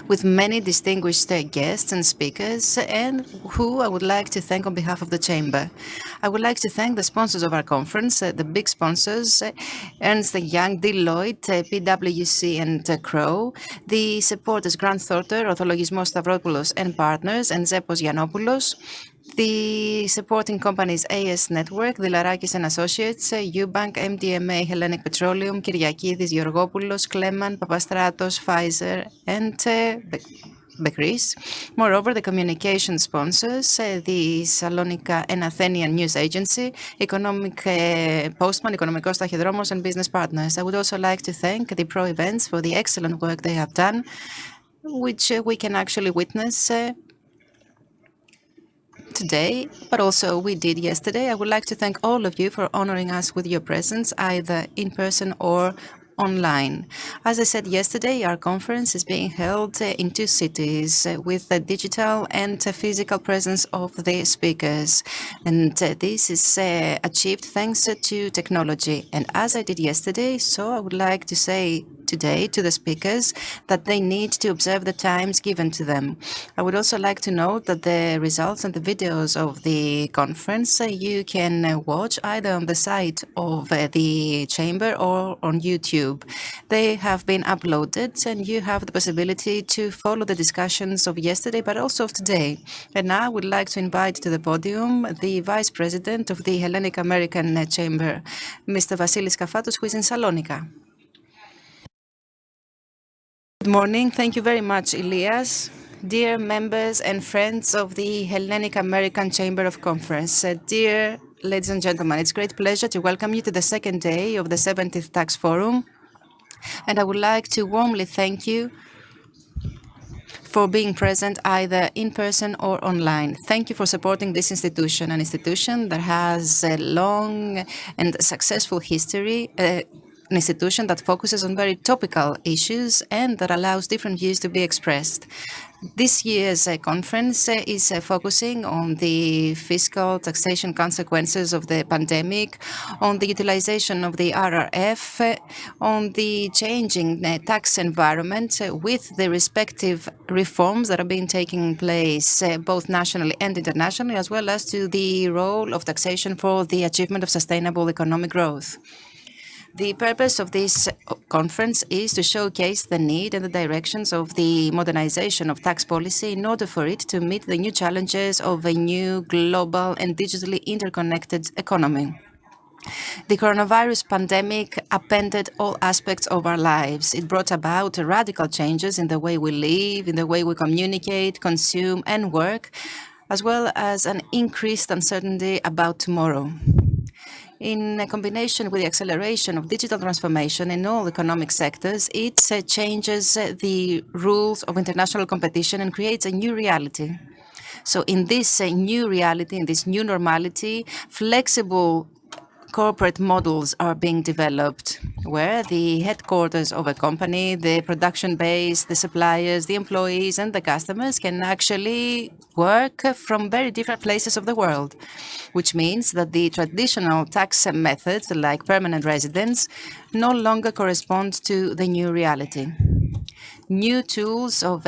with many distinguished guests and speakers, and who I would like to thank on behalf of the Chamber. I would like to thank the sponsors of our conference, the big sponsors, Ernst & Young, Deloitte, PwC, and Crowe, the supporters Grant Thornton, Orthologismos Stavropoulos and Partners, and Zepos Yiannopoulos, the supporting companies AS Network, Dilarakis and Associates, Eubank, MDMA, Hellenic Petroleum, Kyriakidis, Georgopoulos, Kleman, Papastratos, Pfizer, and Becris. Moreover, the communication sponsors, the Salonika and Athenian News Agency, Economic Postman, Economikos Tachydromos, and business partners. I would also like to thank the Pro Events for the excellent work they have done, which we can actually witness today, but also we did yesterday. I would like to thank all of you for honoring us with your presence, either in person or online. As I said yesterday, our conference is being held in 2 cities with the digital and physical presence of the speakers. And this is achieved thanks to technology. And as I did yesterday, so I would like to say today to the speakers that they need to observe the times given to them. I would also like to note that the results and the videos of the conference you can watch either on the site of the Chamber or on YouTube. They have been uploaded and you have the possibility to follow the discussions of yesterday but also of today. And now I would like to invite to the podium the Vice President of the Hellenic American Chamber, Mr. Vasilis Kafatos, who is in Salonika. Good morning. Thank you very much, Elias. Dear members and friends of the Hellenic American Chamber of Conference, dear ladies and gentlemen, it's a great pleasure to welcome you to the second day of the 70th Tax Forum. And I would like to warmly thank you for being present either in person or online. Thank you for supporting this institution, an institution that has a long and successful history, an institution that focuses on very topical issues and that allows different views to be expressed. This year's conference is focusing on the fiscal taxation consequences of the pandemic, on the utilization of the RRF, on the changing tax environment with the respective reforms that are being taking place both nationally and internationally, as well as to the role of taxation for the achievement of sustainable economic growth. The purpose of this conference is to showcase the need and the directions of the modernization of tax policy in order for it to meet the new challenges of a new global and digitally interconnected economy. The coronavirus pandemic upended all aspects of our lives. It brought about radical changes in the way we live, in the way we communicate, consume, and work, as well as an increased uncertainty about tomorrow. In combination with the acceleration of digital transformation in all economic sectors, it changes the rules of international competition and creates a new reality. So in this new reality, in this new normality, flexible corporate models are being developed where the headquarters of a company, the production base, the suppliers, the employees, and the customers can actually work from very different places of the world, which means that the traditional tax methods like permanent residence no longer correspond to the new reality. New tools of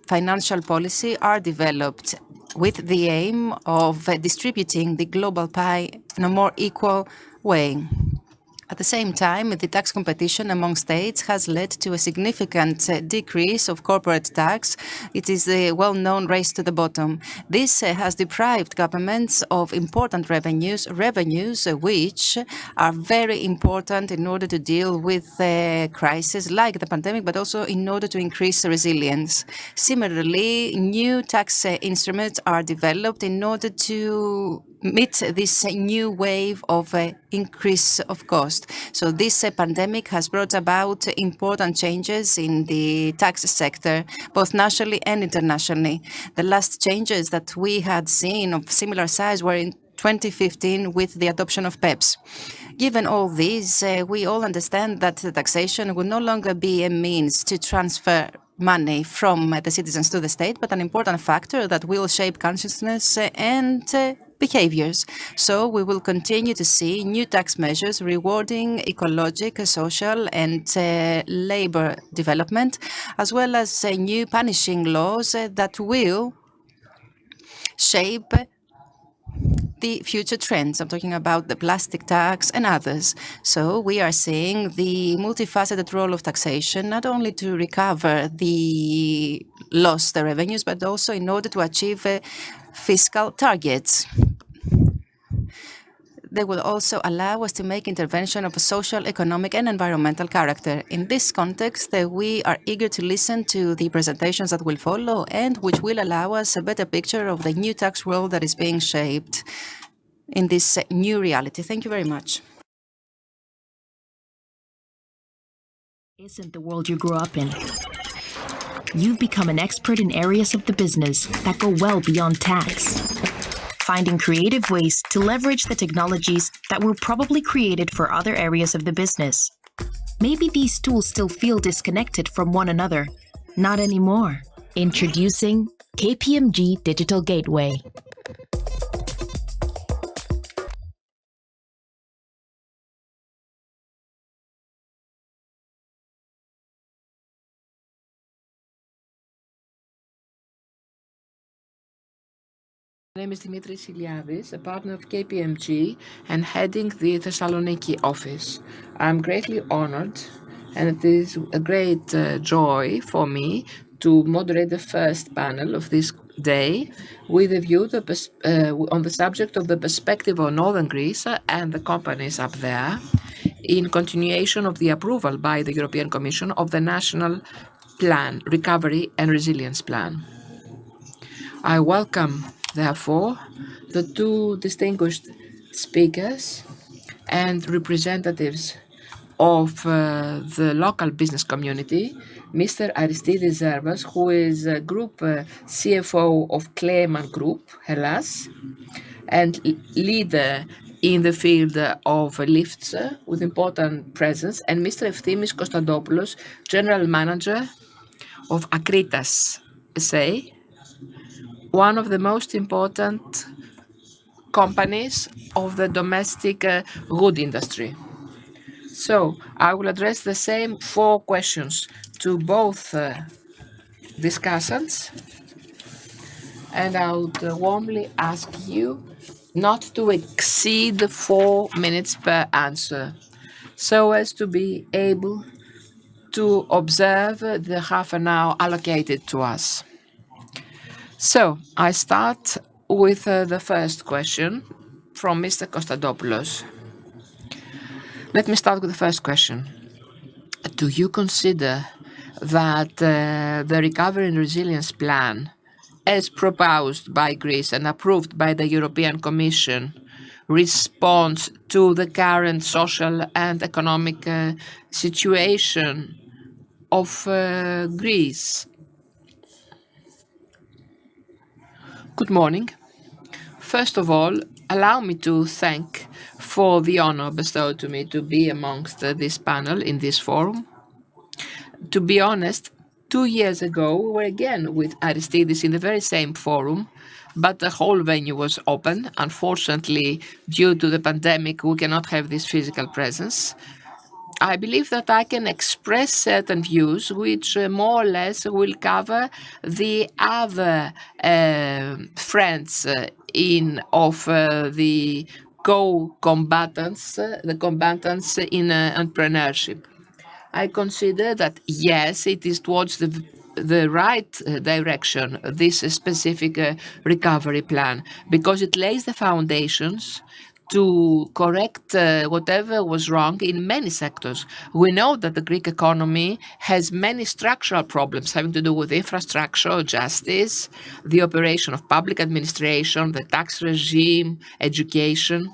financial policy are developed with the aim of distributing the global pie in a more equal way. At the same time, the tax competition among states has led to a significant decrease of corporate tax. It is the well-known race to the bottom. This has deprived governments of important revenues which are very important in order to deal with crises like the pandemic, but also in order to increase resilience. Similarly, new tax instruments are developed in order to meet this new wave of increase of cost. So this pandemic has brought about important changes in the tax sector, both nationally and internationally. The last changes that we had seen of similar size were in 2015 with the adoption of PEPs. Given all these, we all understand that the taxation will no longer be a means to transfer money from the citizens to the state, but an important factor that will shape consciousness and behaviors. So we will continue to see new tax measures rewarding ecological, social, and labor development, as well as new punishing laws that will shape the future trends. I'm talking about the plastic tax and others. So we are seeing the multifaceted role of taxation, not only to recover the lost revenues, but also in order to achieve fiscal targets. They will also allow us to make intervention of a social, economic, and environmental character. In this context, we are eager to listen to the presentations that will follow and which will allow us a better picture of the new tax world that is being shaped in this new reality. Thank you very much. Isn't the world you grew up in. You've become an expert in areas of the business that go well beyond tax, finding creative ways to leverage the technologies that were probably created for other areas of the business. Maybe these tools still feel disconnected from one another. Not anymore. Introducing KPMG Digital Gateway. My name is Dimitris Iliadis, a partner of KPMG and heading the Thessaloniki office. I'm greatly honored, and it is a great joy for me to moderate the first panel of this day with a view on the subject of the perspective of Northern Greece and the companies up there, in continuation of the approval by the European Commission of the National Plan, Recovery and Resilience Plan. I welcome, therefore, the two distinguished speakers and representatives of the local business community, Mr. Aristidis Zervas, who is Group CFO of Kleeman Group, Hellas, and leader in the field of lifts with important presence, and Mr. Eftimis Kostadopoulos, General Manager of Akritas SA, one of the most important companies of the domestic wood industry. So I will address the same 4 questions to both discussants, and I would warmly ask you not to exceed 4 minutes per answer, so as to be able to observe the half an hour allocated to us. So I start with the first question from Mr. Kostadopoulos. Let me start with the first question. Do you consider that the Recovery and Resilience Plan, as proposed by Greece and approved by the European Commission, responds to the current social and economic situation of Greece? Good morning. First of all, allow me to thank for the honor bestowed to me to be amongst this panel in this forum. To be honest, 2 years ago, we were again with Aristidis in the very same forum, but the whole venue was open. Unfortunately, due to the pandemic, we cannot have this physical presence. I believe that I can express certain views which more or less will cover the other friends of the co-combatants, the combatants in entrepreneurship. I consider that, yes, it is towards the right direction, this specific recovery plan, because it lays the foundations to correct whatever was wrong in many sectors. We know that the Greek economy has many structural problems having to do with infrastructure, justice, the operation of public administration, the tax regime, education.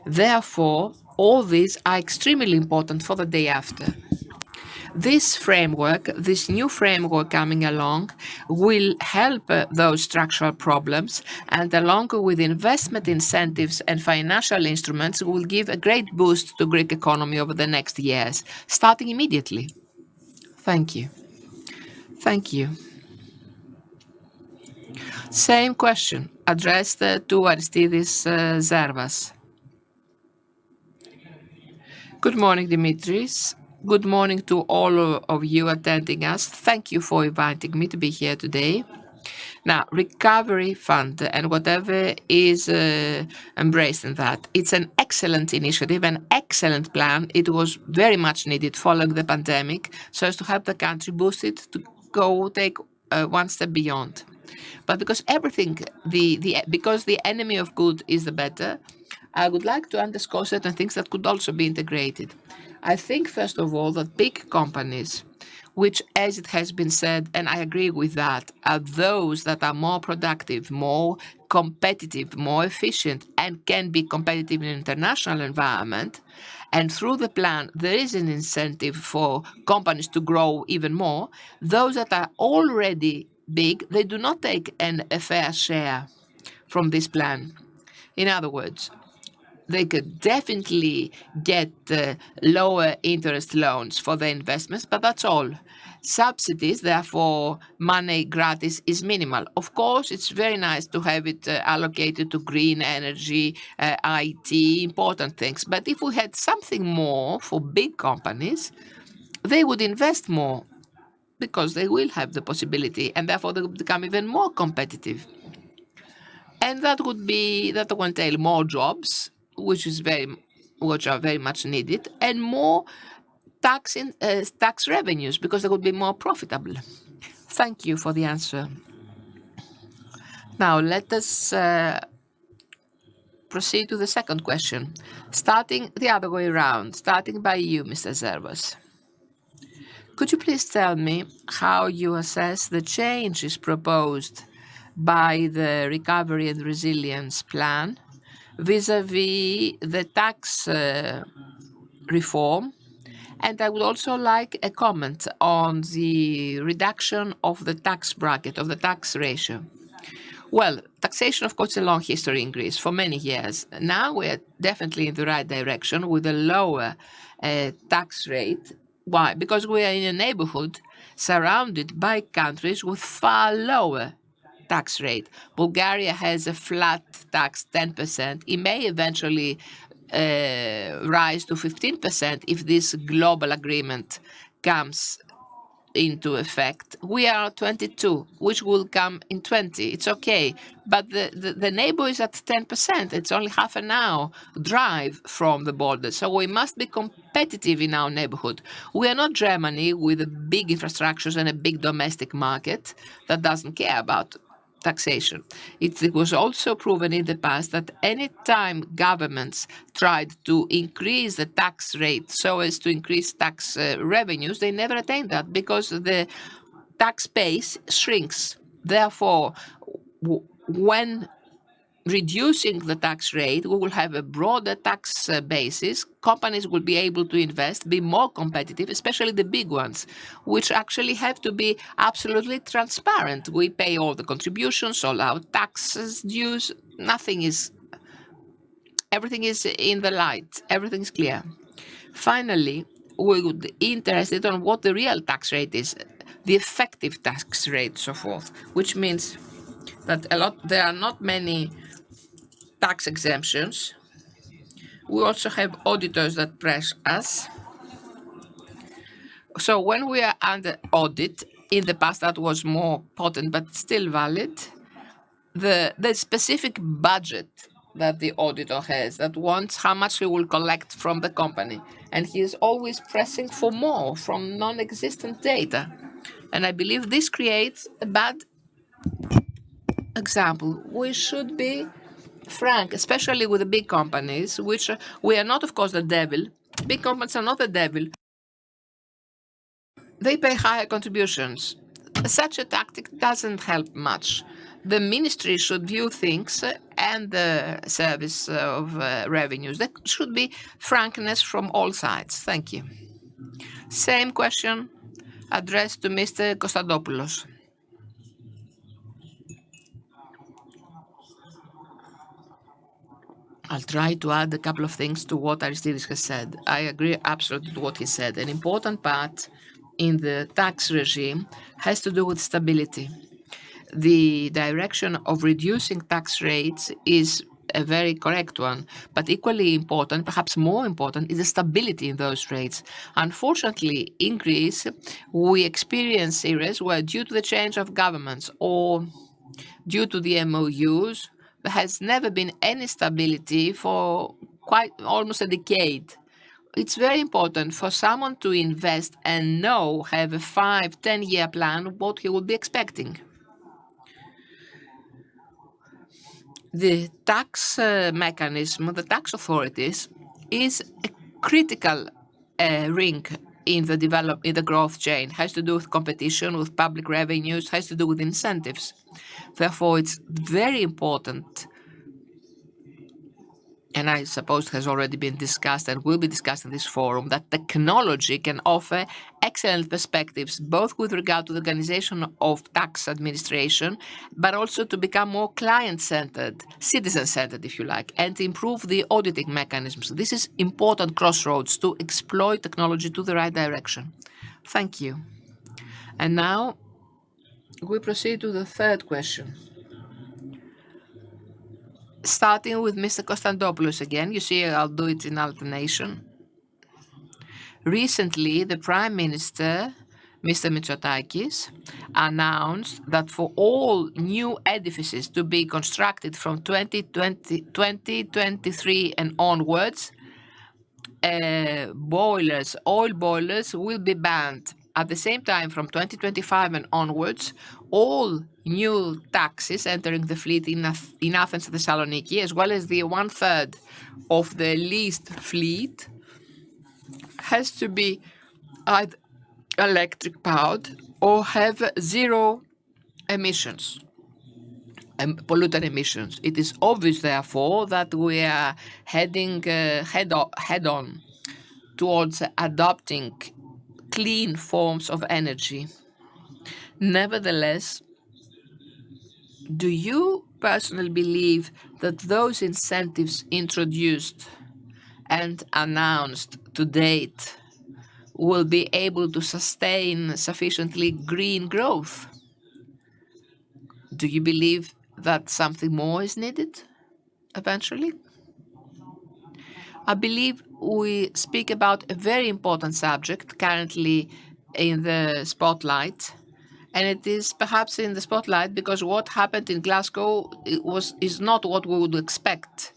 Therefore, all these are extremely important for the day after. This framework, this new framework coming along, will help those structural problems, and along with investment incentives and financial instruments, will give a great boost to the Greek economy over the next years, starting immediately. Thank you. Thank you. Same question addressed to Aristidis Zervas. Good morning, Dimitris. Good morning to all of you attending us. Thank you for inviting me to be here today. Now, recovery fund and whatever is embraced in that, it's an excellent initiative, an excellent plan. It was very much needed following the pandemic, so as to help the country boost it to go take one step beyond. But because because the enemy of good is the better, I would like to underscore certain things that could also be integrated. I think, first of all, that big companies, which, as it has been said, and I agree with that, are those that are more productive, more competitive, more efficient, and can be competitive in an international environment. And through the plan, there is an incentive for companies to grow even more. Those that are already big, they do not take a fair share from this plan. In other words, they could definitely get lower interest loans for their investments, but that's all. Subsidies, therefore, money gratis is minimal. Of course, it's very nice to have it allocated to green energy, IT, important things. But if we had something more for big companies, they would invest more because they will have the possibility, and therefore they would become even more competitive. And that will entail more jobs, which are very much needed, and more tax revenues because they would be more profitable. Thank you for the answer. Now let us proceed to the second question, starting the other way around, starting by you, Mr. Zervas. Could you please tell me how you assess the changes proposed by the Recovery and Resilience Plan vis-à-vis the tax reform? And I would also like a comment on the reduction of the tax bracket, of the tax ratio. Well, taxation, of course, is a long history in Greece for many years. Now we're definitely in the right direction with a lower tax rate. Why? Because we are in a neighborhood surrounded by countries with far lower tax rate. Bulgaria has a flat tax, 10%. It may eventually rise to 15% if this global agreement comes into effect. We are 22, which will come in 20. It's okay. But the neighbor is at 10%. It's only half an hour drive from the border. So we must be competitive in our neighborhood. We are not Germany with a big infrastructures and a big domestic market that doesn't care about taxation. It was also proven in the past that any time governments tried to increase the tax rate so as to increase tax revenues, they never attained that because the tax base shrinks. Therefore, when reducing the tax rate, we will have a broader tax basis. Companies will be able to invest, be more competitive, especially the big ones, which actually have to be absolutely transparent. We pay all the contributions, all our taxes, dues. Everything is in the light. Everything is clear. Finally, we would be interested on what the real tax rate is, the effective tax rate, so forth, which means that there are not many tax exemptions. We also have auditors that press us. So when we are under audit, in the past that was more potent but still valid, the specific budget that the auditor has that wants how much he will collect from the company. And he is always pressing for more from non-existent data. And I believe this creates a bad example. We should be frank, especially with the big companies, which we are not, of course, the devil. Big companies are not the devil. They pay higher contributions. Such a tactic doesn't help much. The ministry should view things and the service of revenues. There should be frankness from all sides. Thank you. Same question addressed to Mr. Kostadopoulos. I'll try to add a couple of things to what Aristidis has said. I agree absolutely to what he said. An important part in the tax regime has to do with stability. The direction of reducing tax rates is a very correct one, but equally important, perhaps more important, is the stability in those rates. Unfortunately, in Greece, we experience areas where, due to the change of governments or due to the MOUs, there has never been any stability for quite almost a decade. It's very important for someone to invest and have a 5-10 year plan what he will be expecting. The tax mechanism, the tax authorities, is a critical ring in the growth chain. Has to do with competition, with public revenues, has to do with incentives. Therefore, it's very important, and I suppose has already been discussed and will be discussed in this forum, that technology can offer excellent perspectives, both with regard to the organization of tax administration, but also to become more client-centered, citizen-centered, if you like, and to improve the auditing mechanisms. This is important crossroads to exploit technology to the right direction. Thank you. And now we proceed to the third question. Starting with Mr. Konstantopoulos again. You see, I'll do it in alternation. Recently, the Prime Minister, Mr. Mitsotakis, announced that for all new edifices to be constructed from 2023 and onwards, oil boilers will be banned. At the same time, from 2025 and onwards, all new taxis entering the fleet in Athens and Thessaloniki, as well as the 1/3 of the leased fleet, has to be either electric powered or have zero emissions, pollutant emissions. It is obvious, therefore, that we are heading head on towards adopting clean forms of energy. Nevertheless, do you personally believe that those incentives introduced and announced to date will be able to sustain sufficiently green growth? Do you believe that something more is needed eventually? I believe we speak about a very important subject currently in the spotlight, and it is perhaps in the spotlight because what happened in Glasgow is not what we would expect.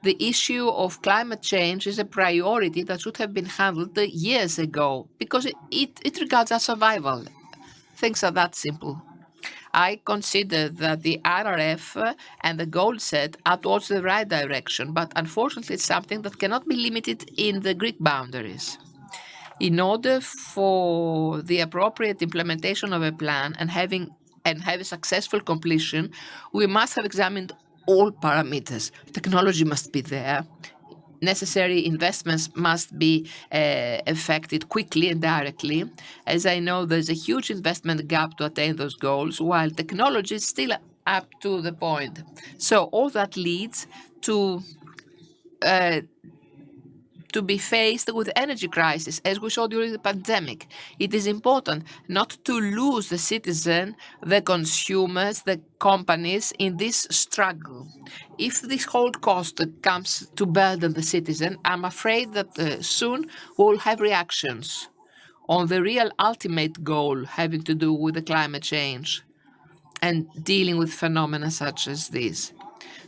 The issue of climate change is a priority that should have been handled years ago because it regards our survival. Things are that simple. I consider that the RRF and the goal set are towards the right direction, but unfortunately it's something that cannot be limited in the Greek boundaries. In order for the appropriate implementation of a plan and have a successful completion, we must have examined all parameters. Technology must be there. Necessary investments must be effected quickly and directly. As I know, there's a huge investment gap to attain those goals, while technology is still up to the point. So all that leads to be faced with energy crisis, as we saw during the pandemic. It is important not to lose the citizen, the consumers, the companies in this struggle. If this whole cost comes to burden the citizen, I'm afraid that soon we'll have reactions on the real ultimate goal having to do with the climate change and dealing with phenomena such as this.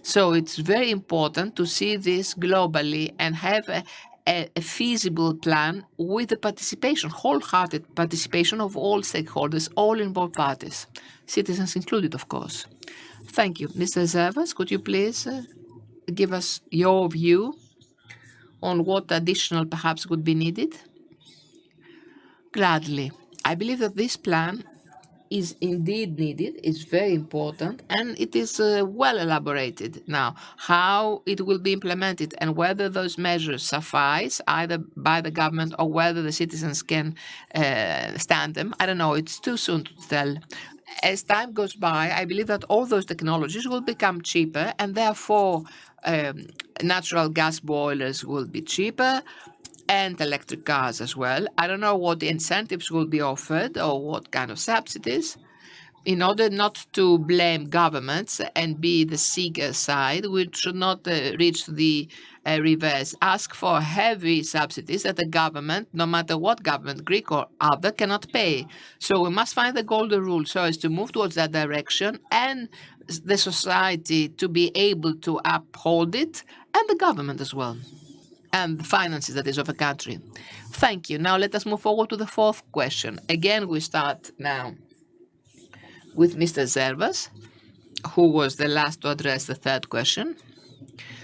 So it's very important to see this globally and have a feasible plan with the participation, wholehearted participation of all stakeholders, all involved parties, citizens included, of course. Thank you. Mr. Zervas, could you please give us your view on what additional perhaps would be needed? Gladly. I believe that this plan is indeed needed, is very important, and it is well elaborated. Now, how it will be implemented and whether those measures suffice, either by the government or whether the citizens can stand them, I don't know, it's too soon to tell. As time goes by, I believe that all those technologies will become cheaper, and therefore natural gas boilers will be cheaper, and electric cars as well. I don't know what the incentives will be offered or what kind of subsidies, in order not to blame governments and be the seeker side, we should not reach the reverse. Ask for heavy subsidies that the government, no matter what government, Greek or other, cannot pay. So we must find the golden rule so as to move towards that direction and the society to be able to uphold it, and the government as well, and the finances, that is, of a country. Thank you. Now let us move forward to the fourth question. Again, we start now with Mr. Zervas, who was the last to address the third question.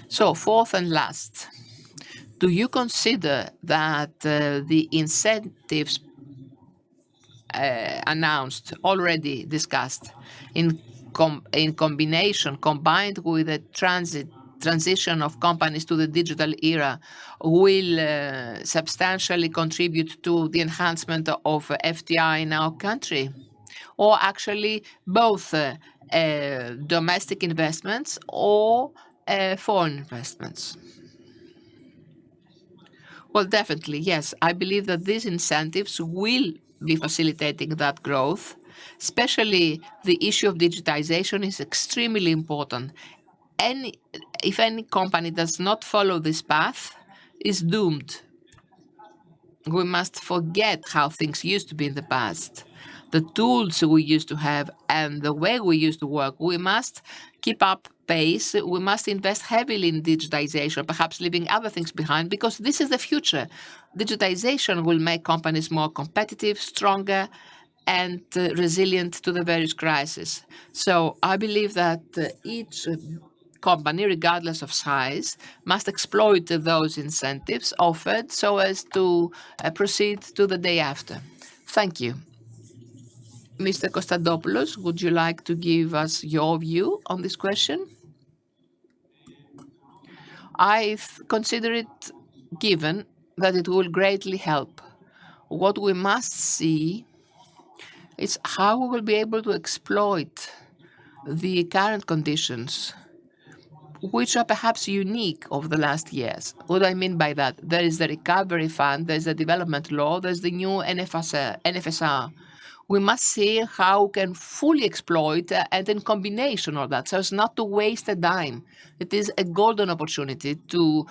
So, fourth and last, do you consider that the incentives announced, already discussed, in combination, combined with the transition of companies to the digital era, will substantially contribute to the enhancement of FDI in our country? Or actually both domestic investments or foreign investments? Well, definitely, yes. I believe that these incentives will be facilitating that growth. Especially the issue of digitization is extremely important. If any company does not follow this path, is doomed. We must forget how things used to be in the past, the tools we used to have and the way we used to work. We must keep up pace. We must invest heavily in digitization, perhaps leaving other things behind, because this is the future. Digitization will make companies more competitive, stronger, and resilient to the various crises. So I believe that each company, regardless of size, must exploit those incentives offered so as to proceed to the day after. Thank you. Mr. Kostadopoulos, would you like to give us your view on this question? I consider it given that it will greatly help. What we must see is how we will be able to exploit the current conditions, which are perhaps unique over the last years. What do I mean by that? There is the Recovery Fund, there's the Development Law, there's the new NFSR. We must see how we can fully exploit and in combination of that, so as not to waste a dime. It is a golden opportunity to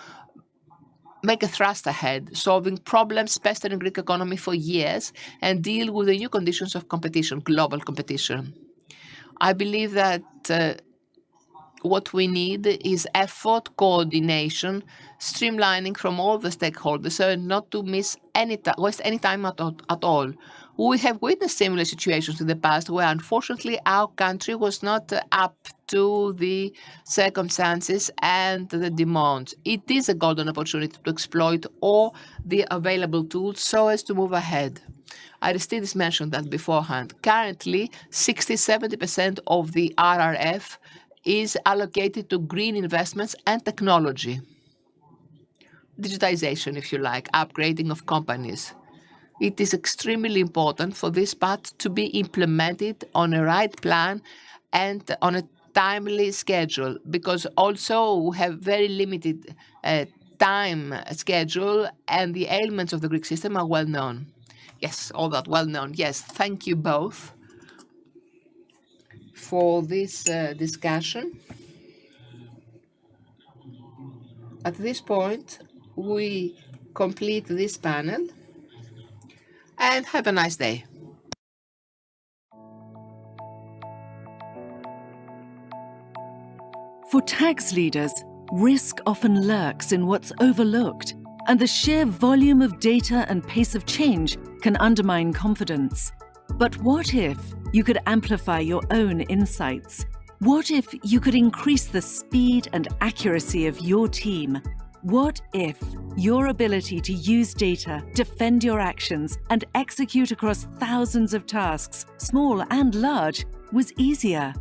make a thrust ahead, solving problems pestered in Greek economy for years and deal with the new conditions of competition, global competition. I believe that what we need is effort, coordination, streamlining from all the stakeholders, so not to waste any time at all. We have witnessed similar situations in the past where, unfortunately, our country was not up to the circumstances and the demands. It is a golden opportunity to exploit all the available tools so as to move ahead. Aristides mentioned that beforehand. Currently, 60-70% of the RRF is allocated to green investments and technology. Digitization, if you like, upgrading of companies. It is extremely important for this part to be implemented on a right plan and on a timely schedule, because also we have very limited time schedule and the ailments of the Greek system are well known. Yes, all that well known. Yes, thank you both for this discussion. At this point, we complete this panel and have a nice day. For tax leaders, risk often lurks in what's overlooked, and the sheer volume of data and pace of change can undermine confidence. But what if you could amplify your own insights? What if you could increase the speed and accuracy of your team? What if your ability to use data, defend your actions, and execute across thousands of tasks, small and large, was easier?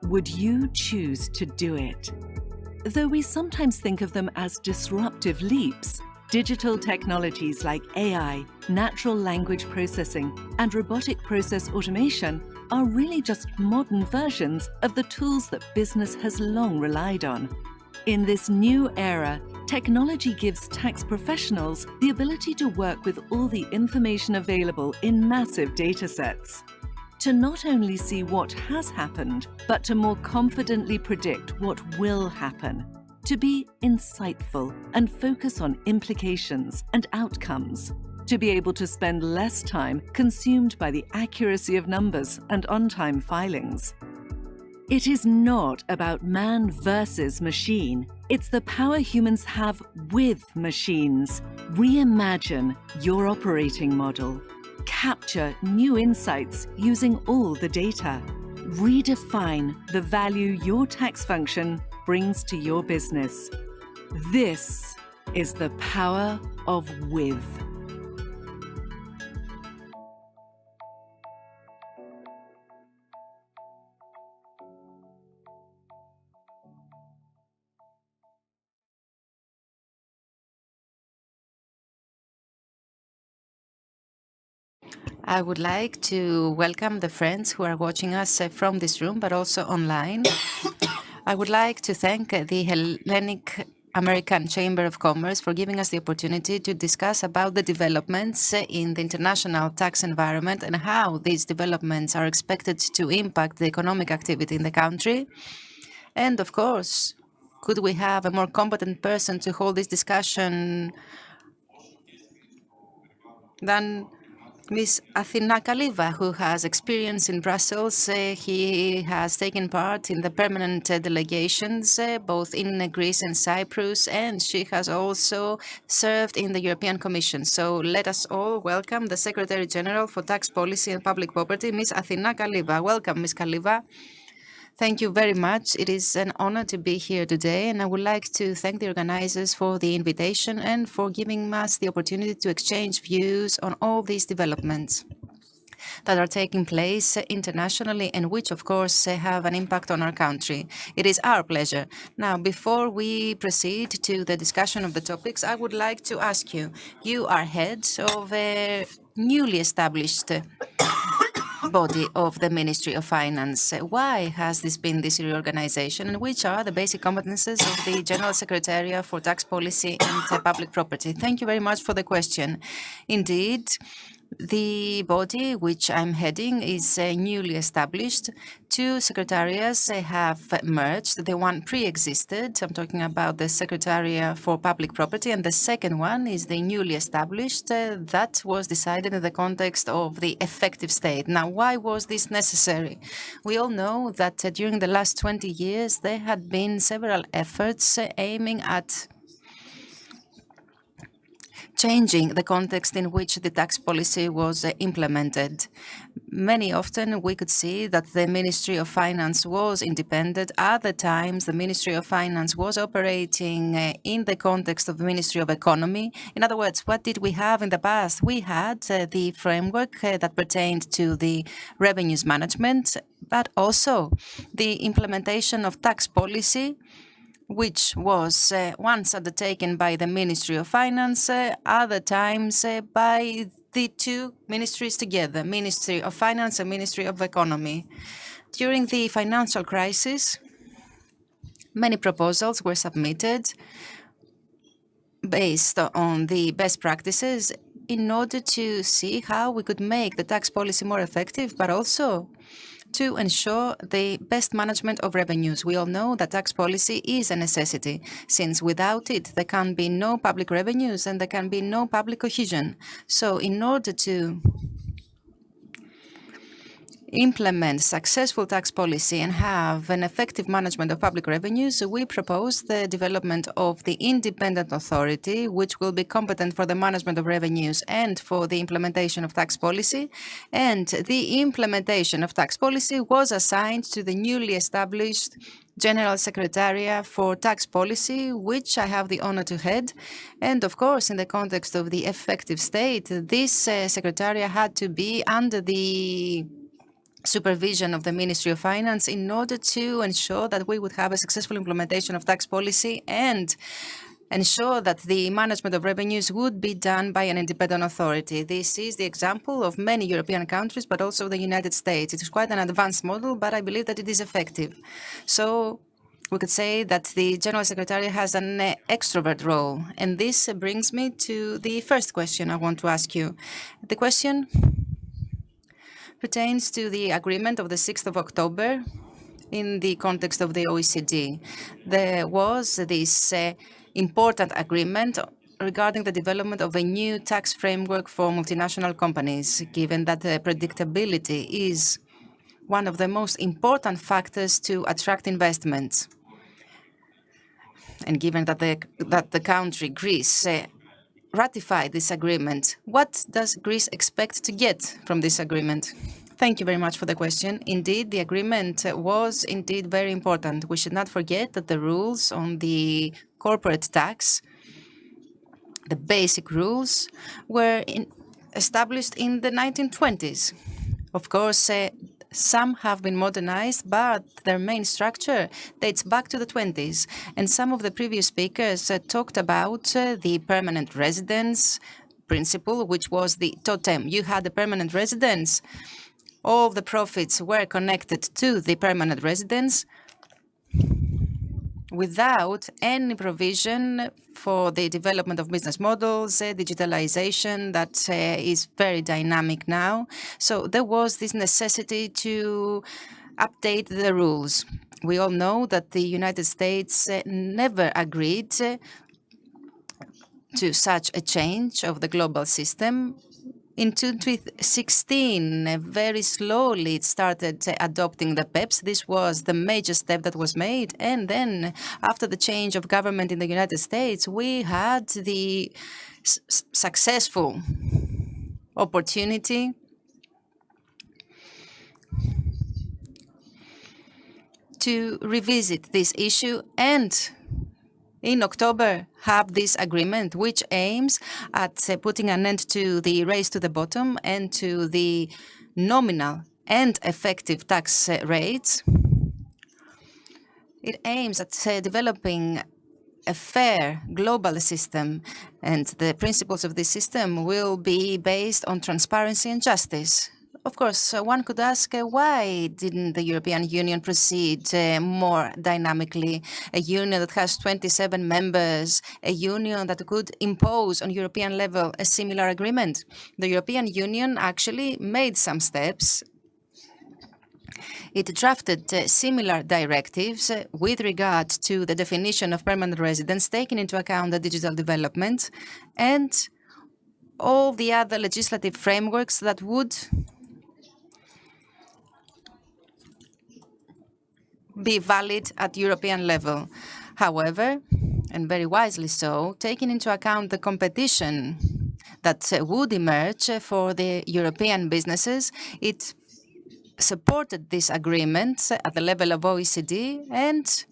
Would you choose to do it? Though we sometimes think of them as disruptive leaps, digital technologies like AI, natural language processing, and robotic process automation are really just modern versions of the tools that business has long relied on. In this new era, technology gives tax professionals the ability to work with all the information available in massive datasets. to not only see what has happened, but to more confidently predict what will happen, to be insightful and focus on implications and outcomes, to be able to spend less time consumed by the accuracy of numbers and on-time filings. It is not about man versus machine. It's the power humans have with machines. Reimagine your operating model. Capture new insights using all the data. Redefine the value your tax function brings to your business. This is the power of with. I would like to welcome the friends who are watching us from this room, but also online. I would like to thank the Hellenic American Chamber of Commerce for giving us the opportunity to discuss about the developments in the international tax environment and how these developments are expected to impact the economic activity in the country. And of course, could we have a more competent person to hold this discussion than Ms. Athina Kaliva, who has experience in Brussels. He has taken part in the permanent delegations, both in Greece and Cyprus, and she has also served in the European Commission. So let us all welcome the Secretary General for Tax Policy and Public Property, Ms. Athina Kaliva. Welcome, Ms. Kaliva. Thank you very much. It is an honor to be here today, and I would like to thank the organizers for the invitation and for giving us the opportunity to exchange views on all these developments that are taking place internationally and which, of course, have an impact on our country. It is our pleasure. Now, before we proceed to the discussion of the topics, I would like to ask you, you are heads of a newly established body of the Ministry of Finance. Why has this been this reorganization, and which are the basic competences of the General Secretariat for Tax Policy and Public Property? Thank you very much for the question. Indeed, the body which I'm heading is newly established. Two secretariats have merged. The one pre-existed, I'm talking about the Secretariat for Public Property, and the second one is the newly established that was decided in the context of the effective state. Now, why was this necessary? We all know that during the last 20 years, there had been several efforts aiming at changing the context in which the tax policy was implemented. Many often we could see that the Ministry of Finance was independent. Other times the Ministry of Finance was operating in the context of the Ministry of Economy. In other words, what did we have in the past? We had the framework that pertained to the revenues management, but also the implementation of tax policy, which was once undertaken by the Ministry of Finance, other times by the two ministries together, Ministry of Finance and Ministry of Economy. During the financial crisis, many proposals were submitted based on the best practices in order to see how we could make the tax policy more effective, but also to ensure the best management of revenues. We all know that tax policy is a necessity, since without it, there can be no public revenues and there can be no public cohesion. So in order to implement successful tax policy and have an effective management of public revenues, we propose the development of the independent authority, which will be competent for the management of revenues and for the implementation of tax policy. And the implementation of tax policy was assigned to the newly established General Secretariat for Tax Policy, which I have the honor to head. And of course, in the context of the effective state, this Secretariat had to be under the supervision of the Ministry of Finance in order to ensure that we would have a successful implementation of tax policy and ensure that the management of revenues would be done by an independent authority. This is the example of many European countries, but also the United States. It is quite an advanced model, but I believe that it is effective. So we could say that the General Secretary has an extrovert role. And this brings me to the first question I want to ask you. The question pertains to the agreement of the 6th of October in the context of the OECD. There was this important agreement regarding the development of a new tax framework for multinational companies, given that predictability is one of the most important factors to attract investments. And given that the country, Greece, ratified this agreement, what does Greece expect to get from this agreement? Thank you very much for the question. Indeed, the agreement was indeed very important. We should not forget that the rules on the corporate tax, the basic rules, were established in the 1920s. Of course, some have been modernized, but their main structure dates back to the 20s. And some of the previous speakers talked about the permanent residence principle, which was the totem. You had a permanent residence. All the profits were connected to the permanent residence without any provision for the development of business models, digitalization that is very dynamic now. So there was this necessity to update the rules. We all know that the United States never agreed to such a change of the global system. In 2016, very slowly it started adopting the PEPs. This was the major step that was made. And then after the change of government in the United States, we had the successful opportunity to revisit this issue and in October have this agreement, which aims at putting an end to the race to the bottom and to the nominal and effective tax rates. It aims at developing a fair global system, and the principles of this system will be based on transparency and justice. Of course, one could ask why didn't the European Union proceed more dynamically? A union that has 27 members, a union that could impose on European level a similar agreement. The European Union actually made some steps. It drafted similar directives with regard to the definition of permanent residence, taking into account the digital development and all the other legislative frameworks that would be valid at European level. However, and very wisely so, taking into account the competition that would emerge for the European businesses, it supported this agreement at the level of OECD, and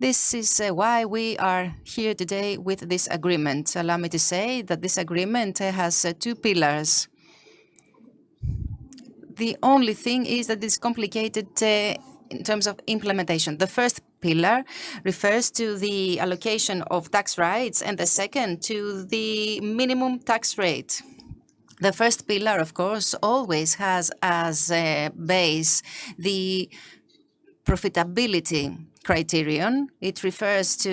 this is why we are here today with this agreement. Allow me to say that this agreement has two pillars. The only thing is that it's complicated in terms of implementation. The first pillar refers to the allocation of tax rights, and the second to the minimum tax rate. The first pillar, of course, always has as a base the profitability criterion. It refers to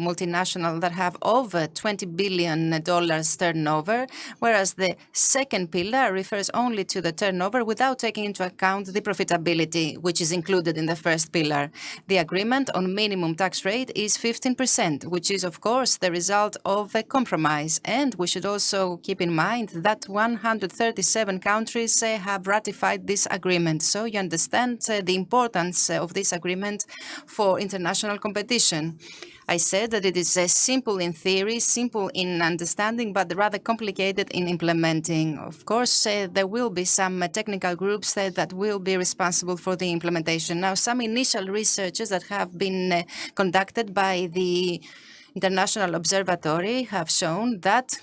multinationals that have over $20 billion turnover, whereas the second pillar refers only to the turnover without taking into account the profitability, which is included in the first pillar. The agreement on minimum tax rate is 15%, which is, of course, the result of a compromise. And we should also keep in mind that 137 countries have ratified this agreement. So you understand the importance of this agreement for international competition. I said that it is simple in theory, simple in understanding, but rather complicated in implementing. Of course, there will be some technical groups that will be responsible for the implementation. Now, some initial researches that have been conducted by the International Observatory have shown that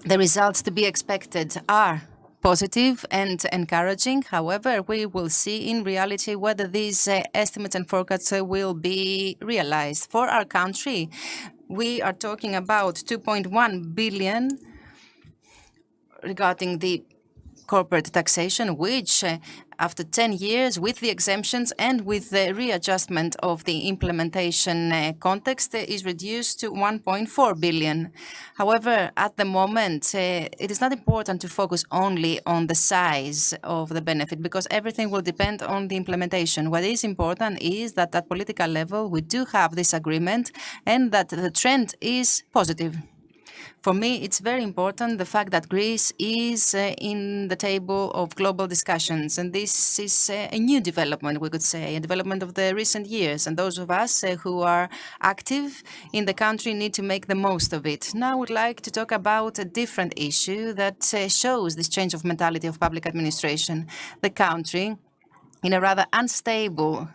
the results to be expected are positive and encouraging. However, we will see in reality whether these estimates and forecasts will be realized. For our country, we are talking about 2.1 billion regarding the corporate taxation, which after 10 years, with the exemptions and with the readjustment of the implementation context, is reduced to 1.4 billion. However, at the moment, it is not important to focus only on the size of the benefit, because everything will depend on the implementation. What is important is that at political level, we do have this agreement and that the trend is positive. For me, it's very important the fact that Greece is in the table of global discussions. And this is a new development, we could say, a development of the recent years. And those of us who are active in the country need to make the most of it. Now I would like to talk about a different issue that shows this change of mentality of public administration. The country, in a rather unstable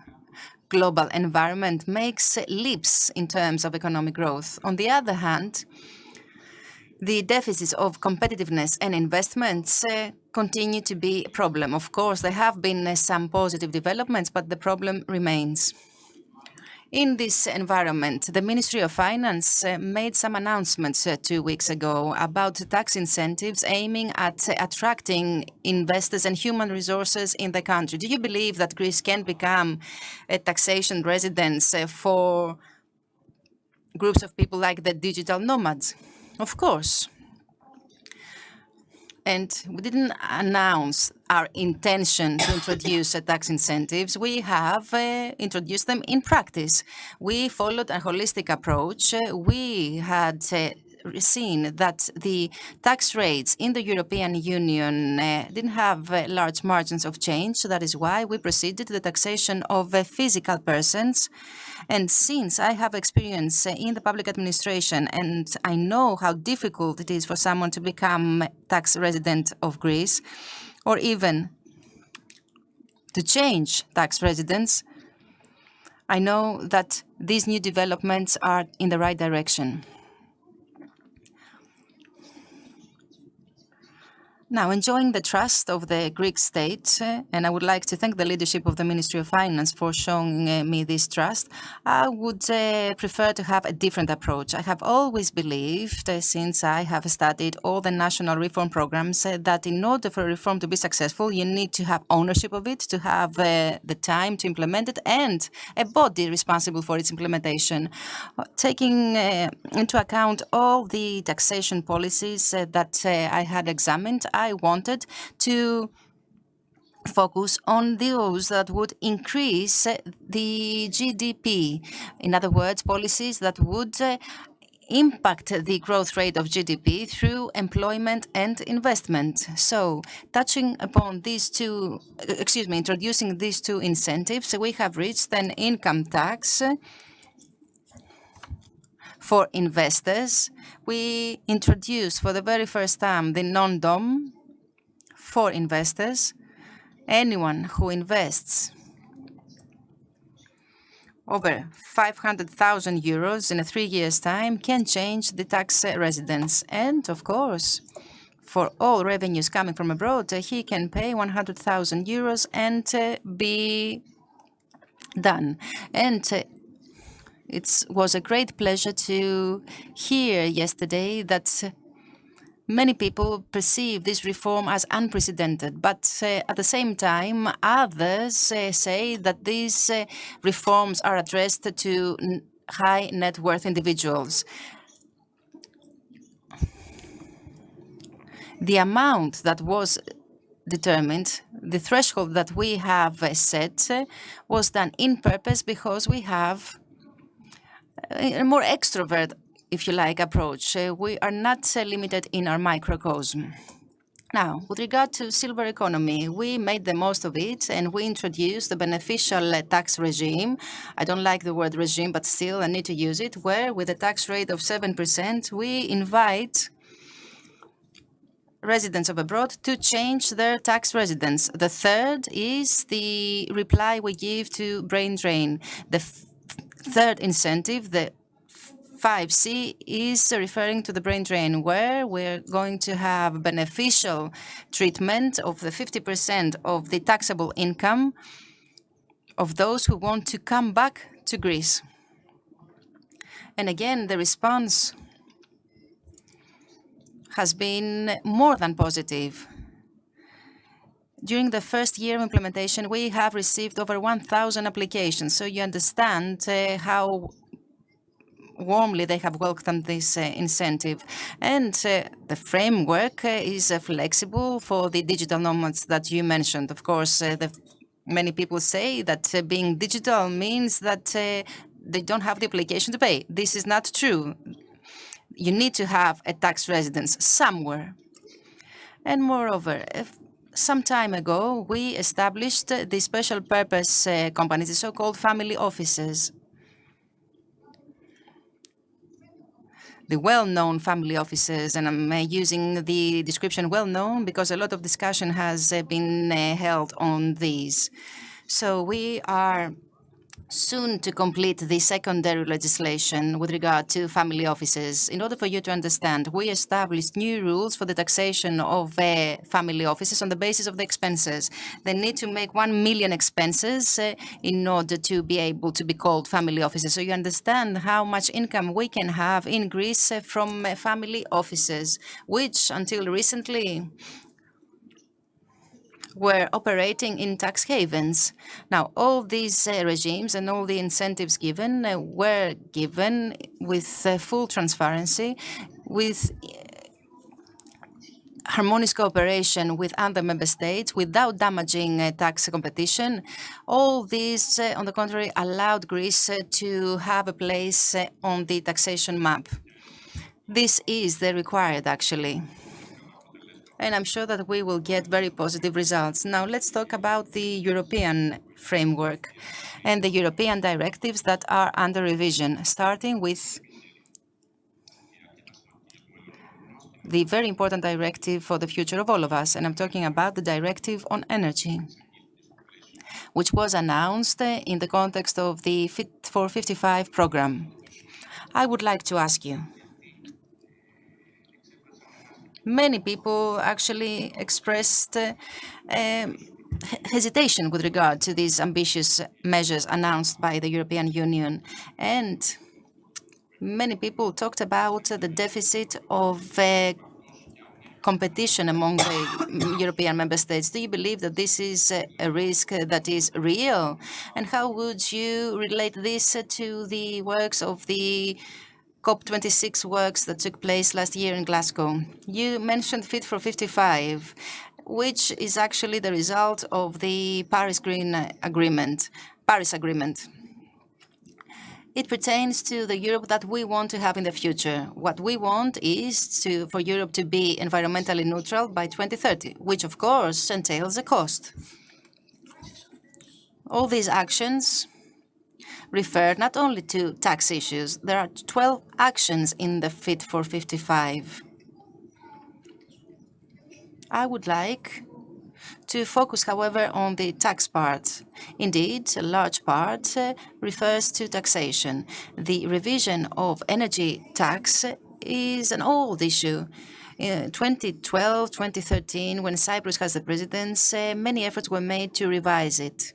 global environment, makes leaps in terms of economic growth. On the other hand, the deficits of competitiveness and investments continue to be a problem. Of course, there have been some positive developments, but the problem remains. In this environment, the Ministry of Finance made some announcements 2 weeks ago about tax incentives aiming at attracting investors and human resources in the country. Do you believe that Greece can become a taxation residence for groups of people like the digital nomads? Of course. And we didn't announce our intention to introduce tax incentives. We have introduced them in practice. We followed a holistic approach. We had seen that the tax rates in the European Union didn't have large margins of change. So that is why we proceeded to the taxation of physical persons. And since I have experience in the public administration and I know how difficult it is for someone to become tax resident of Greece, or even to change tax residence, I know that these new developments are in the right direction. Now, enjoying the trust of the Greek state, and I would like to thank the leadership of the Ministry of Finance for showing me this trust, I would prefer to have a different approach. I have always believed, since I have studied all the national reform programs, that in order for a reform to be successful, you need to have ownership of it, to have the time to implement it, and a body responsible for its implementation. Taking into account all the taxation policies that I had examined, I wanted to focus on those that would increase the GDP. In other words, policies that would impact the growth rate of GDP through employment and investment. So, touching upon these two, introducing these two incentives, we have reached an income tax for investors. We introduced for the very first time the non-dom for investors. Anyone who invests over 500,000 euros in a 3 years' time can change the tax residence. And of course, for all revenues coming from abroad, he can pay 100,000 euros and be done. And it was a great pleasure to hear yesterday that many people perceive this reform as unprecedented, but at the same time, others say that these reforms are addressed to high net worth individuals. The amount that was determined, the threshold that we have set, was done in purpose because we have a more extrovert, if you like, approach. We are not limited in our microcosm. Now, with regard to silver economy, we made the most of it and we introduced the beneficial tax regime. I don't like the word regime, but still I need to use it, where with a tax rate of 7%, we invite residents of abroad to change their tax residence. The third is the reply we give to brain drain. The third incentive, the 5C, is referring to the brain drain, where we're going to have beneficial treatment of the 50% of the taxable income of those who want to come back to Greece. And again, the response has been more than positive. During the first year of implementation, we have received over 1,000 applications. So you understand how warmly they have welcomed this incentive. And the framework is flexible for the digital nomads that you mentioned. Of course, many people say that being digital means that they don't have the obligation to pay. This is not true. You need to have a tax residence somewhere. And moreover, some time ago, we established the special purpose companies, the so-called family offices. The well-known family offices, and I'm using the description well-known because a lot of discussion has been held on these. So we are soon to complete the secondary legislation with regard to family offices. In order for you to understand, we established new rules for the taxation of family offices on the basis of the expenses. They need to make 1 million expenses in order to be able to be called family offices. So you understand how much income we can have in Greece from family offices, which until recently were operating in tax havens. Now, all these regimes and all the incentives given were given with full transparency, with harmonious cooperation with other member states without damaging tax competition. All this, on the contrary, allowed Greece to have a place on the taxation map. This is the required, actually. And I'm sure that we will get very positive results. Now, let's talk about the European framework and the European directives that are under revision, starting with the very important directive for the future of all of us. And I'm talking about the directive on energy, which was announced in the context of the Fit for 55 program. I would like to ask you, many people actually expressed hesitation with regard to these ambitious measures announced by the European Union. And many people talked about the deficit of competition among the European member states. Do you believe that this is a risk that is real? And how would you relate this to the works of the COP26 works that took place last year in Glasgow? You mentioned Fit for 55, which is actually the result of the Paris Agreement. It pertains to the Europe that we want to have in the future. What we want is for Europe to be environmentally neutral by 2030, which of course entails a cost. All these actions refer not only to tax issues. There are 12 actions in the Fit for 55. I would like to focus, however, on the tax part. Indeed, a large part refers to taxation. The revision of energy tax is an old issue. In 2012, 2013, when Cyprus has the presidency, many efforts were made to revise it.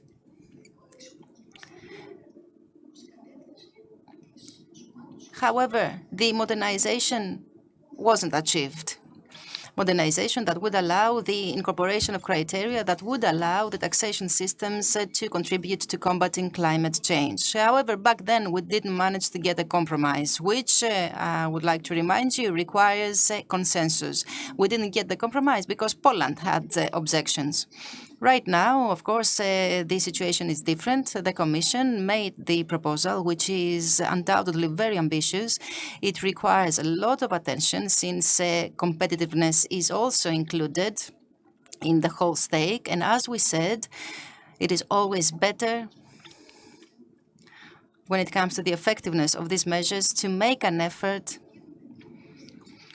However, the modernization wasn't achieved. Modernization that would allow the incorporation of criteria that would allow the taxation systems to contribute to combating climate change. However, back then we didn't manage to get a compromise, which I would like to remind you requires consensus. We didn't get the compromise because Poland had objections. Right now, of course, the situation is different. The Commission made the proposal, which is undoubtedly very ambitious. It requires a lot of attention since competitiveness is also included in the whole stake. And as we said, it is always better when it comes to the effectiveness of these measures to make an effort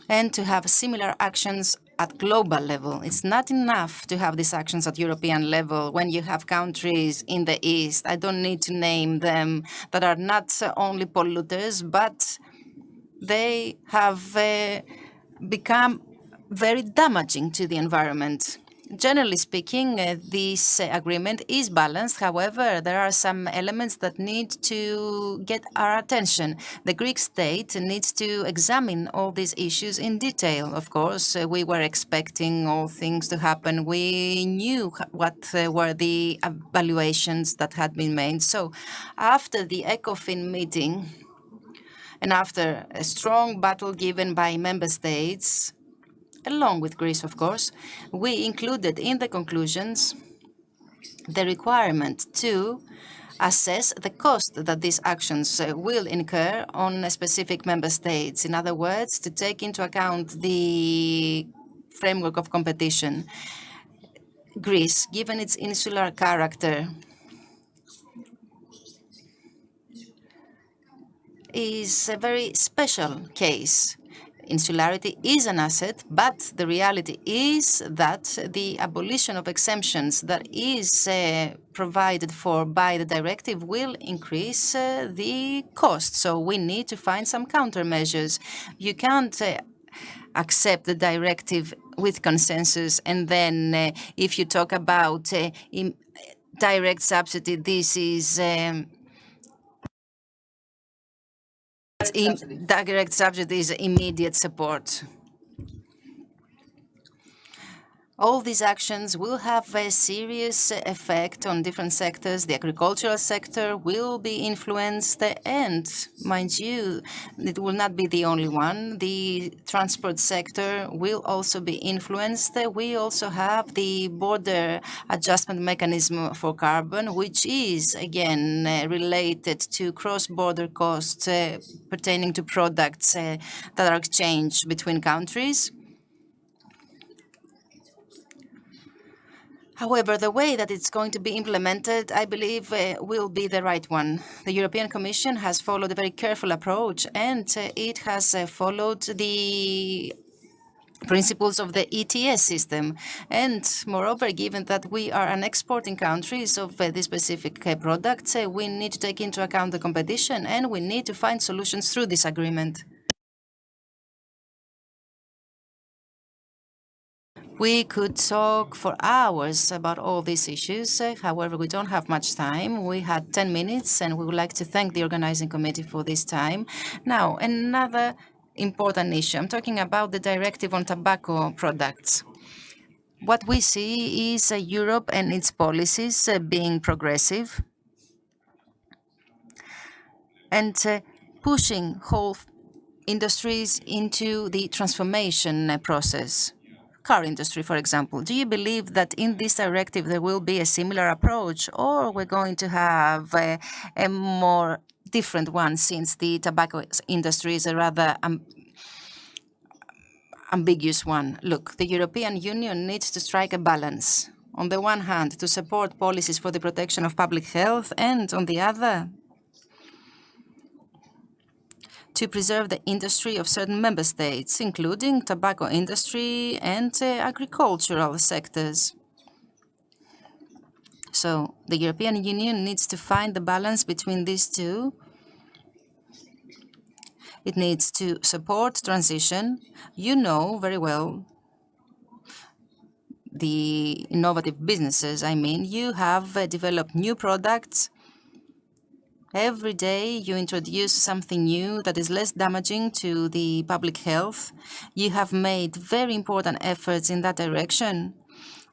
and to have similar actions at global level. It's not enough to have these actions at European level when you have countries in the East, I don't need to name them, that are not only polluters, but they have become very damaging to the environment. Generally speaking, this agreement is balanced. However, there are some elements that need to get our attention. The Greek state needs to examine all these issues in detail. Of course, we were expecting all things to happen. We knew what were the evaluations that had been made. So after the ECOFIN meeting, and after a strong battle given by member states, along with Greece, of course, we included in the conclusions the requirement to assess the cost that these actions will incur on specific member states. In other words, to take into account the framework of competition. Greece, given its insular character, is a very special case. Insularity is an asset, but the reality is that the abolition of exemptions that is provided for by the directive will increase the cost. So we need to find some countermeasures. You can't accept the directive with consensus, and then if you talk about direct subsidy, this is direct subsidy is immediate support. All these actions will have a serious effect on different sectors. The agricultural sector will be influenced, and mind you, it will not be the only one. The transport sector will also be influenced. We also have the border adjustment mechanism for carbon, which is, again, related to cross-border costs pertaining to products that are exchanged between countries. However, the way that it's going to be implemented, I believe, will be the right one. The European Commission has followed a very careful approach, and it has followed the principles of the ETS system. And moreover, given that we are an exporting countries of these specific products, we need to take into account the competition, and we need to find solutions through this agreement. We could talk for hours about all these issues. However, we don't have much time. We had 10 minutes, and we would like to thank the organizing committee for this time. Now, another important issue. I'm talking about the directive on tobacco products. What we see is Europe and its policies being progressive and pushing whole industries into the transformation process. Car industry, for example. Do you believe that in this directive there will be a similar approach, or we're going to have a more different one, since the tobacco industry is a rather ambiguous one? Look, the European Union needs to strike a balance. On the one hand, to support policies for the protection of public health, and on the other, to preserve the industry of certain member states, including tobacco industry and agricultural sectors. So the European Union needs to find the balance between these two. It needs to support transition. You know very well the innovative businesses. I mean, you have developed new products. Every day you introduce something new that is less damaging to the public health. You have made very important efforts in that direction.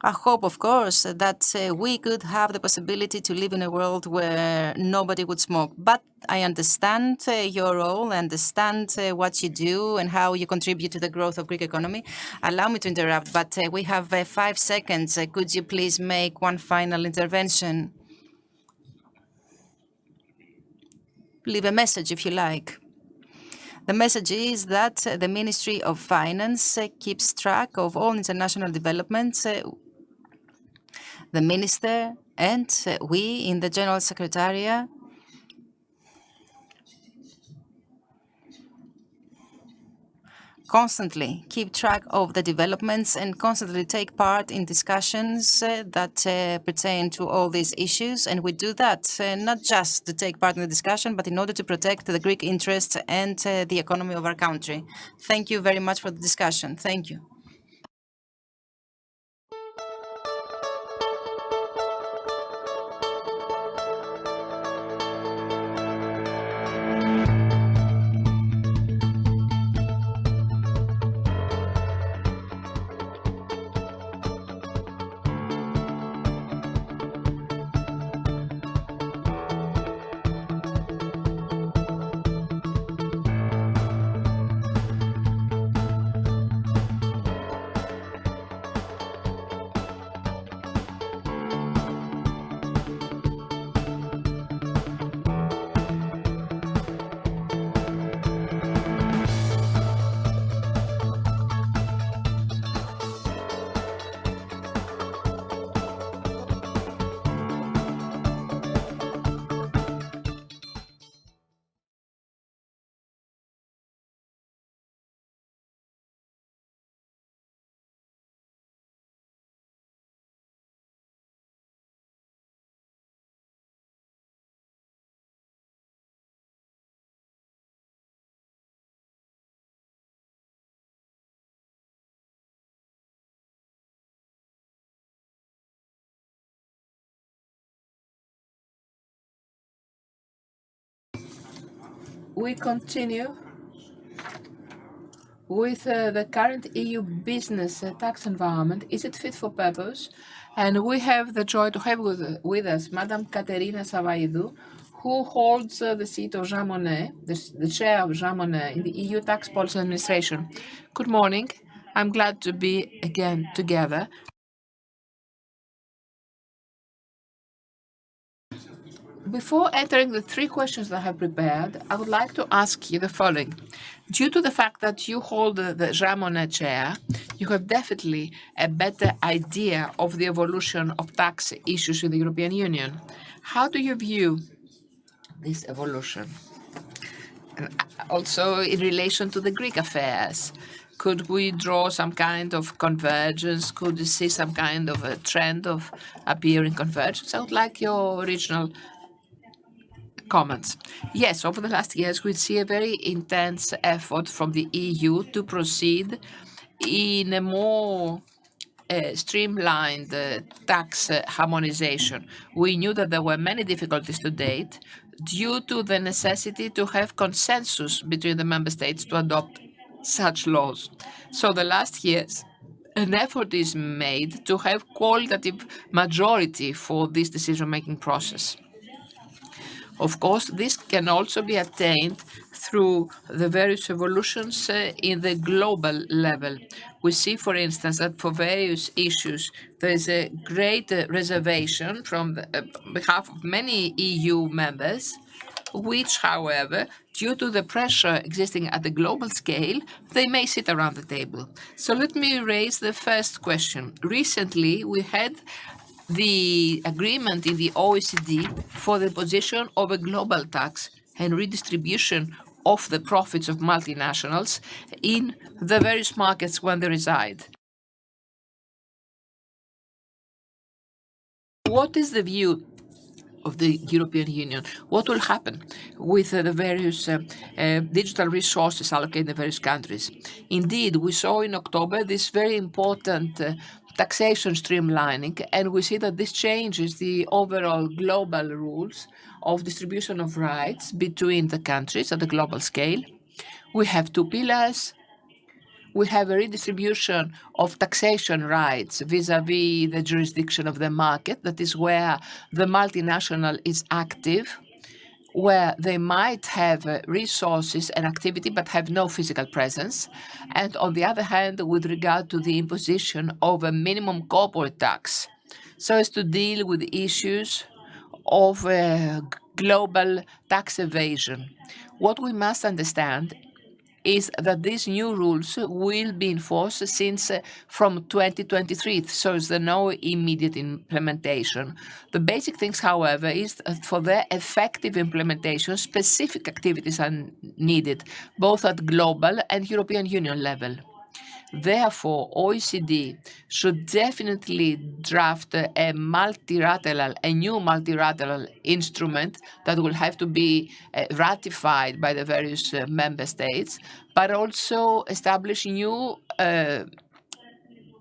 I hope, of course, that we could have the possibility to live in a world where nobody would smoke. But I understand your role, I understand what you do and how you contribute to the growth of Greek economy. Allow me to interrupt, but we have 5 seconds. Could you please make one final intervention? Leave a message if you like. The message is that the Ministry of Finance keeps track of all international developments. The Minister and we in the General Secretariat constantly keep track of the developments and constantly take part in discussions that pertain to all these issues. And we do that not just to take part in the discussion, but in order to protect the Greek interests and the economy of our country. Thank you very much for the discussion. Thank you. we continue with the current EU business tax environment. Is it fit for purpose? And we have the joy to have with us Madam Katerina Savaidou, who holds the seat of Jean Monnet, the chair of Jean Monnet in the EU Tax Policy Administration. Good morning. I'm glad to be again together. Before entering the three questions that I have prepared, I would like to ask you the following. Due to the fact that you hold the Jean Monnet chair, you have definitely a better idea of the evolution of tax issues in the European Union. How do you view this evolution? And also in relation to the Greek affairs, could we draw some kind of convergence? Could you see some kind of a trend of appearing convergence? I would like your original comments. Yes, over the last years, we see a very intense effort from the EU to proceed in a more streamlined tax harmonization. We knew that there were many difficulties to date due to the necessity to have consensus between the member states to adopt such laws. So the last years, an effort is made to have qualitative majority for this decision-making process. Of course, this can also be attained through the various evolutions in the global level. We see, for instance, that for various issues, there is a great reservation from behalf of many EU members, which, however, due to the pressure existing at the global scale, they may sit around the table. So let me raise the first question. Recently, we had the agreement in the OECD for the position of a global tax and redistribution of the profits of multinationals in the various markets where they reside. What is the view of the European Union? What will happen with the various digital resources allocated in the various countries? Indeed, we saw in October this very important taxation streamlining, and we see that this changes the overall global rules of distribution of rights between the countries at the global scale. We have two pillars. We have a redistribution of taxation rights vis-à-vis the jurisdiction of the market, that is where the multinational is active, where they might have resources and activity but have no physical presence. And on the other hand, with regard to the imposition of a minimum corporate tax, so as to deal with issues of global tax evasion. What we must understand is that these new rules will be enforced since from 2023, so there's no immediate implementation. The basic things, however, is that for their effective implementation, specific activities are needed, both at global and European Union level. Therefore, OECD should definitely draft a new multilateral instrument that will have to be ratified by the various member states, but also establish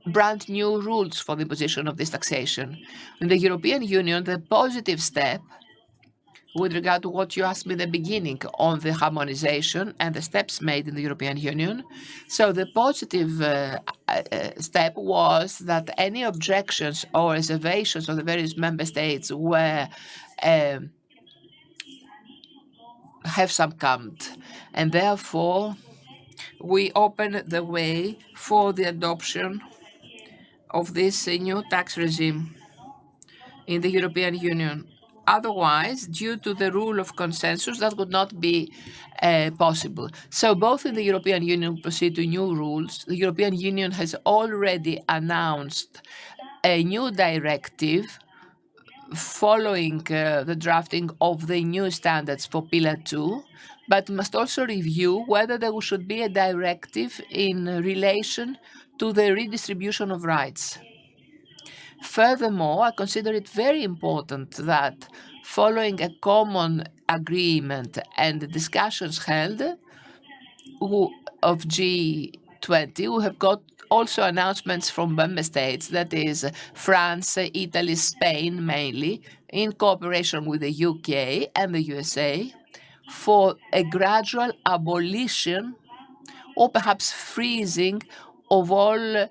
brand new rules for the imposition of this taxation. In the European Union, the positive step with regard to what you asked me in the beginning on the harmonization and the steps made in the European Union. So the positive step was that any objections or reservations of the various member states were have succumbed. And therefore, we open the way for the adoption of this new tax regime in the European Union. Otherwise, due to the rule of consensus, that would not be possible. So both in the European Union proceed to new rules. The European Union has already announced a new directive following the drafting of the new standards for Pillar 2, but must also review whether there should be a directive in relation to the redistribution of rights. Furthermore, I consider it very important that following a common agreement and discussions held of G20, we have got also announcements from member states, that is France, Italy, Spain mainly, in cooperation with the UK and the USA, for a gradual abolition or perhaps freezing of all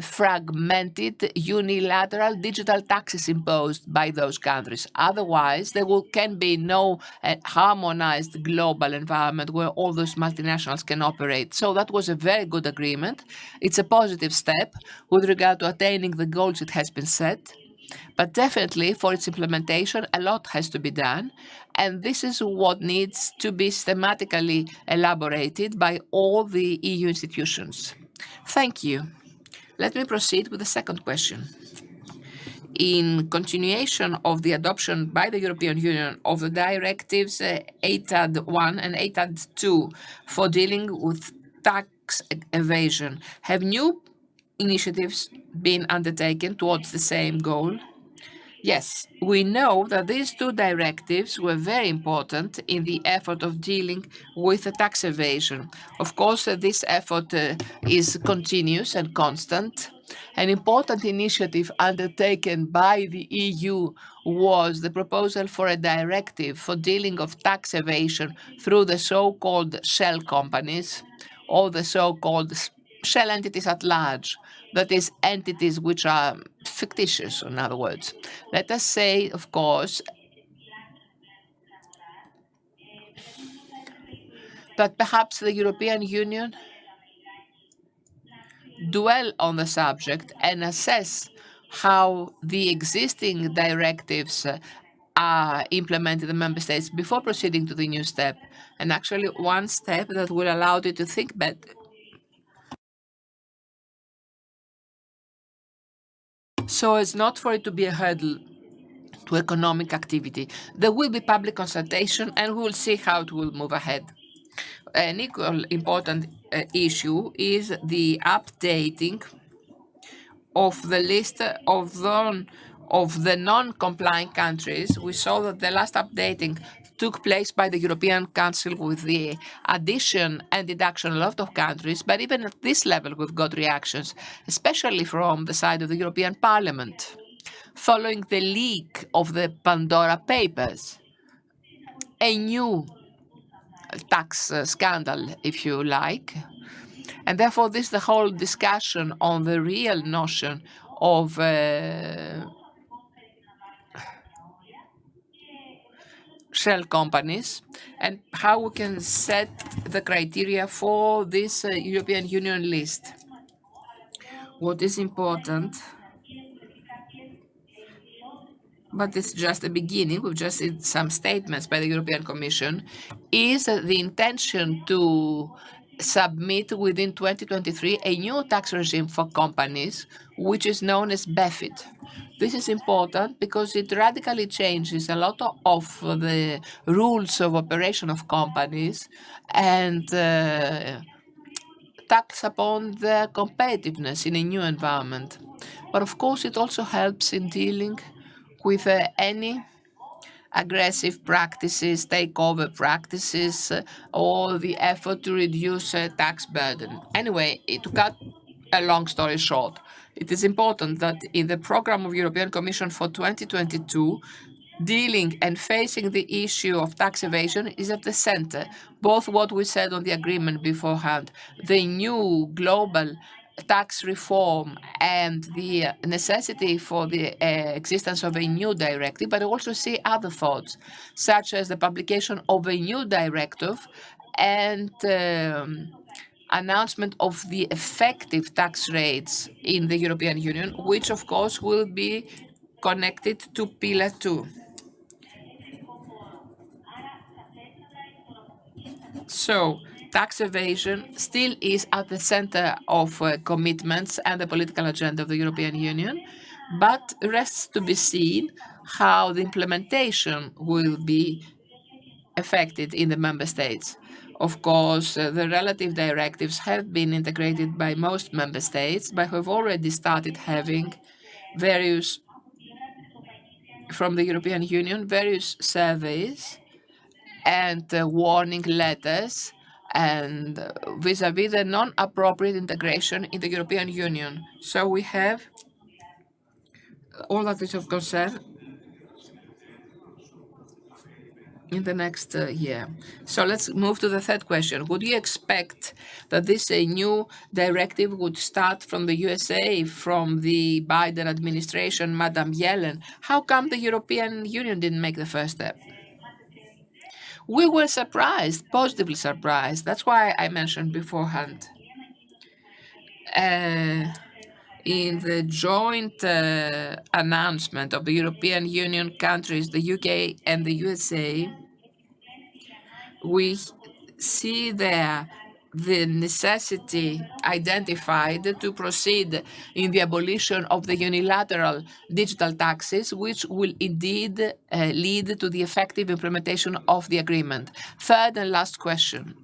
fragmented unilateral digital taxes imposed by those countries. Otherwise, there can be no harmonized global environment where all those multinationals can operate. So that was a very good agreement. It's a positive step with regard to attaining the goals it has been set. But definitely for its implementation, a lot has to be done. And this is what needs to be systematically elaborated by all the EU institutions. Thank you. Let me proceed with the second question. In continuation of the adoption by the European Union of the directives ATAD 1 and ATAD 2 for dealing with tax evasion, have new initiatives been undertaken towards the same goal? Yes, we know that these two directives were very important in the effort of dealing with the tax evasion. Of course, this effort is continuous and constant. An important initiative undertaken by the EU was the proposal for a directive for dealing of tax evasion through the so-called shell companies or the so-called shell entities at large, that is, entities which are fictitious, in other words. Let us say, of course, that perhaps the European Union dwell on the subject and assess how the existing directives are implemented in the member states before proceeding to the new step. And actually, one step that will allow you to think better. So as not for it to be a hurdle to economic activity. There will be public consultation and we will see how it will move ahead. An equal important issue is the updating of the list of the non-compliant countries. We saw that the last updating took place by the European Council with the addition and deduction of a lot of countries, but even at this level we've got reactions, especially from the side of the European Parliament, following the leak of the Pandora Papers, a new tax scandal, if you like. And therefore, this is the whole discussion on the real notion of shell companies and how we can set the criteria for this European Union list. What is important, but it's just the beginning, we've just seen some statements by the European Commission, is the intention to submit within 2023 a new tax regime for companies, which is known as BEFIT. This is important because it radically changes a lot of the rules of operation of companies and tax upon their competitiveness in a new environment. But of course, it also helps in dealing with any aggressive practices, takeover practices, or the effort to reduce tax burden. Anyway, to cut a long story short, it is important that in the program of European Commission for 2022, dealing and facing the issue of tax evasion is at the center, both what we said on the agreement beforehand, the new global tax reform and the necessity for the existence of a new directive, but I also see other thoughts, such as the publication of a new directive and announcement of the effective tax rates in the European Union, which of course will be connected to Pillar 2. So tax evasion still is at the center of commitments and the political agenda of the European Union, but rests to be seen how the implementation will be affected in the member states. Of course, the relative directives have been integrated by most member states, but we've already started having various, from the European Union, various surveys and warning letters and vis-à-vis the non-appropriate integration in the European Union. So we have all that is of concern in the next year. So let's move to the third question. Would you expect that this new directive would start from the USA, from the Biden administration, Madam Yellen? How come the European Union didn't make the first step? We were surprised, positively surprised. That's why I mentioned beforehand. In the joint announcement of the European Union countries, the UK and the USA, we see there the necessity identified to proceed in the abolition of the unilateral digital taxes, which will indeed lead to the effective implementation of the agreement. Third and last question.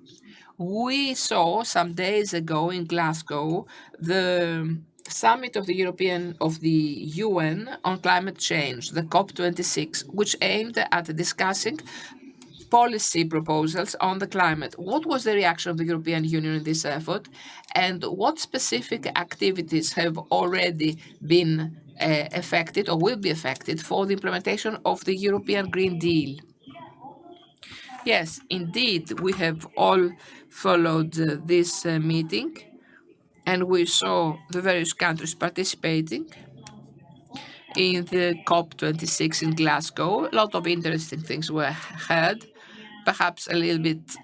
We saw some days ago in Glasgow the summit of the UN on climate change, the COP26, which aimed at discussing policy proposals on the climate. What was the reaction of the European Union in this effort, and what specific activities have already been affected or will be affected for the implementation of the European Green Deal? Yes, indeed, we have all followed this meeting, and we saw the various countries participating in the COP26 in Glasgow. A lot of interesting things were heard, perhaps a little bit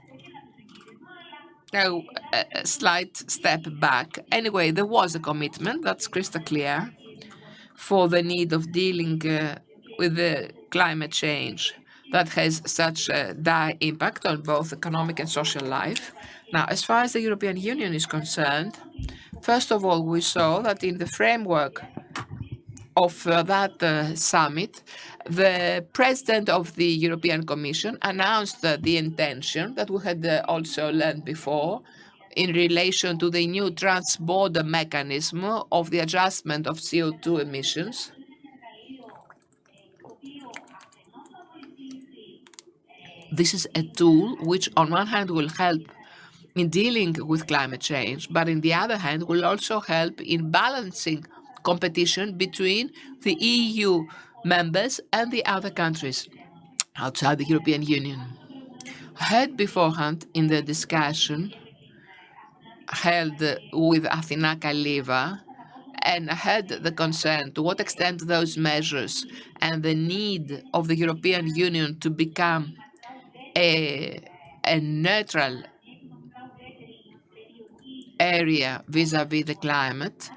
a slight step back. Anyway, there was a commitment, that's crystal clear, for the need of dealing with the climate change that has such a dire impact on both economic and social life. Now, as far as the European Union is concerned, first of all, we saw that in the framework of that summit, the president of the European Commission announced the intention that we had also learned before in relation to the new trans-border mechanism of the adjustment of CO2 emissions. This is a tool which, on one hand, will help in dealing with climate change, but on the other hand, will also help in balancing competition between the EU members and the other countries outside the European Union. I heard beforehand in the discussion held with Athina Kaliva, and I had the concern to what extent those measures and the need of the European Union to become a neutral area vis-à-vis the climate,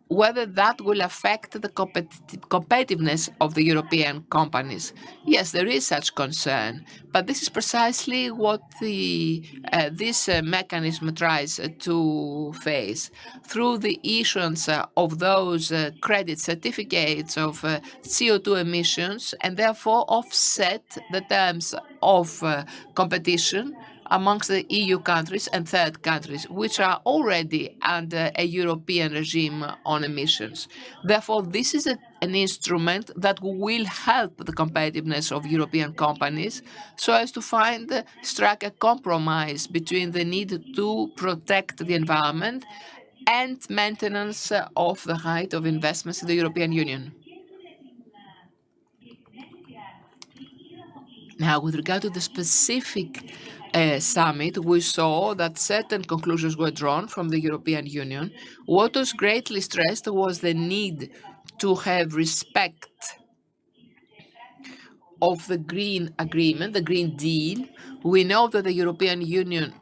whether that will affect the competitiveness of the European companies. Yes, there is such concern, but this is precisely what this mechanism tries to face through the issuance of those credit certificates of CO2 emissions, and therefore offset the terms of competition amongst the EU countries and third countries, which are already under a European regime on emissions. Therefore, this is an instrument that will help the competitiveness of European companies so as to strike a compromise between the need to protect the environment and maintenance of the height of investments in the European Union. Now, with regard to the specific summit, we saw that certain conclusions were drawn from the European Union. What was greatly stressed was the need to have respect of the Green Agreement, the Green Deal. We know that the European Union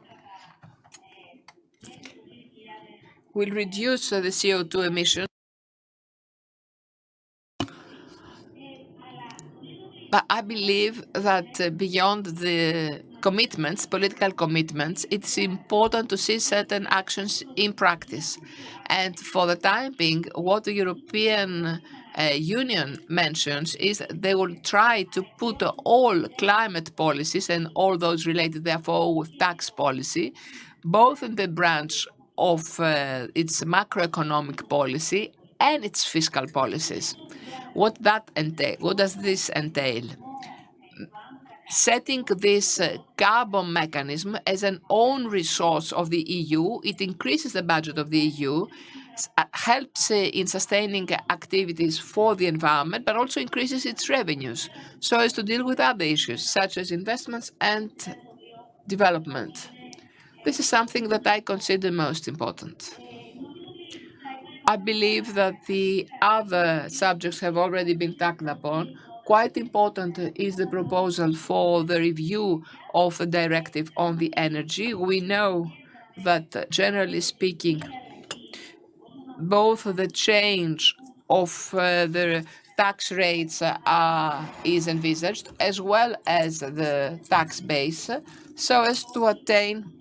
will reduce the CO2 emissions, but I believe that beyond the commitments, political commitments, it's important to see certain actions in practice. And for the time being, what the European Union mentions is they will try to put all climate policies and all those related, therefore, with tax policy, both in the branch of its macroeconomic policy and its fiscal policies. What does this entail? Setting this carbon mechanism as an own resource of the EU, it increases the budget of the EU, helps in sustaining activities for the environment, but also increases its revenues so as to deal with other issues such as investments and development. This is something that I consider most important. I believe that the other subjects have already been tackled upon. Quite important is the proposal for the review of the directive on the energy. We know that, generally speaking, both the change of the tax rates is envisaged, as well as the tax base, so as to attain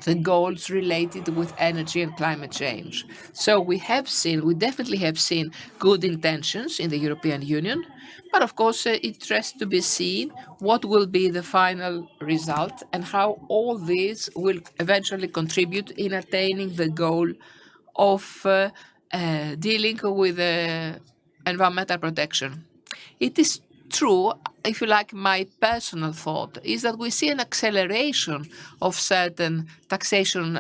the goals related with energy and climate change. So we definitely have seen good intentions in the European Union, but of course it has to be seen what will be the final result and how all this will eventually contribute in attaining the goal of dealing with environmental protection. It is true, if you like, my personal thought is that we see an acceleration of certain taxation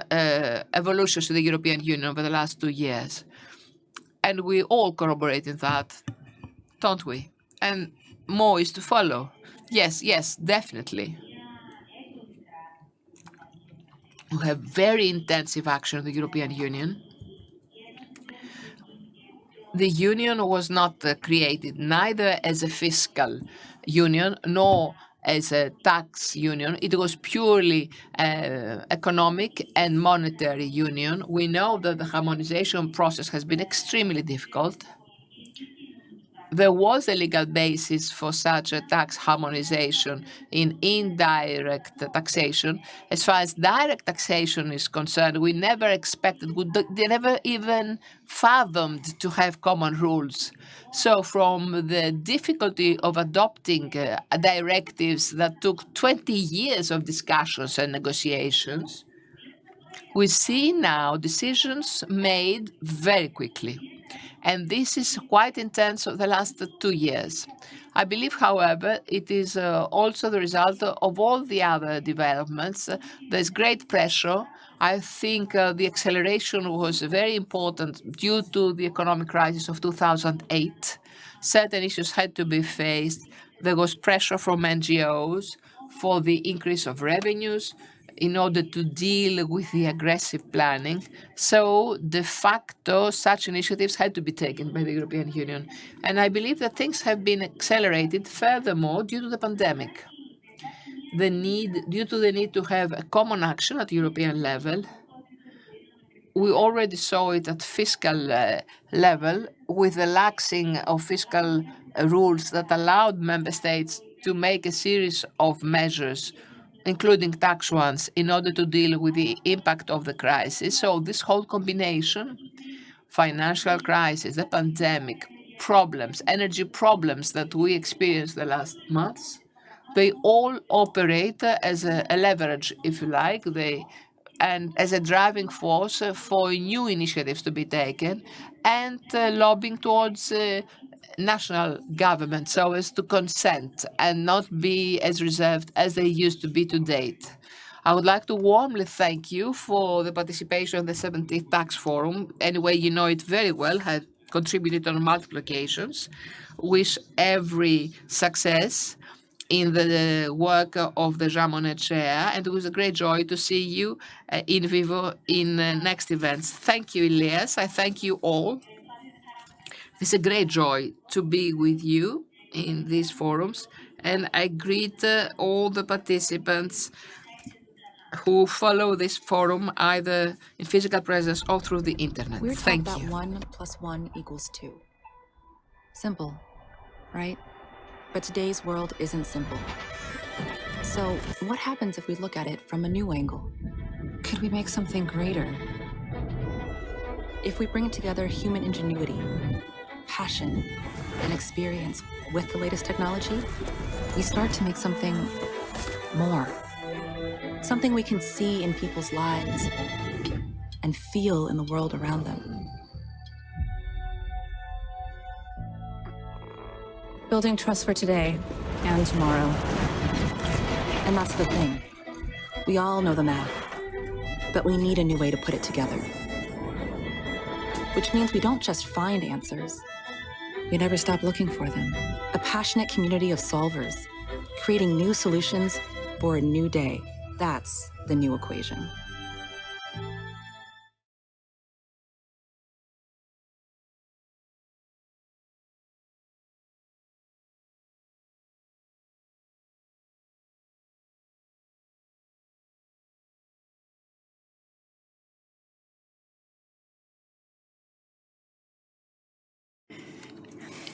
evolutions in the European Union over the last 2 years. And we all corroborate in that, don't we? And more is to follow. Yes, definitely. We have very intensive action in the European Union. The union was not created neither as a fiscal union nor as a tax union. It was purely economic and monetary union. We know that the harmonization process has been extremely difficult. There was a legal basis for such a tax harmonization in indirect taxation. As far as direct taxation is concerned, we never expected, they never even fathomed to have common rules. So from the difficulty of adopting directives that took 20 years of discussions and negotiations, we see now decisions made very quickly. And this is quite intense of the last 2 years. I believe, however, it is also the result of all the other developments. There's great pressure. I think the acceleration was very important due to the economic crisis of 2008. Certain issues had to be faced. There was pressure from NGOs for the increase of revenues in order to deal with the aggressive planning. So de facto, such initiatives had to be taken by the European Union. And I believe that things have been accelerated furthermore due to the pandemic. Due to the need to have a common action at European level. We already saw it at fiscal level with the laxing of fiscal rules that allowed member states to make a series of measures, including tax ones, in order to deal with the impact of the crisis. So this whole combination, financial crisis, the pandemic, problems, energy problems that we experienced the last months, they all operate as a leverage, if you like, and as a driving force for new initiatives to be taken and lobbying towards national government so as to consent and not be as reserved as they used to be to date. I would like to warmly thank you for the participation in the 17th Tax Forum. Anyway, you know it very well, had contributed on multiple occasions. Wish every success in the work of the Jean Monnet Chair, and it was a great joy to see you in vivo in next events. Thank you, Ilias. I thank you all. It's a great joy to be with you in these forums, and I greet all the participants who follow this forum either in physical presence or through the internet. We're Thank taught you. that 1 + 1 = 2. Simple, right? But today's world isn't simple. So what happens if we look at it from a new angle? Could we make something greater? If we bring together human ingenuity, passion, and experience with the latest technology, we start to make something more. Something we can see in people's lives and feel in the world around them. Building trust for today and tomorrow. And that's the thing. We all know the math, but we need a new way to put it together. which means we don't just find answers, we never stop looking for them. A passionate community of solvers, creating new solutions for a new day. That's the new equation.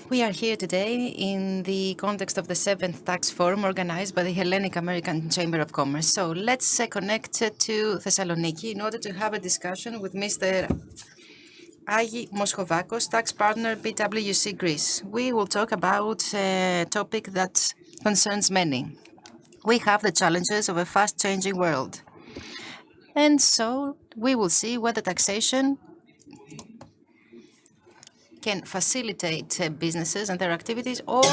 We are here today in the context of the 7th Tax Forum organized by the Hellenic American Chamber of Commerce. So let's connect to Thessaloniki in order to have a discussion with Mr. Agi Moschovakos, tax partner PwC Greece. We will talk about a topic that concerns many. We have the challenges of a fast-changing world. And so we will see whether taxation can facilitate businesses and their activities or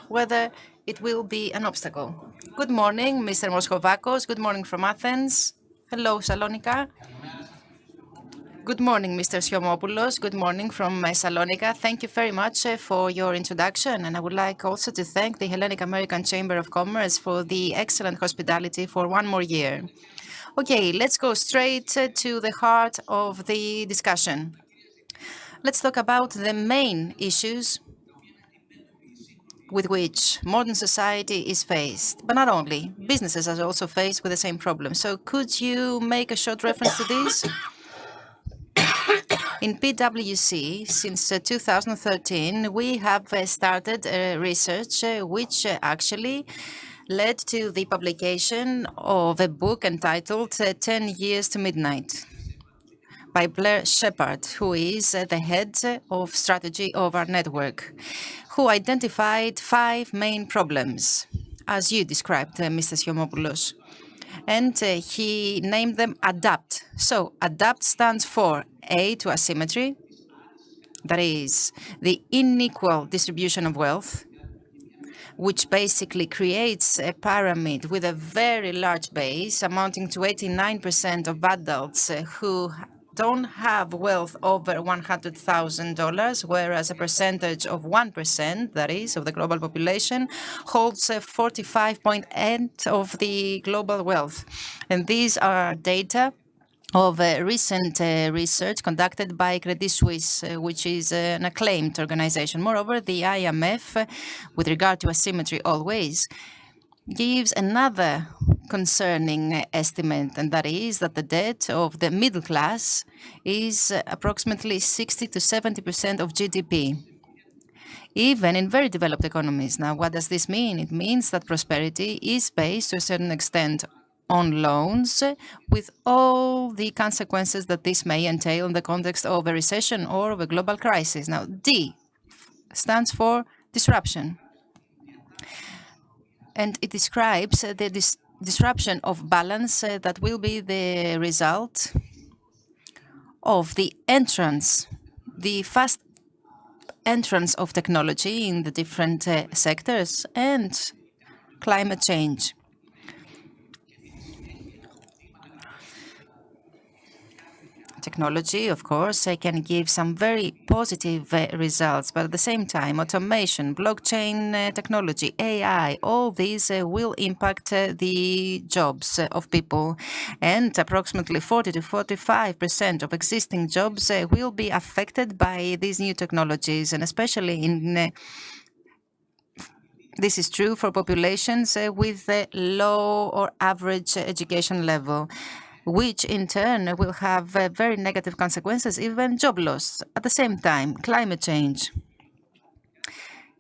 whether it will be an obstacle. Good morning, Mr. Moschovakos. Good morning from Athens. Hello, Salonika. Good morning, Mr. Skiomopoulos. Good morning from Salonika. Thank you very much for your introduction. And I would like also to thank the Hellenic American Chamber of Commerce for the excellent hospitality for one more year. Okay, let's go straight to the heart of the discussion. Let's talk about the main issues with which modern society is faced. But not only, businesses are also faced with the same problem. So could you make a short reference to this? In PwC, since 2013, we have started research which actually led to the publication of a book entitled 10 Years to Midnight by Blair Shepard, who is the head of strategy of our network, who identified 5 main problems, as you described, Mr. Skiomopoulos. And he named them ADAPT. So ADAPT stands for A, to asymmetry, that is the unequal distribution of wealth, which basically creates a pyramid with a very large base amounting to 89% of adults who don't have wealth over $100,000, whereas a percentage of 1%, that is, of the global population, holds 45.8% of the global wealth. And these are data of recent research conducted by Credit Suisse, which is an acclaimed organization. Moreover, the IMF, with regard to asymmetry always, gives another concerning estimate, and that is that the debt of the middle class is approximately 60 to 70% of GDP, even in very developed economies. Now, what does this mean? It means that prosperity is based to a certain extent on loans, with all the consequences that this may entail in the context of a recession or of a global crisis. Now, D stands for disruption. And it describes the disruption of balance that will be the result of the entrance, the fast entrance of technology in the different sectors and climate change. Technology, of course, can give some very positive results, but at the same time, automation, blockchain technology, AI, all these will impact the jobs of people, and approximately 40 to 45% of existing jobs will be affected by these new technologies, and especially in this is true for populations with a low or average education level, which in turn will have very negative consequences, even job loss. At the same time, climate change.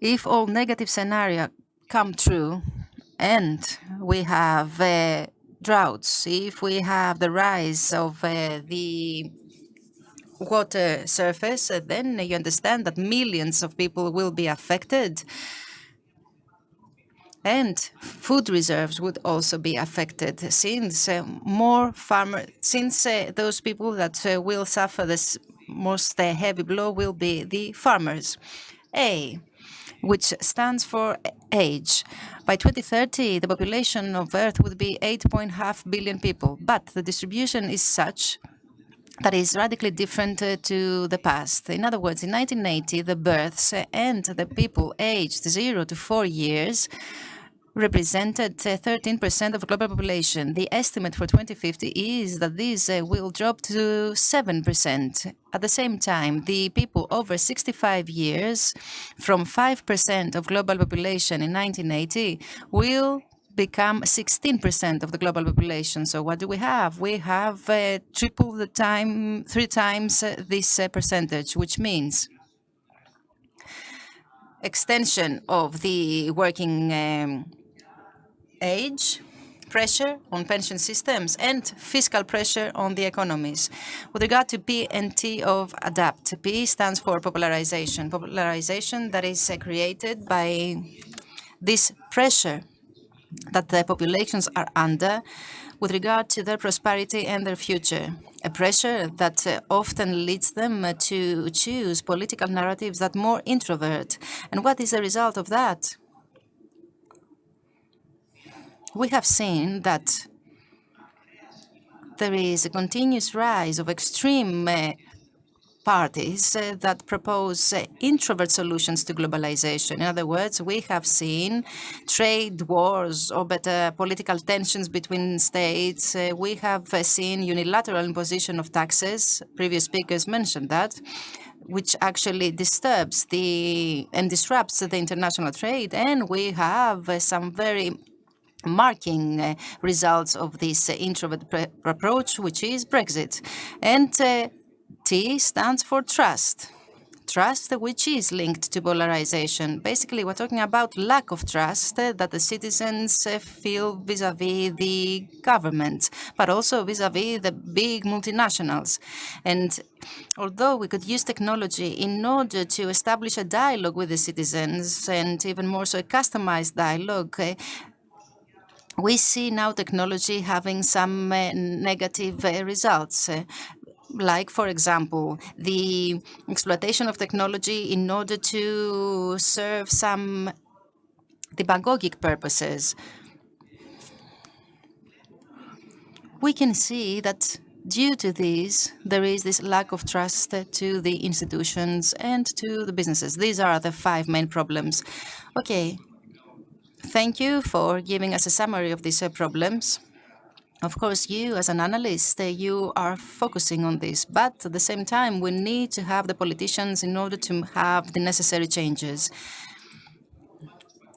If all negative scenarios come true and we have droughts, if we have the rise of the water surface, then you understand that millions of people will be affected. And food reserves would also be affected, since those people that will suffer this most heavy blow will be the farmers. A, which stands for age. By 2030, the population of Earth would be 8.5 billion people, but the distribution is such that is radically different to the past. In other words, in 1980, the births and the people aged 0 to 4 years represented 13% of the global population. The estimate for 2050 is that this will drop to 7%. At the same time, the people over 65 years, from 5% of global population in 1980, will become 16% of the global population. So what do we have? We have triple the time, 3 times this percentage, which means extension of the working age, pressure on pension systems, and fiscal pressure on the economies. With regard to P and T of ADAPT, P stands for popularization. Popularization that is created by this pressure that the populations are under with regard to their prosperity and their future. A pressure that often leads them to choose political narratives that more introvert. And what is the result of that? We have seen that there is a continuous rise of extreme parties that propose introvert solutions to globalization. In other words, we have seen trade wars or better political tensions between states. We have seen unilateral imposition of taxes. Previous speakers mentioned that, which actually disturbs and disrupts the international trade. And we have some very marking results of this introvert approach, which is Brexit. And T stands for trust. Trust, which is linked to polarization. Basically, we're talking about lack of trust that the citizens feel vis-à-vis the government, but also vis-à-vis the big multinationals. And although we could use technology in order to establish a dialogue with the citizens, and even more so a customized dialogue, we see now technology having some negative results. Like, for example, the exploitation of technology in order to serve some demagogic purposes. We can see that due to this, there is this lack of trust to the institutions and to the businesses. These are the 5 main problems. Okay. Thank you for giving us a summary of these problems. Of course, you as an analyst, you are focusing on this, but at the same time, we need to have the politicians in order to have the necessary changes.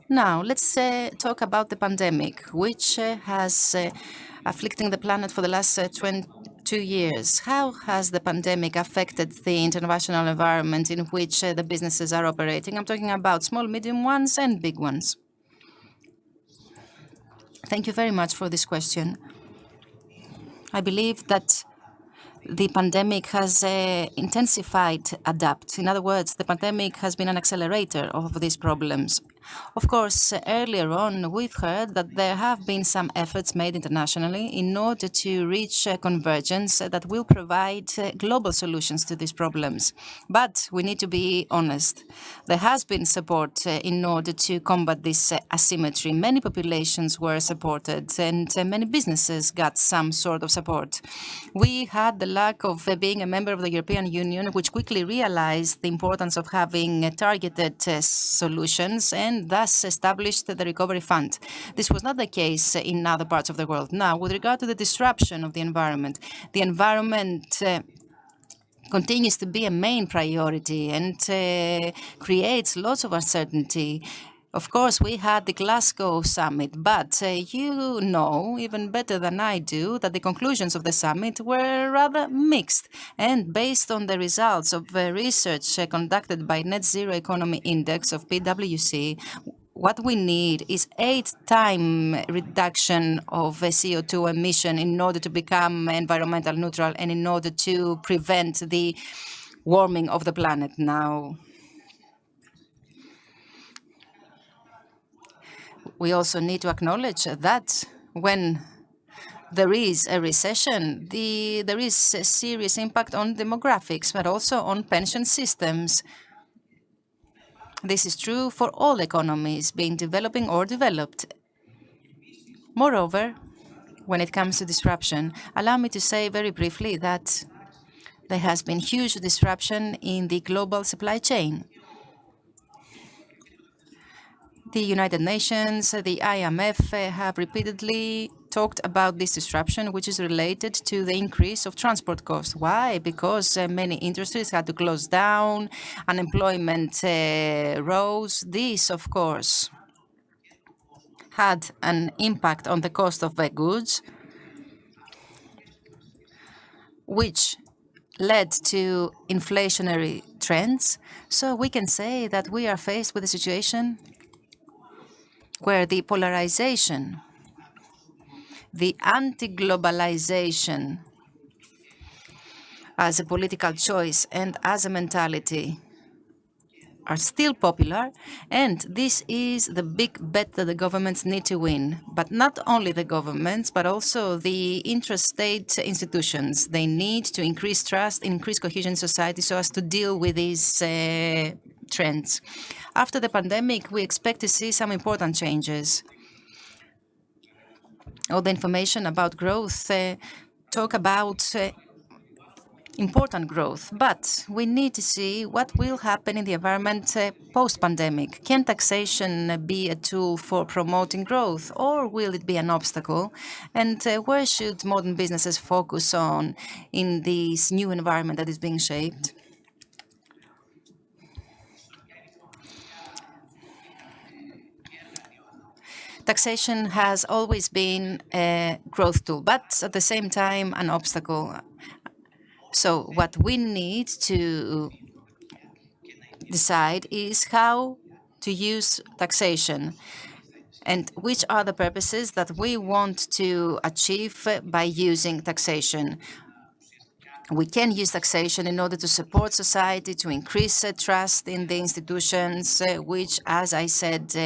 Now, let's talk about the pandemic, which has afflicting the planet for the last 22 years. How has the pandemic affected the international environment in which the businesses are operating? I'm talking about small, medium ones and big ones. Thank you very much for this question. I believe that the pandemic has intensified ADAPT. In other words, the pandemic has been an accelerator of these problems. Of course, earlier on, we've heard that there have been some efforts made internationally in order to reach convergence that will provide global solutions to these problems. But we need to be honest. There has been support in order to combat this asymmetry. Many populations were supported and many businesses got some sort of support. We had the lack of being a member of the European Union, which quickly realized the importance of having targeted solutions and thus established the Recovery Fund. This was not the case in other parts of the world. Now, with regard to the disruption of the environment continues to be a main priority and creates lots of uncertainty. Of course, we had the Glasgow summit, but you know even better than I do that the conclusions of the summit were rather mixed. And based on the results of research conducted by Net Zero Economy Index of PwC, what we need is 8-time reduction of CO2 emission in order to become environmental neutral and in order to prevent the warming of the planet now. We also need to acknowledge that when there is a recession, there is a serious impact on demographics, but also on pension systems. This is true for all economies, being developing or developed. Moreover, when it comes to disruption, allow me to say very briefly that There has been huge disruption in the global supply chain. The United Nations, the IMF have repeatedly talked about this disruption, which is related to the increase of transport costs. Why? Because many industries had to close down, unemployment rose. This, of course, had an impact on the cost of the goods, which led to inflationary trends. So we can say that we are faced with a situation where the polarization, the anti-globalization as a political choice and as a mentality are still popular, and this is the big bet that the governments need to win. But not only the governments, but also the intrastate institutions. They need to increase trust, increase cohesion in society so as to deal with these trends. After the pandemic, we expect to see some important changes. All the information about growth talk about important growth, but we need to see what will happen in the environment post-pandemic. Can taxation be a tool for promoting growth, or will it be an obstacle? And where should modern businesses focus on in this new environment that is being shaped? Taxation has always been a growth tool, but at the same time, an obstacle. So what we need to decide is how to use taxation and which are the purposes that we want to achieve by using taxation. We can use taxation in order to support society, to increase trust in the institutions, which, as I said,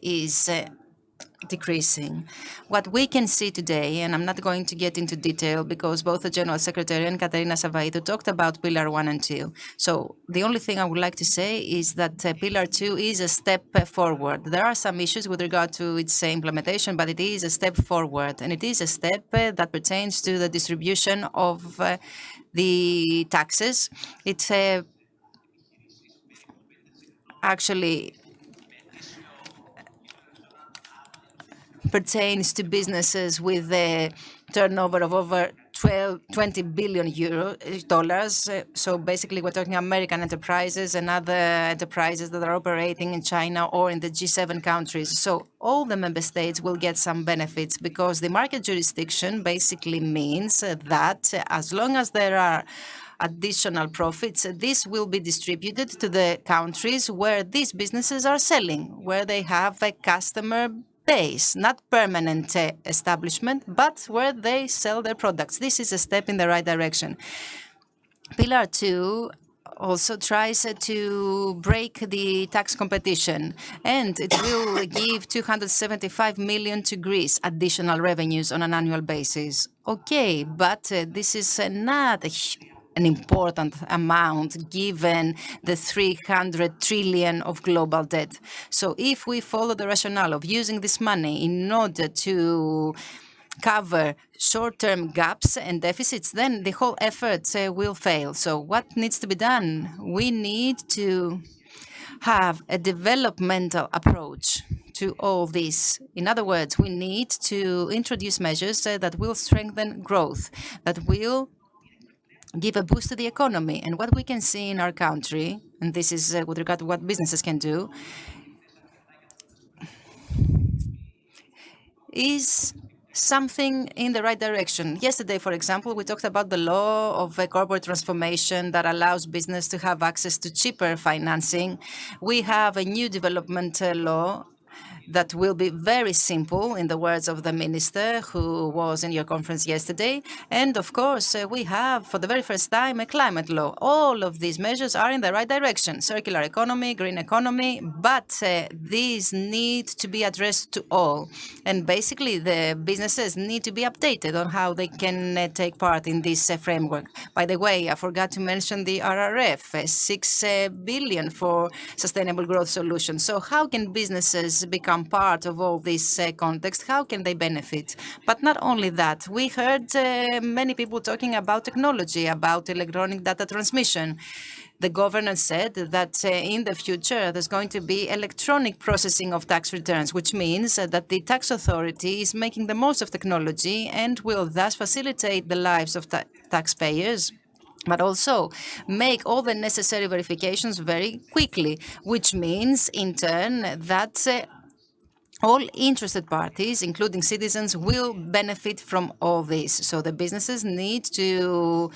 is decreasing. What we can see today, and I'm not going to get into detail because both the General Secretary and Katerina Savaidou talked about Pillar 1 and 2. So the only thing I would like to say is that Pillar 2 is a step forward. There are some issues with regard to its implementation, but it is a step forward, and it is a step that pertains to the distribution of the taxes. It actually pertains to businesses with a turnover of over $20 billion. So basically, we're talking American enterprises and other enterprises that are operating in China or in the G7 countries. So all the member states will get some benefits because the market jurisdiction basically means that as long as there are additional profits, this will be distributed to the countries where these businesses are selling, where they have a customer base, not permanent establishment, but where they sell their products. This is a step in the right direction. Pillar 2 also tries to break the tax competition, and it will give 275 million to Greece additional revenues on an annual basis. Okay, but this is not an important amount given the 300 trillion of global debt. So if we follow the rationale of using this money in order to cover short-term gaps and deficits, then the whole effort will fail. So what needs to be done? We need to have a developmental approach to all this. In other words, we need to introduce measures that will strengthen growth, that will give a boost to the economy. And what we can see in our country, and this is with regard to what businesses can do, is something in the right direction. Yesterday, for example, we talked about the law of corporate transformation that allows business to have access to cheaper financing. We have a new development law that will be very simple, in the words of the minister who was in your conference yesterday. And of course, we have, for the very first time, a climate law. All of these measures are in the right direction: circular economy, green economy, but these need to be addressed to all. And basically, the businesses need to be updated on how they can take part in this framework. By the way, I forgot to mention the RRF, 6 billion for sustainable growth solutions. So how can businesses become become part of all this context, how can they benefit? But not only that, we heard many people talking about technology, about electronic data transmission. The governor said that in the future there's going to be electronic processing of tax returns, which means that the tax authority is making the most of technology and will thus facilitate the lives of taxpayers, but also make all the necessary verifications very quickly, which means in turn that all interested parties, including citizens, will benefit from all this. So the businesses need to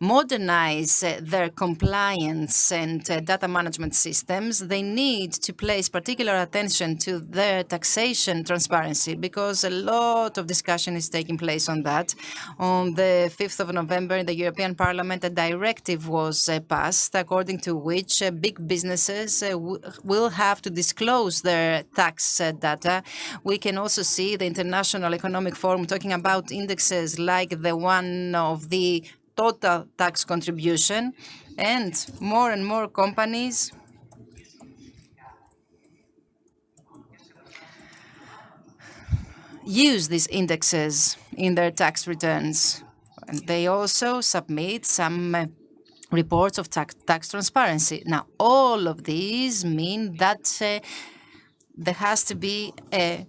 modernize their compliance and data management systems. They need to place particular attention to their taxation transparency, because a lot of discussion is taking place on that. On the 5th of November in the European Parliament, a directive was passed according to which big businesses will have to disclose their tax data. We can also see the International Economic Forum talking about indexes like the one of the total tax contribution, and more companies use these indexes in their tax returns. And they also submit some reports of tax transparency. Now, all of these mean that there has to be a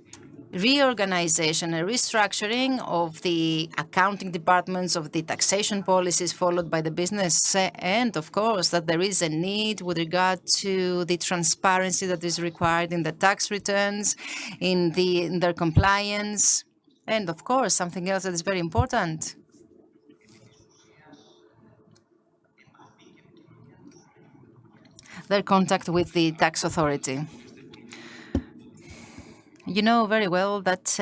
reorganization, a restructuring of the accounting departments, of the taxation policies followed by the business, and of course that there is a need with regard to the transparency that is required in the tax returns, in their compliance, and of course something else that is very important: their contact with the tax authority. You know very well that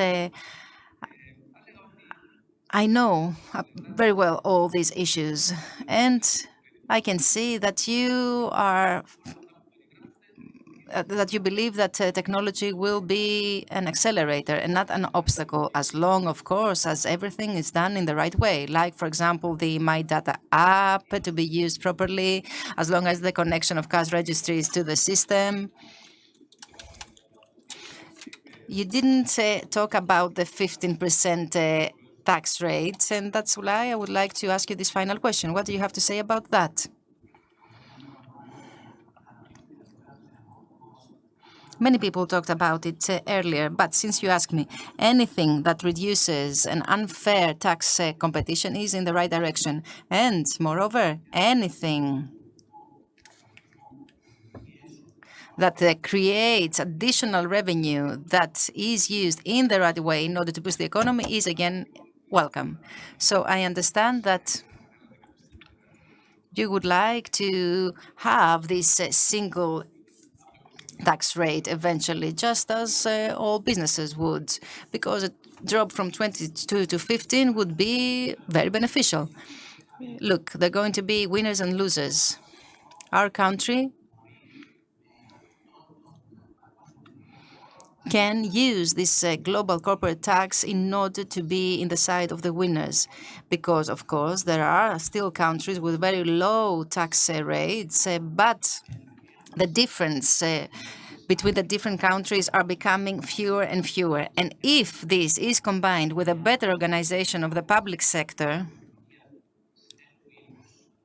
I know very well all these issues, and I can see that you are that you believe that technology will be an accelerator and not an obstacle, as long, of course, as everything is done in the right way. Like, for example, the My Data app to be used properly, as long as the connection of cash registries to the system. You didn't talk about the 15% tax rate, and that's why I would like to ask you this final question. What do you have to say about that? Many people talked about it earlier, but since you asked me, anything that reduces an unfair tax competition is in the right direction. And moreover, anything that creates additional revenue that is used in the right way in order to boost the economy is again welcome. So I understand that you would like to have this single tax rate eventually, just as all businesses would, because a drop from 22 to 15 would be very beneficial. Look, there are going to be winners and losers. Our country can use this global corporate tax in order to be in the side of the winners, because, of course, there are still countries with very low tax rates, but the difference between the different countries are becoming fewer and fewer. And if this is combined with a better organization of the public sector,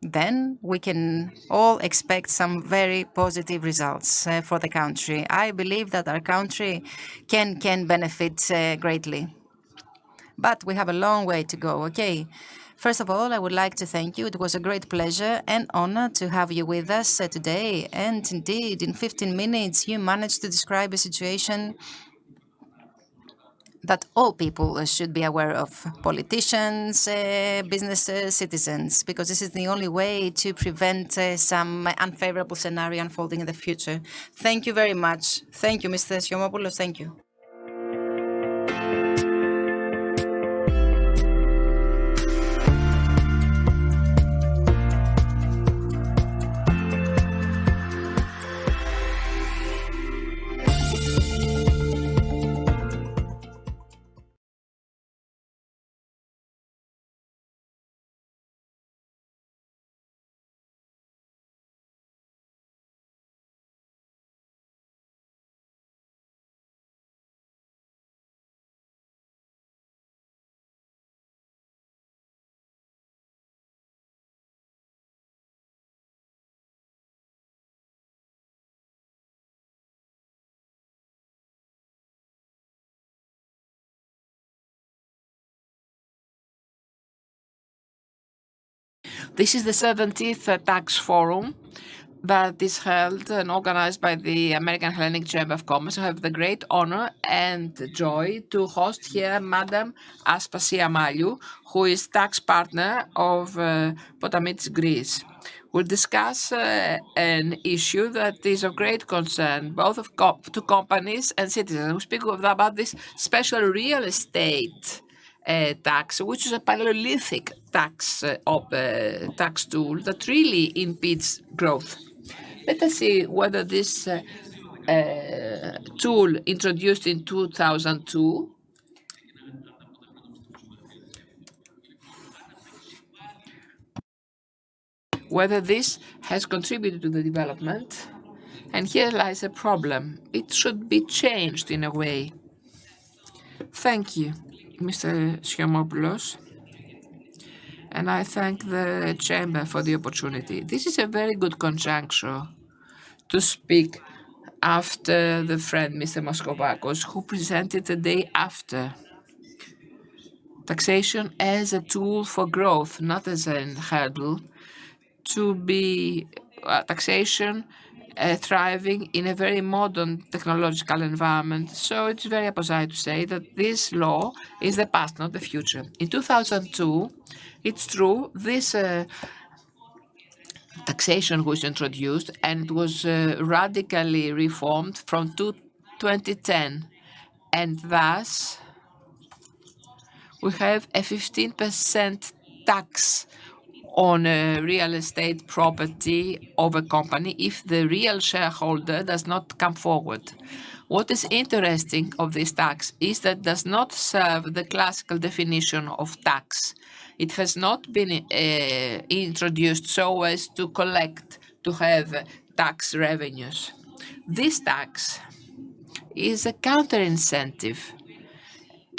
then we can all expect some very positive results for the country. I believe that our country can benefit greatly. But we have a long way to go, okay? First of all, I would like to thank you. It was a great pleasure and honor to have you with us today. And indeed, in 15 minutes, you managed to describe a situation that all people should be aware of: politicians, businesses, citizens, because this is the only way to prevent some unfavorable scenario unfolding in the future. Thank you very much. Thank you, Mr. Siomopoulos. Thank you. This is the 70th Tax Forum that is held and organized by the American Hellenic Chamber of Commerce. I have the great honor and joy to host here Madam Aspasia Maliou, who is tax partner of Potamitis, Greece. We'll discuss an issue that is of great concern, both to companies and citizens. We speak about this special real estate tax, which is a Paleolithic tax tool that really impedes growth. Let us see whether this tool introduced in 2002 whether this has contributed to the development. And here lies a problem. It should be changed in a way. Thank you, Mr. Schiamopoulos. And I thank the Chamber for the opportunity. This is a very good conjuncture to speak after the friend, Mr. Moskovakos, who presented the day after. Taxation as a tool for growth, not as a hurdle, to be taxation thriving in a very modern technological environment. So it's very apposite to say that this law is the past, not the future. In 2002, it's true, this taxation was introduced and it was radically reformed from 2010. And thus, we have a 15% tax on a real estate property of a company if the real shareholder does not come forward. What is interesting of this tax is that it does not serve the classical definition of tax. It has not been introduced so as to collect, to have tax revenues. This tax is a counter-incentive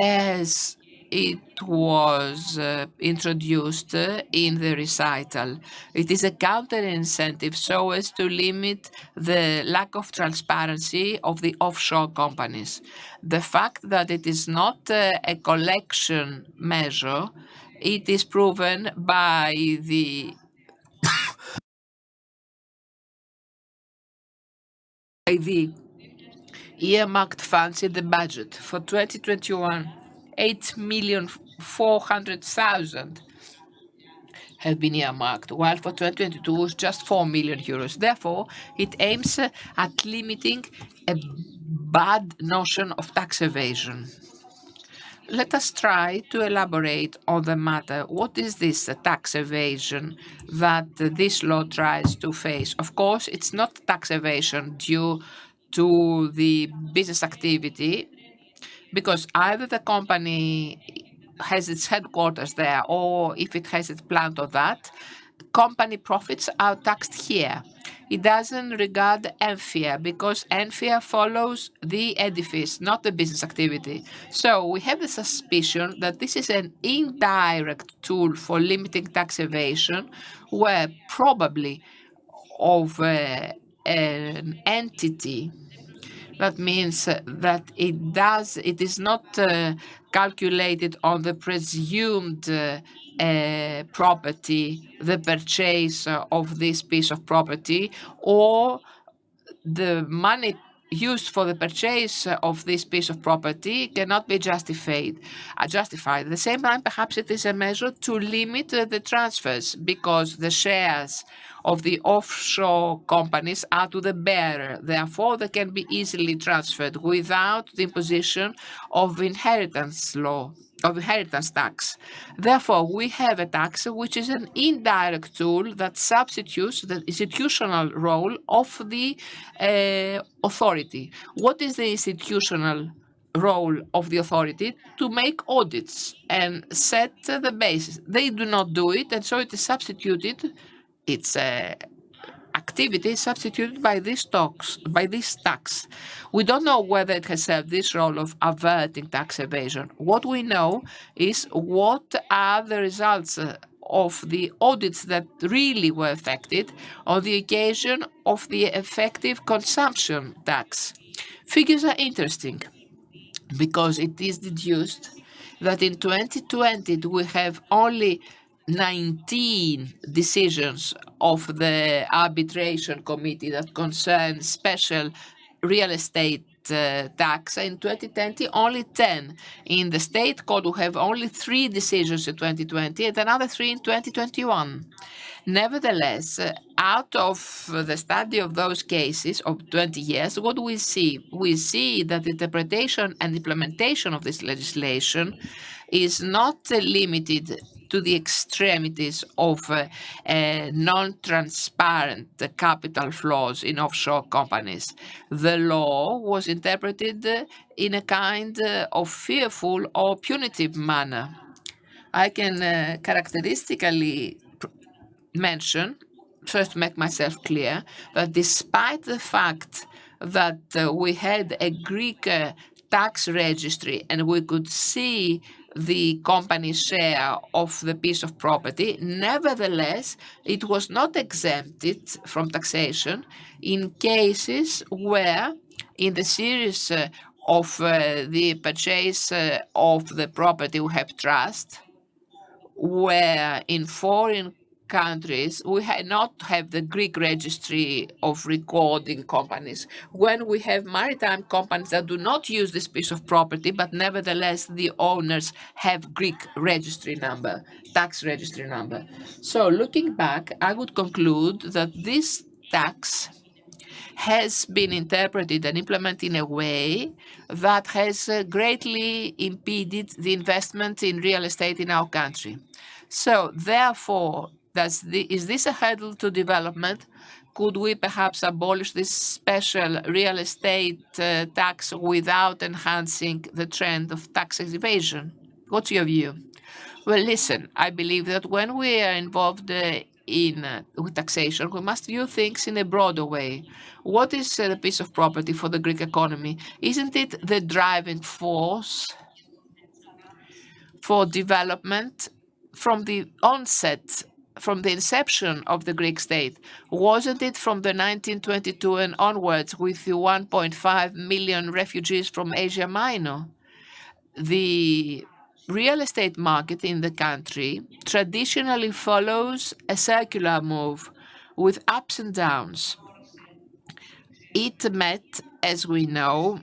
as it was introduced in the recital. It is a counter-incentive so as to limit the lack of transparency of the offshore companies. The fact that it is not a collection measure, it is proven by the earmarked funds in the budget. For 2021, 8,400,000 have been earmarked, while for 2022 it was just 4 million euros. Therefore, it aims at limiting a bad notion of tax evasion. Let us try to elaborate on the matter. What is this tax evasion that this law tries to face? Of course, it's not tax evasion due to the business activity, because either the company has its headquarters there or if it has its plant or that, company profits are taxed here. It doesn't regard ENFIA because ENFIA follows the edifice, not the business activity. So we have the suspicion that this is an indirect tool for limiting tax evasion, where probably of an entity. That means that it is not calculated on the presumed property, the purchase of this piece of property, or the money used for the purchase of this piece of property cannot be justified. At the same time, perhaps it is a measure to limit the transfers, because the shares of the offshore companies are to the bearer. Therefore, they can be easily transferred without the imposition of inheritance tax. Therefore, we have a tax which is an indirect tool that substitutes the institutional role of the authority. What is the institutional role of the authority? To make audits and set the basis. They do not do it, and so it is substituted. Its activity is substituted by this tax. We don't know whether it has served this role of averting tax evasion. What we know is what are the results of the audits that really were affected on the occasion of the effective consumption tax. Figures are interesting because it is deduced that in 2020 we have only 19 decisions of the arbitration committee that concern special real estate tax. In 2020, only 10. In the state code, we have only 3 decisions in 2020 and another 3 in 2021. Nevertheless, out of the study of those cases of 20 years, what do we see? We see that the interpretation and implementation of this legislation is not limited to the extremities of non-transparent capital flows in offshore companies. The law was interpreted in a kind of fearful or punitive manner. I can characteristically mention, first to make myself clear, that despite the fact that we had a Greek tax registry and we could see the company's share of the piece of property, nevertheless, it was not exempted from taxation in cases where, in the series of the purchase of the property we have trust, where in foreign countries we not have the Greek registry of recording companies. When we have maritime companies that do not use this piece of property, but nevertheless the owners have Greek registry number, tax registry number. So looking back, I would conclude that this tax has been interpreted and implemented in a way that has greatly impeded the investment in real estate in our country. So therefore, is this a hurdle to development? Could we perhaps abolish this special real estate tax without enhancing the trend of tax evasion? What's your view? Well, listen, I believe that when we are involved with taxation, we must view things in a broader way. What is the piece of property for the Greek economy? Isn't it the driving force for development from the onset, from the inception of the Greek state? Wasn't it from the 1922 and onwards with the 1.5 million refugees from Asia Minor? The real estate market in the country traditionally follows a circular move with ups and downs. It met, as we know,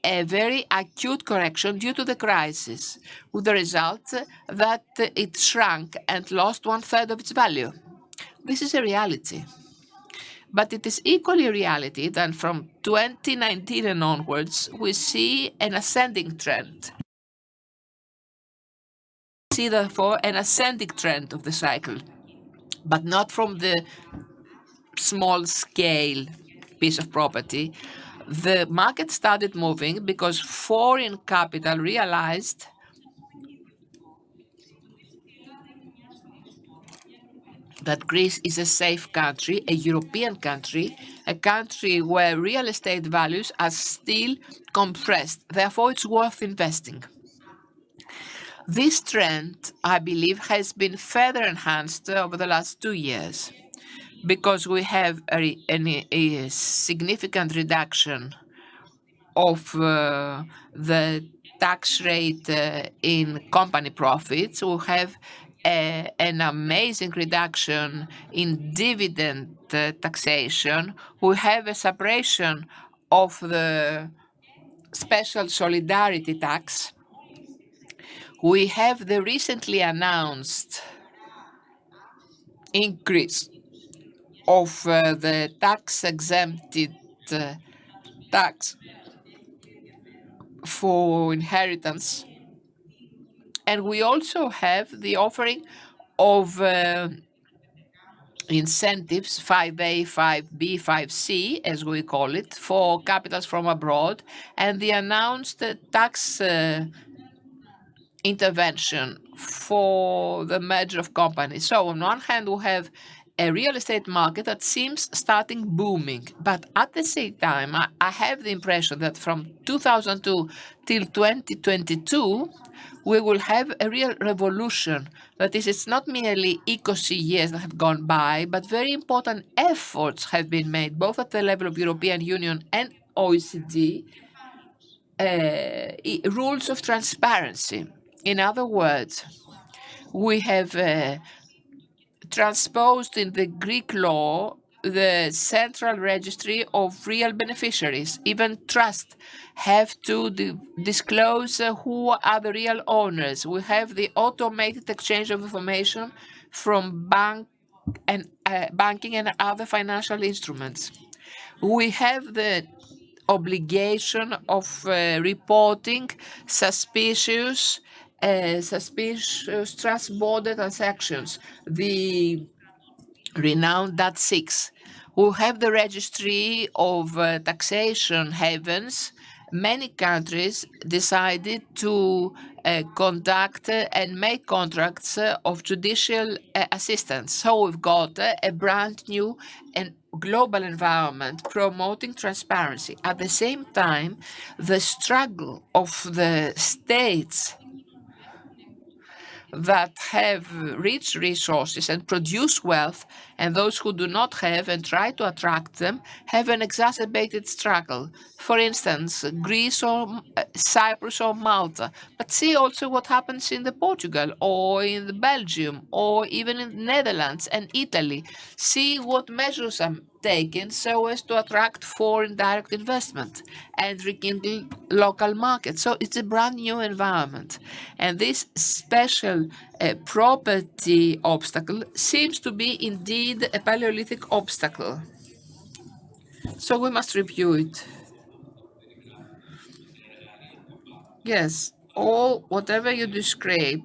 a very acute correction due to the crisis, with the result that it shrunk and lost 1/3 of its value. This is a reality. But it is equally a reality that from 2019 and onwards, we see an ascending trend. We see, therefore, an ascending trend of the cycle, but not from the small-scale piece of property. The market started moving because foreign capital realized that Greece is a safe country, a European country, a country where real estate values are still compressed. Therefore, it's worth investing. This trend, I believe, has been further enhanced over the last 2 years, because we have a significant reduction of the tax rate in company profits. We have an amazing reduction in dividend taxation. We have a separation of the special solidarity tax. We have the recently announced increase of the tax-exempted tax for inheritance. And we also have the offering of incentives, 5A, 5B, 5C, as we call it, for capitals from abroad, and the announced tax intervention for the merger of companies. So on one hand, we have a real estate market that seems starting booming. But at the same time, I have the impression that from 2002 till 2022, we will have a real revolution. That is, it's not merely ecocy years that have gone by, but very important efforts have been made, both at the level of European Union and OECD, rules of transparency. In other words, We have transposed in the Greek law the central registry of real beneficiaries. Even trusts have to disclose who are the real owners. We have the automated exchange of information from banking and other financial instruments. We have the obligation of reporting suspicious trust-border transactions, the renowned DAT6, who have the registry of taxation havens. Many countries decided to conduct and make contracts of judicial assistance. So we've got a brand new and global environment promoting transparency. At the same time, the struggle of the states that have rich resources and produce wealth, and those who do not have and try to attract them, have an exacerbated struggle. For instance, Greece or Cyprus or Malta. But see also what happens in the Portugal or in the Belgium or even in the Netherlands and Italy. See what measures are taken so as to attract foreign direct investment and rekindle local markets. So it's a brand new environment. And this special property obstacle seems to be indeed a Paleolithic obstacle. So we must review it. Yes, whatever you describe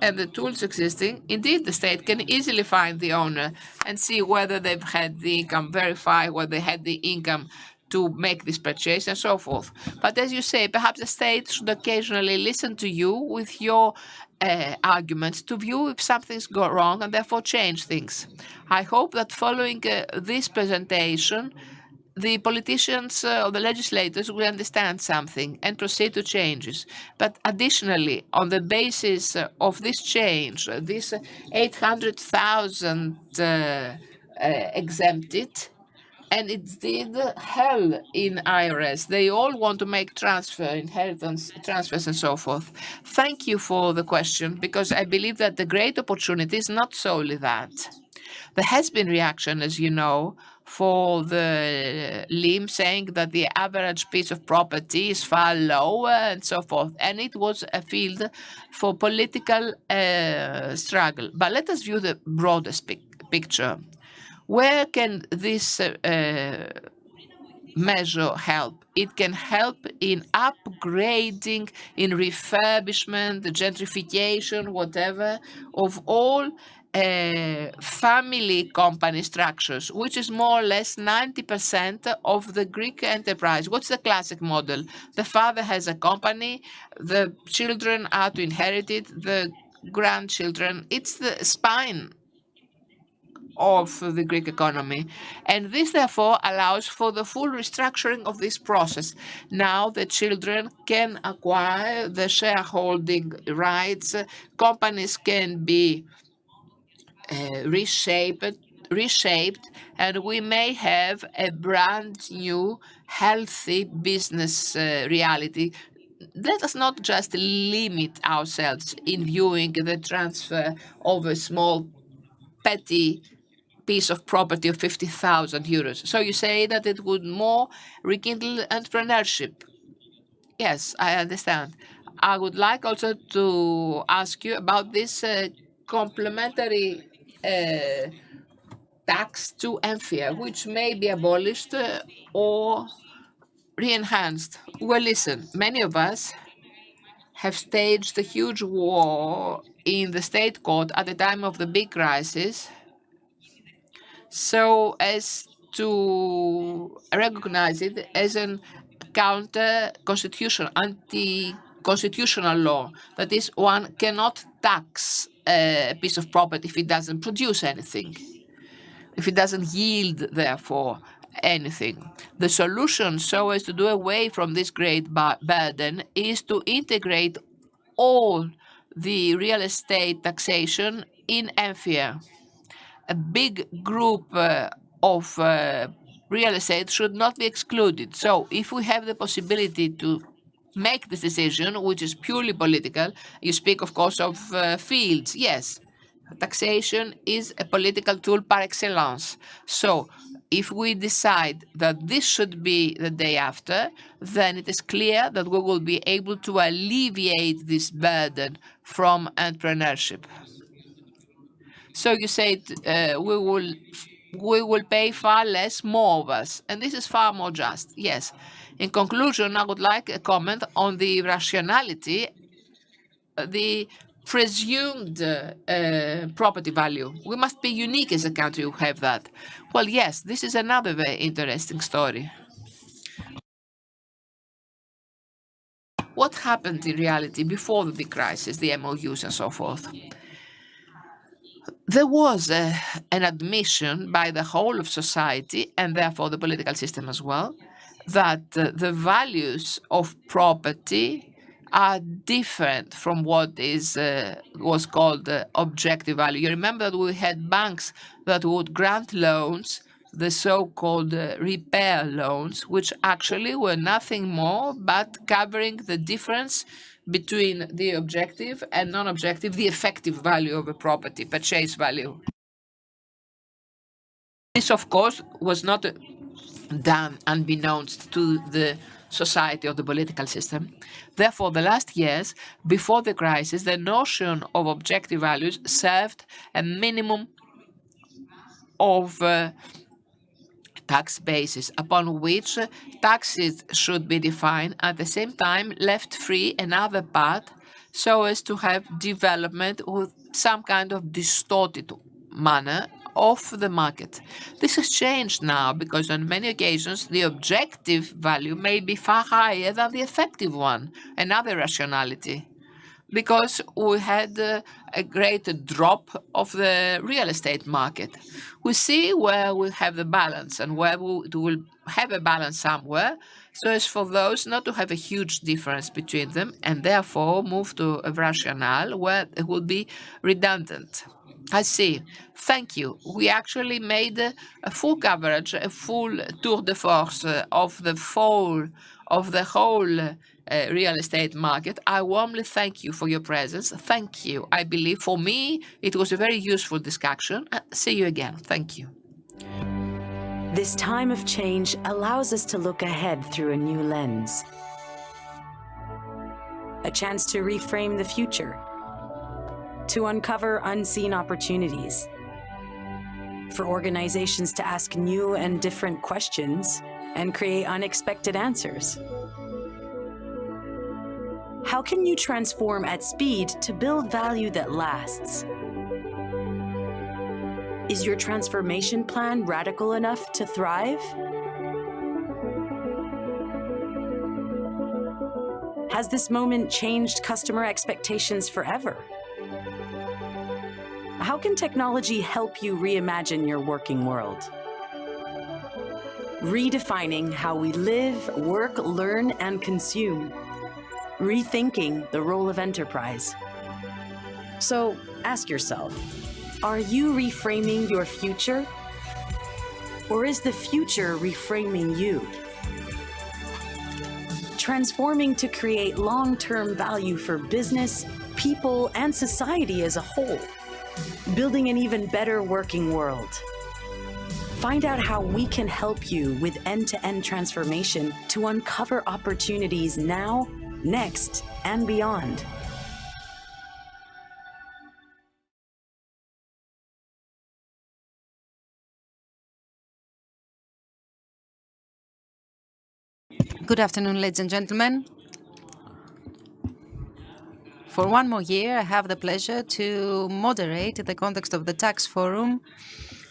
and the tools existing, indeed the state can easily find the owner and see whether they've had the income, verify whether they had the income to make this purchase and so forth. But as you say, perhaps the state should occasionally listen to you with your arguments to view if something's gone wrong and therefore change things. I hope that following this presentation, the politicians or the legislators will understand something and proceed to changes. But additionally, on the basis of this change, this 800,000 exempted, and it did hell in IRS. They all want to make inheritance transfers and so forth. Thank you for the question, because I believe that the great opportunity is not solely that. There has been reaction, as you know, for the LIM saying that the average piece of property is far lower and so forth. And it was a field for political struggle. But let us view the broadest picture. Where can this measure help? It can help in upgrading, in refurbishment, the gentrification, whatever, of all family company structures, which is more or less 90% of the Greek enterprise. What's the classic model? The father has a company, the children are to inherit it, the grandchildren. It's the spine of the Greek economy. And this, therefore, allows for the full restructuring of this process. Now the children can acquire the shareholding rights, companies can be reshaped, and we may have a brand new, healthy business reality. Let us not just limit ourselves in viewing the transfer of a small, petty piece of property of 50,000 euros. So you say that it would more rekindle entrepreneurship. Yes, I understand. I would like also to ask you about this complementary tax to Amphia, which may be abolished or re-enhanced. Well, listen, many of us have staged a huge war in the state court at the time of the big crisis, so as to recognize it as an anti-constitutional law. That is, one cannot tax a piece of property if it doesn't produce anything, if it doesn't yield, therefore, anything. The solution, so as to do away from this great burden, is to integrate all the real estate taxation in Amphia. A big group of real estate should not be excluded. So if we have the possibility to make this decision, which is purely political. You speak, of course, of fields. Yes, taxation is a political tool par excellence. So if we decide that this should be the day after, then it is clear that we will be able to alleviate this burden from entrepreneurship. So you said we will pay far less, more of us, and this is far more just. Yes. In conclusion, I would like a comment on the rationality, the presumed property value. We must be unique as a country who have that. Well, yes, this is another very interesting story. What happened in reality before the big crisis, the MOUs and so forth? There was an admission by the whole of society, and therefore the political system as well, that the values of property are different from what was called objective value. You remember that we had banks that would grant loans, the so-called repair loans, which actually were nothing more but covering the difference between the objective and non-objective, the effective value of a property, purchase value. This, of course, was not done unbeknownst to the society or the political system. Therefore, the last years, before the crisis, the notion of objective values served a minimum of tax basis upon which taxes should be defined, at the same time left free another part so as to have development with some kind of distorted manner of the market. This has changed now because on many occasions the objective value may be far higher than the effective one, another rationality, because we had a great drop of the real estate market. We see where we have the balance and where we will have a balance somewhere, so as for those not to have a huge difference between them and therefore move to a rationale where it will be redundant. I see. Thank you. We actually made a full coverage, a full tour de force of the whole real estate market. I warmly thank you for your presence. Thank you. I believe for me it was a very useful discussion. See you again. Thank you. This time of change allows us to look ahead through a new lens. A chance to reframe the future, to uncover unseen opportunities, for organizations to ask new and different questions and create unexpected answers. How can you transform at speed to build value that lasts? Is your transformation plan radical enough to thrive? Has this moment changed customer expectations forever? How can technology help you reimagine your working world? Redefining how we live, work, learn, and consume. Rethinking the role of enterprise. So ask yourself, are you reframing your future? Or is the future reframing you? Transforming to create long-term value for business, people, and society as a whole. Building an even better working world. Find out how we can help you with end-to-end transformation to uncover opportunities now, next, and beyond. Good afternoon, ladies and gentlemen. For one more year, I have the pleasure to moderate, in the context of the Tax Forum,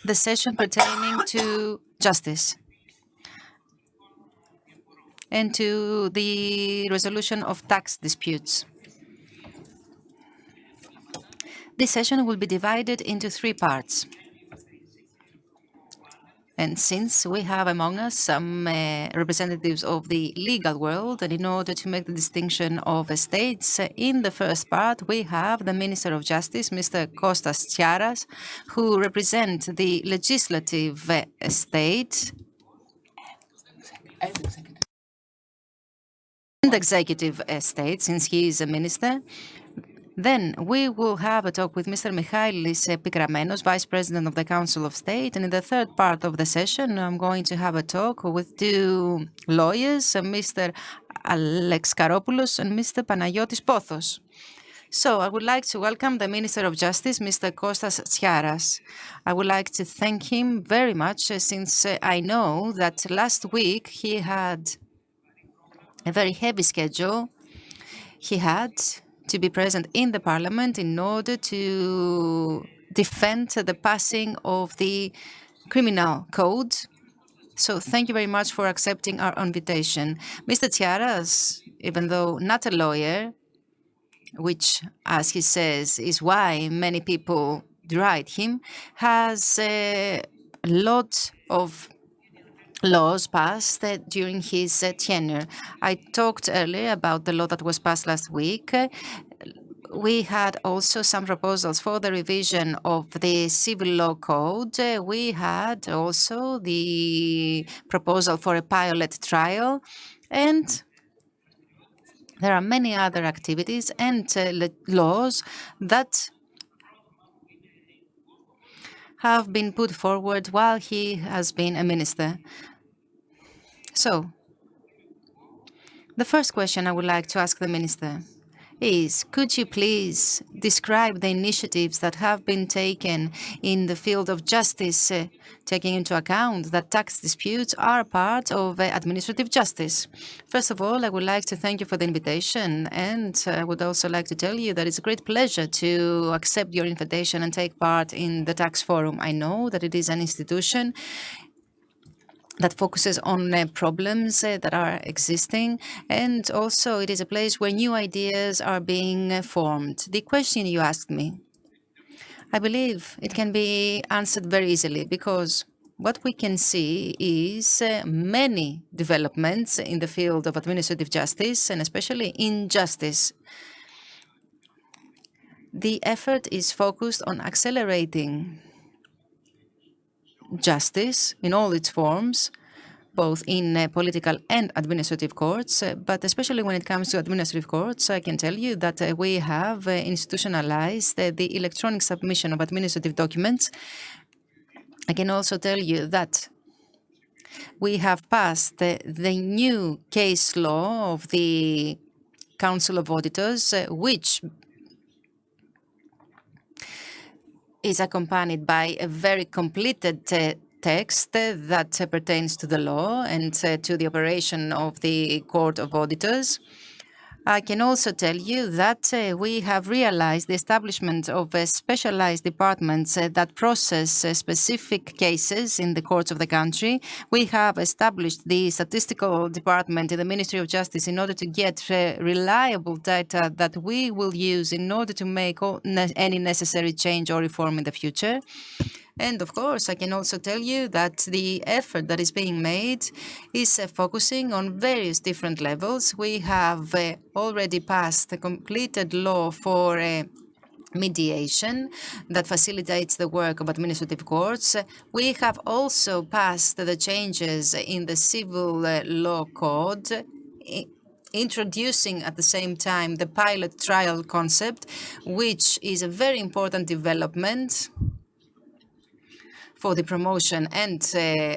the session pertaining to justice and to the resolution of tax disputes. This session will be divided into 3 parts. And since we have among us some representatives of the legal world, and in order to make the distinction of estates, in the first part we have the Minister of Justice, Mr. Kostas Tsiaras, who represents the legislative estate. executive state, since he is a minister. Then we will have a talk with Mr. Michailis Pikramenos, Vice President of the Council of State. And in the third part of the session, I'm going to have a talk with two lawyers, Mr. Alex Karopoulos and Mr. Panagiotis Pothos. So I would like to welcome the Minister of Justice, Mr. Kostas Tsiaras. I would like to thank him very much since I know that last week he had a very heavy schedule. He had to be present in the Parliament in order to defend the passing of the criminal code. So thank you very much for accepting our invitation. Mr. Tsiaras, even though not a lawyer, which, as he says, is why many people deride him, has a lot of laws passed during his tenure. I talked earlier about the law that was passed last week. We had also some proposals for the revision of the civil law code. We had also the proposal for a pilot trial, and there are many other activities and laws that have been put forward while he has been a minister. So, the first question I would like to ask the minister is, could you please describe the initiatives that have been taken in the field of justice, taking into account that tax disputes are part of administrative justice? First of all, I would like to thank you for the invitation, and I would also like to tell you that it's a great pleasure to accept your invitation and take part in the Tax Forum. I know that it is an institution that focuses on problems that are existing, and also it is a place where new ideas are being formed. The question you asked me, I believe it can be answered very easily, because what we can see is many developments in the field of administrative justice, and especially in justice. The effort is focused on accelerating justice in all its forms, both in political and administrative courts. But especially when it comes to administrative courts, I can tell you that we have institutionalized the electronic submission of administrative documents. I can also tell you that we have passed the new case law of the Council of Auditors, which is accompanied by a very completed text that pertains to the law and to the operation of the Court of Auditors. I can also tell you that we have realized the establishment of specialized departments that process specific cases in the courts of the country. We have established the statistical department in the Ministry of Justice in order to get reliable data that we will use in order to make any necessary change or reform in the future. And of course, I can also tell you that the effort that is being made is focusing on various different levels. We have already passed a completed law for mediation that facilitates the work of administrative courts. We have also passed the changes in the civil law code, introducing at the same time the pilot trial concept, which is a very important development for the promotion and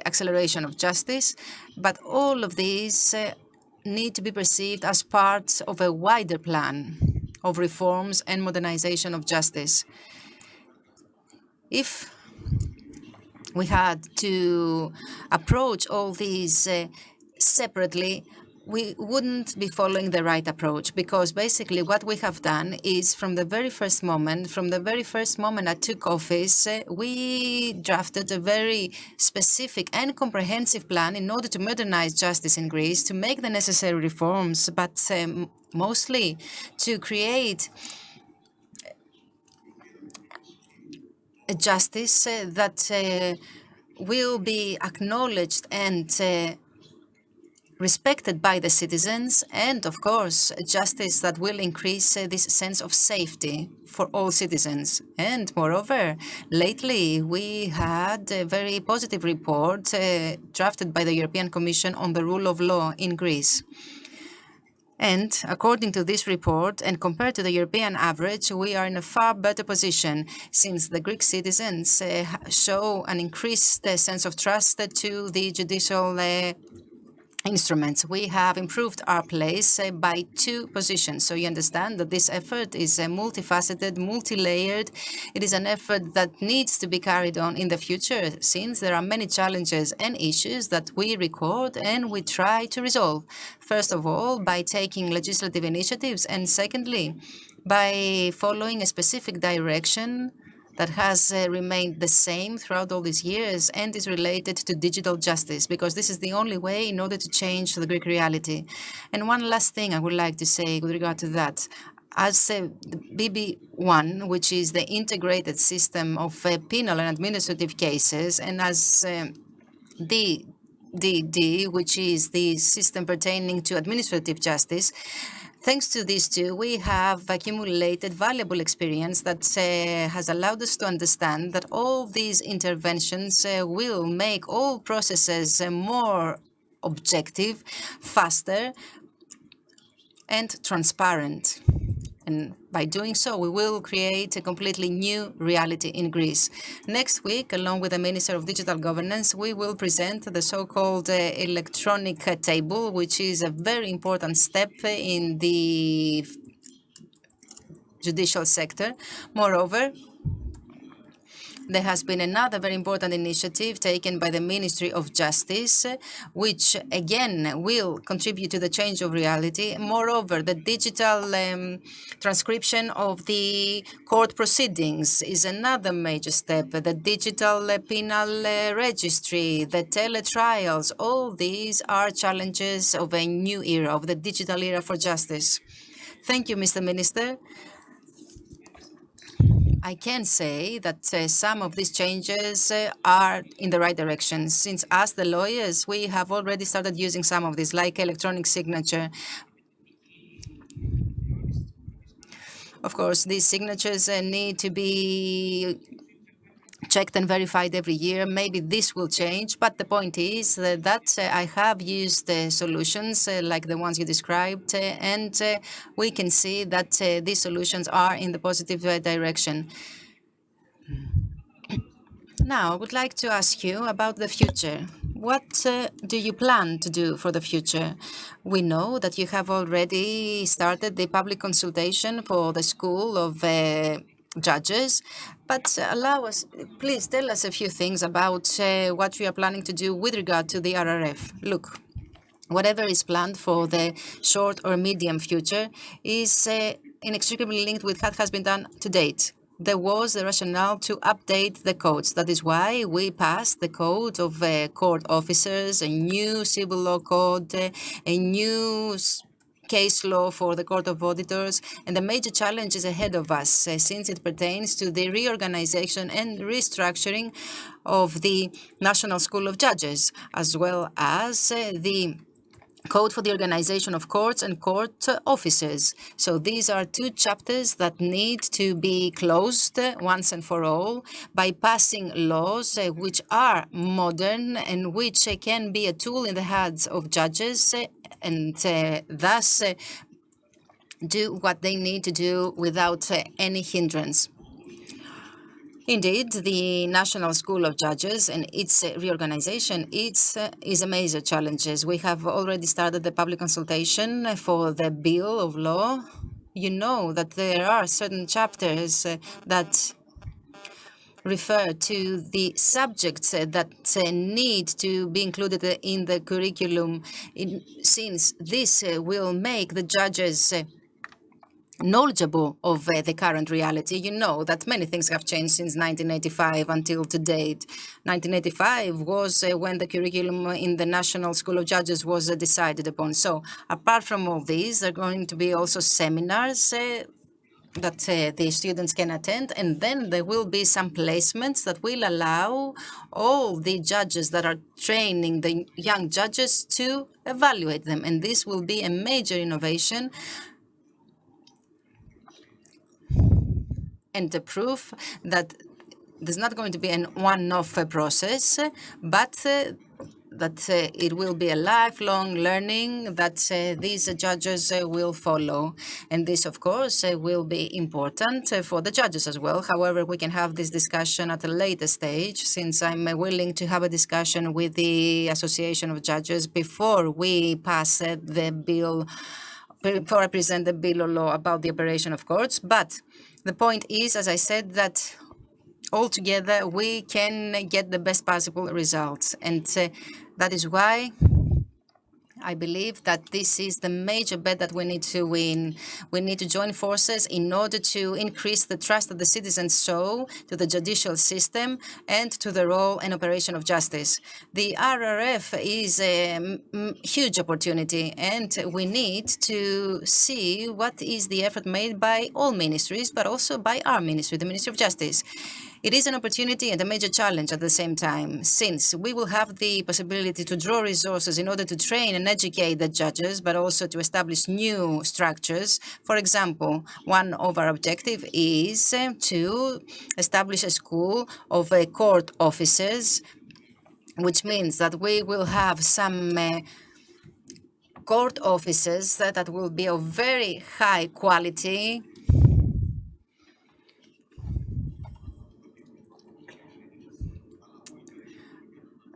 acceleration of justice. But all of these need to be perceived as part of a wider plan of reforms and modernization of justice. If we had to approach all these separately, we wouldn't be following the right approach, because basically what we have done is from the very first moment I took office, we drafted a very specific and comprehensive plan in order to modernize justice in Greece, to make the necessary reforms, but mostly to create a justice that will be acknowledged and respected by the citizens, and of course justice that will increase this sense of safety for all citizens. And moreover, lately we had a very positive report drafted by the European Commission on the rule of law in Greece. And according to this report, and compared to the European average, we are in a far better position since the Greek citizens show an increased sense of trust to the judicial instruments. We have improved our place by 2 positions. So you understand that this effort is multifaceted, multi-layered. It is an effort that needs to be carried on in the future, since there are many challenges and issues that we record and we try to resolve. First of all, by taking legislative initiatives, and secondly, by following a specific direction that has remained the same throughout all these years and is related to digital justice, because this is the only way in order to change the Greek reality. And one last thing I would like to say with regard to that. As the BB1, which is the integrated system of penal and administrative cases, and as DD, which is the system pertaining to administrative justice, thanks to these 2, we have accumulated valuable experience that has allowed us to understand that all these interventions will make all processes more objective, faster, and transparent. And by doing so, we will create a completely new reality in Greece. Next week, along with the Minister of Digital Governance, we will present the so-called electronic table, which is a very important step in the judicial sector. Moreover, there has been another very important initiative taken by the Ministry of Justice, which again will contribute to the change of reality. Moreover, the digital transcription of the court proceedings is another major step. The digital penal registry, the teletrials, all these are challenges of a new era, of the digital era for justice. Thank you, Mr. Minister. I can say that some of these changes are in the right direction, since as the lawyers, we have already started using some of these, like electronic signature. Of course, these signatures need to be checked and verified every year. Maybe this will change, but the point is that I have used solutions like the ones you described, and we can see that these solutions are in the positive direction. Now, I would like to ask you about the future. What do you plan to do for the future? We know that you have already started the public consultation for the School of Judges, but please tell us a few things about what you are planning to do with regard to the RRF. Look, whatever is planned for the short or medium future is inextricably linked with what has been done to date. There was the rationale to update the codes. That is why we passed the code of court officers, a new civil law code, a new case law for the Court of Auditors, and the major challenge is ahead of us since it pertains to the reorganization and restructuring of the National School of Judges, as well as the Code for the Organization of Courts and Court Officers. So these are 2 chapters that need to be closed once and for all by passing laws which are modern and which can be a tool in the hands of judges and thus do what they need to do without any hindrance. Indeed, the National School of Judges and its reorganization is a major challenge. We have already started the public consultation for the bill of law. You know that there are certain chapters that refer to the subjects that need to be included in the curriculum, since this will make the judges knowledgeable of the current reality. You know that many things have changed since 1985 until to date. 1985 was when the curriculum in the National School of Judges was decided upon. So apart from all these, there are going to be also seminars that the students can attend, and then there will be some placements that will allow all the judges that are training the young judges to evaluate them. And this will be a major innovation and the proof that there's not going to be an one-off process, but that it will be a lifelong learning that these judges will follow. And this, of course, will be important for the judges as well. However, we can have this discussion at a later stage, since I'm willing to have a discussion with the Association of Judges before we pass the bill, before I present the bill or law about the operation of courts. But the point is, as I said, that altogether we can get the best possible results. And that is why I believe that this is the major bet that we need to win. We need to join forces in order to increase the trust that the citizens show to the judicial system and to the role and operation of justice. The RRF is a huge opportunity, and we need to see what is the effort made by all ministries, but also by our ministry, the Ministry of Justice. It is an opportunity and a major challenge at the same time, since we will have the possibility to draw resources in order to train and educate the judges, but also to establish new structures. For example, one of our objectives is to establish a school of court officers, which means that we will have some court officers that will be of very high quality,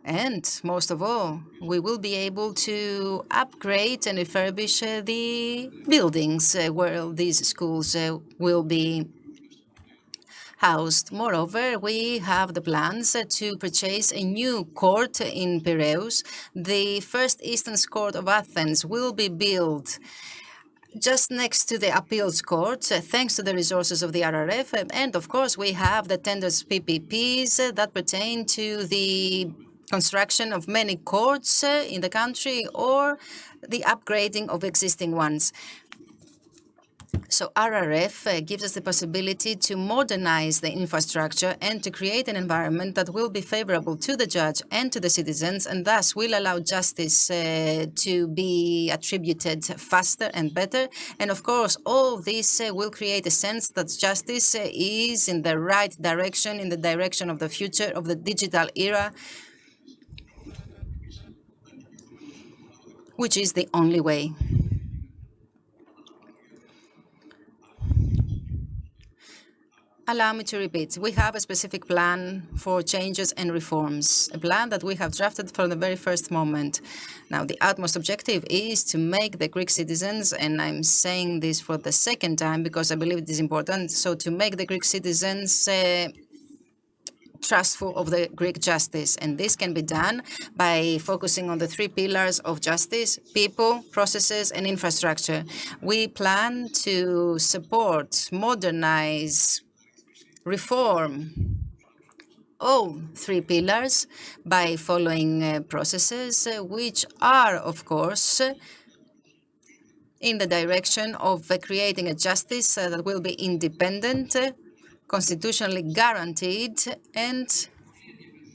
and most of all, we will be able to upgrade and refurbish the buildings where these schools will be housed. Moreover, we have the plans to purchase a new court in Piraeus. The first instance court of Athens will be built just next to the appeals court, thanks to the resources of the RRF. And of course, we have the tenders PPPs that pertain to the construction of many courts in the country or the upgrading of existing ones. So RRF gives us the possibility to modernize the infrastructure and to create an environment that will be favorable to the judge and to the citizens, and thus will allow justice to be attributed faster and better. And of course, all this will create a sense that justice is in the right direction, in the direction of the future of the digital era, which is the only way. Allow me to repeat. We have a specific plan for changes and reforms, a plan that we have drafted from the very first moment. Now, the utmost objective is to make the Greek citizens, and I'm saying this for the second time because I believe it is important, so to make the Greek citizens trustful of the Greek justice. And this can be done by focusing on the three pillars of justice: people, processes, and infrastructure. We plan to support, modernize, reform all three pillars by following processes which are, of course, in the direction of creating a justice that will be independent, constitutionally guaranteed, and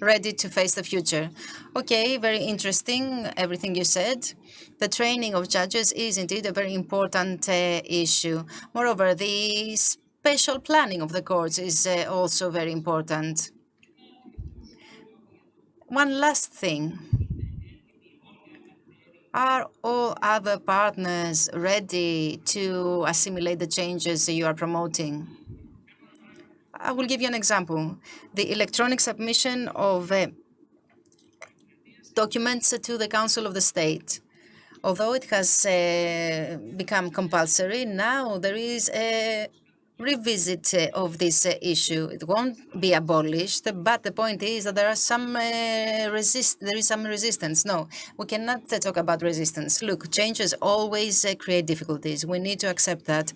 ready to face the future. Okay, very interesting, everything you said. The training of judges is indeed a very important issue. Moreover, the spatial planning of the courts is also very important. One last thing. Are all other partners ready to assimilate the changes you are promoting? I will give you an example. The electronic submission of documents to the Council of the State. Although it has become compulsory, now there is a revisit of this issue. It won't be abolished, but the point is that there is some resistance. No, we cannot talk about resistance. Look, changes always create difficulties. We need to accept that.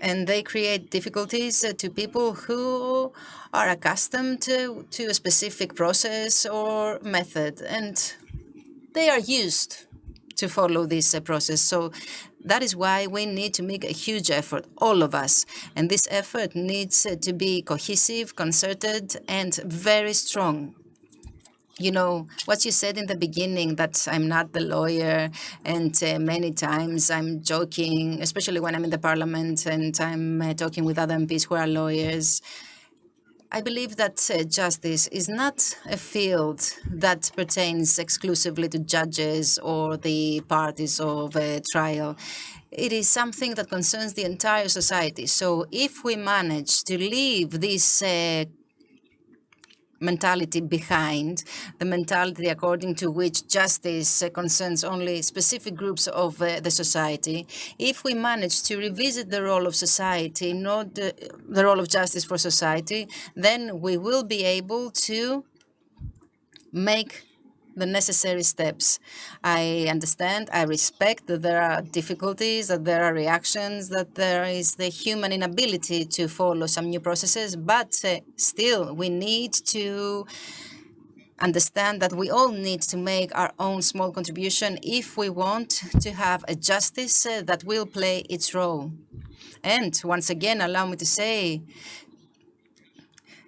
And they create difficulties to people who are accustomed to a specific process or method, and they are used to follow this process. So that is why we need to make a huge effort, all of us. And this effort needs to be cohesive, concerted, and very strong. You know, what you said in the beginning, that I'm not the lawyer, and many times I'm joking, especially when I'm in the parliament and I'm talking with other MPs who are lawyers. I believe that justice is not a field that pertains exclusively to judges or the parties of a trial. It is something that concerns the entire society. So if we manage to leave this mentality behind, the mentality according to which justice concerns only specific groups of the society, if we manage to revisit the role of society, not the role of justice for society, then we will be able to make the necessary steps. I understand, I respect that there are difficulties, that there are reactions, that there is the human inability to follow some new processes, but still we need to understand that we all need to make our own small contribution if we want to have a justice that will play its role. And once again, allow me to say,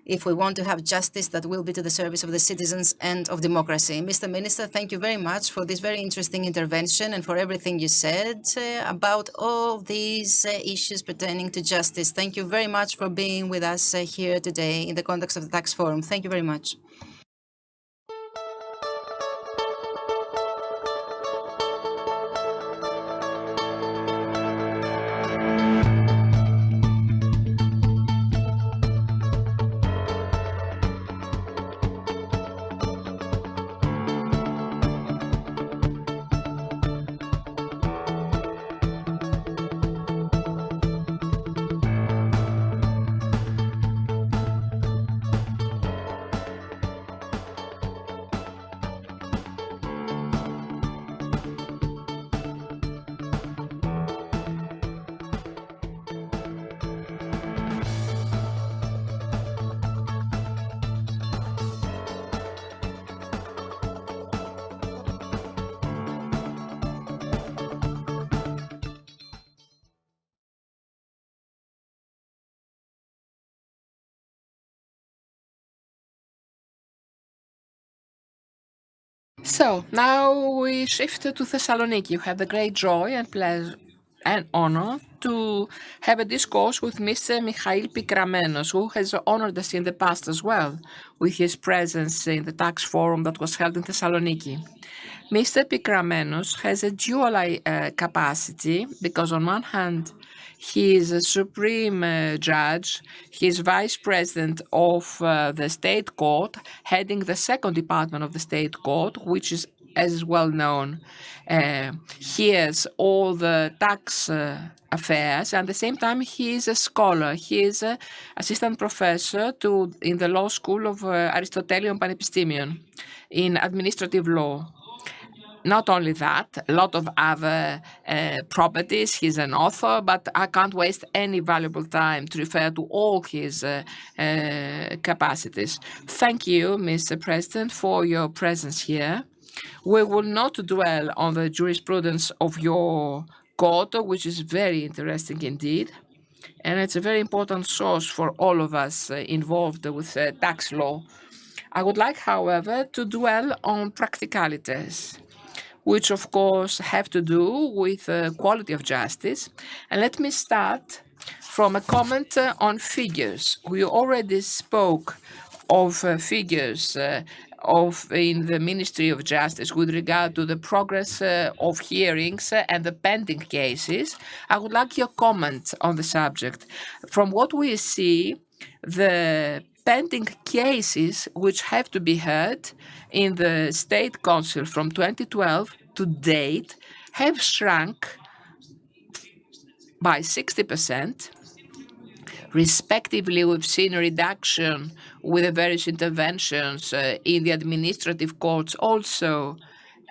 if we want to have justice that will be to the service of the citizens and of democracy. Mr. Minister, thank you very much for this very interesting intervention and for everything you said about all these issues pertaining to justice. Thank you very much for being with us here today in the context of the Tax Forum. Thank you very much. So now we shift to Thessaloniki. You have the great joy and pleasure and honor to have a discourse with Mr. Mikhail Pikramenos, who has honored us in the past as well with his presence in the tax forum that was held in Thessaloniki. Mr. Pikramenos has a dual capacity because on one hand, he is a supreme judge. He is vice president of the state court, heading the second department of the state court, which is as well known. He has all the tax affairs. And at the same time, he is a scholar. He is an assistant professor in the law school of Aristotelion Panepistimion in administrative law. Not only that, a lot of other properties. He's an author, but I can't waste any valuable time to refer to all his capacities. Thank you, Mr. President, for your presence here. We will not dwell on the jurisprudence of your court, which is very interesting indeed. And it's a very important source for all of us involved with tax law. I would like, however, to dwell on practicalities, which of course have to do with quality of justice. And let me start from a comment on figures. We already spoke of figures in the Ministry of Justice with regard to the progress of hearings and the pending cases. I would like your comment on the subject. From what we see, the pending cases which have to be heard in the State Council from 2012 to date have shrunk by 60%. Respectively, we've seen a reduction with the various interventions in the administrative courts also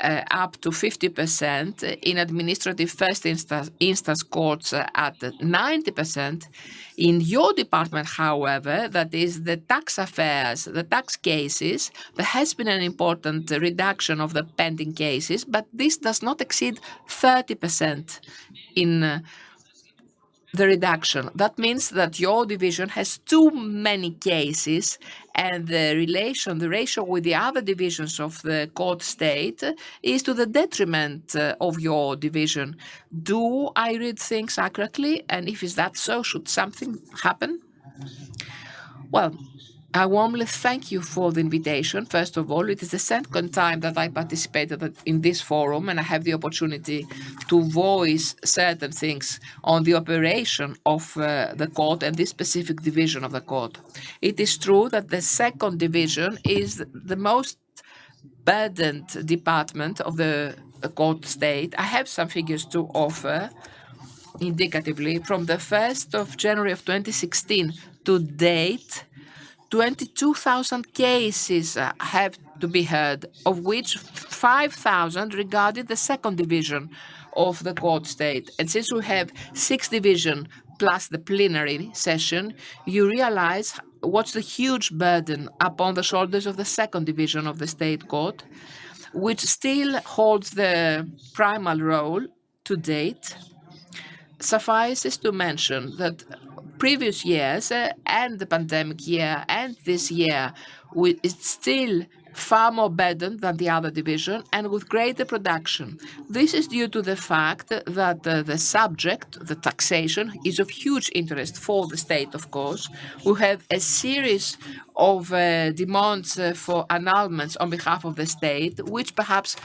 up to 50%, in administrative first instance courts at 90%. In your department, however, that is the tax affairs, the tax cases, there has been an important reduction of the pending cases, but this does not exceed 30% in the reduction. That means that your division has too many cases, and the ratio with the other divisions of the court state is to the detriment of your division. Do I read things accurately? And if is that so, should something happen? Well, I warmly thank you for the invitation. First of all, it is the second time that I participated in this forum, and I have the opportunity to voice certain things on the operation of the court and this specific division of the court. It is true that the second division is the most burdened department of the court state. I have some figures to offer indicatively. From the 1st of January of 2016 to date, 22,000 cases have to be heard, of which 5,000 regarded the second division of the court state. And since we have 6 divisions plus the plenary session, you realize what's the huge burden upon the shoulders of the second division of the state court, which still holds the primal role to date. Suffices to mention that previous years and the pandemic year and this year, it's still far more burdened than the other division and with greater production. This is due to the fact that the subject, the taxation, is of huge interest for the state, of course. We have a series of demands for annulments on behalf of the state, which perhaps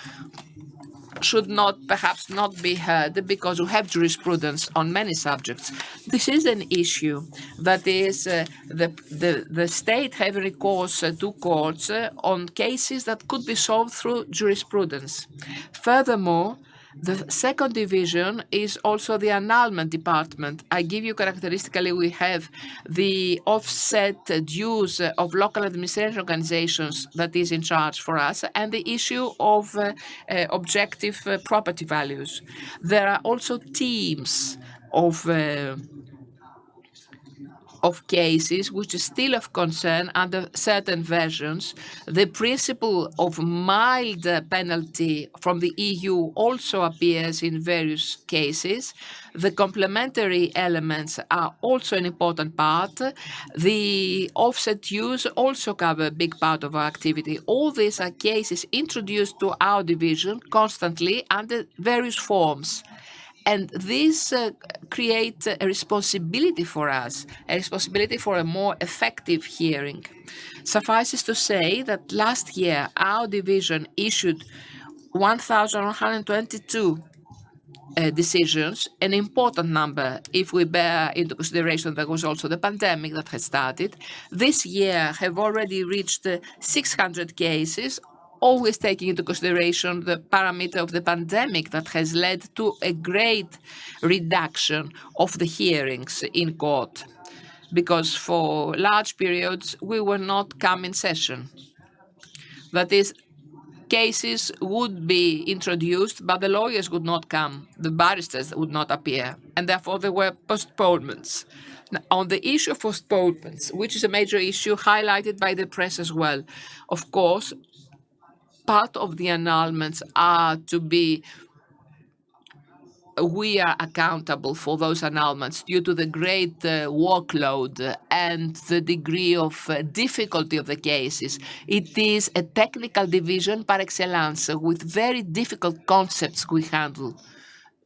should perhaps not be heard because we have jurisprudence on many subjects. This is an issue that is the state having recourse to courts on cases that could be solved through jurisprudence. Furthermore, the second division is also the annulment department. I give you characteristically, we have the offset dues of local administration organizations that is in charge for us, and the issue of objective property values. There are also teams of cases which is still of concern under certain versions. The principle of mild penalty from the EU also appears in various cases. The complementary elements are also an important part. The offset dues also cover a big part of our activity. All these are cases introduced to our division constantly under various forms. And this creates a responsibility for us, a responsibility for a more effective hearing. Suffices to say that last year, our division issued 1,122 decisions, an important number if we bear into consideration there was also the pandemic that had started. This year have already reached 600 cases, always taking into consideration the parameter of the pandemic that has led to a great reduction of the hearings in court, because for large periods we were not come in session. That is, cases would be introduced, but the lawyers would not come, the barristers would not appear, and therefore there were postponements. Now, on the issue of postponements, which is a major issue highlighted by the press as well, of course, part of the annulments are to be, we are accountable for those annulments due to the great workload and the degree of difficulty of the cases. It is a technical division par excellence with very difficult concepts we handle,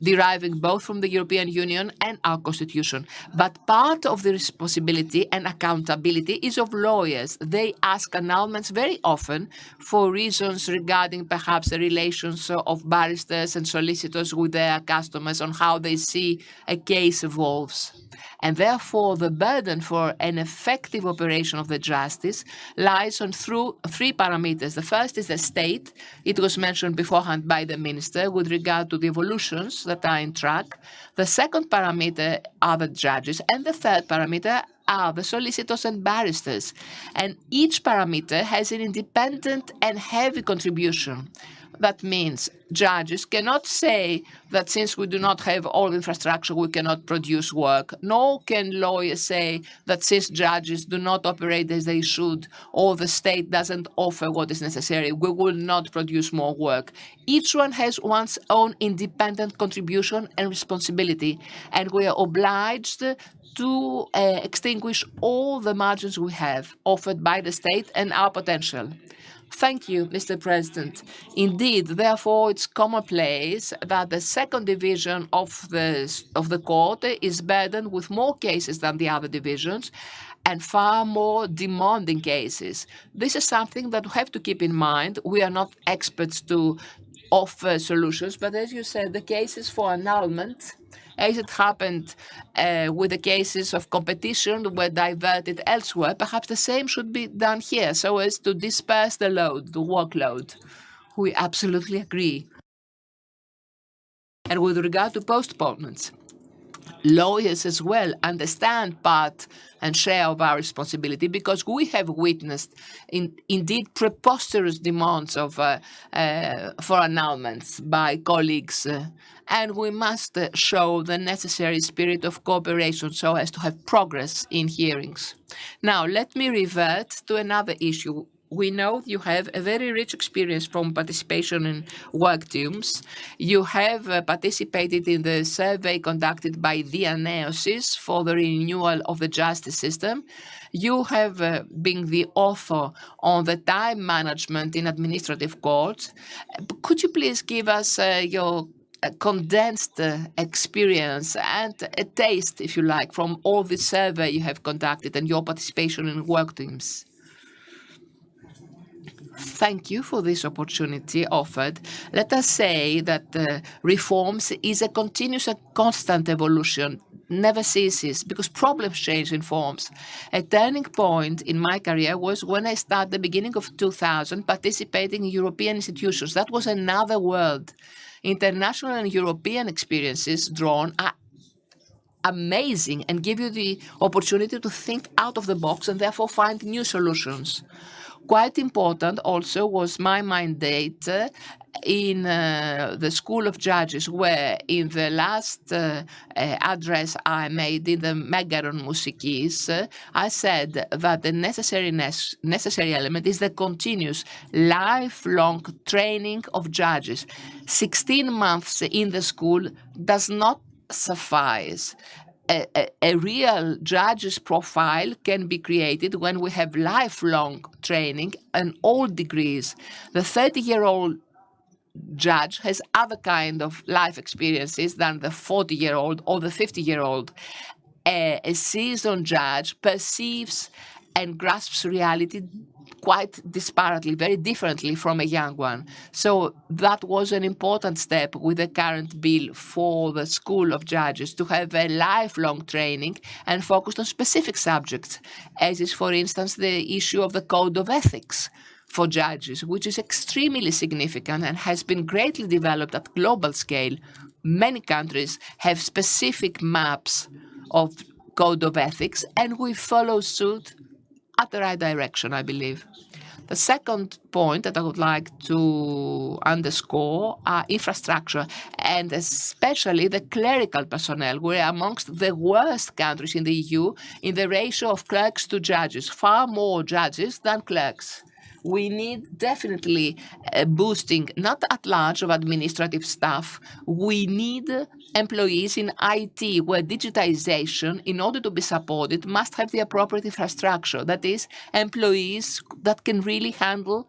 deriving both from the European Union and our Constitution. But part of the responsibility and accountability is of lawyers. They ask annulments very often for reasons regarding perhaps the relations of barristers and solicitors with their customers on how they see a case evolves. And therefore, the burden for an effective operation of the justice lies on through 3 parameters. The first is the state. It was mentioned beforehand by the minister with regard to the evolutions that are in track. The second parameter are the judges. And the third parameter are the solicitors and barristers. And each parameter has an independent and heavy contribution. That means judges cannot say that since we do not have all infrastructure, we cannot produce work. Nor can lawyers say that since judges do not operate as they should, or the state doesn't offer what is necessary, we will not produce more work. Each one has one's own independent contribution and responsibility, and we are obliged to extinguish all the margins we have offered by the state and our potential. Thank you, Mr. President. Indeed, therefore, it's commonplace that the second division of the court is burdened with more cases than the other divisions and far more demanding cases. This is something that we have to keep in mind. We are not experts to offer solutions, but as you said, the cases for annulment, as it happened with the cases of competition, were diverted elsewhere. Perhaps the same should be done here so as to disperse the load, the workload. We absolutely agree. And with regard to postponements, lawyers as well understand part and share of our responsibility because we have witnessed indeed preposterous demands of for annulments by colleagues, and we must show the necessary spirit of cooperation so as to have progress in hearings. Now, let me revert to another issue. We know you have a very rich experience from participation in work teams. You have participated in the survey conducted by Dianeosis for the renewal of the justice system. You have been the author on the time management in administrative courts. Could you please give us your condensed experience and a taste, if you like, from all the survey you have conducted and your participation in work teams? Thank you for this opportunity offered. Let us say that reforms is a continuous and constant evolution, never ceases, because problems change in forms. A turning point in my career was when I started the beginning of 2000 participating in European institutions. That was another world. International and European experiences drawn are amazing and give you the opportunity to think out of the box and therefore find new solutions. Quite important also was my mandate in the School of Judges, where in the last address I made in the Megaron Musikis, I said that the necessary element is the continuous lifelong training of judges. 16 months in the school does not suffice. A real judge's profile can be created when we have lifelong training and all degrees. The 30-year-old judge has other kind of life experiences than the 40-year-old or the 50-year-old. A seasoned judge perceives and grasps reality quite disparately, very differently from a young one. So that was an important step with the current bill for the School of Judges to have a lifelong training and focused on specific subjects, as is, for instance, the issue of the code of ethics for judges, which is extremely significant and has been greatly developed at global scale. Many countries have specific maps of code of ethics, and we follow suit at the right direction, I believe. The second point that I would like to underscore are infrastructure, and especially the clerical personnel. We're amongst the worst countries in the EU in the ratio of clerks to judges, far more judges than clerks. We need definitely a boosting, not at large, of administrative staff. We need employees in IT, where digitization, in order to be supported, must have the appropriate infrastructure. That is, employees that can really handle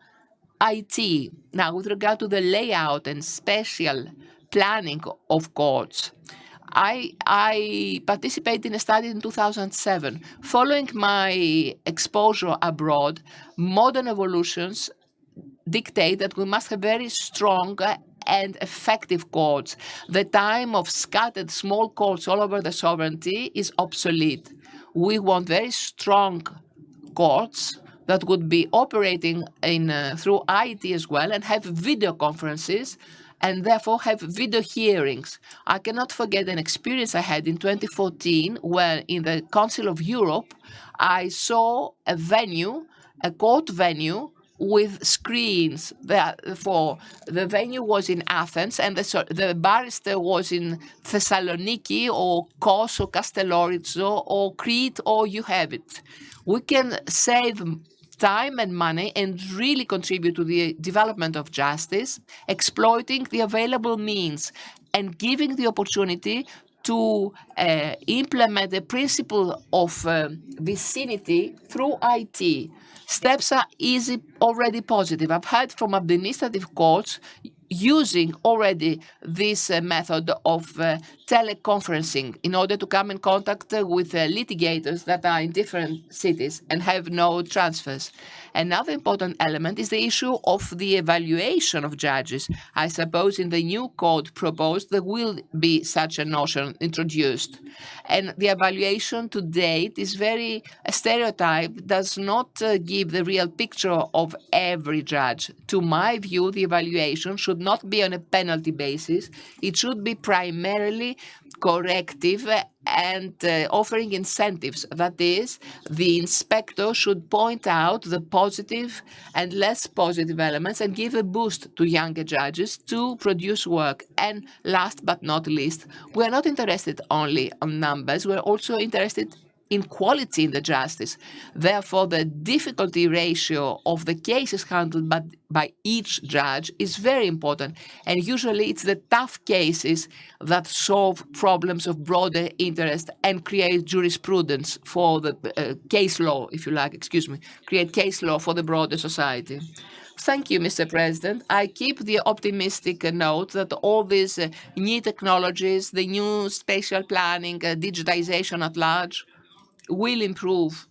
IT. Now, with regard to the layout and spatial planning of courts, I participated in a study in 2007. Following my exposure abroad, modern evolutions dictate that we must have very strong and effective courts. The time of scattered small courts all over the sovereignty is obsolete. We want very strong courts that would be operating through IT as well and have video conferences and therefore have video hearings. I cannot forget an experience I had in 2014 where in the Council of Europe, I saw a venue, a court venue, with screens. Therefore, the venue was in Athens and the barrister was in Thessaloniki or Kos or Castellorizo or Crete, or you have it. We can save time and money and really contribute to the development of justice, exploiting the available means and giving the opportunity to implement the principle of vicinity through IT. Steps are already positive. I've heard from administrative courts using already this method of teleconferencing in order to come in contact with litigators that are in different cities and have no transfers. Another important element is the issue of the evaluation of judges. I suppose in the new code proposed there will be such a notion introduced. And the evaluation to date is very stereotyped, does not give the real picture of every judge. To my view, the evaluation should not be on a penalty basis. It should be primarily corrective and offering incentives. That is, the inspector should point out the positive and less positive elements and give a boost to younger judges to produce work. And last but not least, we're not interested only on numbers, we're also interested in quality in the justice. Therefore, the difficulty ratio of the cases handled by each judge is very important. And usually it's the tough cases that solve problems of broader interest and create jurisprudence for the case law, if you like, create case law for the broader society. Thank you, Mr. President. I keep the optimistic note that all these new technologies, the new spatial planning, digitization at large, will improve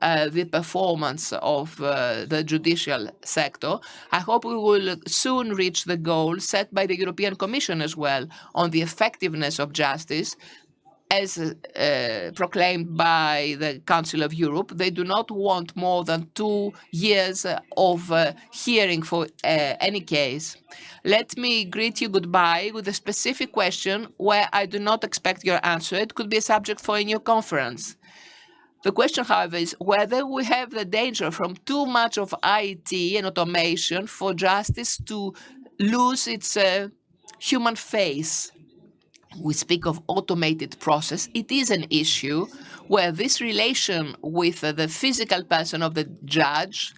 the performance of the judicial sector. I hope we will soon reach the goal set by the European Commission as well on the effectiveness of justice, as proclaimed by the Council of Europe. They do not want more than 2 years of hearing for any case. Let me greet you goodbye with a specific question where I do not expect your answer. It could be a subject for a new conference. The question, however, is whether we have the danger from too much of IT and automation for justice to lose its human face. We speak of automated process. It is an issue where this relation with the physical person of the judge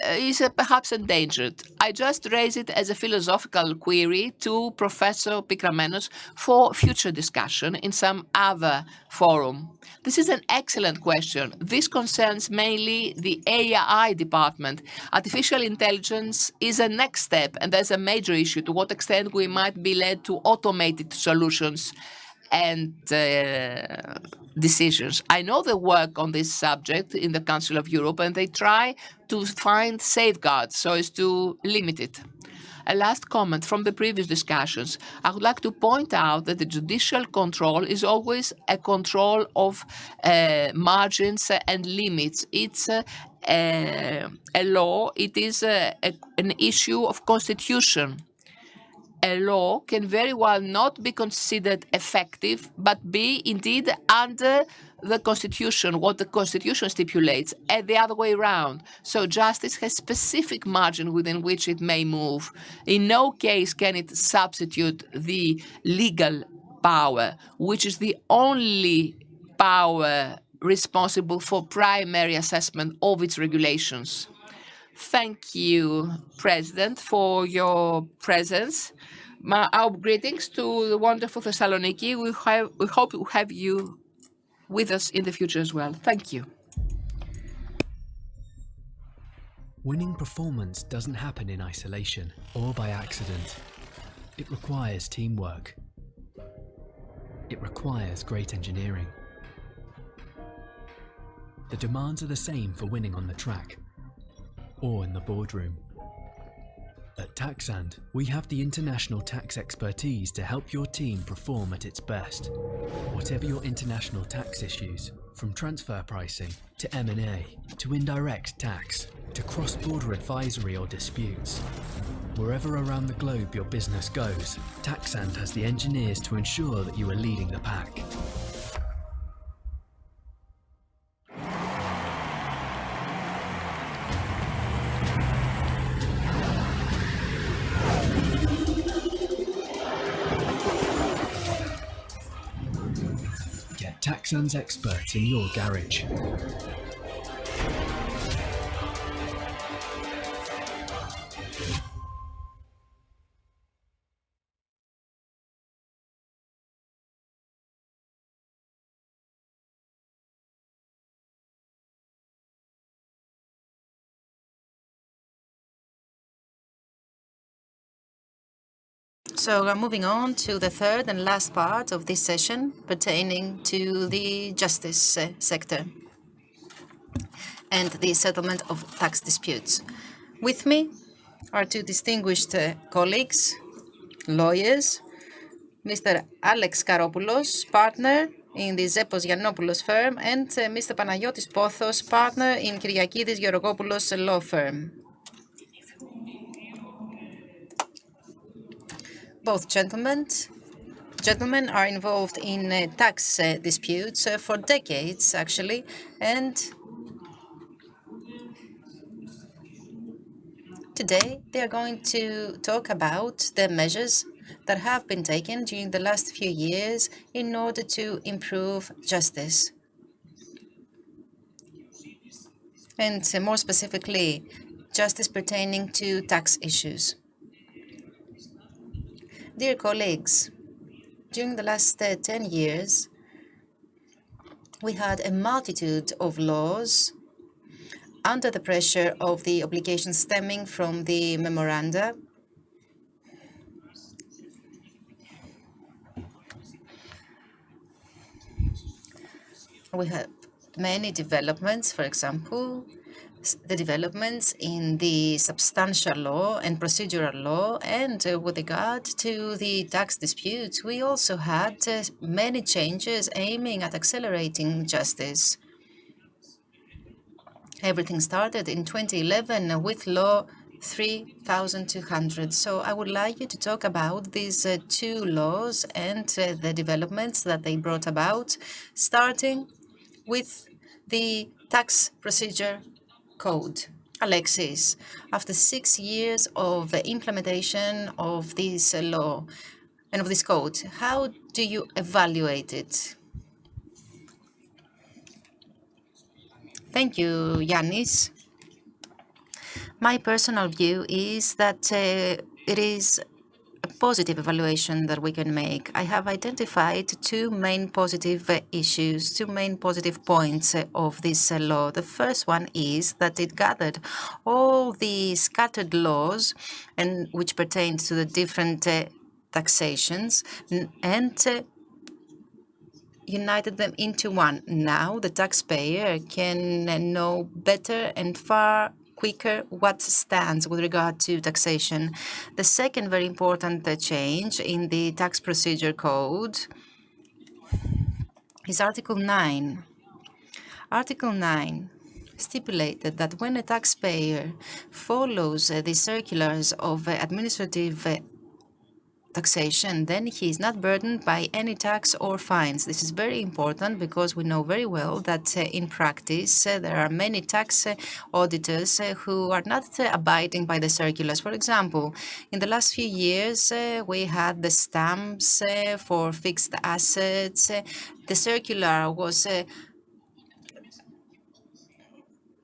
is perhaps endangered. I just raise it as a philosophical query to Professor Pikramenos for future discussion in some other forum. This is an excellent question. This concerns mainly the AI department. Artificial intelligence is a next step, and there's a major issue to what extent we might be led to automated solutions and decisions. I know they work on this subject in the Council of Europe, and they try to find safeguards so as to limit it. A last comment from the previous discussions. I would like to point out that the judicial control is always a control of margins and limits. It's a law. It is an issue of constitution. A law can very well not be considered effective, but be indeed under the Constitution, what the Constitution stipulates, and the other way around. So justice has specific margin within which it may move. In no case can it substitute the legal power, which is the only power responsible for primary assessment of its regulations. Thank you, President, for your presence. Our greetings to the wonderful Thessaloniki. We hope to have you with us in the future as well. Thank you. Winning performance doesn't happen in isolation or by accident. It requires teamwork. It requires great engineering. The demands are the same for winning on the track or in the boardroom. At Taxand, we have the international tax expertise to help your team perform at its best. Whatever your international tax issues, from transfer pricing to M&A, to indirect tax, to cross-border advisory or disputes. Wherever around the globe your business goes, Taxand has the engineers to ensure that you are leading the pack. Get Taxand's experts in your garage. So we're moving on to the third and last part of this session pertaining to the justice sector and the settlement of tax disputes. With me are two distinguished colleagues, lawyers, Mr. Alex Karopoulos, partner in the Zepos Giannopoulos firm, and Mr. Panagiotis Pothos, partner in Kyriakidis Georgopoulos law firm. Both gentlemen are involved in tax disputes for decades, actually, and today they are going to talk about the measures that have been taken during the last few years in order to improve justice. And more specifically, justice pertaining to tax issues. Dear colleagues, during the last 10 years, we had a multitude of laws under the pressure of the obligations stemming from the memoranda. We have many developments, for example, the developments in the substantial law and procedural law, and with regard to the tax disputes, we also had many changes aiming at accelerating justice. Everything started in 2011 with Law 3200. So I would like you to talk about these two laws and the developments that they brought about, starting with the tax procedure code. Alexis, after 6 years of the implementation of this law and of this code, how do you evaluate it? Thank you, Yannis. My personal view is that it is a positive evaluation that we can make. I have identified two main positive issues, two main positive points of this law. The first one is that it gathered all the scattered laws and which pertain to the different taxations and united them into one. Now the taxpayer can know better and far quicker what stands with regard to taxation. The second very important change in the tax procedure code is Article 9. Article 9 stipulated that when a taxpayer follows the circulars of administrative taxation, then he is not burdened by any tax or fines. This is very important because we know very well that in practice there are many tax auditors who are not abiding by the circulars. For example, in the last few years, we had the stamps for fixed assets. The circular was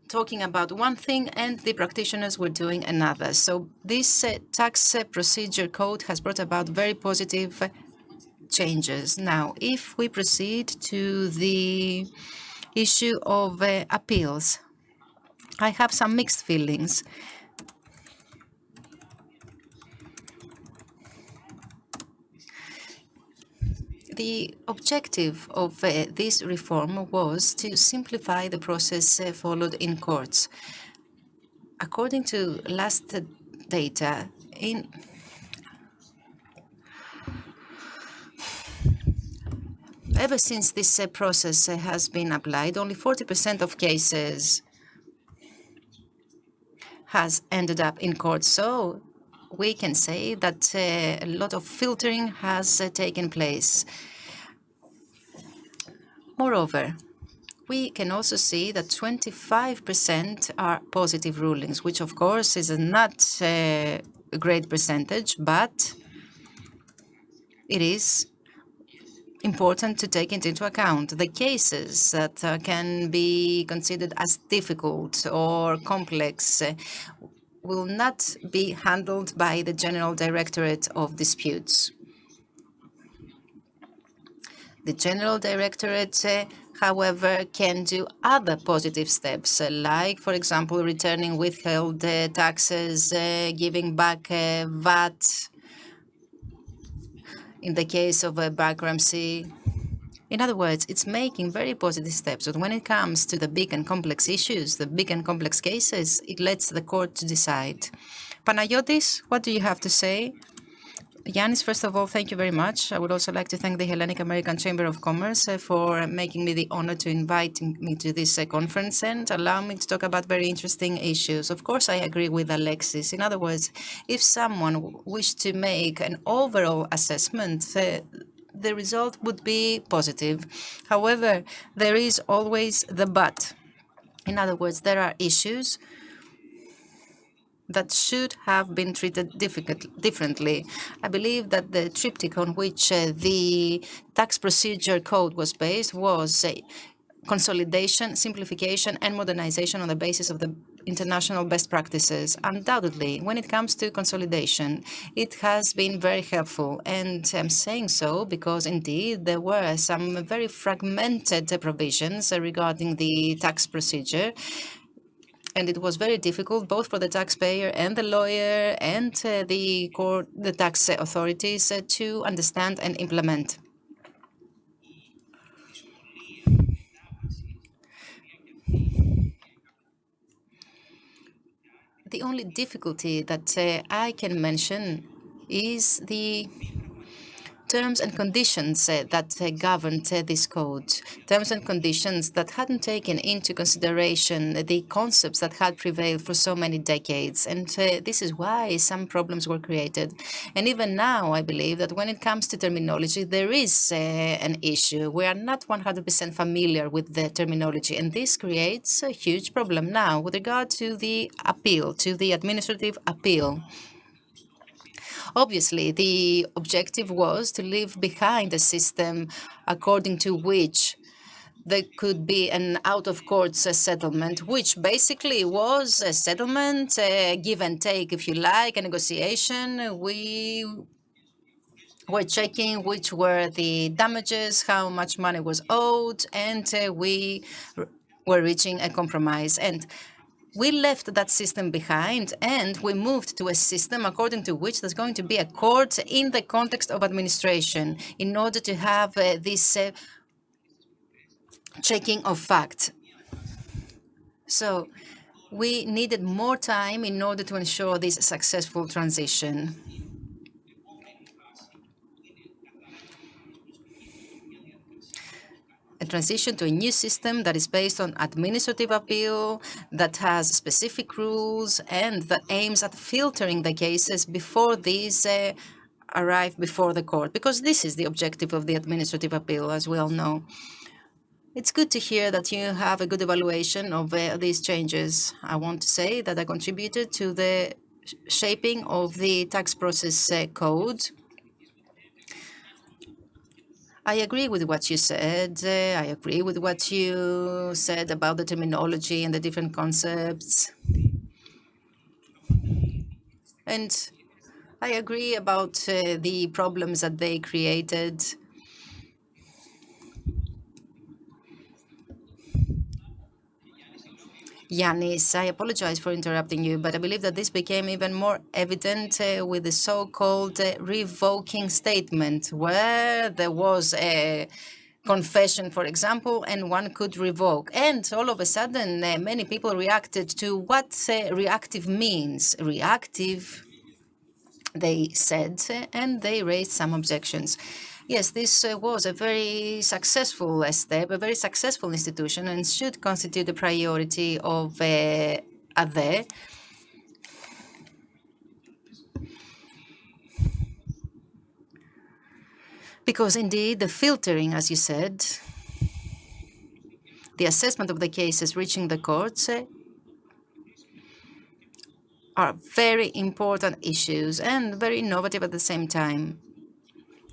talking about one thing and the practitioners were doing another. So this tax procedure code has brought about very positive changes. Now, if we proceed to the issue of appeals, I have some mixed feelings. The objective of this reform was to simplify the process followed in courts. According to last data, ever since this process has been applied, only 40% of cases has ended up in court. So we can say that a lot of filtering has taken place. Moreover, we can also see that 25% are positive rulings, which of course is not a great percentage, but it is important to take it into account. The cases that can be considered as difficult or complex will not be handled by the General Directorate of Disputes. The General Directorate, however, can do other positive steps, like, for example, returning withheld taxes, giving back VAT, in the case of a bankruptcy. In other words, it's making very positive steps. But when it comes to the big and complex issues, the big and complex cases, it lets the court to decide. Panagiotis, what do you have to say? Yanis, first of all, thank you very much. I would also like to thank the Hellenic American Chamber of Commerce for making me the honor to invite me to this conference and allow me to talk about very interesting issues. Of course, I agree with Alexis. In other words, if someone wished to make an overall assessment, the result would be positive. However, there is always the but. In other words, there are issues that should have been treated differently. I believe that the triptych on which the tax procedure code was based was consolidation, simplification, and modernization on the basis of the international best practices. Undoubtedly, when it comes to consolidation, it has been very helpful. And I'm saying so because indeed there were some very fragmented provisions regarding the tax procedure. And it was very difficult both for the taxpayer and the lawyer and the court, the tax authorities to understand and implement. The only difficulty that I can mention is the terms and conditions that governed this code, terms and conditions that hadn't taken into consideration the concepts that had prevailed for so many decades. And this is why some problems were created. And even now, I believe that when it comes to terminology, there is an issue. We are not 100% familiar with the terminology, and this creates a huge problem now with regard to the appeal, to the administrative appeal. Obviously, the objective was to leave behind a system according to which there could be an out-of-court settlement, which basically was a settlement, a give and take, if you like, a negotiation. We were checking which were the damages, how much money was owed, and we were reaching a compromise. And we left that system behind and we moved to a system according to which there's going to be a court in the context of administration in order to have this checking of facts. So we needed more time in order to ensure this successful transition. A transition to a new system that is based on administrative appeal, that has specific rules, and that aims at filtering the cases before these arrive before the court, because this is the objective of the administrative appeal, as we all know. It's good to hear that you have a good evaluation of these changes. I want to say that I contributed to the shaping of the tax process code. I agree with what you said. I agree with what you said about the terminology and the different concepts. And I agree about the problems that they created. Yanis, I apologize for interrupting you, but I believe that this became even more evident with the so-called revoking statement, where there was a confession, for example, and one could revoke. And all of a sudden, many people reacted to what reactive means. Reactive, they said, and they raised some objections. Yes, this was a very successful step, a very successful institution, and should constitute the priority of ADE. Because indeed, the filtering, as you said, the assessment of the cases reaching the courts are very important issues and very innovative at the same time.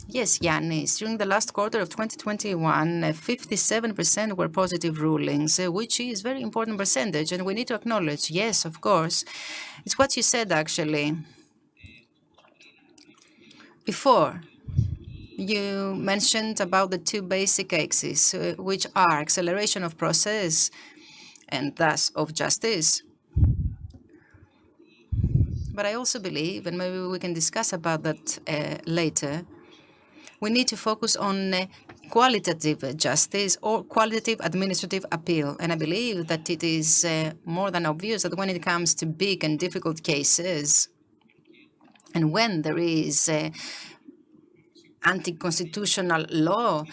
Yes, Yanis, during the last quarter of 2021, 57% were positive rulings, which is a very important percentage, and we need to acknowledge, yes, of course. It's what you said, actually. Before, you mentioned about the two basic axes, which are acceleration of process and thus of justice. But I also believe, and maybe we can discuss about that later, We need to focus on qualitative justice or qualitative administrative appeal. And I believe that it is more than obvious that when it comes to big and difficult cases, and when there is anti-constitutional law,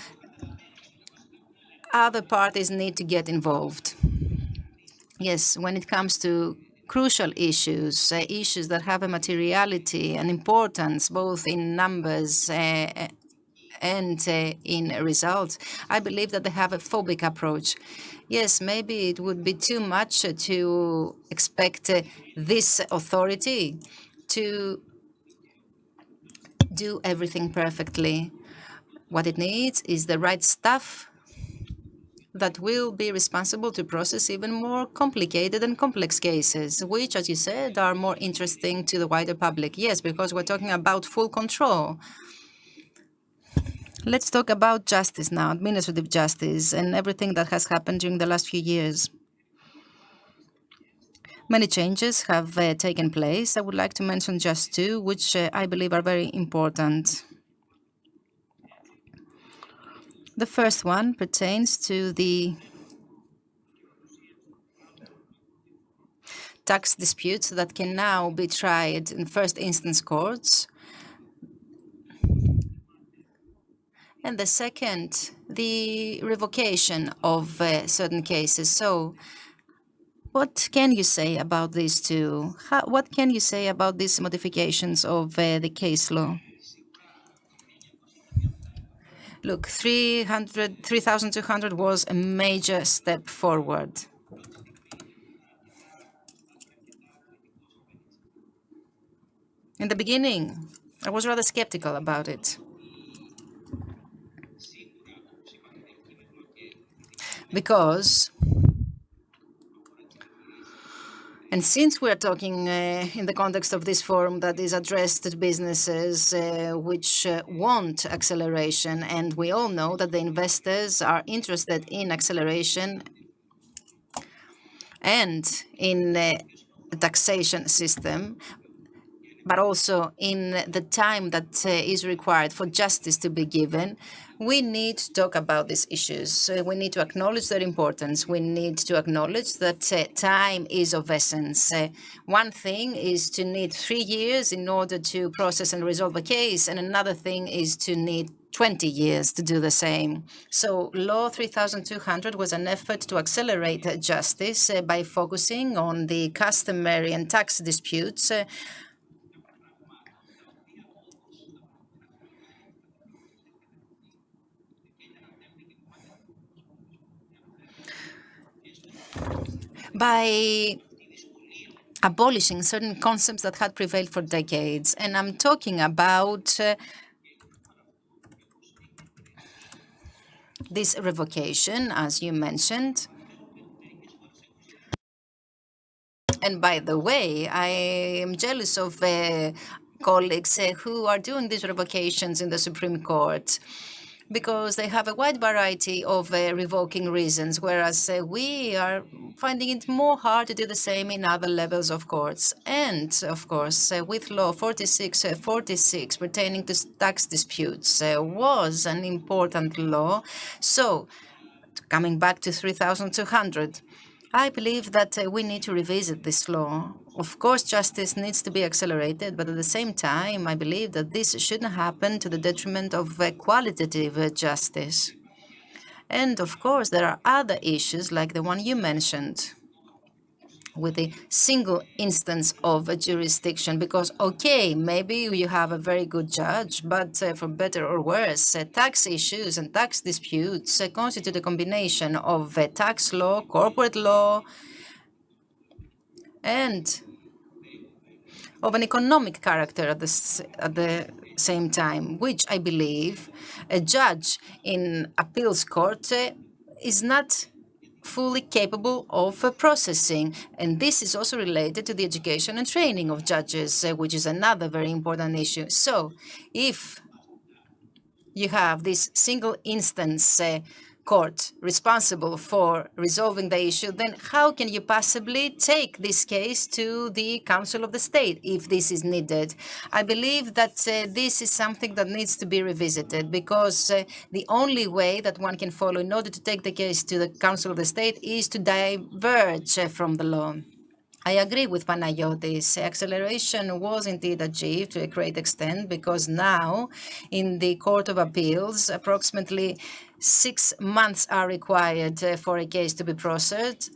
other parties need to get involved. Yes, when it comes to crucial issues, issues that have a materiality and importance both in numbers and in results, I believe that they have a phobic approach. Yes, maybe it would be too much to expect this authority to do everything perfectly. What it needs is the right staff that will be responsible to process even more complicated and complex cases, which, as you said, are more interesting to the wider public. Yes, because we're talking about full control. Let's talk about justice now, administrative justice, and everything that has happened during the last few years. Many changes have taken place. I would like to mention just two, which I believe are very important. The first one pertains to the tax disputes that can now be tried in first instance courts. And the second, the revocation of certain cases. So what can you say about these two? What can you say about these modifications of the case law? Look, 3,200 was a major step forward. In the beginning, I was rather skeptical about it. Because, and since we're talking in the context of this forum that is addressed to businesses which want acceleration, and we all know that the investors are interested in acceleration and in the taxation system, but also in the time that is required for justice to be given, we need to talk about these issues. We need to acknowledge their importance. We need to acknowledge that time is of essence. One thing is to need 3 years in order to process and resolve a case, and another thing is to need 20 years to do the same. So Law 3200 was an effort to accelerate justice by focusing on the customary and tax disputes by abolishing certain concepts that had prevailed for decades. And I'm talking about this revocation, as you mentioned. And by the way, I am jealous of colleagues who are doing these revocations in the Supreme Court, because they have a wide variety of revoking reasons, whereas we are finding it more hard to do the same in other levels of courts. And, of course, with Law 4646 pertaining to tax disputes was an important law. So, coming back to 3200, I believe that we need to revisit this law. Of course, justice needs to be accelerated, but at the same time, I believe that this shouldn't happen to the detriment of qualitative justice. And of course, there are other issues like the one you mentioned with the single instance of a jurisdiction, because, okay, maybe you have a very good judge, but for better or worse, tax issues and tax disputes constitute a combination of tax law, corporate law, and of an economic character at the same time, which I believe a judge in appeals court is not fully capable of processing. And this is also related to the education and training of judges, which is another very important issue. So if you have this single instance court responsible for resolving the issue, then how can you possibly take this case to the Council of the State if this is needed? I believe that this is something that needs to be revisited, because the only way that one can follow in order to take the case to the Council of the State is to diverge from the law. I agree with Panagiotis. Acceleration was indeed achieved to a great extent, because now in the Court of Appeals, approximately 6 months are required for a case to be processed.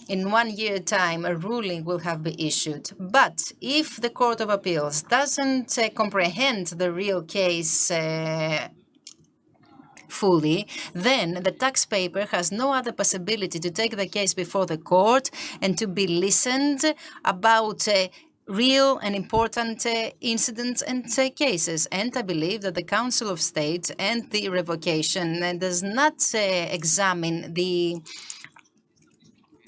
In 1 year time, a ruling will have been issued. But if the Court of Appeals doesn't comprehend the real case fully, then the taxpayer has no other possibility to take the case before the court and to be listened about real and important incidents and cases. And I believe that the Council of State and the revocation does not examine the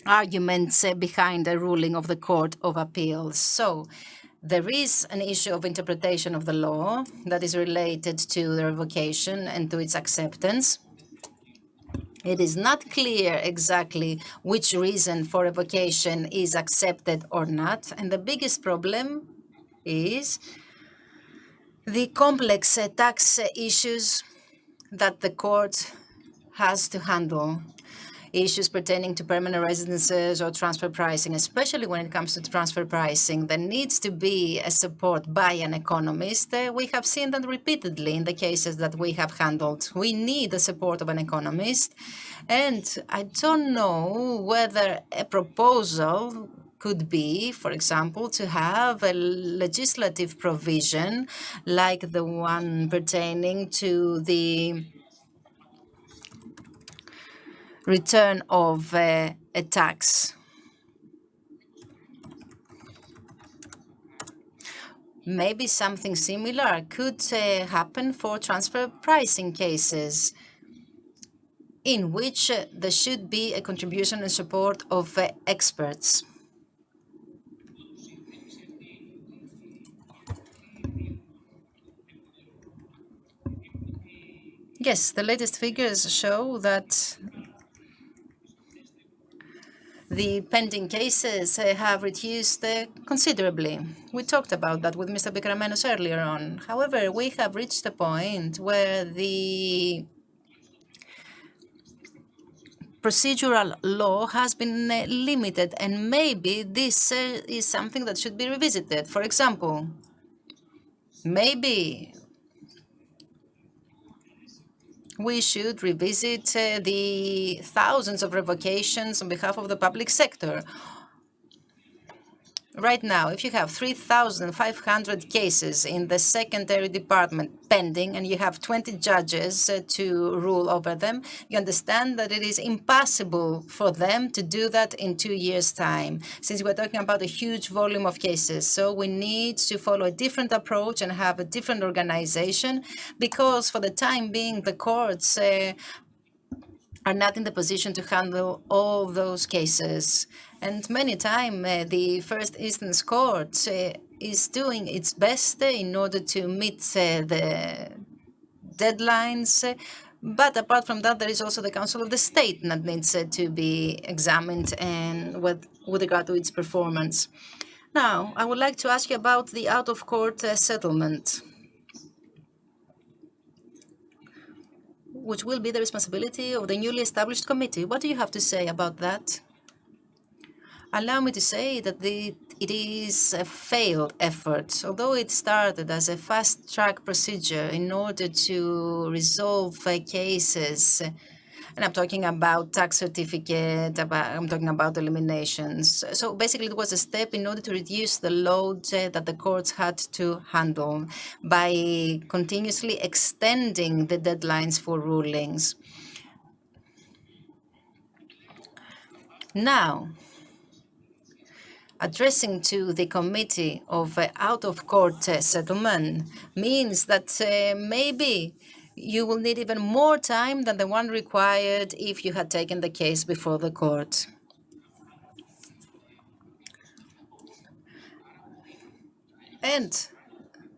arguments behind the ruling of the Court of Appeals. So there is an issue of interpretation of the law that is related to the revocation and to its acceptance. It is not clear exactly which reason for revocation is accepted or not. And the biggest problem is the complex tax issues that the court has to handle. Issues pertaining to permanent residences or transfer pricing, especially when it comes to transfer pricing, there needs to be a support by an economist. We have seen that repeatedly in the cases that we have handled. We need the support of an economist. And I don't know whether a proposal could be, for example, to have a legislative provision like the one pertaining to the return of a tax. Maybe something similar could happen for transfer pricing cases, in which there should be a contribution and support of experts. Yes, the latest figures show that the pending cases have reduced considerably. We talked about that with Mr. Bekramenos earlier on. However, we have reached a point where the procedural law has been limited, and maybe this is something that should be revisited. For example, maybe we should revisit the thousands of revocations on behalf of the public sector. Right now, if you have 3,500 cases in the secondary department pending, and you have 20 judges to rule over them, you understand that it is impossible for them to do that in 2 years' time, since we're talking about a huge volume of cases. So we need to follow a different approach and have a different organization, because for the time being, the courts are not in the position to handle all those cases. And many times, the first instance court is doing its best in order to meet the deadlines. But apart from that, there is also the Council of the State that needs to be examined and with regard to its performance. Now, I would like to ask you about the out-of-court settlement, which will be the responsibility of the newly established committee. What do you have to say about that? Allow me to say that it is a failed effort. Although it started as a fast-track procedure in order to resolve cases, and I'm talking about tax certificate, I'm talking about eliminations. So basically, it was a step in order to reduce the load that the courts had to handle by continuously extending the deadlines for rulings. Now, addressing to the committee of out-of-court settlement means that maybe you will need even more time than the one required if you had taken the case before the court. And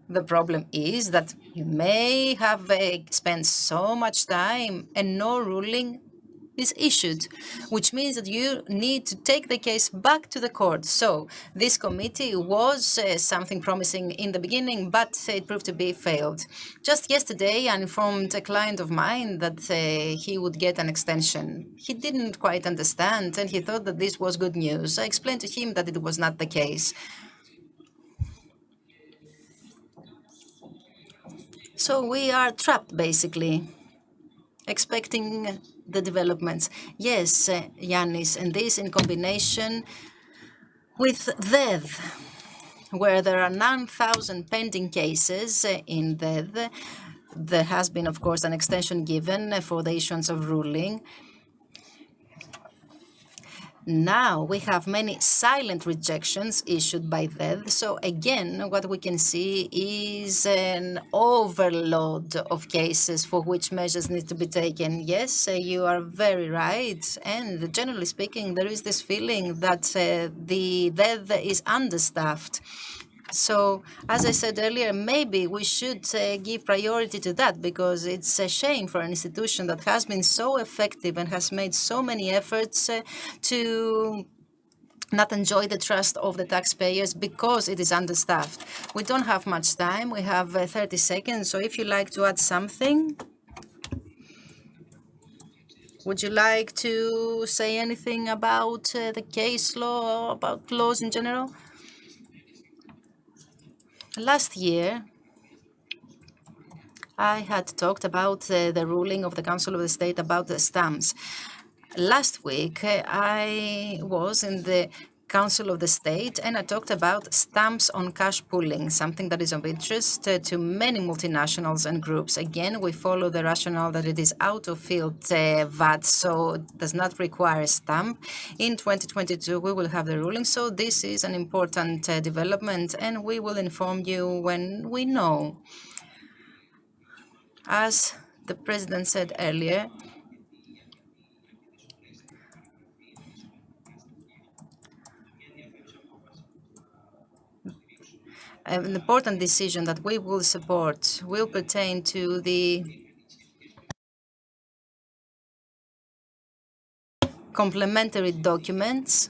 The problem is that you may have spent so much time and no ruling is issued, which means that you need to take the case back to the court. So this committee was something promising in the beginning, but it proved to be failed. Just yesterday, I informed a client of mine that he would get an extension. He didn't quite understand, and he thought that this was good news. I explained to him that it was not the case. So we are trapped, basically, expecting the developments. Yes, Yanis, and this in combination with DED, where there are 9,000 pending cases in DED. There has been, of course, an extension given for the issuance of ruling. Now we have many silent rejections issued by DED. So again, what we can see is an overload of cases for which measures need to be taken. Yes, you are very right. And generally speaking, there is this feeling that the DED is understaffed. So, as I said earlier, maybe we should give priority to that, because it's a shame for an institution that has been so effective and has made so many efforts to not enjoy the trust of the taxpayers because it is understaffed. We don't have much time. We have 30 seconds. So if you like to add something, would you like to say anything about the case law, about laws in general? Last year, I had talked about the ruling of the Council of the State about the stamps. Last week, I was in the Council of the State, and I talked about stamps on cash pooling, something that is of interest to many multinationals and groups. Again, we follow the rationale that it is out of field VAT, so it does not require a stamp. In 2022, we will have the ruling, so this is an important development, and we will inform you when we know. As the President said earlier, an important decision that we will support will pertain to the complementary documents,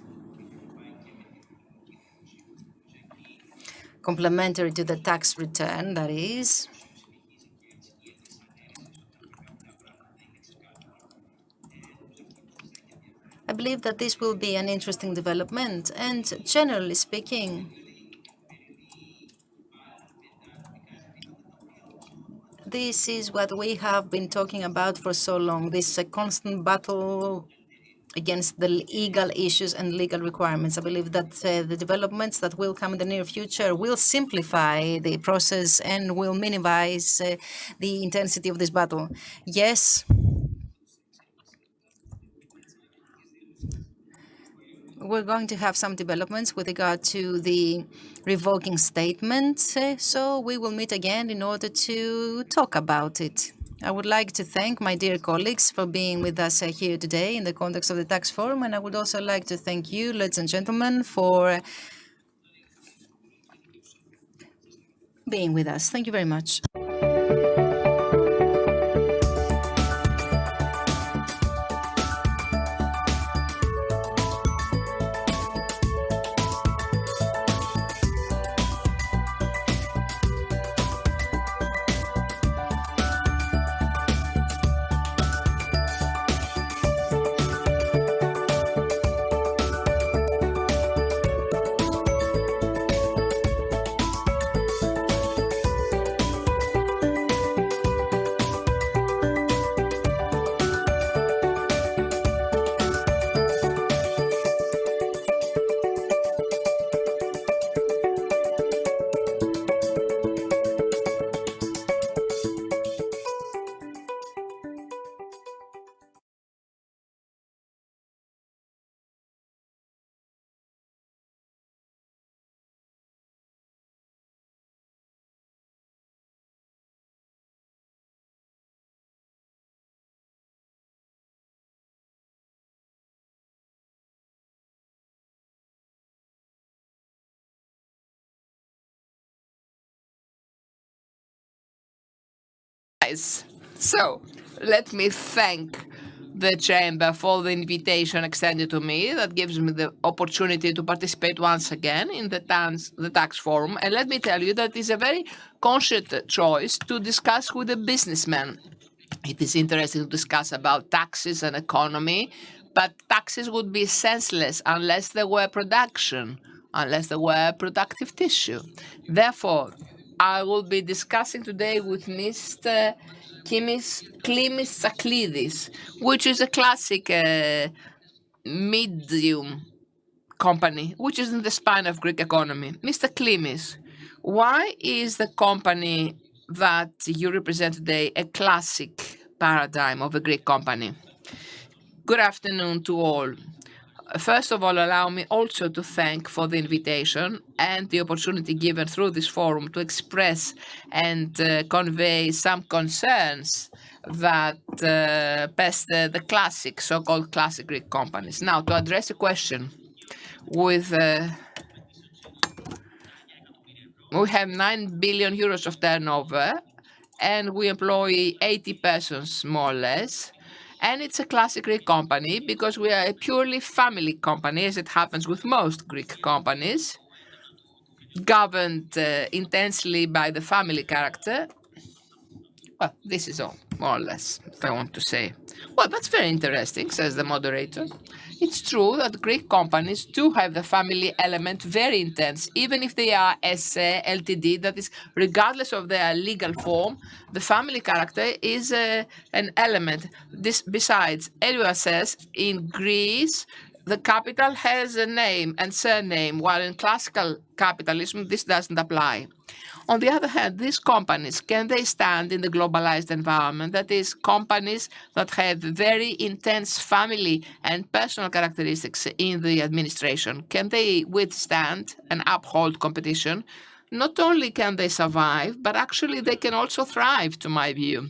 complementary to the tax return, that is. I believe that this will be an interesting development, and generally speaking, this is what we have been talking about for so long, this constant battle against the legal issues and legal requirements. I believe that the developments that will come in the near future will simplify the process and will minimize the intensity of this battle. Yes, we're going to have some developments with regard to the revoking statement, so we will meet again in order to talk about it. I would like to thank my dear colleagues for being with us here today in the context of the Tax Forum, and I would also like to thank you, ladies and gentlemen, for being with us. Thank you very much. nice. So let me thank the chamber for the invitation extended to me that gives me the opportunity to participate once again in the tax forum. And let me tell you that it's a very conscious choice to discuss with a businessman. It is interesting to discuss about taxes and economy, but taxes would be senseless unless there were production, unless there were productive tissue. Therefore, I will be discussing today with Mr. Klimis Tsaklidis, which is a classic medium company, which is in the spine of Greek economy. Mr. Klimis, why is the company that you represent today a classic paradigm of a Greek company? Good afternoon to all. First of all, allow me also to thank for the invitation and the opportunity given through this forum to express and convey some concerns that pest the classic, so-called classic Greek companies. Now, to address the question, with we have 9 billion euros of turnover, and we employ 80 persons, more or less. And it's a classic Greek company because we are a purely family company, as it happens with most Greek companies, governed intensely by the family character. Well, this is all, more or less, what I want to say. Well, that's very interesting, says the moderator. It's true that Greek companies do have the family element very intense, even if they are SE, LTD, that is, regardless of their legal form, the family character is an element. This, besides, Eliot says, in Greece, the capital has a name and surname, while in classical capitalism, this doesn't apply. On the other hand, these companies, can they stand in the globalized environment? That is, companies that have very intense family and personal characteristics in the administration. Can they withstand and uphold competition? Not only can they survive, but actually they can also thrive, to my view.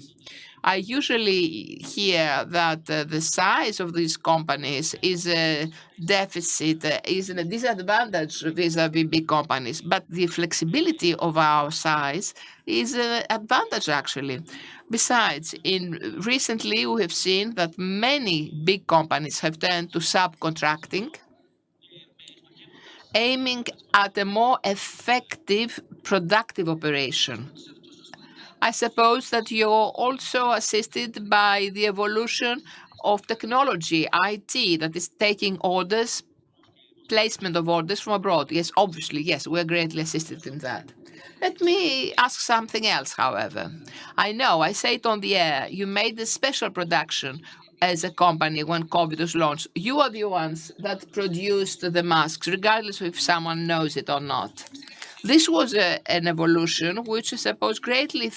I usually hear that the size of these companies is a deficit, is a disadvantage vis-à-vis big companies, but the flexibility of our size is an advantage, actually. Besides, recently we have seen that many big companies have turned to subcontracting, aiming at a more effective, productive operation. I suppose that you're also assisted by the evolution of technology, IT, that is taking orders, placement of orders from abroad. Yes, obviously, yes, we're greatly assisted in that. Let me ask something else, however. I know, I say it on the air, you made a special production as a company when COVID was launched. You are the ones that produced the masks, regardless of if someone knows it or not. This was an evolution which I suppose greatly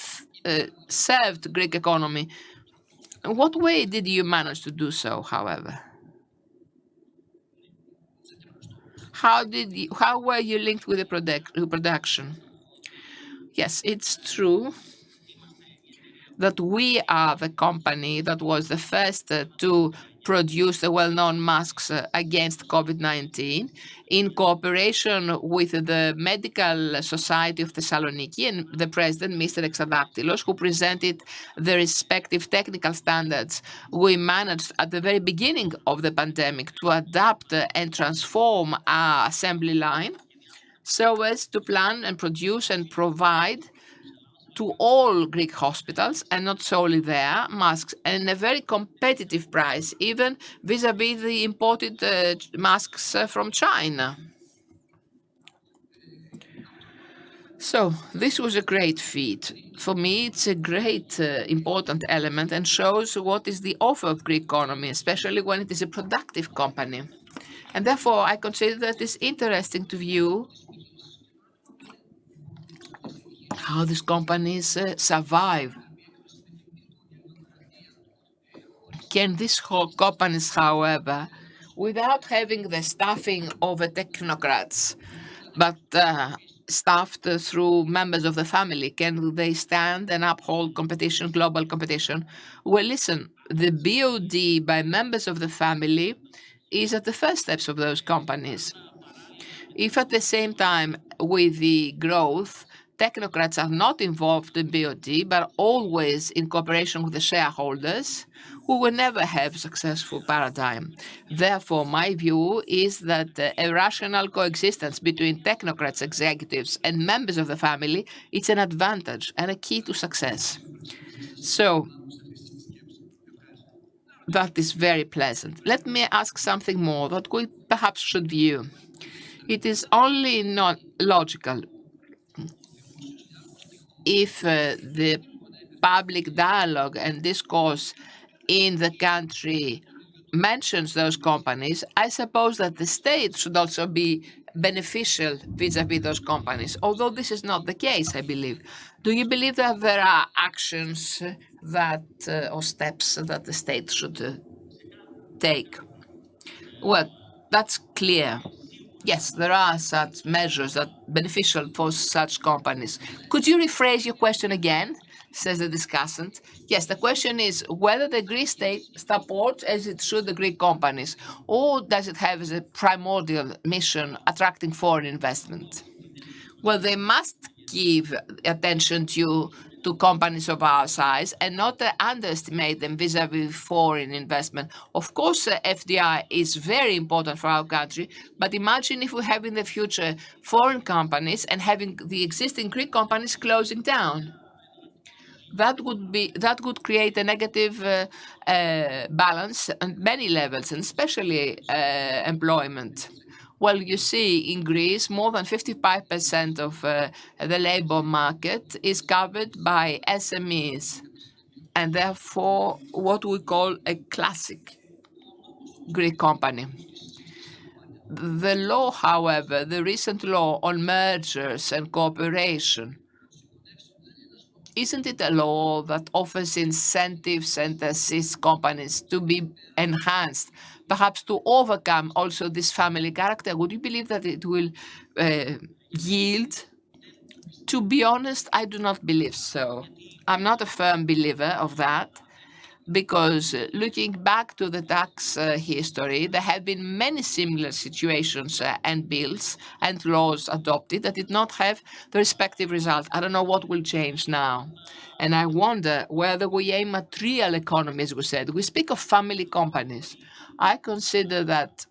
served Greek economy. In what way did you manage to do so, however? How were you linked with the production? Yes, it's true that we are the company that was the first to produce the well-known masks against COVID-19 in cooperation with the Medical Society of Thessaloniki and the president, Mr. Exadaktilos, who presented the respective technical standards. We managed at the very beginning of the pandemic to adapt and transform our assembly line so as to plan and produce and provide to all Greek hospitals, and not solely there, masks, and a very competitive price, even vis-à-vis the imported masks from China. So this was a great feat. For me, it's a great important element and shows what is the offer of Greek economy, especially when it is a productive company. And therefore, I consider that it's interesting to view how these companies survive. Can these companies, however, without having the staffing of the technocrats, but staffed through members of the family, can they stand and uphold competition, global competition? Well, listen, the BOD by members of the family is at the first steps of those companies. If at the same time with the growth technocrats are not involved in BOT, but always in cooperation with the shareholders, we will never have a successful paradigm. Therefore, my view is that a rational coexistence between technocrats, executives, and members of the family is an advantage and a key to success. So that is very pleasant. Let me ask something more that we perhaps should view. It is only not logical if the public dialogue and discourse in the country mentions those companies, I suppose that the state should also be beneficial vis-à-vis those companies, although this is not the case, I believe. Do you believe that there are actions that or steps that the state should take? Well, that's clear. Yes, there are such measures that are beneficial for such companies. Could you rephrase your question again? Says the discussant. Yes, the question is whether the Greek state supports, as it should, the Greek companies, or does it have as a primordial mission attracting foreign investment? Well, they must give attention to companies of our size and not underestimate them vis-à-vis foreign investment. Of course, FDI is very important for our country, but imagine if we have in the future foreign companies and having the existing Greek companies closing down. That would create a negative balance on many levels, and especially employment. Well, you see, in Greece, more than 55% of the labor market is covered by SMEs, and therefore what we call a classic Greek company. The law, however, the recent law on mergers and cooperation, isn't it a law that offers incentives and assists companies to be enhanced, perhaps to overcome also this family character? Would you believe that it will yield? To be honest, I do not believe so. I'm not a firm believer of that, because looking back to the tax history, there have been many similar situations and bills and laws adopted that did not have the respective result. I don't know what will change now. And I wonder whether we aim at real economy, as we said. We speak of family companies. I consider that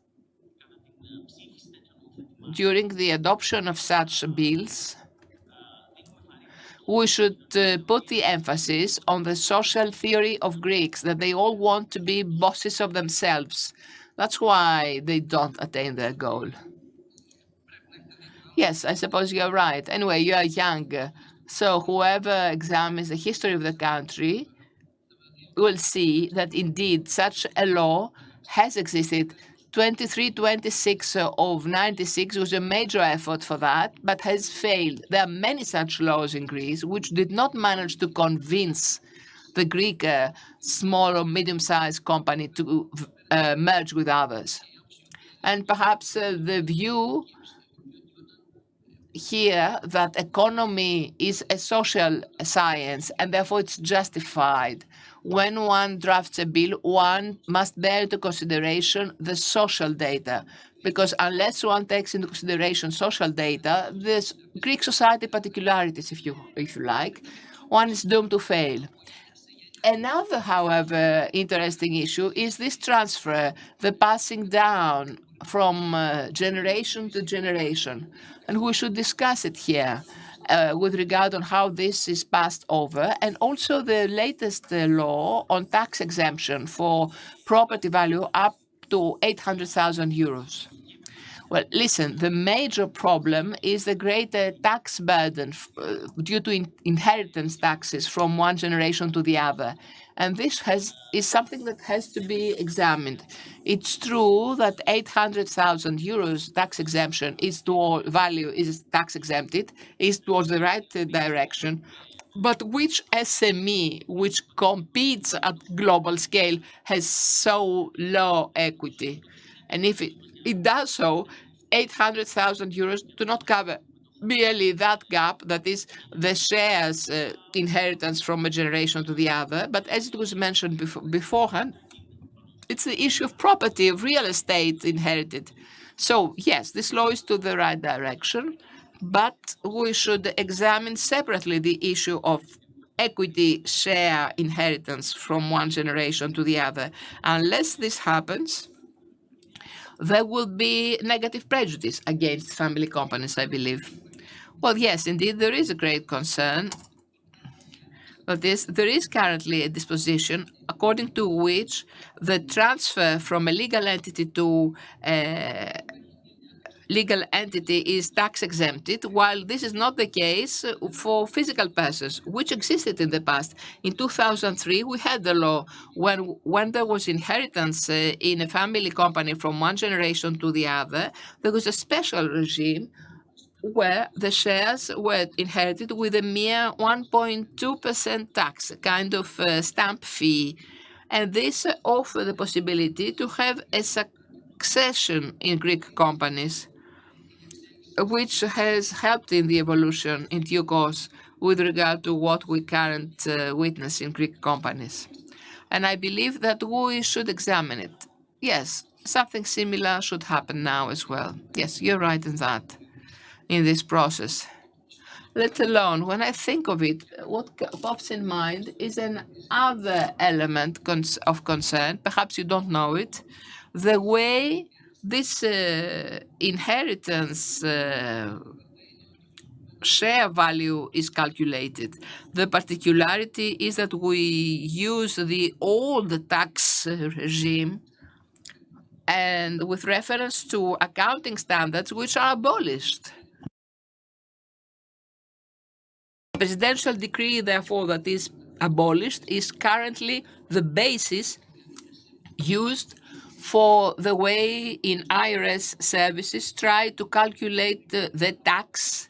during the adoption of such bills, we should put the emphasis on the social theory of Greeks, that they all want to be bosses of themselves. That's why they don't attain their goal. Yes, I suppose you're right. Anyway, you are young, so whoever examines the history of the country will see that indeed such a law has existed. 2326 of 96 was a major effort for that, but has failed. There are many such laws in Greece which did not manage to convince the Greek small or medium-sized company to merge with others. And perhaps the view here that economy is a social science and therefore it's justified. When one drafts a bill, one must bear into consideration the social data, because unless one takes into consideration social data, this Greek society particularities, if you like, one is doomed to fail. Another, however, interesting issue is this transfer, the passing down from generation to generation. And we should discuss it here with regard on how this is passed over, and also the latest law on tax exemption for property value up to 800,000 euros. Well, listen, the major problem is the greater tax burden due to inheritance taxes from one generation to the other. And this is something that has to be examined. It's true that 800,000 euros tax exemption is tax exempted, is towards the right direction. But which SME which competes at global scale has so low equity? And if it does so, 800,000 euros do not cover merely that gap, that is the shares inheritance from a generation to the other, but as it was mentioned beforehand, it's the issue of property, of real estate inherited. So yes, this law is to the right direction, But we should examine separately the issue of equity share inheritance from one generation to the other. Unless this happens, there will be negative prejudice against family companies, I believe. Well, yes, indeed, there is a great concern. But there is currently a disposition according to which the transfer from a legal entity to a legal entity is tax exempted, while this is not the case for physical persons, which existed in the past. In 2003, we had the law when there was inheritance in a family company from one generation to the other, there was a special regime where the shares were inherited with a mere 1.2% tax, a kind of stamp fee. And this offered the possibility to have a succession in Greek companies, which has helped in the evolution in due course with regard to what we currently witness in Greek companies. And I believe that we should examine it. Yes, something similar should happen now as well. Yes, you're right in that, in this process. Let alone, when I think of it, what pops in mind is another element of concern. Perhaps you don't know it. The way this inheritance share value is calculated. The particularity is that we use the old tax regime and with reference to accounting standards which are abolished. The presidential decree, therefore, that is abolished is currently the basis used for the way in IRS services try to calculate the tax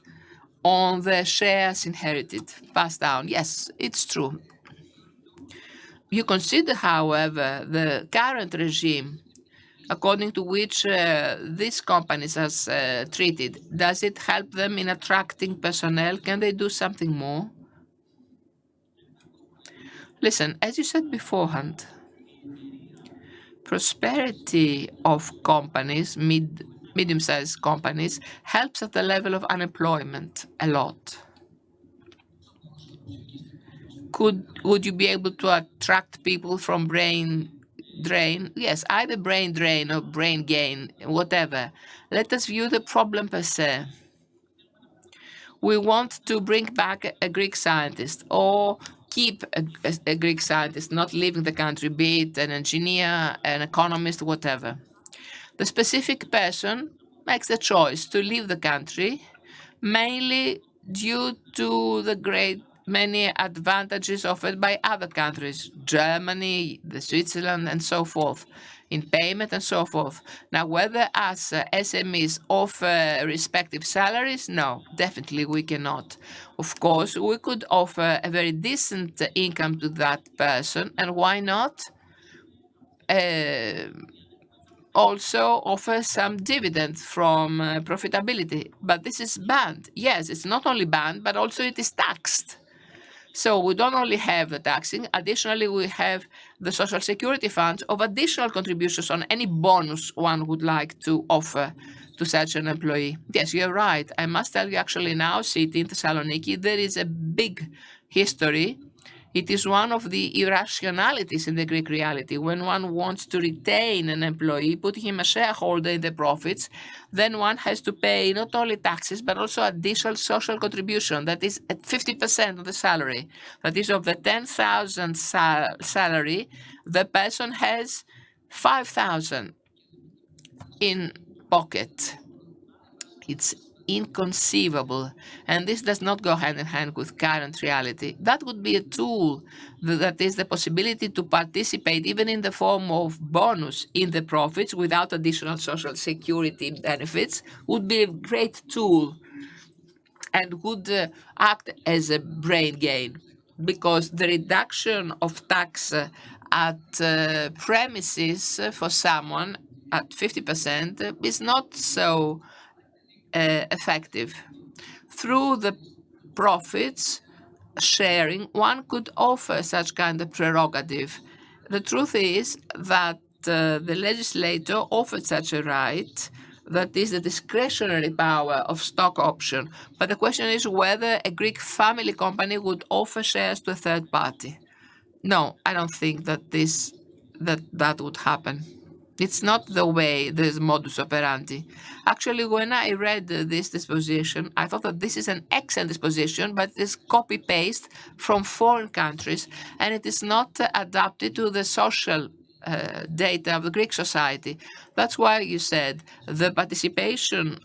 on the shares inherited, passed down. Yes, it's true. You consider, however, the current regime according to which these companies are treated. Does it help them in attracting personnel? Can they do something more? Listen, as you said beforehand, prosperity of companies, medium-sized companies, helps at the level of unemployment a lot. Would you be able to attract people from brain drain? Yes, either brain drain or brain gain, whatever. Let us view the problem per se. We want to bring back a Greek scientist or keep a Greek scientist not leaving the country, be it an engineer, an economist, whatever. The specific person makes the choice to leave the country, mainly due to the many advantages offered by other countries, Germany, Switzerland, and so forth, in payment and so forth. Now, whether us SMEs offer respective salaries, no, definitely we cannot. Of course, we could offer a very decent income to that person, and why not also offer some dividend from profitability. But this is banned. Yes, it's not only banned, but also it is taxed. So we don't only have the taxing, additionally we have the social security funds of additional contributions on any bonus one would like to offer to such an employee. Yes, you're right. I must tell you, actually, in our city, in Thessaloniki, there is a big history. It is one of the irrationalities in the Greek reality. When one wants to retain an employee, put him a shareholder in the profits, then one has to pay not only taxes, but also additional social contribution. That is at 50% of the salary. That is, of the 10,000 salary, the person has 5,000 in pocket. It's inconceivable, and this does not go hand in hand with current reality. That would be a tool, that is the possibility to participate even in the form of bonus in the profits without additional social security benefits, would be a great tool and would act as a brain gain, because the reduction of tax at premises for someone at 50% is not so effective. Through the profits sharing, one could offer such kind of prerogative. The truth is that the legislator offered such a right that is the discretionary power of stock option. But the question is whether a Greek family company would offer shares to a third party. No, I don't think that that would happen. It's not the way, this modus operandi. Actually, when I read this disposition, I thought that this is an excellent disposition, but it is copy-paste from foreign countries, and it is not adapted to the social data of the Greek society. That's why you said the participation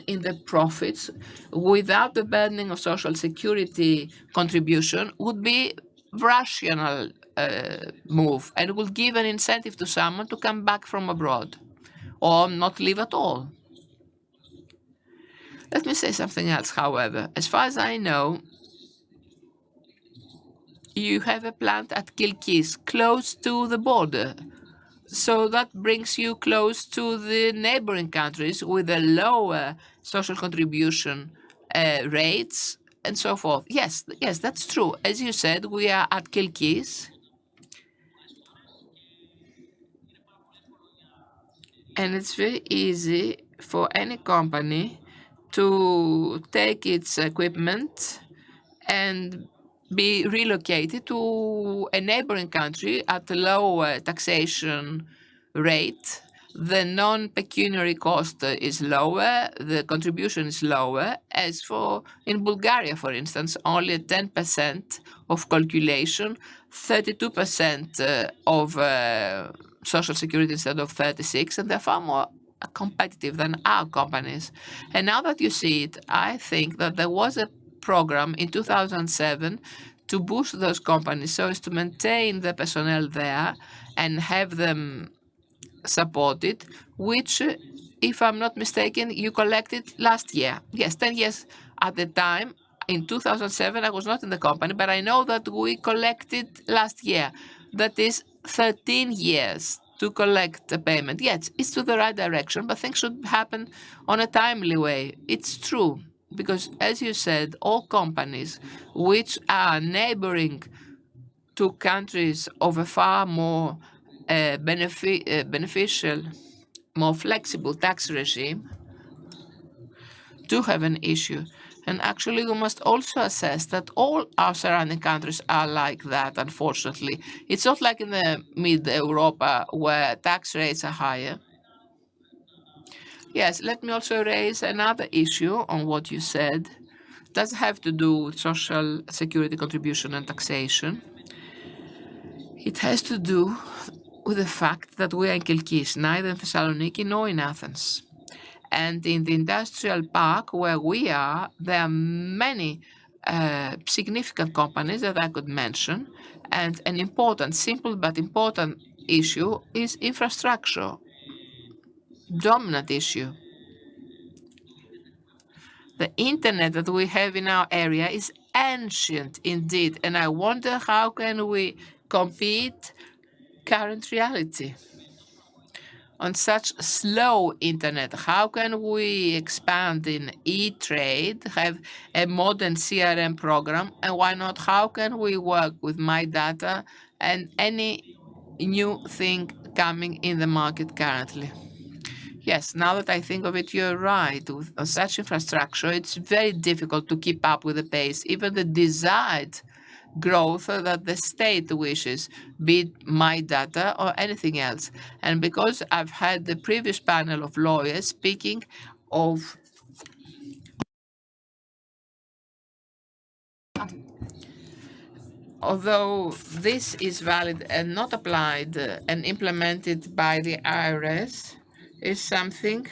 in the profits without the burdening of social security contribution would be rational move, and will give an incentive to someone to come back from abroad or not leave at all. Let me say something else, however. As far as I know, you have a plant at Kilkis, close to the border. So that brings you close to the neighboring countries with a lower social contribution rates and so forth. Yes, that's true. As you said, we are at Kilkis. And it's very easy for any company to take its equipment and be relocated to a neighboring country at a lower taxation rate. The non-pecuniary cost is lower, the contribution is lower. As for in Bulgaria, for instance, only 10% of calculation, 32% of social security instead of 36, and they're far more competitive than our companies. And now that you see it, I think that there was a program in 2007 to boost those companies so as to maintain the personnel there and have them supported, which, if I'm not mistaken, you collected last year. Yes, 10 years at the time. In 2007, I was not in the company, but I know that we collected last year. That is 13 years to collect the payment. Yes, it's to the right direction, but things should happen on a timely way. It's true, because as you said, all companies which are neighboring to countries of a far more beneficial, more flexible tax regime do have an issue. And actually, we must also assess that all our surrounding countries are like that, unfortunately. It's not like in the mid-Europa where tax rates are higher. Yes, let me also raise another issue on what you said. It does have to do with social security contribution and taxation. It has to do with the fact that we are in Kilkis, neither in Thessaloniki nor in Athens. And in the industrial park where we are, there are many significant companies that I could mention. And an important, simple but important issue is infrastructure, dominant issue. The internet that we have in our area is ancient indeed, and I wonder how can we compete current reality on such slow internet? How can we expand in e-trade, have a modern CRM program, and why not? How can we work with my data and any new thing coming in the market currently? Yes, now that I think of it, you're right. With such infrastructure, it's very difficult to keep up with the pace, even the desired growth that the state wishes, be it my data or anything else. And because I've had the previous panel of lawyers speaking of although this is valid and not applied and implemented by the IRS, is something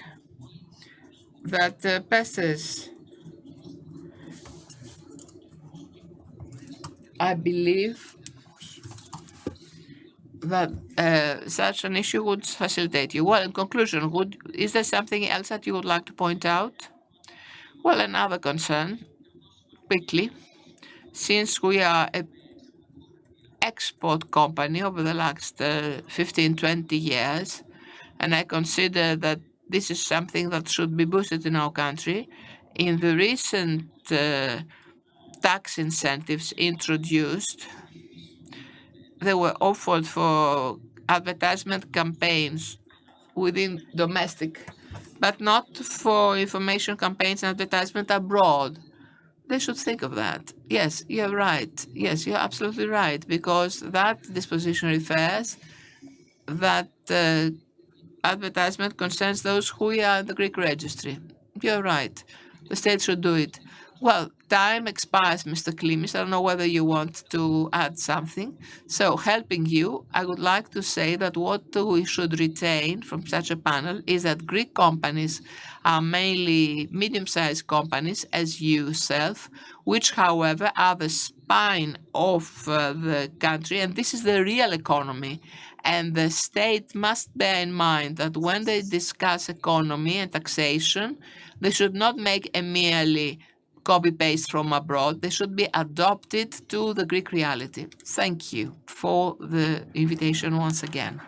that passes. I believe that such an issue would facilitate you. Well, in conclusion, is there something else that you would like to point out? Well, another concern, quickly, since we are an export company over the last 15, 20 years, and I consider that this is something that should be boosted in our country, in the recent tax incentives introduced, they were offered for advertisement campaigns within domestic, but not for information campaigns and advertisement abroad. They should think of that. Yes, you're right. Yes, you're absolutely right, because that disposition refers that advertisement concerns those who are in the Greek registry. You're right. The state should do it. Well, time expires, Mr. Klimis. I don't know whether you want to add something. So, helping you, I would like to say that what we should retain from such a panel is that Greek companies are mainly medium-sized companies, as yourself, which, however, are the spine of the country, and this is the real economy. And the state must bear in mind that when they discuss economy and taxation, they should not make a merely copy-paste from abroad. They should be adopted to the Greek reality. Thank you for the invitation once again.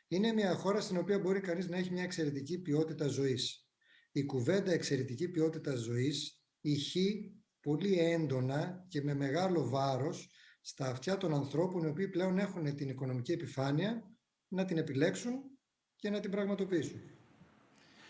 Είναι μια χώρα στην οποία μπορεί κανείς να έχει μια εξαιρετική ποιότητα ζωής. Η κουβέντα εξαιρετική ποιότητα ζωής ηχεί πολύ έντονα και με μεγάλο βάρος στα αυτιά των ανθρώπων οι οποίοι πλέον έχουν την οικονομική επιφάνεια να την επιλέξουν και να την πραγματοποιήσουν.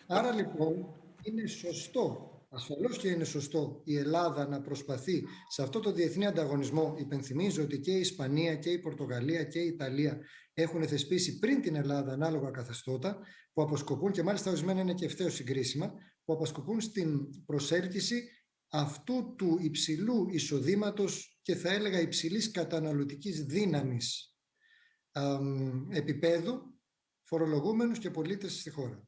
Άρα λοιπόν είναι σωστό Ασφαλώς και είναι σωστό η Ελλάδα να προσπαθεί σε αυτό το διεθνή ανταγωνισμό. Υπενθυμίζω ότι και η Ισπανία και η Πορτογαλία και η Ιταλία έχουν θεσπίσει πριν την Ελλάδα ανάλογα καθεστώτα που αποσκοπούν, και μάλιστα ορισμένα είναι και ευθέως συγκρίσιμα, που αποσκοπούν στην προσέλκυση αυτού του υψηλού εισοδήματος και θα έλεγα υψηλής καταναλωτικής δύναμης επίπεδου φορολογούμενους και πολίτες στη χώρα.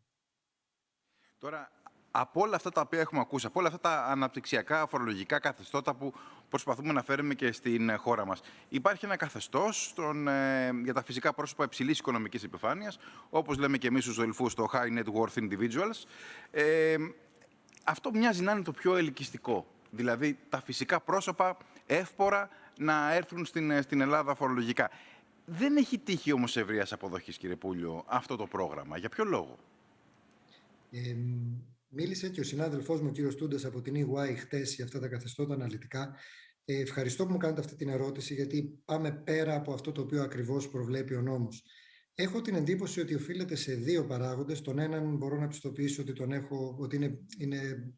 Τώρα, από όλα αυτά τα οποία έχουμε ακούσει, από όλα αυτά τα αναπτυξιακά φορολογικά καθεστώτα που προσπαθούμε να φέρουμε και στην χώρα μας, υπάρχει ένα καθεστώς για τα φυσικά πρόσωπα υψηλής οικονομικής επιφάνειας, όπως λέμε και εμείς στους δελφούς, το High Net Worth Individuals. Αυτό μοιάζει να είναι το πιο ελκυστικό. Δηλαδή, τα φυσικά πρόσωπα εύπορα να έρθουν στην Ελλάδα φορολογικά. Δεν έχει τύχει όμως ευρείας αποδοχής, κύριε Πούλιο, αυτό το πρόγραμμα. Για ποιο λόγο? Μίλησε και ο συνάδελφός μου, ο κύριος Τούντας, από την EY χτες για αυτά τα καθεστώτα αναλυτικά. Ευχαριστώ που μου κάνετε αυτή την ερώτηση, γιατί πάμε πέρα από αυτό το οποίο ακριβώς προβλέπει ο νόμος. Έχω την εντύπωση ότι οφείλεται σε δύο παράγοντες. Τον έναν μπορώ να πιστοποιήσω ότι είναι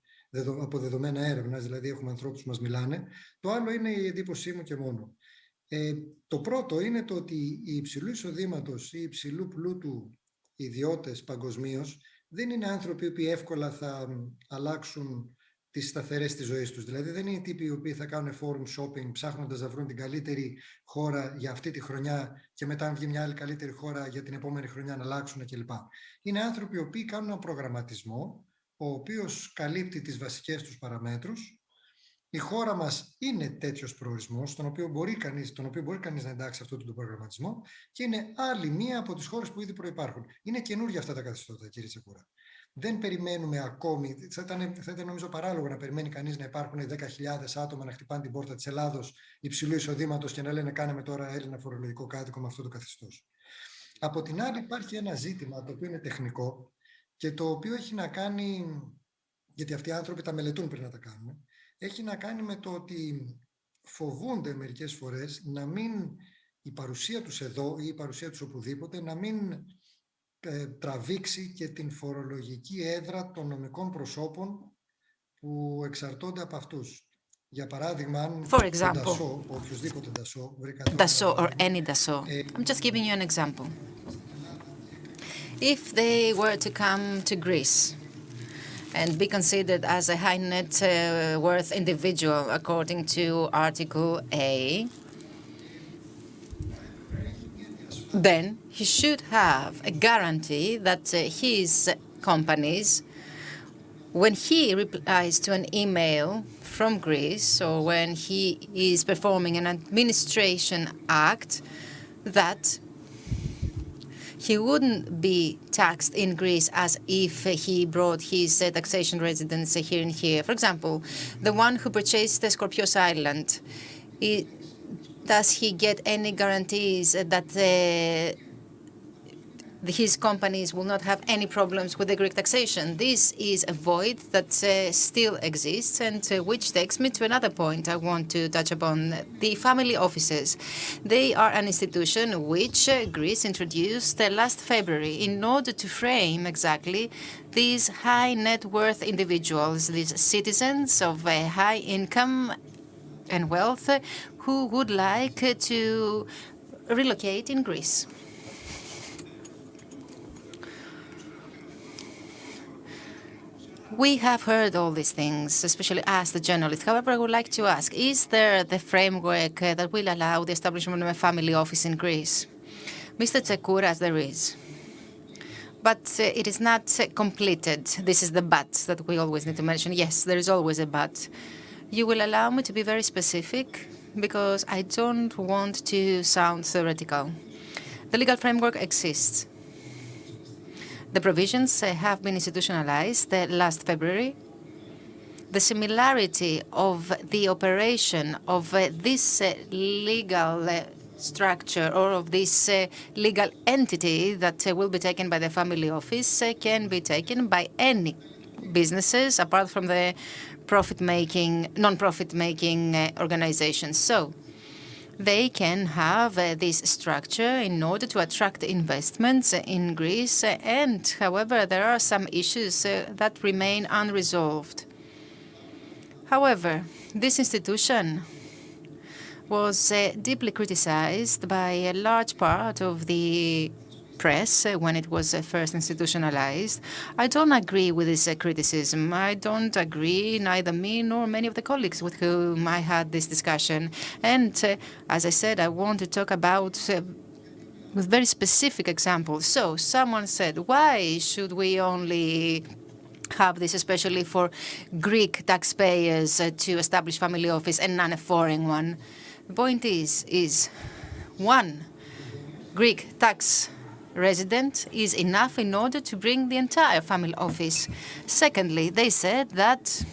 από δεδομένα έρευνας, δηλαδή έχουμε ανθρώπους που μας μιλάνε. Το άλλο είναι η εντύπωσή μου και μόνο. Το πρώτο είναι το ότι οι υψηλού εισοδήματος ή υψηλού πλούτου ιδιώτες παγκοσμίως δεν είναι άνθρωποι που εύκολα θα αλλάξουν τις σταθερές της ζωής τους. Δηλαδή δεν είναι οι τύποι οι οποίοι θα κάνουν forum shopping ψάχνοντας να βρουν την καλύτερη χώρα για αυτή τη χρονιά και μετά αν βγει μια άλλη καλύτερη χώρα για την επόμενη χρονιά να αλλάξουν κλπ. Είναι άνθρωποι οι οποίοι κάνουν έναν προγραμματισμό ο οποίος καλύπτει τις βασικές τους παραμέτρους. Η χώρα μας είναι τέτοιος προορισμός, τον οποίο μπορεί κανείς να εντάξει αυτό τον προγραμματισμό, και είναι άλλη μία από τις χώρες που ήδη προϋπάρχουν. Είναι καινούργια αυτά τα καθεστώτα, κύριε Τσεκούρα. Δεν περιμένουμε ακόμη, θα ήταν νομίζω παράλογο να περιμένει κανείς να υπάρχουν 10.000 άτομα να χτυπάνε την πόρτα της Ελλάδος υψηλού εισοδήματος και να λένε κάναμε τώρα Έλληνα φορολογικό κάτοικο με αυτό το καθεστώς. Από την άλλη υπάρχει ένα ζήτημα το οποίο είναι τεχνικό και το οποίο έχει να κάνει, γιατί αυτοί οι άνθρωποι τα μελετούν πριν να τα κάνουν, έχει να κάνει με το ότι φοβούνται μερικές φορές να μην η παρουσία τους εδώ ή η παρουσία τους οπουδήποτε να μην τραβήξει και την φορολογική έδρα των νομικών προσώπων που εξαρτώνται από αυτούς. Για παράδειγμα, αν For example, Dassault, οποιοδήποτε Dassault or any Dassault. I'm just giving you an example. If they were to come to Greece and be considered as a high net worth individual according to Article A, then he should have a guarantee that his companies, when he replies to an email from Greece or when he is performing an administration act, that he wouldn't be taxed in Greece as if he brought his taxation residence here and here. For example, the one who purchased the Scorpios Island, does he get any guarantees that his companies will not have any problems with the Greek taxation? This is a void that still exists, and which takes me to another point I want to touch upon, the family offices. They are an institution which Greece introduced last February in order to frame exactly these high net worth individuals, these citizens of high income and wealth who would like to relocate in Greece. We have heard all these things, especially as the journalist. However, I would like to ask, is there the framework that will allow the establishment of a family office in Greece? Mr. Tsakouras, there is. But it is not completed. This is the but that we always need to mention. Yes, there is always a but. You will allow me to be very specific because I don't want to sound theoretical. The legal framework exists. The provisions have been institutionalized last February. The similarity of the operation of this legal structure or of this legal entity that will be taken by the family office can be taken by any businesses apart from the non-profit-making organizations. So they can have this structure in order to attract investments in Greece. And, however, there are some issues that remain unresolved. However, this institution was deeply criticized by a large part of the press when it was first institutionalized. I don't agree with this criticism. I don't agree, neither me nor many of the colleagues with whom I had this discussion. And as I said, I want to talk about with very specific examples. So someone said, why should we only have this, especially for Greek taxpayers, to establish family office and not a foreign one? The point is one Greek tax resident is enough in order to bring the entire family office. Secondly, they said that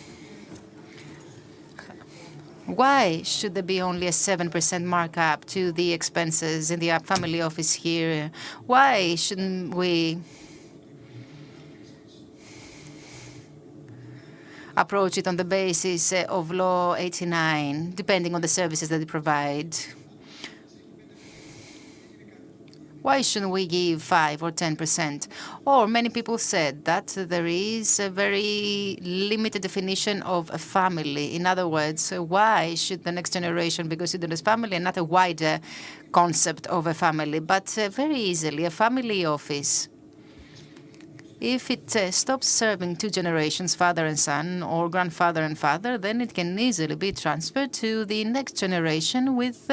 why should there be only a 7% markup to the expenses in the family office here? Why shouldn't we approach it on the basis of Law 89, depending on the services that it provides? Why shouldn't we give 5 or 10%? Or many people said that there is a very limited definition of a family. In other words, why should the next generation be considered as family and not a wider concept of a family? But very easily, a family office, if it stops serving two generations, father and son, or grandfather and father, then it can easily be transferred to the next generation with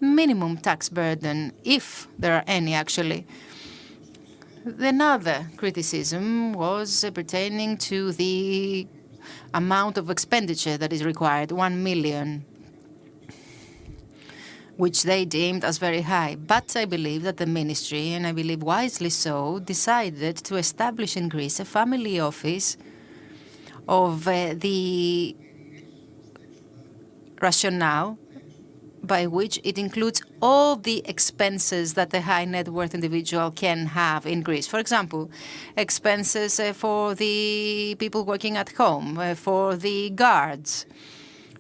minimum tax burden, if there are any, actually. Another criticism was pertaining to the amount of expenditure that is required, 1 million, which they deemed as very high. But I believe that the ministry, and I believe wisely so, decided to establish in Greece a family office of the rationale by which it includes all the expenses that a high net worth individual can have in Greece. For example, expenses for the people working at home, for the guards,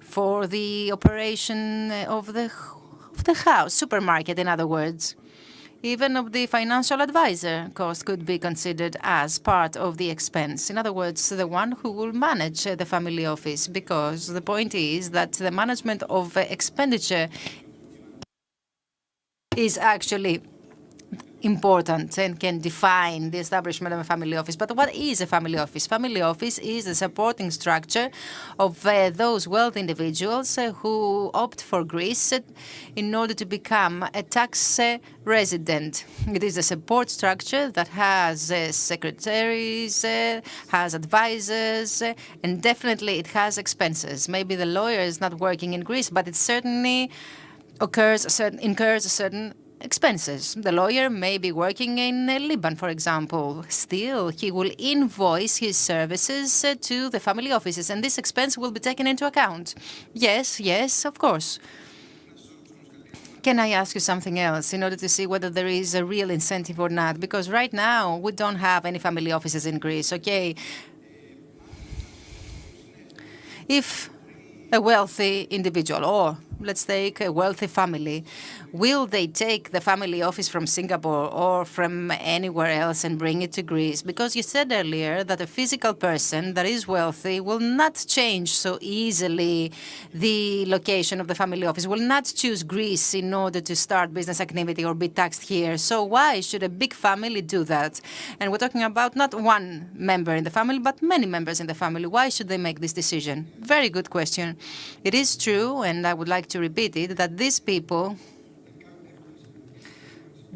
for the operation of the house, supermarket, in other words. Even of the financial advisor cost could be considered as part of the expense. In other words, the one who will manage the family office, because the point is that the management of expenditure is actually important and can define the establishment of a family office. But what is a family office? Family office is the supporting structure of those wealthy individuals who opt for Greece in order to become a tax resident. It is a support structure that has secretaries, has advisors, and definitely it has expenses. Maybe the lawyer is not working in Greece, but it certainly incurs certain expenses. The lawyer may be working in Lebanon, for example. Still, he will invoice his services to the family offices, and this expense will be taken into account. Yes, of course. Can I ask you something else in order to see whether there is a real incentive or not? Because right now, we don't have any family offices in Greece, okay? If a wealthy individual, or let's take a wealthy family, will they take the family office from Singapore or from anywhere else and bring it to Greece? Because you said earlier that a physical person that is wealthy will not change so easily the location of the family office, will not choose Greece in order to start business activity or be taxed here. So why should a big family do that? And we're talking about not one member in the family, but many members in the family. Why should they make this decision? Very good question. It is true, and I would like to repeat it, that these people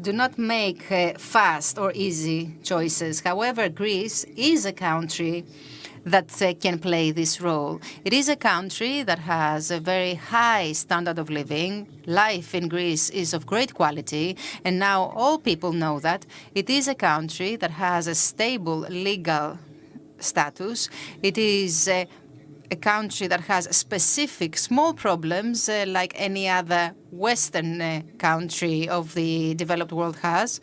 do not make fast or easy choices. However, Greece is a country that can play this role. It is a country that has a very high standard of living. Life in Greece is of great quality, and now all people know that. It is a country that has a stable legal status. It is a country that has specific small problems like any other Western country of the developed world has.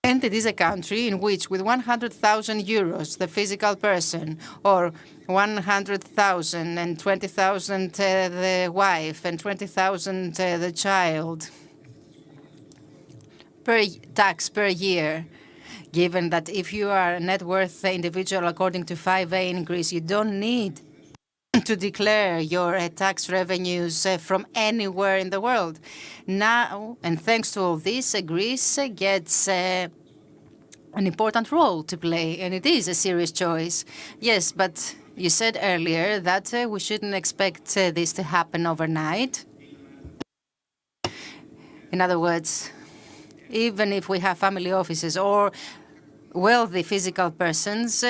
And it is a country in which with 100,000 euros, the physical person, or 100,000 and 20,000 the wife and 20,000 the child per tax per year, given that if you are a net worth individual according to 5A in Greece, you don't need to declare your tax revenues from anywhere in the world. Now, and thanks to all this, Greece gets an important role to play, and it is a serious choice. Yes, but you said earlier that we shouldn't expect this to happen overnight. In other words, even if we have family offices or wealthy physical persons,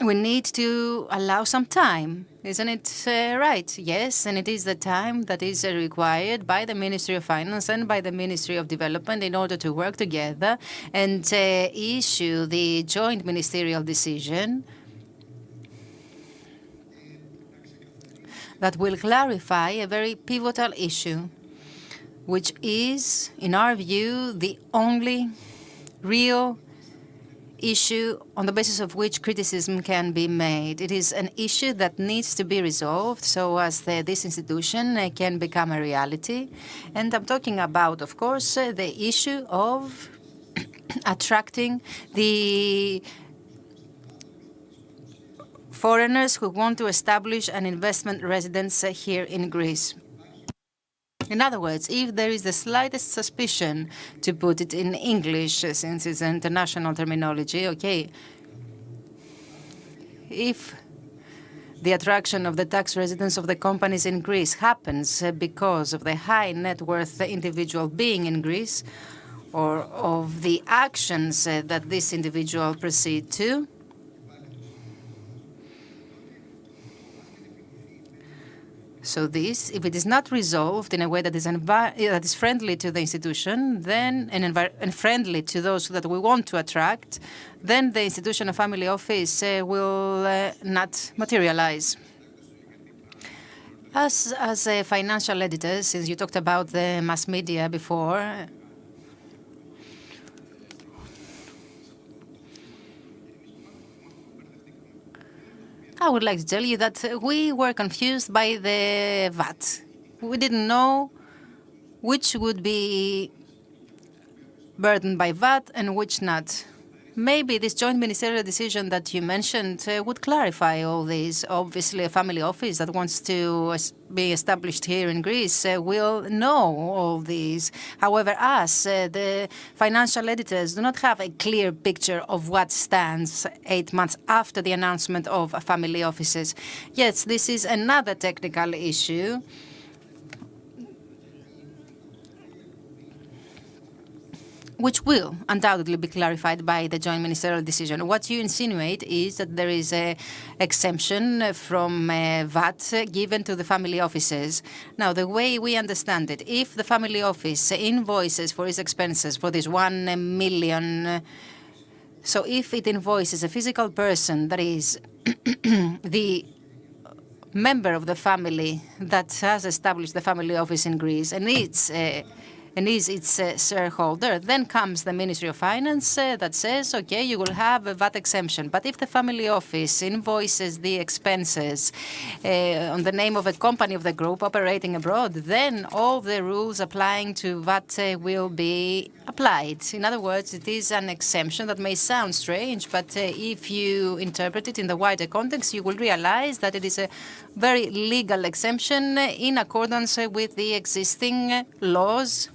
we need to allow some time. Isn't it right? Yes, and it is the time that is required by the Ministry of Finance and by the Ministry of Development in order to work together and issue the joint ministerial decision that will clarify a very pivotal issue, which is, in our view, the only real issue on the basis of which criticism can be made. It is an issue that needs to be resolved so as this institution can become a reality. And I'm talking about, of course, the issue of attracting the foreigners who want to establish an investment residence here in Greece. In other words, if there is the slightest suspicion, to put it in English, since it's an international terminology, okay, if the attraction of the tax residence of the companies in Greece happens because of the high net worth individual being in Greece, or of the actions that this individual proceed to, so this, if it is not resolved in a way that is friendly to the institution, then and friendly to those that we want to attract, then the institution of family office will not materialize. As a financial editor, since you talked about the mass media before, I would like to tell you that we were confused by the VAT. We didn't know which would be burdened by VAT and which not. Maybe this joint ministerial decision that you mentioned would clarify all this. Obviously, a family office that wants to be established here in Greece will know all these. However, us, the financial editors, do not have a clear picture of what stands 8 months after the announcement of family offices. Yes, this is another technical issue. Which will undoubtedly be clarified by the joint ministerial decision. What you insinuate is that there is an exemption from VAT given to the family offices. Now, the way we understand it, if the family office invoices for its expenses for this 1 million, so if it invoices a physical person that is the member of the family that has established the family office in Greece and is its shareholder, then comes the Ministry of Finance that says, okay, you will have a VAT exemption. But if the family office invoices the expenses on the name of a company of the group operating abroad, then all the rules applying to VAT will be applied. In other words, it is an exemption that may sound strange, but if you interpret it in the wider context, you will realize that it is a very legal exemption in accordance with the existing laws.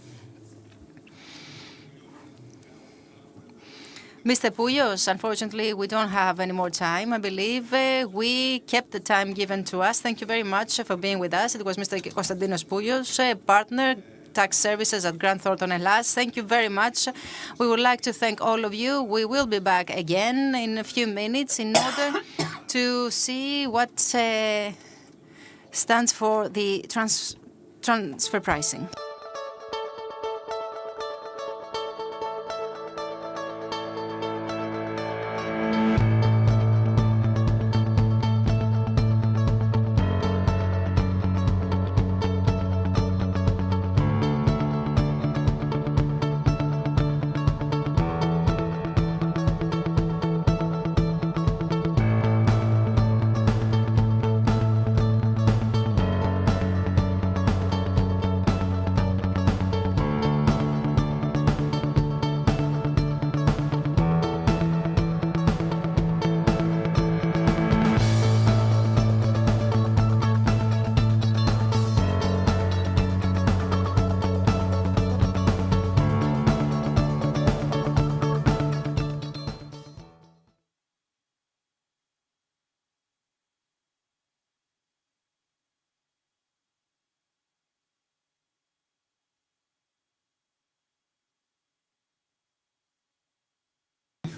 Mr. Poulios, unfortunately, we don't have any more time. I believe we kept the time given to us. Thank you very much for being with us. It was Mr. Konstantinos Poulios, partner, tax services at Grant Thornton Hellas. Thank you very much. We would like to thank all of you. We will be back again in a few minutes in order to see what stands for the transfer pricing.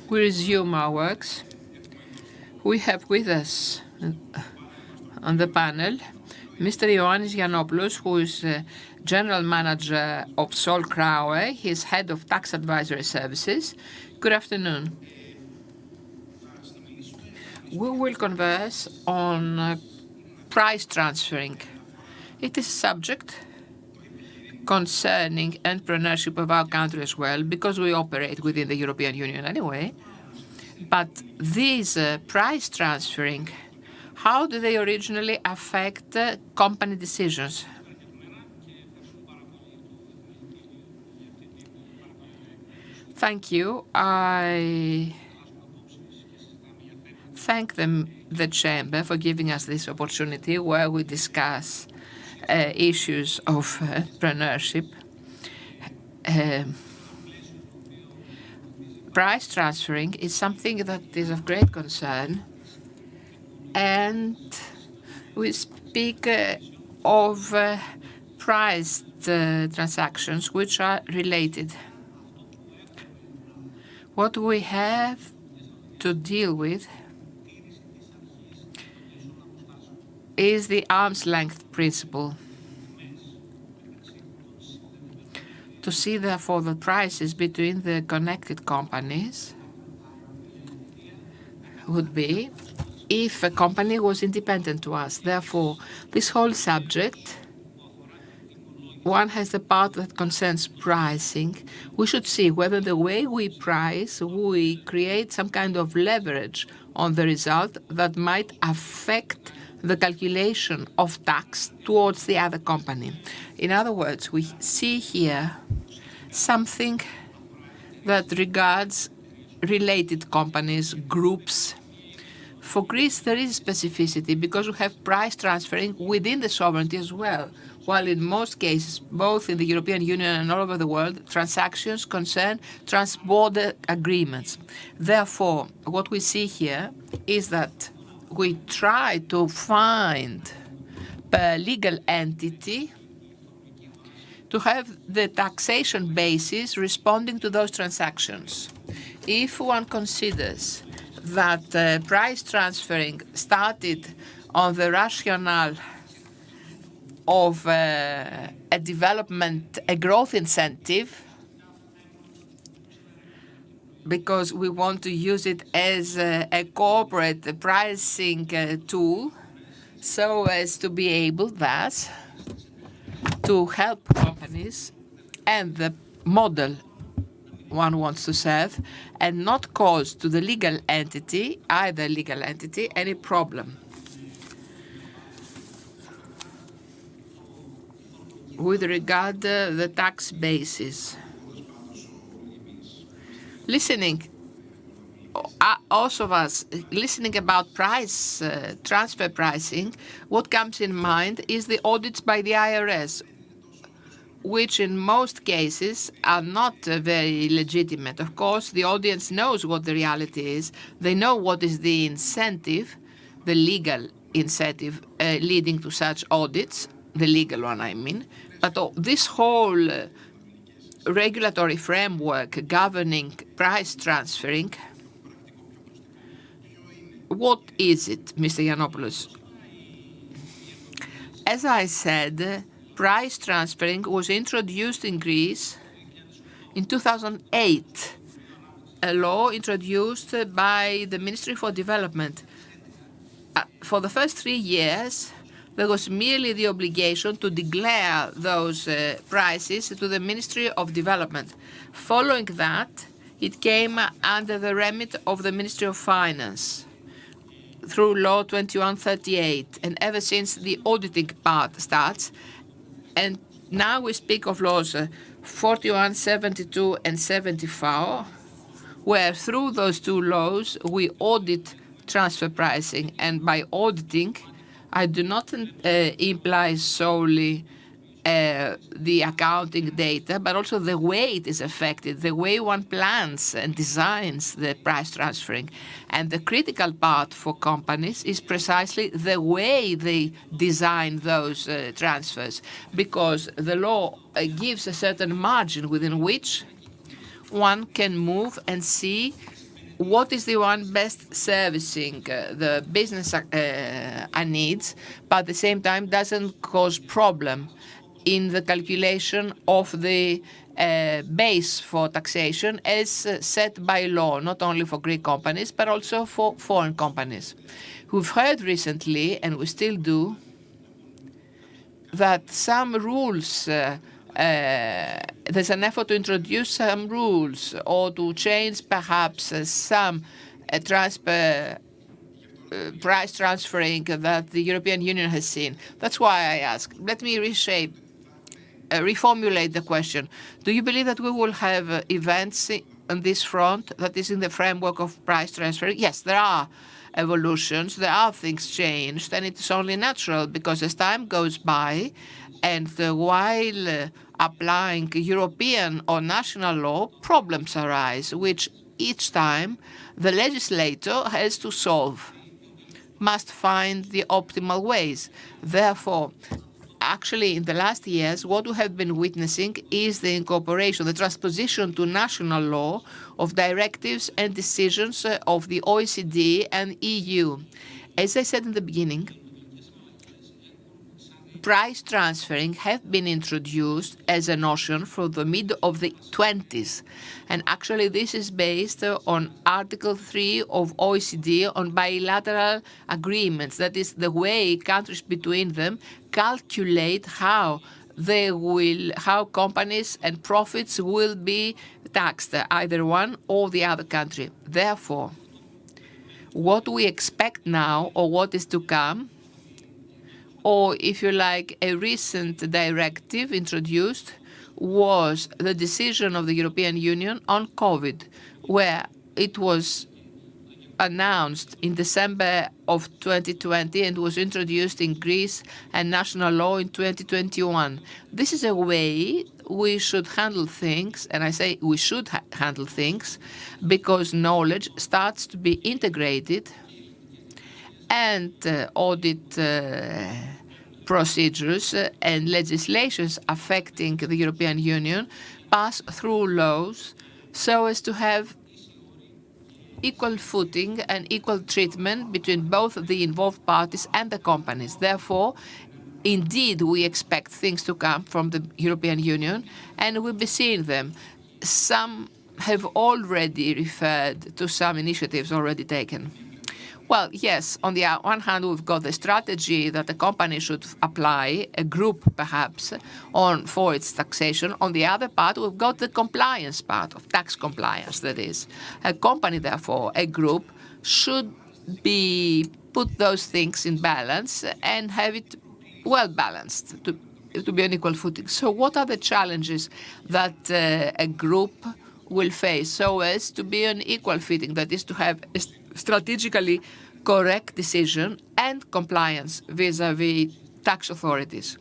We resume our works. We have with us on the panel Mr. Ioannis Giannopoulos, who is General Manager of Sol Kraue. He is Head of Tax Advisory Services. Good afternoon. We will converse on price transferring. It is a subject concerning entrepreneurship of our country as well, because we operate within the European Union anyway. But these price transferring, how do they originally affect company decisions? Thank you. I thank the Chamber for giving us this opportunity where we discuss issues of entrepreneurship. Price transferring is something that is of great concern, and we speak of priced transactions which are related. What we have to deal with is the arm's length principle. To see, therefore, the prices between the connected companies would be if a company was independent to us. Therefore, this whole subject, one has the part that concerns pricing. We should see whether the way we price, we create some kind of leverage on the result that might affect the calculation of tax towards the other company. In other words, we see here something that regards related companies, groups. For Greece, there is specificity because we have price transferring within the sovereignty as well, while in most cases, both in the European Union and all over the world, transactions concern trans-border agreements. Therefore, what we see here is that we try to find per legal entity to have the taxation basis responding to those transactions. If one considers that price transferring started on the rationale of a development, a growth incentive, because we want to use it as a corporate pricing tool, so as to be able thus to help companies and the model one wants to serve, and not cause to the legal entity, either legal entity, any problem. With regard to the tax basis, listening, also of us, listening about price, transfer pricing, what comes in mind is the audits by the IRS, which in most cases are not very legitimate. Of course, the audience knows what the reality is. They know what is the incentive, the legal incentive leading to such audits, the legal one, I mean. But this whole regulatory framework governing price transferring, what is it, Mr. Giannopoulos? As I said, price transferring was introduced in Greece in 2008, a law introduced by the Ministry for Development. For the first 3 years, there was merely the obligation to declare those prices to the Ministry of Development. Following that, it came under the remit of the Ministry of Finance through Law 2138, and ever since the auditing part starts. And now we speak of laws 41, 72, and 74, where through those two laws we audit transfer pricing. And by auditing, I do not imply solely the accounting data, but also the way it is affected, the way one plans and designs the price transferring. And the critical part for companies is precisely the way they design those transfers, because the law gives a certain margin within which one can move and see what is the one best servicing the business needs, but at the same time doesn't cause problem in the calculation of the base for taxation as set by law, not only for Greek companies, but also for foreign companies. We've heard recently, and we still do, that some rules, there's an effort to introduce some rules or to change perhaps some price transferring that the European Union has seen. That's why I ask. Let me reformulate the question. Do you believe that we will have events on this front that is in the framework of price transfer? Yes, there are evolutions, there are things changed, and it's only natural because as time goes by and while applying European or national law, problems arise, which each time the legislator has to solve, must find the optimal ways. Therefore, actually, in the last years, what we have been witnessing is the incorporation, the transposition to national law of directives and decisions of the OECD and EU. As I said in the beginning, price transferring have been introduced as a notion from the mid of the 20s. And actually, this is based on Article 3 of OECD on bilateral agreements. That is the way countries between them calculate how companies and profits will be taxed, either one or the other country. Therefore, what we expect now or what is to come, or if you like, a recent directive introduced, was the decision of the European Union on COVID, where it was announced in December of 2020 and was introduced in Greece and national law in 2021. This is a way we should handle things, and I say we should handle things because knowledge starts to be integrated and audit procedures and legislations affecting the European Union pass through laws so as to have equal footing and equal treatment between both the involved parties and the companies. Therefore, indeed, we expect things to come from the European Union, and we'll be seeing them. Some have already referred to some initiatives already taken. Well, yes, on the one hand, we've got the strategy that the company should apply, a group perhaps, for its taxation. On the other part, we've got the compliance part of tax compliance, that is. A company, therefore, a group, should put those things in balance and have it well balanced to be on equal footing. So what are the challenges that a group will face so as to be on equal footing, that is to have a strategically correct decision and compliance vis-à-vis tax authorities?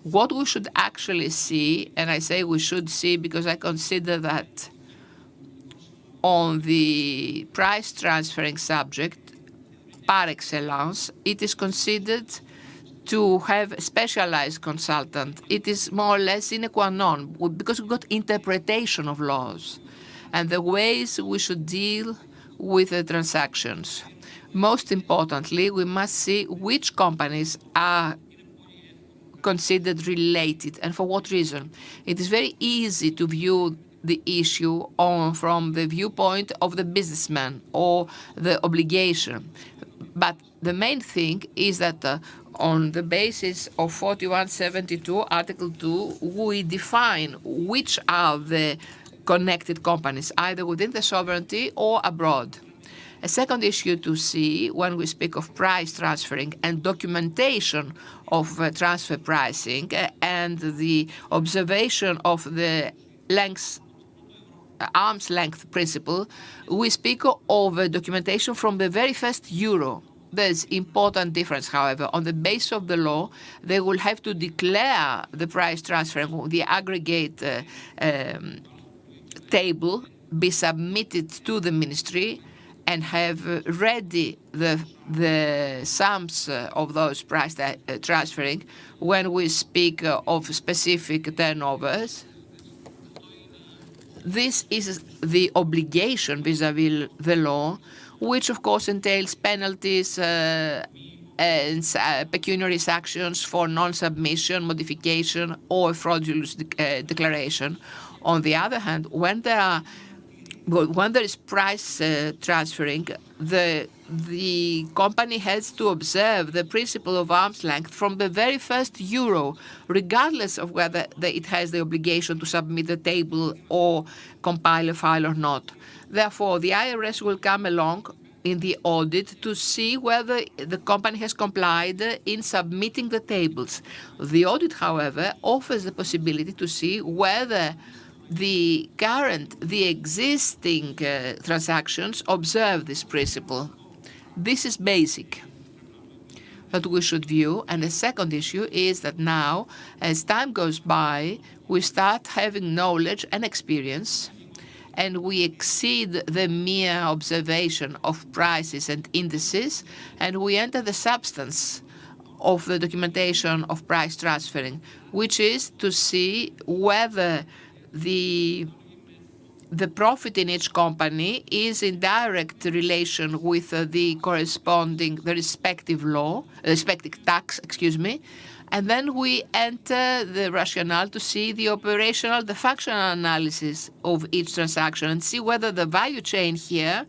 What we should actually see, and I say we should see because I consider that on the price transferring subject, par excellence, it is considered to have a specialized consultant. It is more or less sine qua non because we've got interpretation of laws and the ways we should deal with the transactions. Most importantly, we must see which companies are considered related and for what reason. It is very easy to view the issue from the viewpoint of the businessman or the obligation. But the main thing is that on the basis of 4172, Article 2, we define which are the connected companies, either within the sovereignty or abroad. A second issue to see when we speak of price transferring and documentation of transfer pricing and the observation of the arm's length principle, we speak of documentation from the very first euro. There's important difference, however. On the basis of the law, they will have to declare the price transfer, the aggregate table be submitted to the ministry and have ready the sums of those price transferring when we speak of specific turnovers. this is the obligation vis-à-vis the law, which of course entails penalties and pecuniary sanctions for non-submission, modification, or fraudulent declaration. On the other hand, when there is price transferring, the company has to observe the principle of arm's length from the very first euro, regardless of whether it has the obligation to submit the table or compile a file or not. Therefore, the IRS will come along in the audit to see whether the company has complied in submitting the tables. The audit, however, offers the possibility to see whether the existing transactions observe this principle. This is basic that we should view. And the second issue is that now, as time goes by, we start having knowledge and experience, and we exceed the mere observation of prices and indices, and we enter the substance of the documentation of price transferring, which is to see whether the profit in each company is in direct relation with the respective tax, and then we enter the rationale to see the functional analysis of each transaction and see whether the value chain here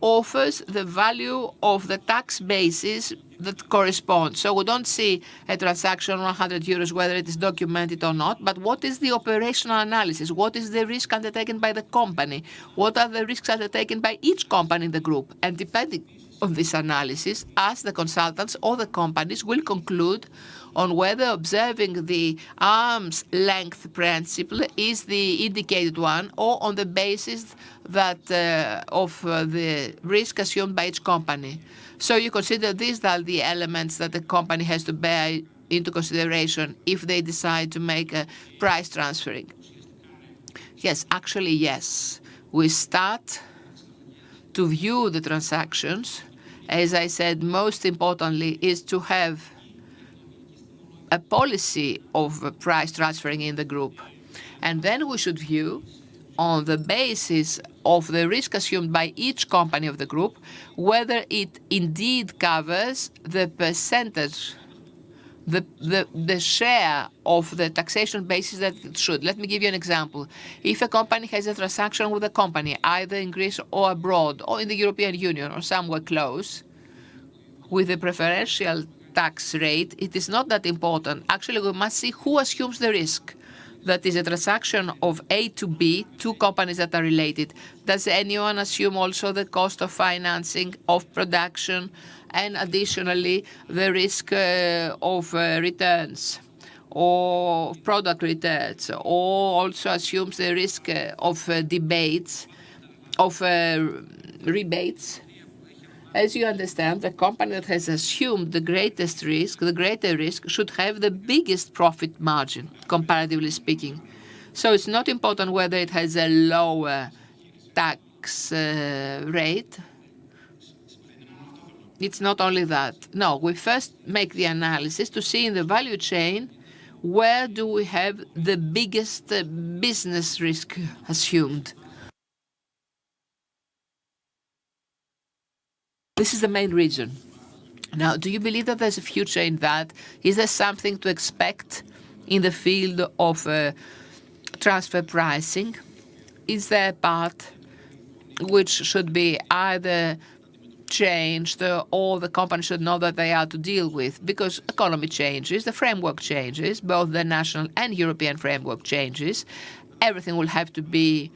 offers the value of the tax basis that corresponds. So we don't see a transaction 100 euros, whether it is documented or not, but what is the operational analysis? What is the risk undertaken by the company? What are the risks undertaken by each company in the group? And depending on this analysis, us, the consultants, or the companies will conclude on whether observing the arm's length principle is the indicated one, or on the basis that of the risk assumed by each company. So you consider these are the elements that the company has to bear into consideration if they decide to make a price transferring. Yes, actually, yes. We start to view the transactions. As I said, most importantly is to have a policy of price transferring in the group. And then we should view, on the basis of the risk assumed by each company of the group, whether it indeed covers the percentage, the share of the taxation basis that it should. Let me give you an example. If a company has a transaction with a company, either in Greece or abroad, or in the European Union, or somewhere close, with a preferential tax rate, it is not that important. Actually, we must see who assumes the risk. That is a transaction of A to B, two companies that are related. Does anyone assume also the cost of financing, of production, and additionally the risk of returns or product returns, or also assumes the risk of debates, of rebates? As you understand, the company that has assumed the greatest risk, the greater risk, should have the biggest profit margin, comparatively speaking. So it's not important whether it has a lower tax rate. It's not only that. No, we first make the analysis to see in the value chain where do we have the biggest business risk assumed. This is the main reason. Now, do you believe that there's a future in that? Is there something to expect in the field of transfer pricing? Is there a part which should be either changed or the company should know that they are to deal with? Because economy changes, the framework changes, both the national and European framework changes. Everything will have to be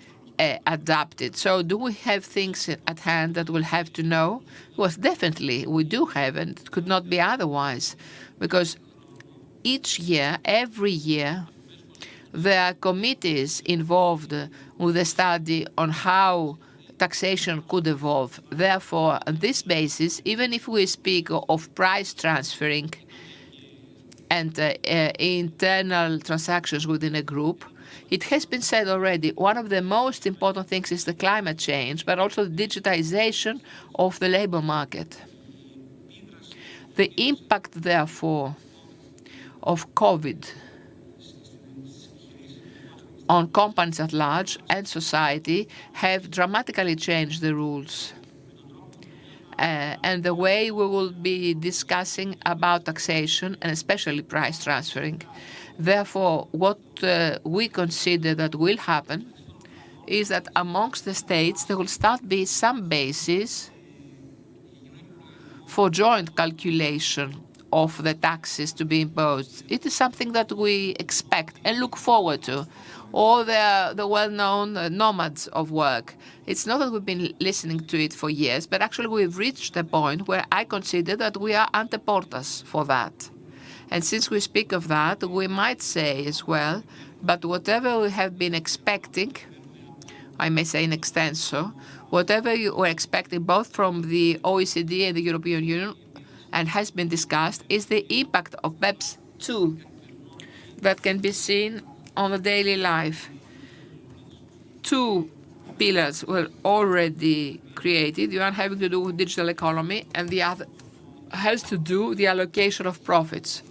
adapted. So do we have things at hand that we'll have to know? Well, definitely we do have, and it could not be otherwise, because each year, every year, there are committees involved with a study on how taxation could evolve. Therefore, on this basis, even if we speak of price transferring and internal transactions within a group, it has been said already, one of the most important things is the climate change, but also the digitization of the labor market. The impact, therefore, of COVID on companies at large and society have dramatically changed the rules and the way we will be discussing about taxation and especially price transferring. Therefore, what we consider that will happen is that amongst the states there will start be some basis for joint calculation of the taxes to be imposed. It is something that we expect and look forward to. Or the well-known nomads of work. It's not that we've been listening to it for years, but actually we've reached a point where I consider that we are ante portas for that. And since we speak of that, we might say as well, but whatever we have been expecting, I may say in extenso, whatever you were expecting both from the OECD and the European Union and has been discussed is the impact of BEPS 2 that can be seen on the daily life. Two pillars were already created, one having to do with digital economy and the other has to do with the allocation of profits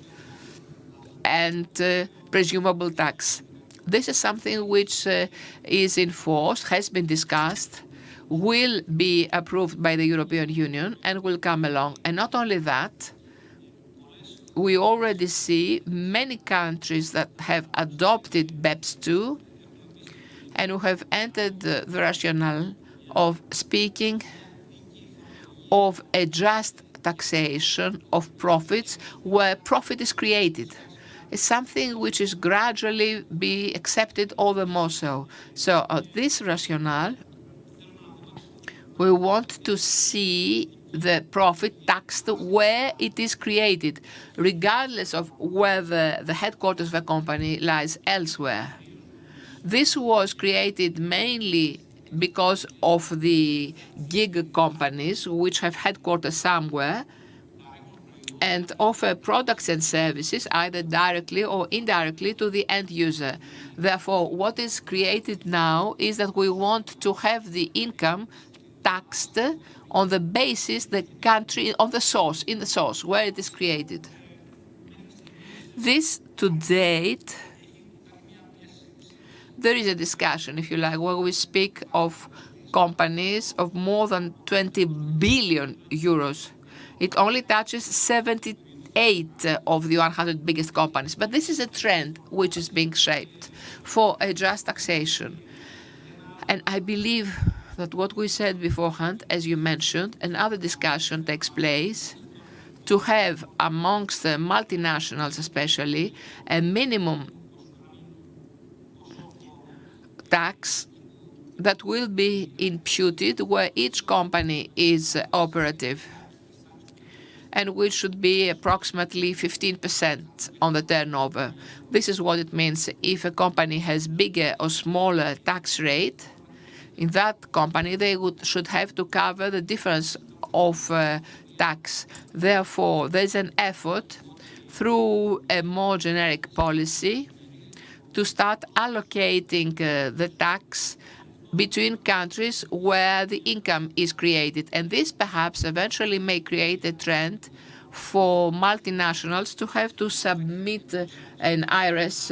and presumable tax. This is something which is in force, has been discussed, will be approved by the European Union and will come along. And not only that, we already see many countries that have adopted BEPS 2 and who have entered the rationale of speaking of a just taxation of profits where profit is created. It's something which is gradually be accepted all the more so. So this rationale, we want to see the profit taxed where it is created, regardless of whether the headquarters of a company lies elsewhere. This was created mainly because of the gig companies, which have headquarters somewhere and offer products and services either directly or indirectly to the end user. Therefore, what is created now is that we want to have the income taxed on the basis the country, on the source, in the source, where it is created. This, to date, there is a discussion, if you like, where we speak of companies of more than 20 billion euros. It only touches 78 of the 100 biggest companies. But this is a trend which is being shaped for a just taxation. And I believe that what we said beforehand, as you mentioned, another discussion takes place to have amongst the multinationals especially a minimum tax that will be imputed where each company is operative and which should be approximately 15% on the turnover. This is what it means if a company has bigger or smaller tax rate. In that company, they should have to cover the difference of tax. Therefore, there's an effort through a more generic policy to start allocating the tax between countries where the income is created. And this perhaps eventually may create a trend for multinationals to have to submit an IRS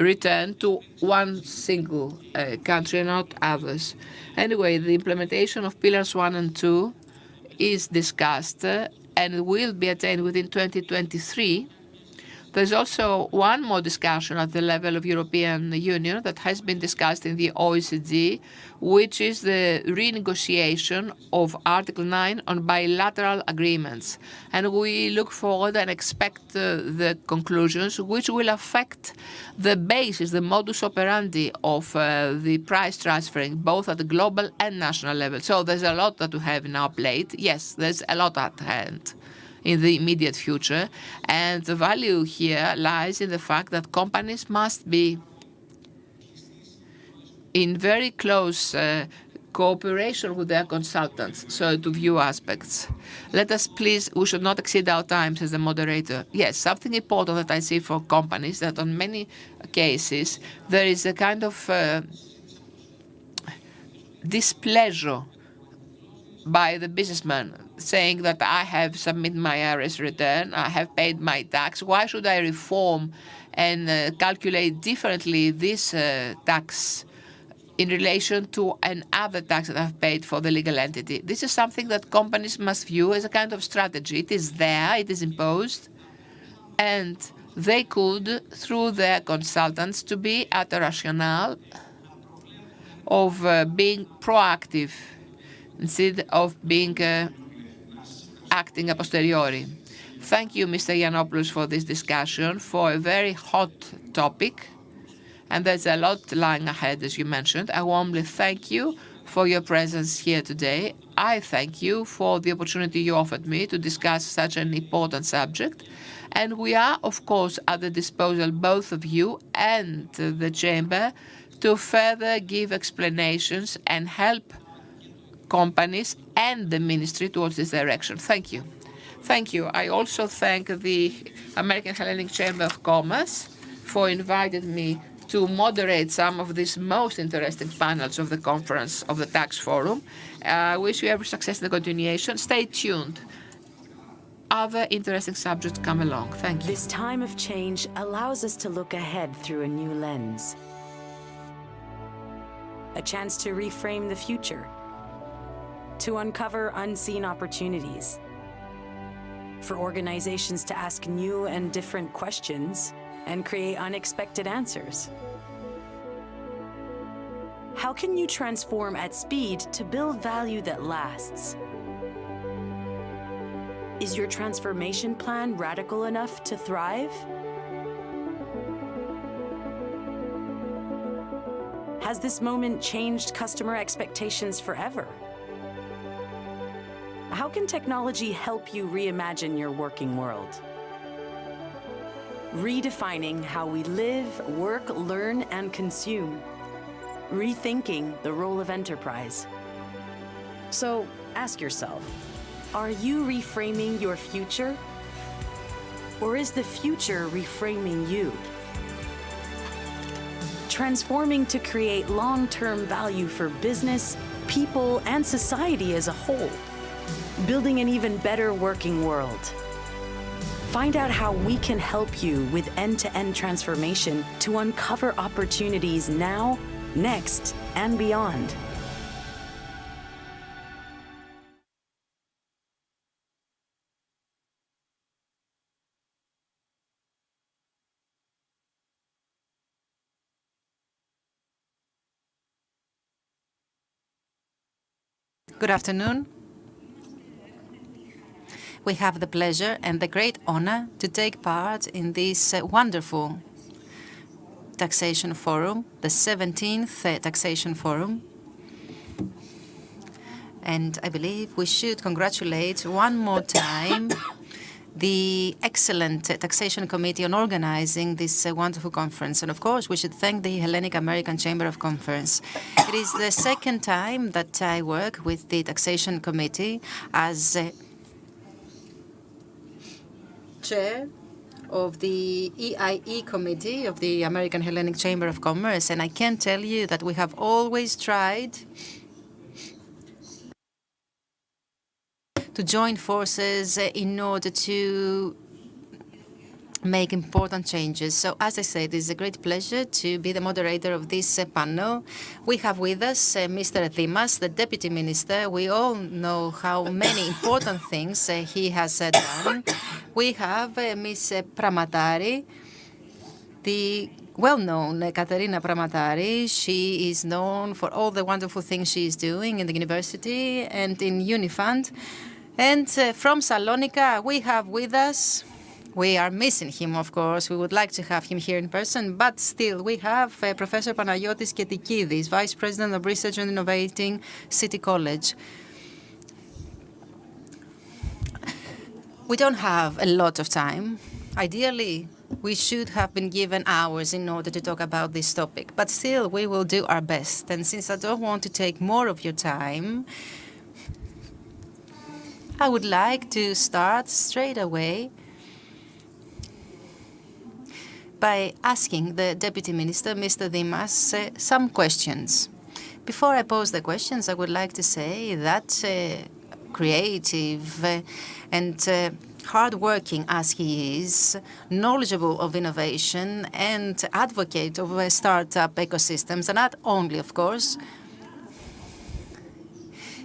return to one single country and not others. Anyway, the implementation of Pillars 1 and 2 is discussed and will be attained within 2023. There's also one more discussion at the level of European Union that has been discussed in the OECD, which is the renegotiation of Article 9 on bilateral agreements. And we look forward and expect the conclusions, which will affect the basis, the modus operandi of the price transferring, both at the global and national level. So there's a lot that we have in our plate. Yes, there's a lot at hand in the immediate future. And the value here lies in the fact that companies must be in very close cooperation with their consultants, so to view aspects. Let us please, we should not exceed our time, says the moderator. Yes, something important that I see for companies, that on many cases there is a kind of displeasure by the businessman, saying that I have submitted my IRS return, I have paid my tax. Why should I reform and calculate differently this tax in relation to another tax that I've paid for the legal entity? This is something that companies must view as a kind of strategy. It is there, it is imposed, and they could, through their consultants, to be at a rationale of being proactive instead of being acting a posteriori. Thank you, Mr. Yiannopoulos, for this discussion, for a very hot topic. And there's a lot lying ahead, as you mentioned. I warmly thank you for your presence here today. I thank you for the opportunity you offered me to discuss such an important subject. And we are, of course, at the disposal, both of you and the Chamber, to further give explanations and help companies and the Ministry towards this direction. Thank you. Thank you. I also thank the American Hellenic Chamber of Commerce for inviting me to moderate some of these most interesting panels of the conference of the Tax Forum. I wish you every success in the continuation. Stay tuned. Other interesting subjects come along. Thank you. This time of change allows us to look ahead through a new lens. A chance to reframe the future, to uncover unseen opportunities, for organizations to ask new and different questions and create unexpected answers. How can you transform at speed to build value that lasts? Is your transformation plan radical enough to thrive? Has this moment changed customer expectations forever? How can technology help you reimagine your working world? Redefining how we live, work, learn, and consume. Rethinking the role of enterprise. So ask yourself, are you reframing your future? Or is the future reframing you? Transforming to create long-term value for business, people, and society as a whole. Building an even better working world. Find out how we can help you with end-to-end transformation to uncover opportunities now, next, and beyond. Good afternoon. We have the pleasure and the great honor to take part in this wonderful taxation forum, the 17th taxation forum. And I believe we should congratulate one more time the excellent Taxation Committee on organizing this wonderful conference. And of course, we should thank the Hellenic American Chamber of Commerce. It is the second time that I work with the Taxation Committee as chair of the EIE Committee of the American Hellenic Chamber of Commerce. And I can tell you that we have always tried to join forces in order to make important changes. So, as I said, it is a great pleasure to be the moderator of this panel. We have with us Mr. Dimas, the Deputy Minister. We all know how many important things he has done. We have Ms. Pramatari, the well-known Katerina Pramatari. She is known for all the wonderful things she is doing in the university and in Unifund. And from Salonika, we have with us, we are missing him, of course. We would like to have him here in person, but still, we have Professor Panagiotis Ketikidis, Vice President of Research and Innovating City College. We don't have a lot of time. Ideally, we should have been given hours in order to talk about this topic, but still, we will do our best. And since I don't want to take more of your time, I would like to start straight away by asking the Deputy Minister, Mr. Dimas, some questions. Before I pose the questions, I would like to say that creative and hardworking as he is, knowledgeable of innovation and advocate of startup ecosystems, and not only, of course,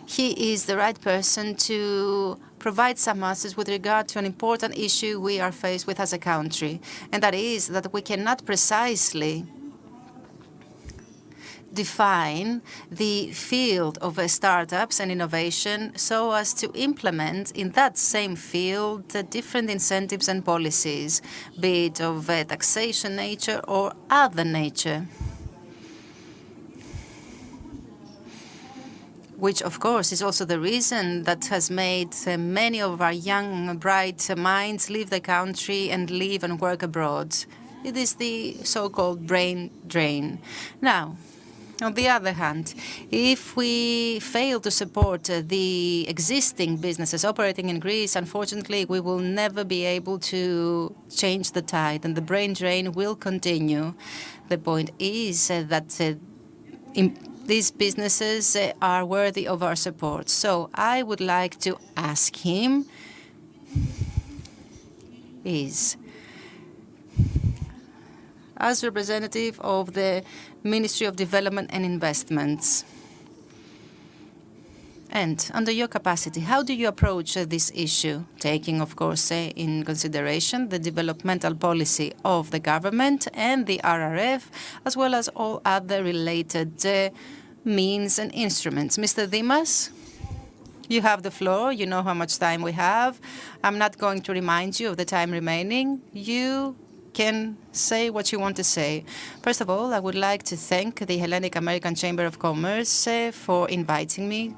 he is the right person to provide some answers with regard to an important issue we are faced with as a country, and that is that we cannot precisely define the field of startups and innovation so as to implement in that same field the different incentives and policies, be it of taxation nature or other nature, which, of course, is also the reason that has made many of our young, bright minds leave the country and live and work abroad. It is the so-called brain drain. Now, on the other hand, if we fail to support the existing businesses operating in Greece, unfortunately, we will never be able to change the tide, and the brain drain will continue. The point is that these businesses are worthy of our support. So I would like to ask him as representative of the Ministry of Development and Investments, and under your capacity, how do you approach this issue, taking, of course, in consideration the developmental policy of the government and the RRF, as well as all other related means and instruments? Mr. Dimas, you have the floor. You know how much time we have. I'm not going to remind you of the time remaining. You can say what you want to say. First of all, I would like to thank the Hellenic American Chamber of Commerce for inviting me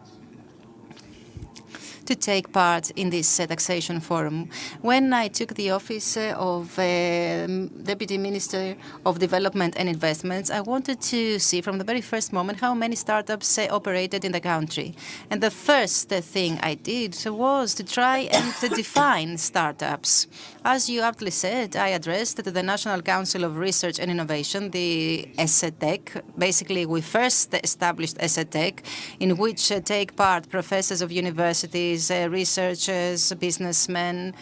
to take part in this taxation forum. When I took the office of Deputy Minister of Development and Investments, I wanted to see from the very first moment how many startups operated in the country. And the first thing I did was to try and to define startups. As you aptly said, I addressed to the National Council of Research and Innovation, the ESETEC. Basically, we first established ESETEC, in which take part professors of universities, researchers, businessmen,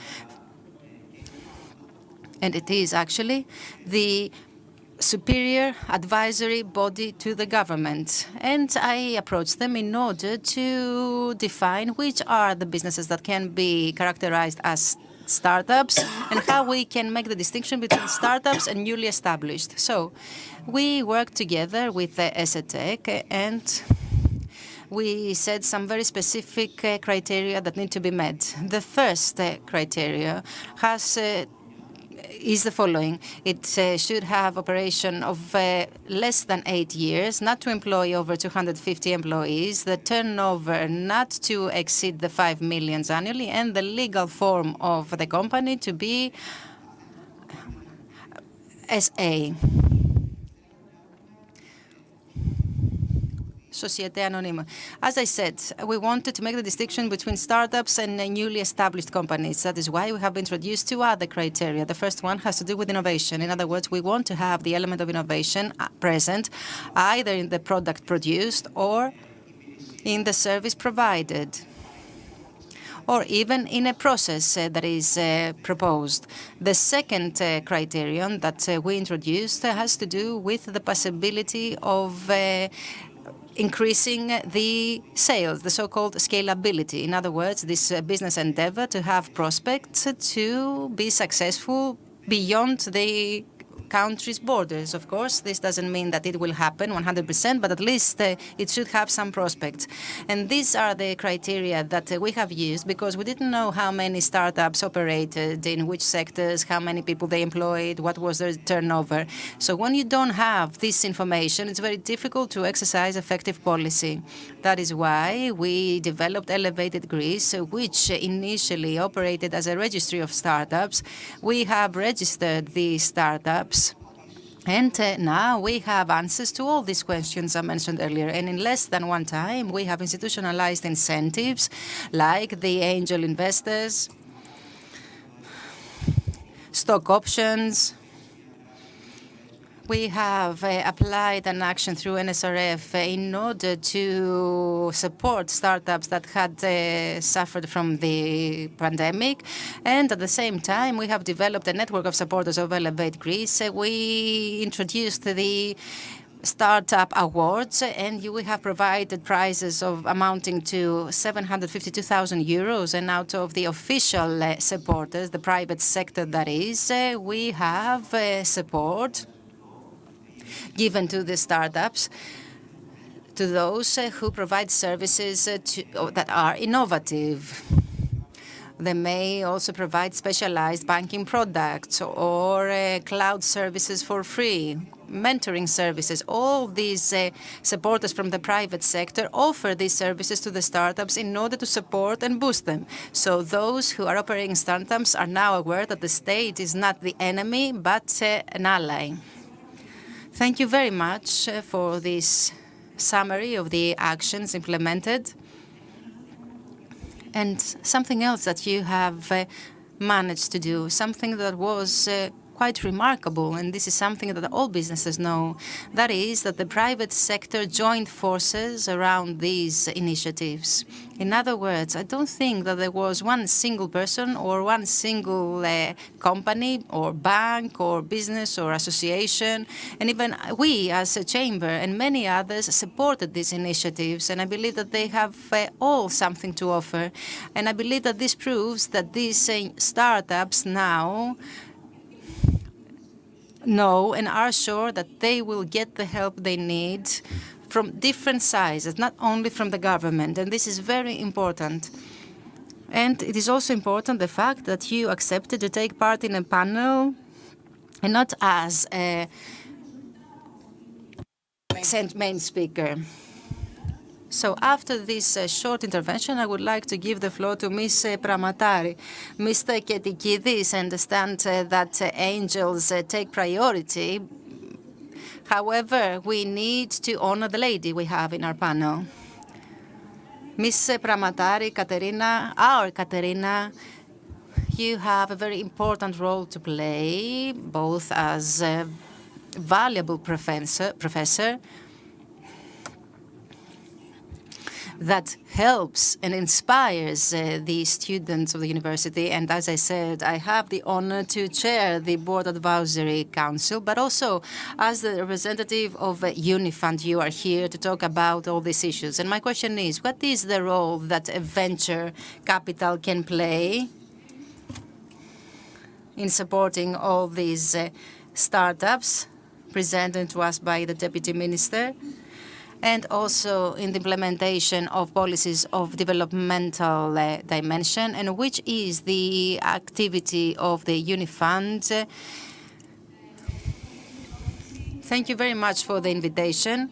and it is actually the superior advisory body to the government. And I approached them in order to define which are the businesses that can be characterized as startups and how we can make the distinction between startups and newly established. So we worked together with the ESETEC and we set some very specific criteria that need to be met. The first criteria is the following. It should have operation of less than 8 years, not to employ over 250 employees, the turnover not to exceed the 5 million annually, and the legal form of the company to be SA. Société Anonyme. As I said, we wanted to make the distinction between startups and newly established companies. That is why we have introduced two other criteria. The first one has to do with innovation. In other words, we want to have the element of innovation present either in the product produced or in the service provided, or even in a process that is proposed. The second criterion that we introduced has to do with the possibility of increasing the sales, the so-called scalability. In other words, this business endeavor to have prospects to be successful beyond the country's borders. Of course, this doesn't mean that it will happen 100%, but at least it should have some prospects. And these are the criteria that we have used because we didn't know how many startups operated, in which sectors, how many people they employed, what was their turnover. So when you don't have this information, it's very difficult to exercise effective policy. That is why we developed Elevated Greece, which initially operated as a registry of startups. We have registered these startups. And now we have answers to all these questions I mentioned earlier. And in less than one time, we have institutionalized incentives like the angel investors, stock options, We have applied an action through NSRF in order to support startups that had suffered from the pandemic. And at the same time, we have developed a network of supporters of Elevate Greece. We introduced the Startup Awards, and we have provided prizes of amounting to 752,000 euros. And out of the official supporters, the private sector that is, we have support given to the startups, to those who provide services that are innovative. They may also provide specialized banking products or cloud services for free, mentoring services. All these supporters from the private sector offer these services to the startups in order to support and boost them. So those who are operating startups are now aware that the state is not the enemy, but an ally. Thank you very much for this summary of the actions implemented. And something else that you have managed to do, something that was quite remarkable, and this is something that all businesses know, that is that the private sector joined forces around these initiatives. In other words, I don't think that there was one single person or one single company or bank or business or association, and even we as a chamber and many others supported these initiatives, and I believe that they have all something to offer. And I believe that this proves that these startups now know and are sure that they will get the help they need from different sizes, not only from the government. And this is very important. And it is also important the fact that you accepted to take part in a panel and not as a main speaker. So after this short intervention, I would like to give the floor to Ms. Pramatari. Mr. Ketikidis, I understand that angels take priority. However, we need to honor the lady we have in our panel. Ms. Pramatari, Katerina, our Katerina, you have a very important role to play, both as a valuable professor that helps and inspires the students of the university. And as I said, I have the honor to chair the Board Advisory Council, but also as the representative of Unifund, you are here to talk about all these issues. And my question is, what is the role that a venture capital can play in supporting all these startups presented to us by the Deputy Minister, and also in the implementation of policies of developmental dimension, and which is the activity of the Unifund. Thank you very much for the invitation.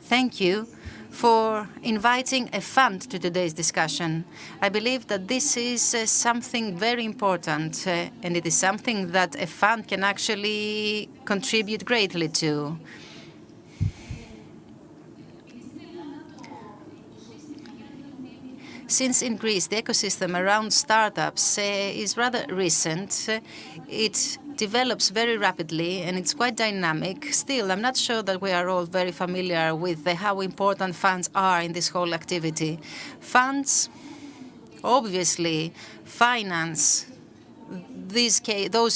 Thank you for inviting a fund to today's discussion. I believe that this is something very important, and it is something that a fund can actually contribute greatly to. Since in Greece the ecosystem around startups is rather recent, it develops very rapidly and it's quite dynamic. Still, I'm not sure that we are all very familiar with how important funds are in this whole activity. Funds obviously finance those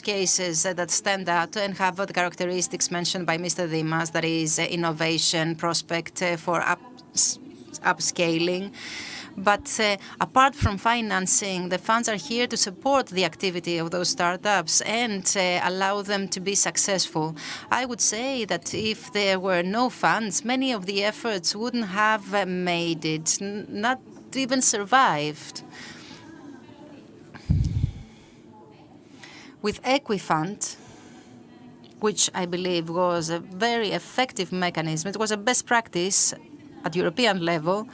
cases that stand out and have the characteristics mentioned by Mr. Dimas, that is innovation, prospect for upscaling. But apart from financing, the funds are here to support the activity of those startups and allow them to be successful. I would say that if there were no funds, many of the efforts wouldn't have made it, not even survived. With Equifund, which I believe was a very effective mechanism, it was a best practice at European level,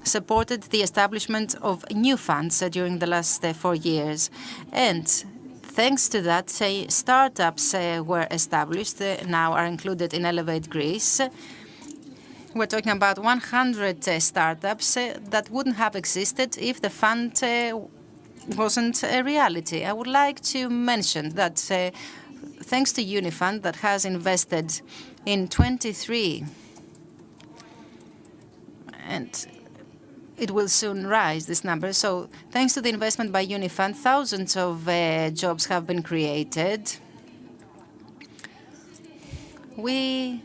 supported the establishment of new funds during the last 4 years. And thanks to that, startups were established, now are included in Elevate Greece. We're talking about 100 startups that wouldn't have existed if the fund wasn't a reality. I would like to mention that thanks to Unifund that has invested in 23, and it will soon rise, this number. So thanks to the investment by Unifund, thousands of jobs have been created. We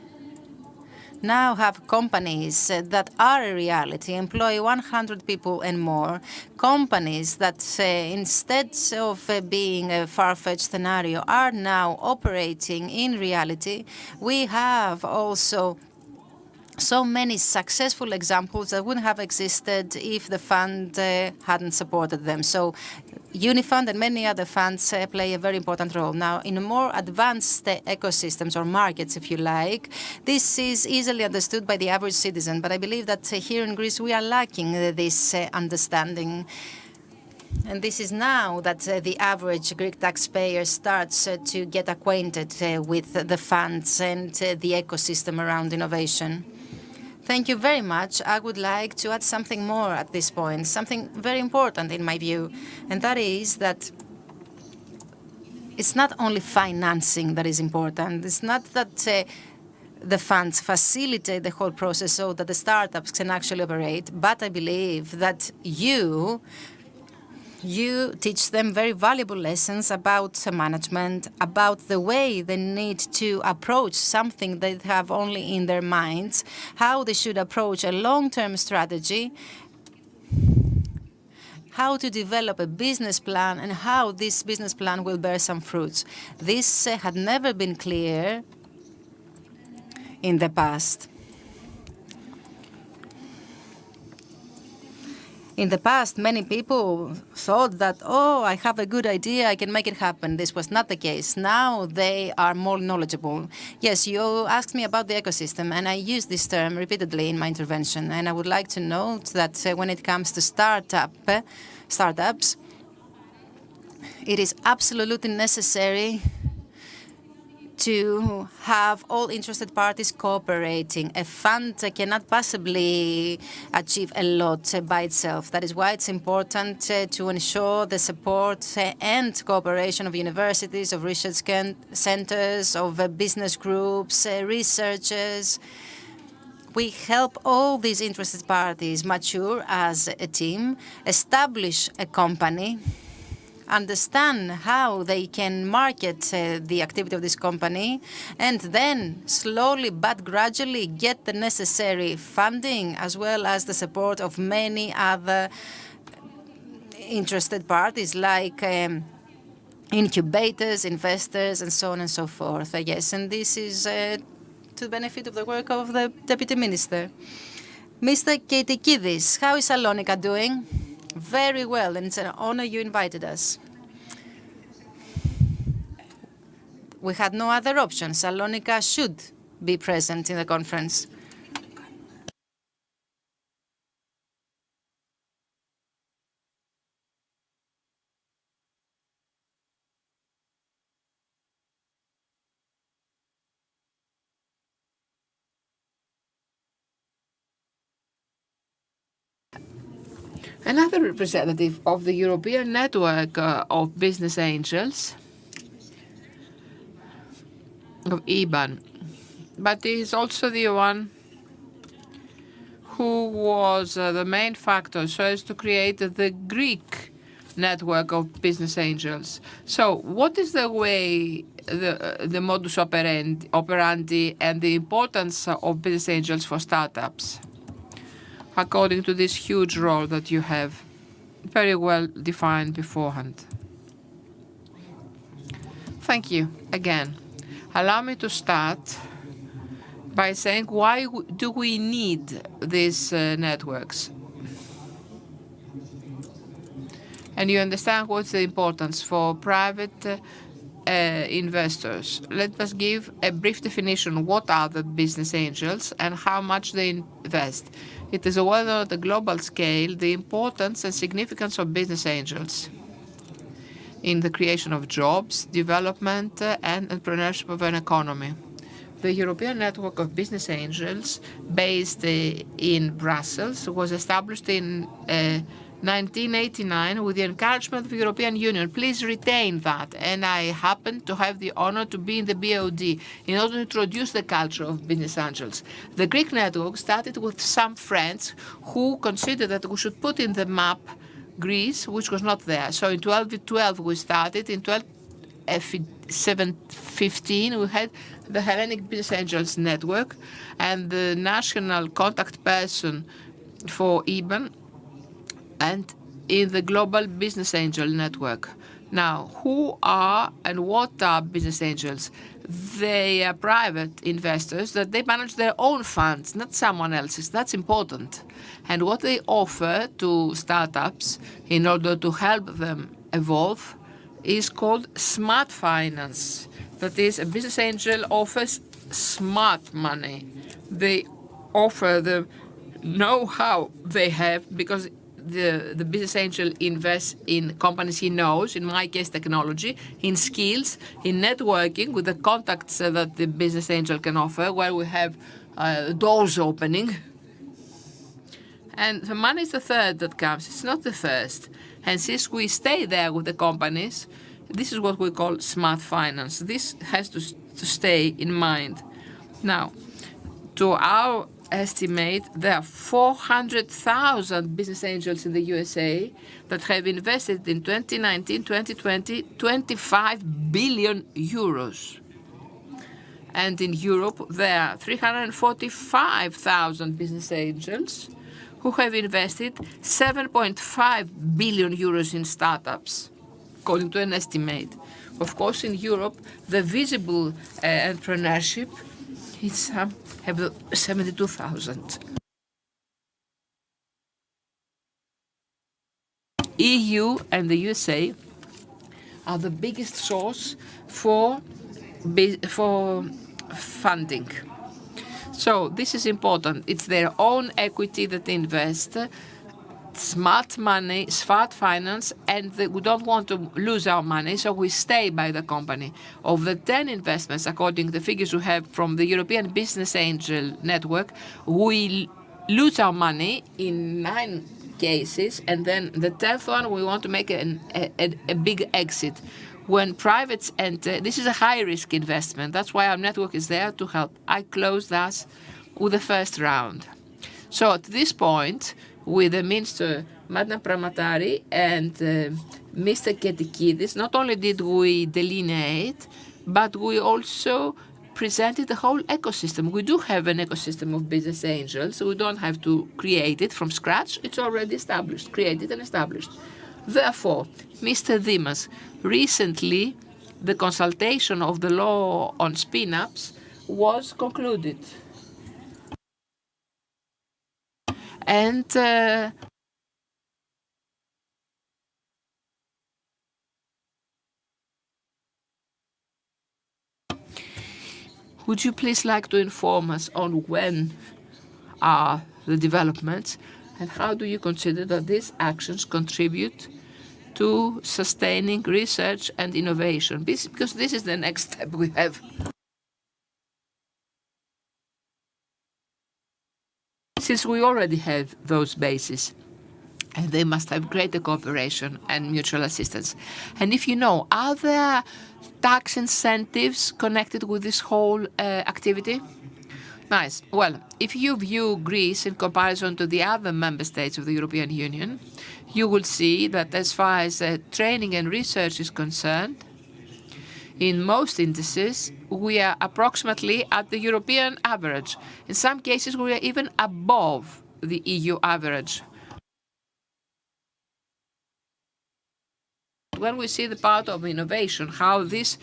now have companies that are a reality, employ 100 people and more, companies that instead of being a far-fetched scenario are now operating in reality. We have also so many successful examples that wouldn't have existed if the fund hadn't supported them. So Unifund and many other funds play a very important role. Now, in more advanced ecosystems or markets, if you like, this is easily understood by the average citizen. But I believe that here in Greece, we are lacking this understanding. And this is now that the average Greek taxpayer starts to get acquainted with the funds and the ecosystem around innovation. Thank you very much. I would like to add something more at this point, something very important in my view, and that is that it's not only financing that is important. It's not that the funds facilitate the whole process so that the startups can actually operate, but I believe that you teach them very valuable lessons about management, about the way they need to approach something they have only in their minds, how they should approach a long-term strategy, how to develop a business plan, and how this business plan will bear some fruits. This had never been clear in the past. In the past, many people thought that, oh, I have a good idea, I can make it happen. This was not the case. Now they are more knowledgeable. Yes, you asked me about the ecosystem, and I use this term repeatedly in my intervention. And I would like to note that when it comes to startups, it is absolutely necessary to have all interested parties cooperating. A fund cannot possibly achieve a lot by itself. That is why it's important to ensure the support and cooperation of universities, of research centers, of business groups, researchers. We help all these interested parties mature as a team, establish a company, understand how they can market the activity of this company, and then slowly but gradually get the necessary funding as well as the support of many other interested parties like incubators, investors, and so on and so forth. Yes, and this is to the benefit of the work of the Deputy Minister. Mr. Keitikidis, how is Salonika doing? Very well, and it's an honor you invited us. We had no other option. Salonika should be present in the conference. Another representative of the European Network of Business Angels, of EBAN, but he is also the one who was the main factor so as to create the Greek network of business angels. So what is the way, the modus operandi and the importance of business angels for startups, according to this huge role that you have very well defined beforehand? Thank you again. Allow me to start by saying why do we need these networks? And you understand what's the importance for private investors. Let us give a brief definition. What are the business angels and how much they invest? It is well known at a global scale the importance and significance of business angels in the creation of jobs, development, and entrepreneurship of an economy. The European Network of Business Angels, based in Brussels, was established in 1989 with the encouragement of the European Union. Please retain that. And I happen to have the honor to be in the BOD in order to introduce the culture of business angels. The Greek network started with some friends who considered that we should put in the map Greece, which was not there. So in 2012 we started. In 2015 we had the Hellenic Business Angels Network and the national contact person for IBAN and in the Global Business Angel Network. Now, who are and what are business angels? They are private investors that they manage their own funds, not someone else's. That's important. And what they offer to startups in order to help them evolve is called smart finance. That is, a business angel offers smart money. They offer the know-how they have because the business angel invests in companies he knows, in my case technology, in skills, in networking with the contacts that the business angel can offer, where we have doors opening. And the money is the third that comes, it's not the first. And since we stay there with the companies, this is what we call smart finance. This has to stay in mind. Now, to our estimate, there are 400,000 business angels in the USA that have invested in 2019, 2020, 25 billion euros. And in Europe, there are 345,000 business angels who have invested 7.5 billion euros in startups, according to an estimate. Of course, in Europe, the visible entrepreneurship is have 72,000. EU and the USA are the biggest source for funding. So this is important. It's their own equity that they invest, smart money, smart finance, and we don't want to lose our money, so we stay by the company. Of the 10 investments, according to the figures we have from the European Business Angel Network, we lose our money in 9 cases, and then the 10th one, we want to make a big exit. When privates enter, this is a high-risk investment. That's why our network is there to help. I close thus with the first round. So at this point, with the Minister Madam Pramatari and Mr. Ketikidis, not only did we delineate, but we also presented the whole ecosystem. We do have an ecosystem of business angels, so we don't have to create it from scratch. It's already established, created and established. Therefore, Mr. Dimas, recently the consultation of the law on spin-ups was concluded. And would you please like to inform us on when are the developments and how do you consider that these actions contribute to sustaining research and innovation? Because this is the next step we have. Since we already have those bases, and they must have greater cooperation and mutual assistance. And if you know, are there tax incentives connected with this whole activity? Nice. Well, if you view Greece in comparison to the other member states of the European Union, you will see that as far as training and research is concerned, in most indices, we are approximately at the European average. In some cases, we are even above the EU average. When we see the part of innovation, how this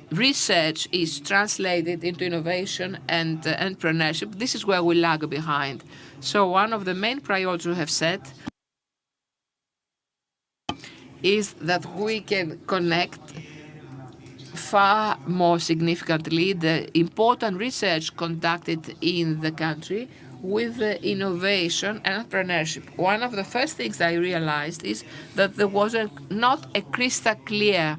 research is translated into innovation and entrepreneurship, this is where we lag behind. So one of the main priorities we have set is that we can connect far more significantly the important research conducted in the country with the innovation and entrepreneurship. One of the first things I realized is that there was not a crystal clear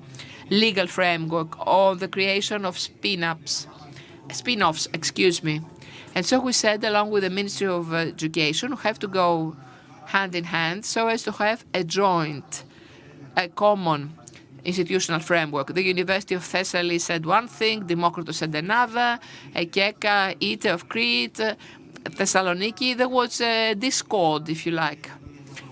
legal framework or the creation of spin-offs, And so we said, along with the Ministry of Education, we have to go hand in hand so as to have a joint, a common institutional framework. The University of Thessaly said one thing, Democritus said another, Ekeka, Ite of Crete, Thessaloniki. There was a discord, if you like,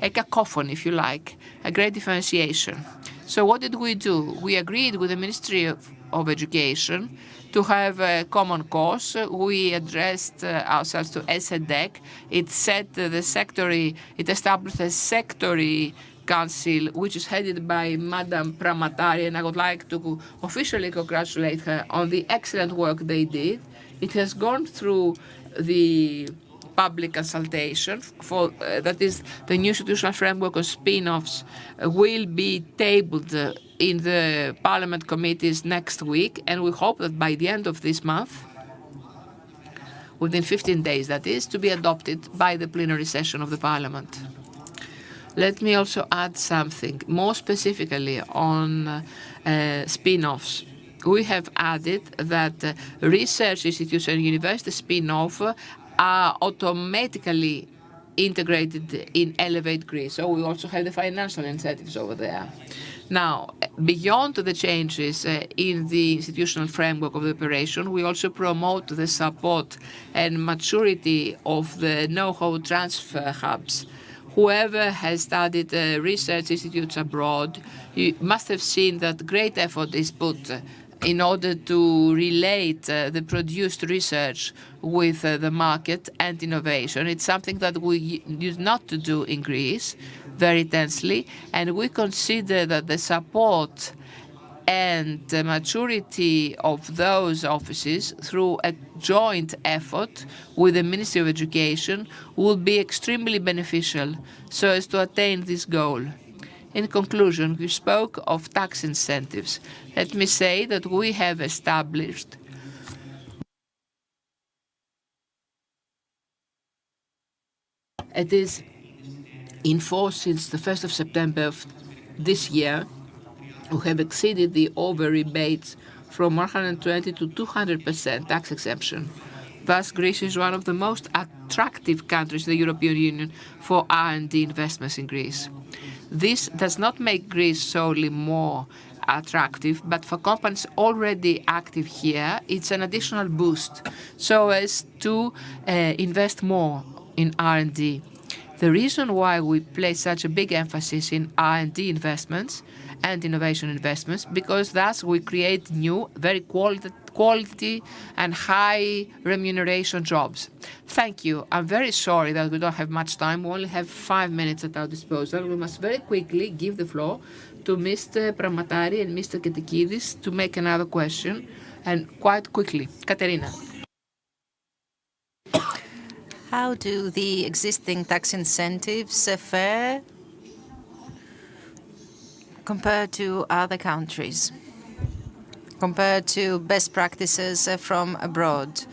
a cacophony, if you like, a great differentiation. So what did we do? We agreed with the Ministry of Education to have a common course. We addressed ourselves to ESEDEC. It set the sectory, it established a sectory council, which is headed by Madam Pramatari, and I would like to officially congratulate her on the excellent work they did. It has gone through the public consultation for that is the new institutional framework of spin-offs will be tabled in the parliament committees next week, and we hope that by the end of this month, within 15 days that is, to be adopted by the plenary session of the parliament. Let me also add something more specifically on spin-offs. We have added that research institutes and university spin-off are automatically integrated in Elevate Greece. So we also have the financial incentives over there. Now, beyond the changes in the institutional framework of the operation, we also promote the support and maturity of the know-how transfer hubs. Whoever has studied research institutes abroad, you must have seen that great effort is put in order to relate the produced research with the market and innovation. It's something that we used not to do in Greece very intensely, and we consider that the support and the maturity of those offices through a joint effort with the Ministry of Education will be extremely beneficial so as to attain this goal. In conclusion, we spoke of tax incentives. Let me say that we have established it is in force since the 1st of September of this year. We have exceeded the over rebates from 120 to 200% tax exemption. Thus, Greece is one of the most attractive countries in the European Union for R&D investments in Greece. This does not make Greece solely more attractive, but for companies already active here, it's an additional boost so as to invest more in R&D. The reason why we place such a big emphasis in R&D investments and innovation investments, because thus we create new, very quality and high remuneration jobs. Thank you. I'm very sorry that we don't have much time. We only have 5 minutes at our disposal. We must very quickly give the floor to Mr. Pramatari and Mr. Ketikidis to make another question, and quite quickly. Katerina. How do the existing tax incentives fare compared to other countries, compared to best practices from abroad?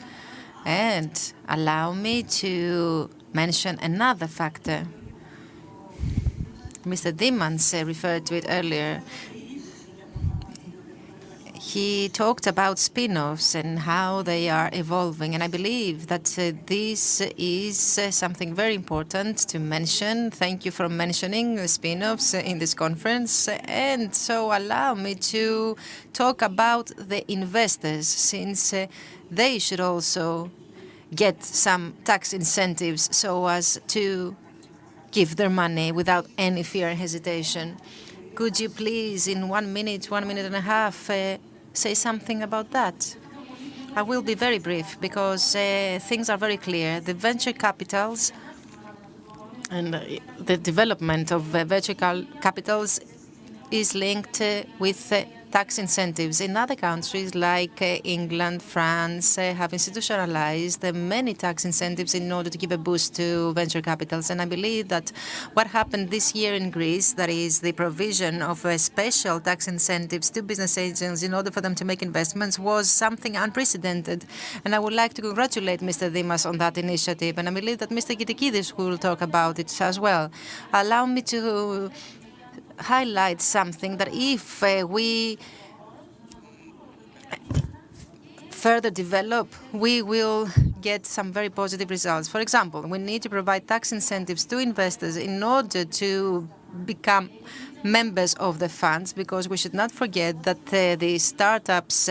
And allow me to mention another factor. Mr. Dimans referred to it earlier. He talked about spin-offs and how they are evolving, and I believe that this is something very important to mention. Thank you for mentioning the spin-offs in this conference. And so allow me to talk about the investors, since they should also get some tax incentives so as to give their money without any fear and hesitation. Could you please, in 1 minute and a half, say something about that? I will be very brief because things are very clear. The venture capitals and the development of venture capitals is linked with tax incentives. In other countries like England, France, have institutionalized many tax incentives in order to give a boost to venture capitals. And I believe that what happened this year in Greece, that is the provision of special tax incentives to business agents in order for them to make investments, was something unprecedented. And I would like to congratulate Mr. Dimas on that initiative. And I believe that Mr. Ketikidis will talk about it as well. Allow me to highlight something, that if we further develop, we will get some very positive results. For example, we need to provide tax incentives to investors in order to become members of the funds, because we should not forget that the startups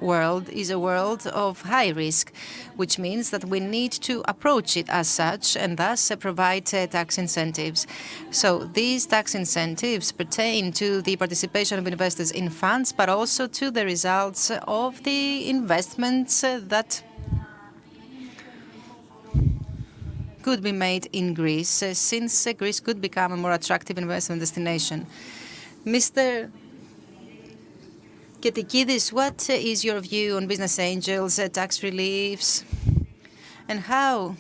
world is a world of high risk, which means that we need to approach it as such and thus provide tax incentives. So these tax incentives pertain to the participation of investors in funds, but also to the results of the investments that could be made in Greece, since Greece could become a more attractive investment destination. Mr. Ketikidis, what is your view on business angels, tax reliefs, and how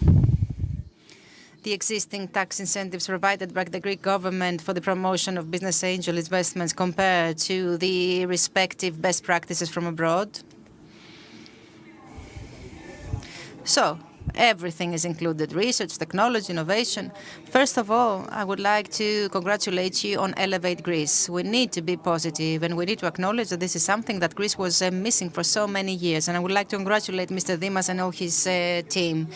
the existing tax incentives provided by the Greek government for the promotion of business angel investments compare to the respective best practices from abroad? So, everything is included: research, technology, innovation. First of all, I would like to congratulate you on Elevate Greece. We need to be positive, and we need to acknowledge that this is something that Greece was missing for so many years. And I would like to congratulate Mr. Dimas and all his team.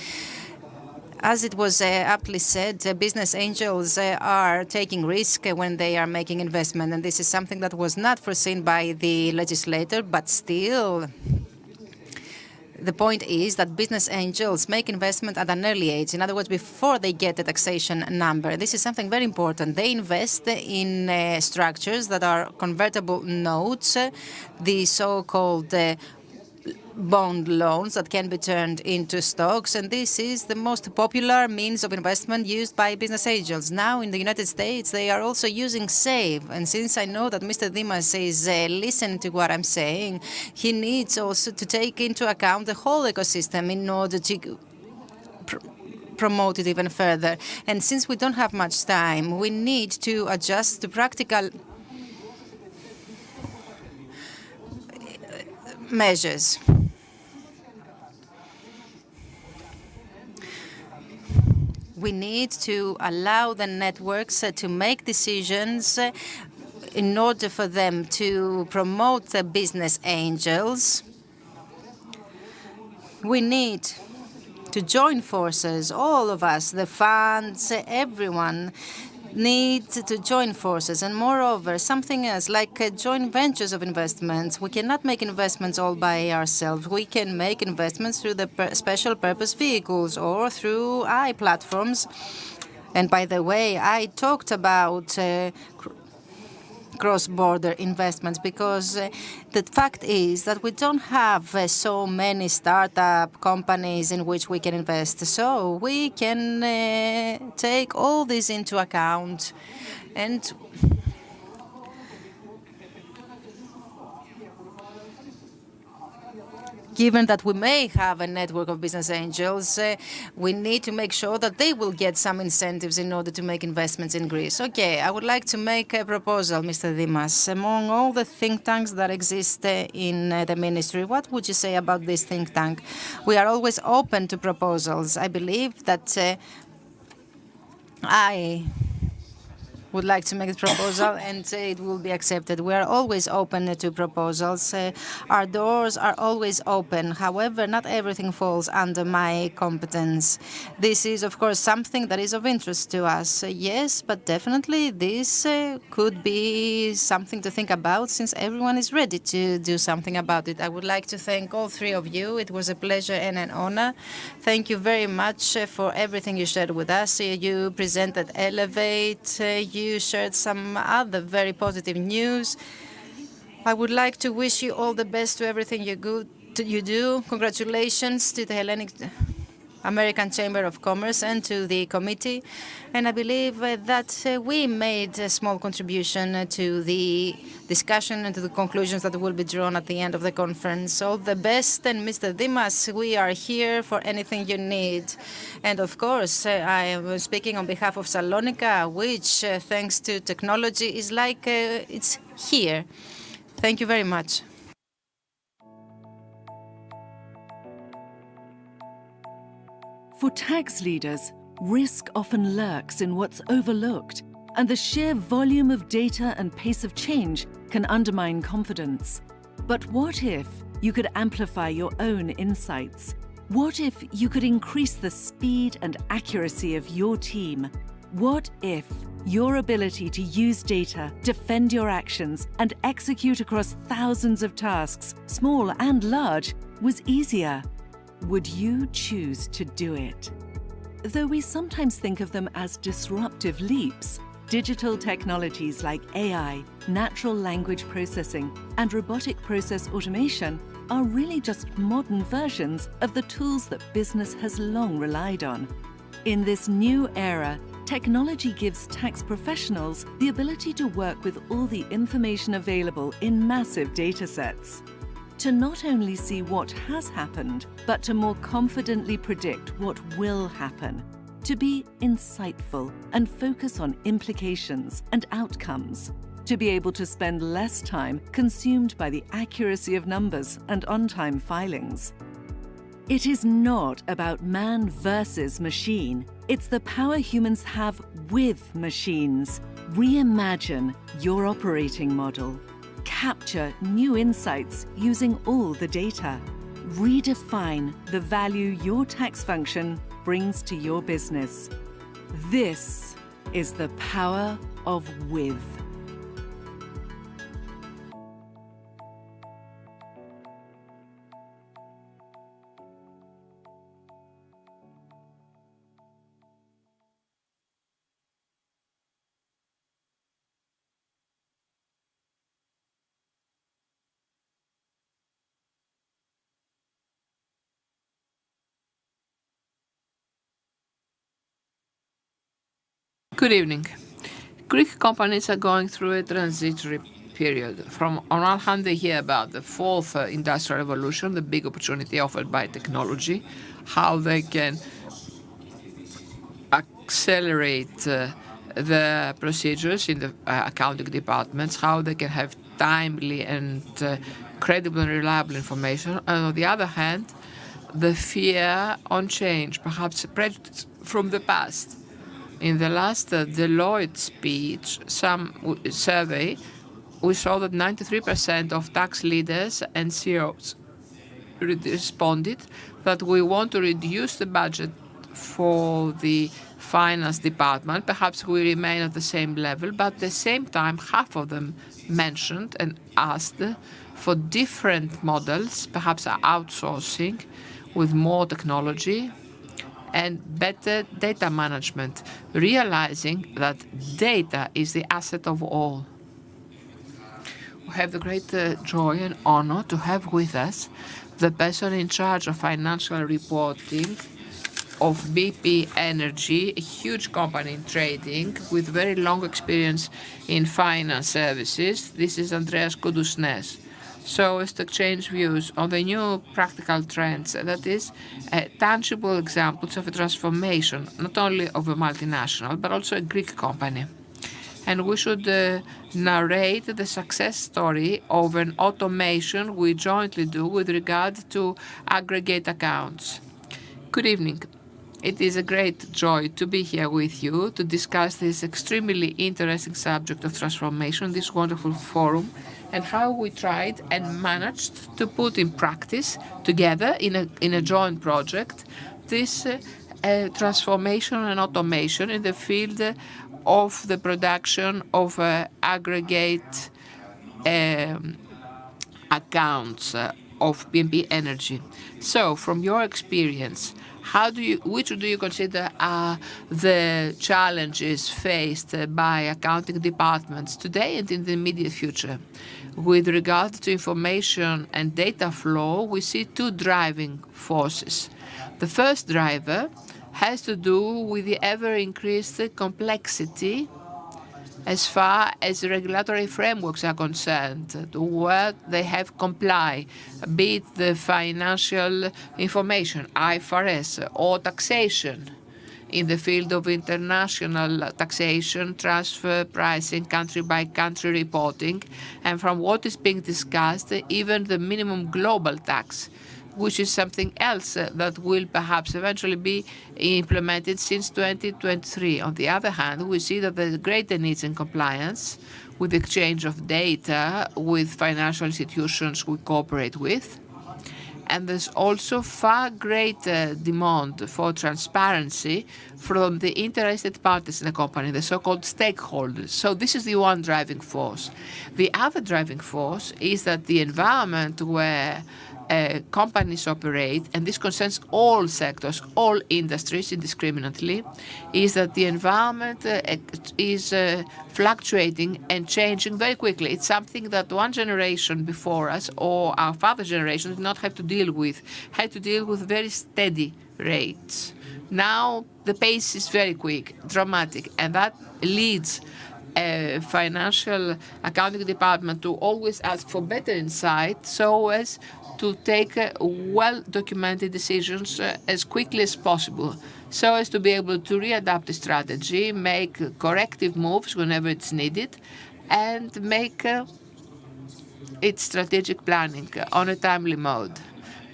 As it was aptly said, business angels are taking risk when they are making investment, and this is something that was not foreseen by the legislator, but still, the point is that business angels make investment at an early age. In other words, before they get the taxation number. This is something very important. They invest in structures that are convertible notes, the so-called bond loans that can be turned into stocks, and this is the most popular means of investment used by business angels. Now in the United States, they are also using SAVE, and since I know that Mr. Dimas is listening to what I'm saying, he needs also to take into account the whole ecosystem in order to promote it even further. And since we don't have much time, we need to adjust to practical measures. We need to allow the networks to make decisions in order for them to promote the business angels. We need to join forces, all of us, the funds, everyone need to join forces. And moreover, something else, like joint ventures of investments. We cannot make investments all by ourselves. We can make investments through the special purpose vehicles or through platforms. And by the way, I talked about cross-border investments because the fact is that we don't have so many startup companies in which we can invest. So we can take all this into account, and given that we may have a network of business angels, we need to make sure that they will get some incentives in order to make investments in Greece. Okay, I would like to make a proposal, Mr. Dimas. Among all the think tanks that exist in the ministry, what would you say about this think tank? We are always open to proposals. I believe that I would like to make a proposal and it will be accepted. We are always open to proposals. Our doors are always open. However, not everything falls under my competence. This is, of course, something that is of interest to us. Yes, but definitely this could be something to think about, since everyone is ready to do something about it. I would like to thank all three of you. It was a pleasure and an honor. Thank you very much for everything you shared with us. You presented Elevate. You shared some other very positive news. I would like to wish you all the best to everything you do. Congratulations to the Hellenic American Chamber of Commerce and to the committee. And I believe that we made a small contribution to the discussion and to the conclusions that will be drawn at the end of the conference. All the best. And Mr. Dimas, we are here for anything you need. And of course, I am speaking on behalf of Salonika, which, thanks to technology, is like it's here. Thank you very much. For tax leaders, risk often lurks in what's overlooked, and the sheer volume of data and pace of change can undermine confidence. But what if you could amplify your own insights? What if you could increase the speed and accuracy of your team? What if your ability to use data, defend your actions, and execute across thousands of tasks, small and large, was easier? Would you choose to do it? Though we sometimes think of them as disruptive leaps, digital technologies like AI, natural language processing, and robotic process automation are really just modern versions of the tools that business has long relied on. In this new era, technology gives tax professionals the ability to work with all the information available in massive datasets, to not only see what has happened, but to more confidently predict what will happen, to be insightful and focus on implications and outcomes, to be able to spend less time consumed by the accuracy of numbers and on-time filings. It is not about man versus machine. It's the power humans have with machines. Reimagine your operating model. Capture new insights using all the data. Redefine the value your tax function brings to your business. This is the power of with. Good evening. Greek companies are going through a transitory period. On one hand, they hear about the fourth industrial revolution, the big opportunity offered by technology, how they can accelerate the procedures in the accounting departments, how they can have timely and credible and reliable information. And on the other hand, the fear on change, perhaps prejudice from the past. In the last Deloitte speech, survey, we saw that 93% of tax leaders and CEOs responded that we want to reduce the budget for the finance department. Perhaps we remain at the same level, but at the same time, half of them mentioned and asked for different models, perhaps outsourcing with more technology and better data management, realizing that data is the asset of all. We have the great joy and honor to have with us the person in charge of financial reporting of BP Energy, a huge company in trading with very long experience in finance services. This is Andreas Koudoussnes. So as to exchange views on the new practical trends, that is, tangible examples of a transformation, not only of a multinational, but also a Greek company. And we should narrate the success story of an automation we jointly do with regard to aggregate accounts. Good evening. It is a great joy to be here with you to discuss this extremely interesting subject of transformation, this wonderful forum, and how we tried and managed to put in practice together in a joint project this transformation and automation in the field of the production of aggregate accounts of BNP Energy. So, from your experience, which do you consider are the challenges faced by accounting departments today and in the immediate future? With regard to information and data flow, we see two driving forces. The first driver has to do with the ever-increased complexity as far as regulatory frameworks are concerned, to what they have comply, be it the financial information, IFRS, or taxation in the field of international taxation, transfer pricing, country-by-country reporting, and from what is being discussed, even the minimum global tax which is something else that will perhaps eventually be implemented since 2023. On the other hand, we see that there's greater needs in compliance with the exchange of data with financial institutions we cooperate with. And there's also far greater demand for transparency from the interested parties in the company, the so-called stakeholders. So this is the one driving force. The other driving force is that the environment where companies operate, and this concerns all sectors, all industries indiscriminately, is that the environment is fluctuating and changing very quickly. It's something that one generation before us or our father generation did not have to deal with, had to deal with very steady rates. Now the pace is very quick, dramatic, and that leads a financial accounting department to always ask for better insight so as to take well-documented decisions as quickly as possible, so as to be able to readapt the strategy, make corrective moves whenever it's needed, and make its strategic planning on a timely mode.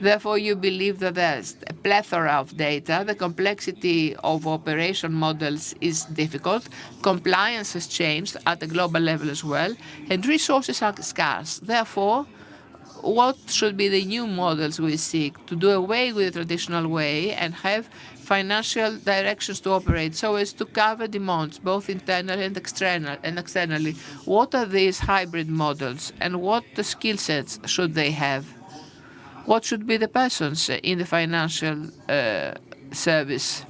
Therefore, you believe that there's a plethora of data, the complexity of operation models is difficult, compliance has changed at the global level as well, and resources are scarce. Therefore, what should be the new models we seek to do away with the traditional way and have financial directions to operate so as to cover demands both internally and externally? What are these hybrid models and what the skill sets should they have? What should be the persons in the financial service?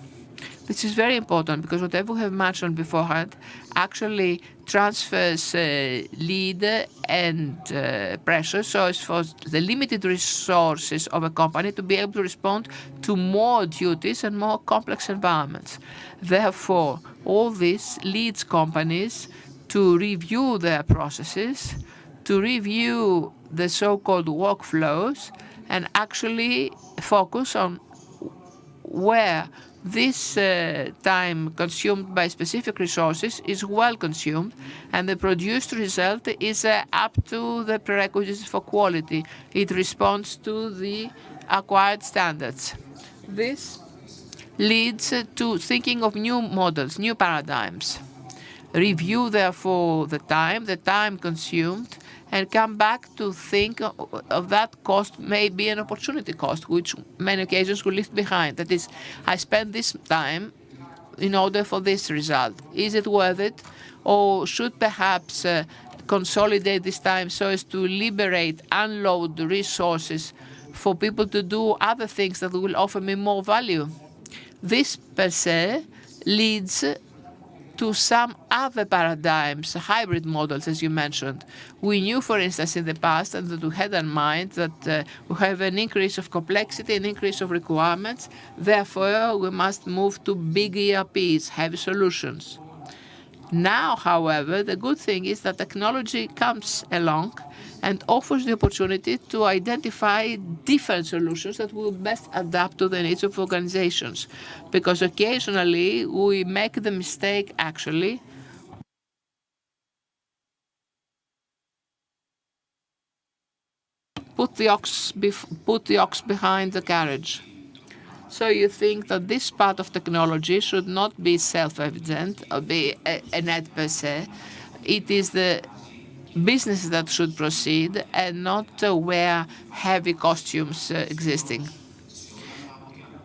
This is very important because whatever we have mentioned beforehand actually transfers lead and pressure so as for the limited resources of a company to be able to respond to more duties and more complex environments. Therefore, all this leads companies to review their processes, to review the so-called workflows, and actually focus on where this time consumed by specific resources is well consumed, and the produced result is up to the prerequisites for quality. It responds to the acquired standards. This leads to thinking of new models, new paradigms. Review, therefore, the time consumed, and come back to think of that cost may be an opportunity cost, which many occasions will leave behind. That is, I spend this time in order for this result. Is it worth it? Or should perhaps consolidate this time so as to liberate, unload the resources for people to do other things that will offer me more value? This per se leads to some other paradigms, hybrid models, as you mentioned. We knew, for instance, in the past, and that we had in mind that we have an increase of complexity, an increase of requirements. Therefore, we must move to big ERPs, heavy solutions. Now, however, the good thing is that technology comes along and offers the opportunity to identify different solutions that will best adapt to the needs of organizations. Because occasionally we make the mistake, actually, put the ox behind the carriage. So you think that this part of technology should not be self-evident or be a net per se. It is the business that should proceed and not wear heavy costumes existing.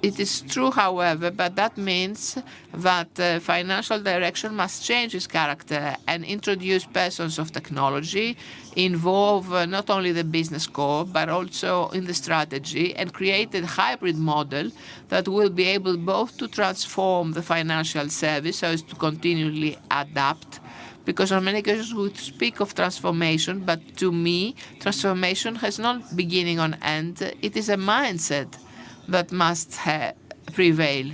It is true, however, but that means that financial direction must change its character and introduce persons of technology, involve not only the business core, but also in the strategy, and create a hybrid model that will be able both to transform the financial service so as to continually adapt. Because on many occasions we speak of transformation, but to me, transformation has not beginning or end. It is a mindset that must prevail.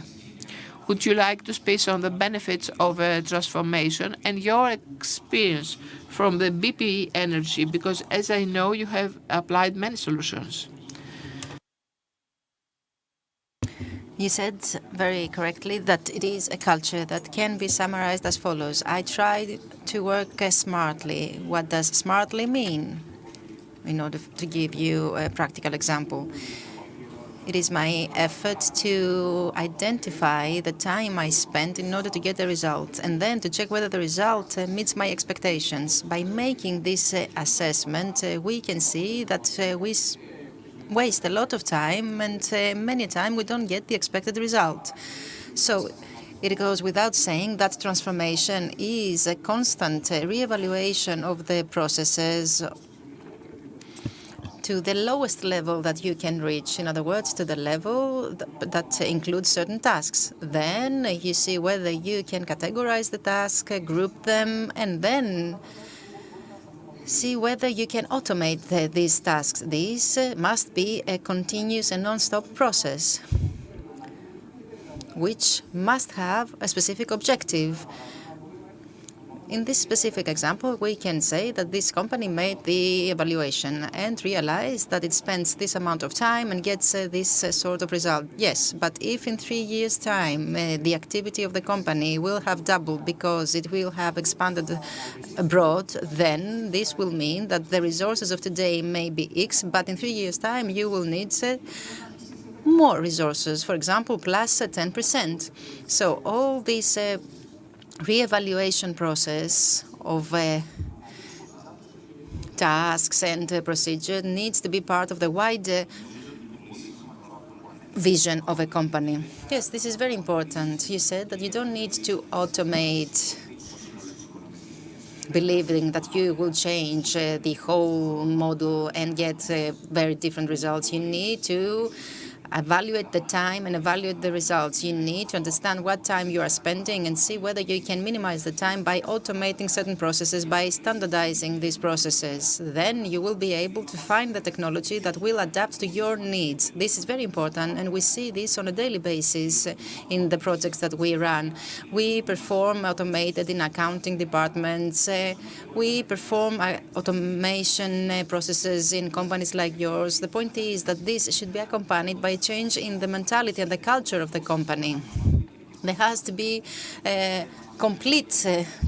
Would you like to speak on the benefits of transformation and your experience from the BP Energy? Because as I know, you have applied many solutions. You said very correctly that it is a culture that can be summarized as follows. I tried to work smartly. What does smartly mean? In order to give you a practical example. It is my effort to identify the time I spent in order to get the result, and then to check whether the result meets my expectations. By making this assessment, we can see that we waste a lot of time, and many times we don't get the expected result. So it goes without saying that transformation is a constant reevaluation of the processes to the lowest level that you can reach. In other words, to the level that includes certain tasks. Then you see whether you can categorize the task, group them, and then see whether you can automate these tasks. This must be a continuous and non-stop process, which must have a specific objective. In this specific example, we can say that this company made the evaluation and realized that it spends this amount of time and gets this sort of result. Yes, but if in 3 years' time the activity of the company will have doubled because it will have expanded abroad, then this will mean that the resources of today may be X, but in 3 years' time you will need more resources, for example, plus 10%. So all these re-evaluation process of tasks and procedure needs to be part of the wider vision of a company. Yes, this is very important. You said that you don't need to automate, believing that you will change the whole model and get very different results. You need to evaluate the time and evaluate the results. You need to understand what time you are spending and see whether you can minimize the time by automating certain processes, by standardizing these processes. Then you will be able to find the technology that will adapt to your needs. This is very important, and we see this on a daily basis in the projects that we run. We perform automated in accounting departments. We perform automation processes in companies like yours. The point is that this should be accompanied by change in the mentality and the culture of the company. There has to be a complete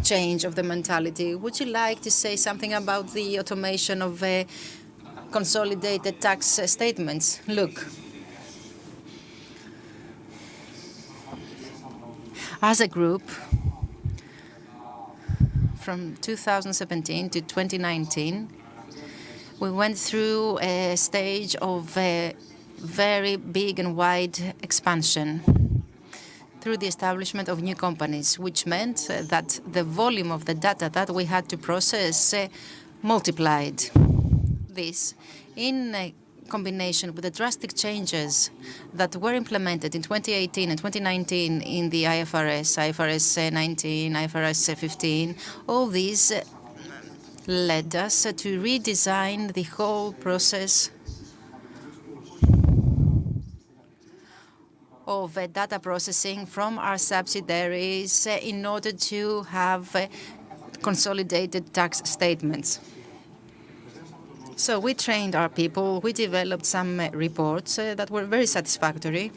change of the mentality. Would you like to say something about the automation of consolidated tax statements? Look, as a group, from 2017 to 2019, we went through a stage of very big and wide expansion through the establishment of new companies, which meant that the volume of the data that we had to process multiplied. This, in combination with the drastic changes that were implemented in 2018 and 2019 in the IFRS 19, IFRS 15, all these led us to redesign the whole process of data processing from our subsidiaries in order to have consolidated tax statements. So we trained our people, we developed some reports that were very satisfactory,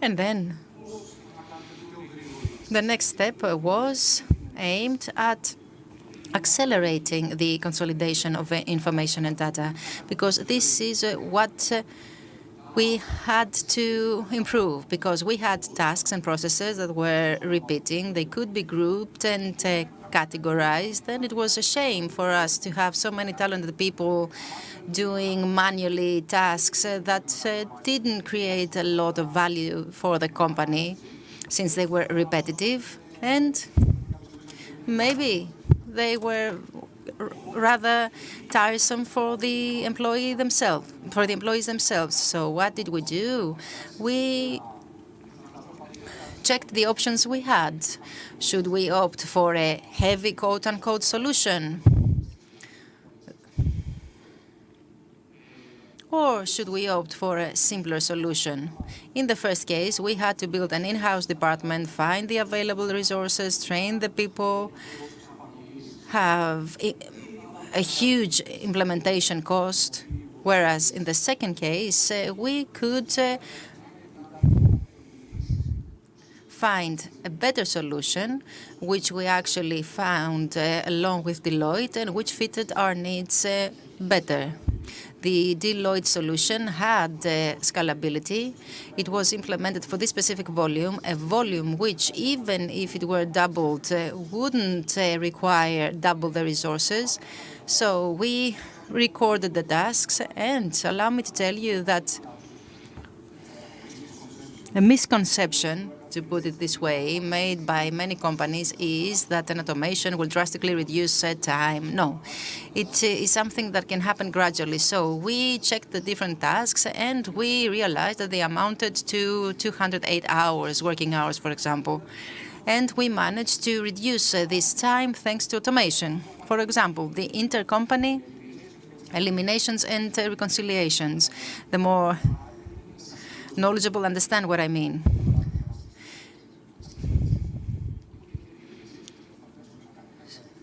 and then the next step was aimed at accelerating the consolidation of information and data, because this is what we had to improve, because we had tasks and processes that were repeating. They could be grouped and categorized, and it was a shame for us to have so many talented people doing manually tasks that didn't create a lot of value for the company, since they were repetitive, and maybe they were rather tiresome for the employees themselves. So what did we do? We checked the options we had. Should we opt for a heavy quote-unquote solution? Or should we opt for a simpler solution? In the first case, we had to build an in-house department, find the available resources, train the people, have a huge implementation cost, whereas in the second case, we could find a better solution, which we actually found along with Deloitte and which fitted our needs better. The Deloitte solution had scalability. It was implemented for this specific volume, a volume which, even if it were doubled, wouldn't require double the resources. So we recorded the tasks, and allow me to tell you that a misconception, to put it this way, made by many companies is that an automation will drastically reduce time. No, it is something that can happen gradually. So we checked the different tasks and we realized that they amounted to 208 hours, working hours, for example. And we managed to reduce this time thanks to automation. For example, the intercompany eliminations and reconciliations. The more knowledgeable understand what I mean.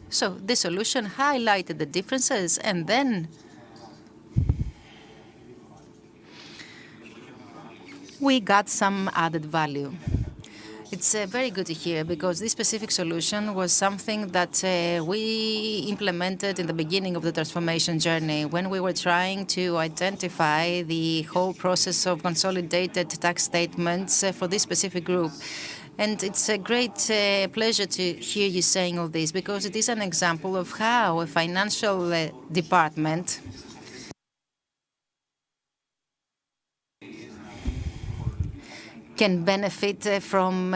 So the solution highlighted the differences, and then we got some added value. It's very good to hear, because this specific solution was something that we implemented in the beginning of the transformation journey when we were trying to identify the whole process of consolidated tax statements for this specific group. And it's a great pleasure to hear you saying all this, because it is an example of how a financial department can benefit from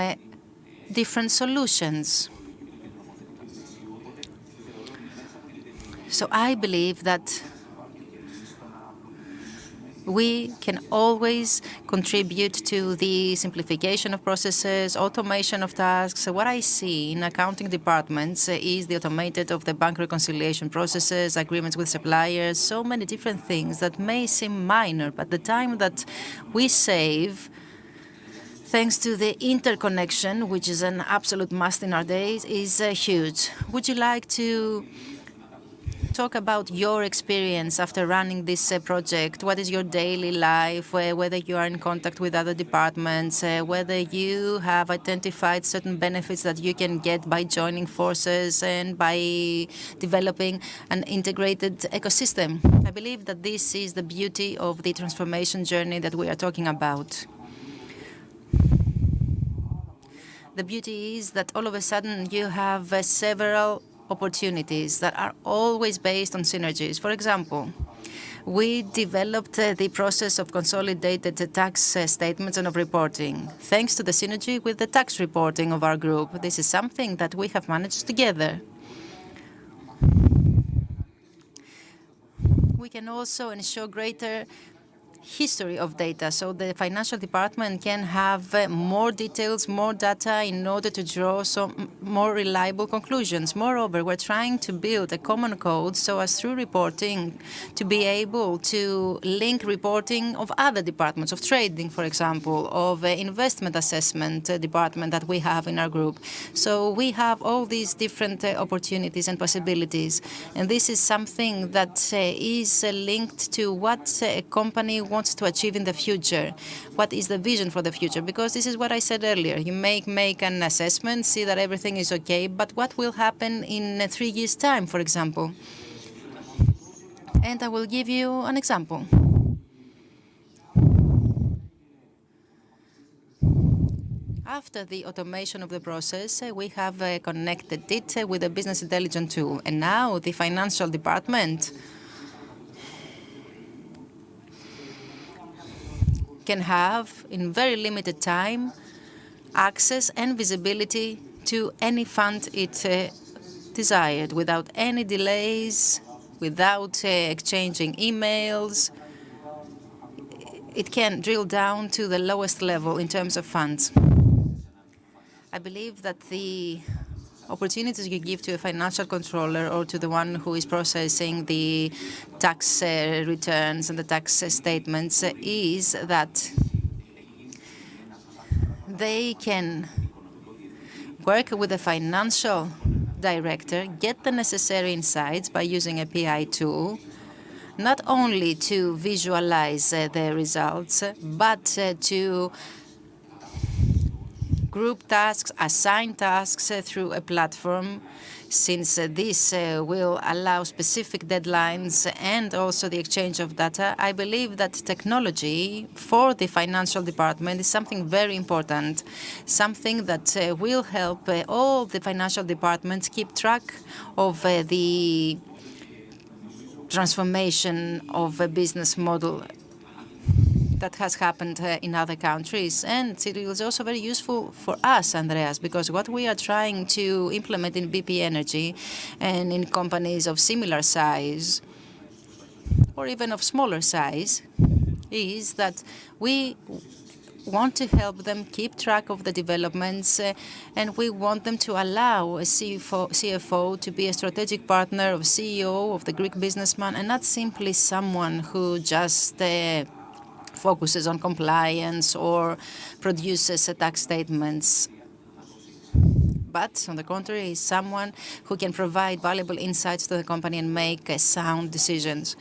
different solutions. So I believe that we can always contribute to the simplification of processes, automation of tasks. So what I see in accounting departments is the automated of the bank reconciliation processes, agreements with suppliers, so many different things that may seem minor, but the time that we save thanks to the interconnection, which is an absolute must in our days, is huge. Would you like to talk about your experience after running this project? What is your daily life, whether you are in contact with other departments, whether you have identified certain benefits that you can get by joining forces and by developing an integrated ecosystem? I believe that this is the beauty of the transformation journey that we are talking about. The beauty is that all of a sudden you have several opportunities that are always based on synergies. For example, we developed the process of consolidated tax statements and of reporting, thanks to the synergy with the tax reporting of our group. This is something that we have managed together. We can also ensure greater history of data, so the financial department can have more details, more data in order to draw some more reliable conclusions. Moreover, we're trying to build a common code so as through reporting to be able to link reporting of other departments, of trading, for example, of investment assessment department that we have in our group. So we have all these different opportunities and possibilities, and this is something that is linked to what a company wants to achieve in the future. What is the vision for the future? Because this is what I said earlier. You make an assessment, see that everything is okay, but what will happen in 3 years' time, for example? And I will give you an example. After the automation of the process, we have connected it with a business intelligence tool. And now the financial department can have, in very limited time, access and visibility to any fund it desired, without any delays, without exchanging emails. It can drill down to the lowest level in terms of funds. I believe that the opportunities you give to a financial controller or to the one who is processing the tax returns and the tax statements is that they can work with the financial director, get the necessary insights by using a PI tool, not only to visualize the results, but to group tasks, assign tasks through a platform, since this will allow specific deadlines and also the exchange of data. I believe that technology for the financial department is something very important, something that will help all the financial departments keep track of the transformation of a business model that has happened in other countries. And it is also very useful for us, Andreas, because what we are trying to implement in BP Energy and in companies of similar size or even of smaller size is that we want to help them keep track of the developments, and we want them to allow a CFO to be a strategic partner of CEO of the Greek businessman and not simply someone who just focuses on compliance or produces tax statements, but on the contrary, is someone who can provide valuable insights to the company and make sound decisions.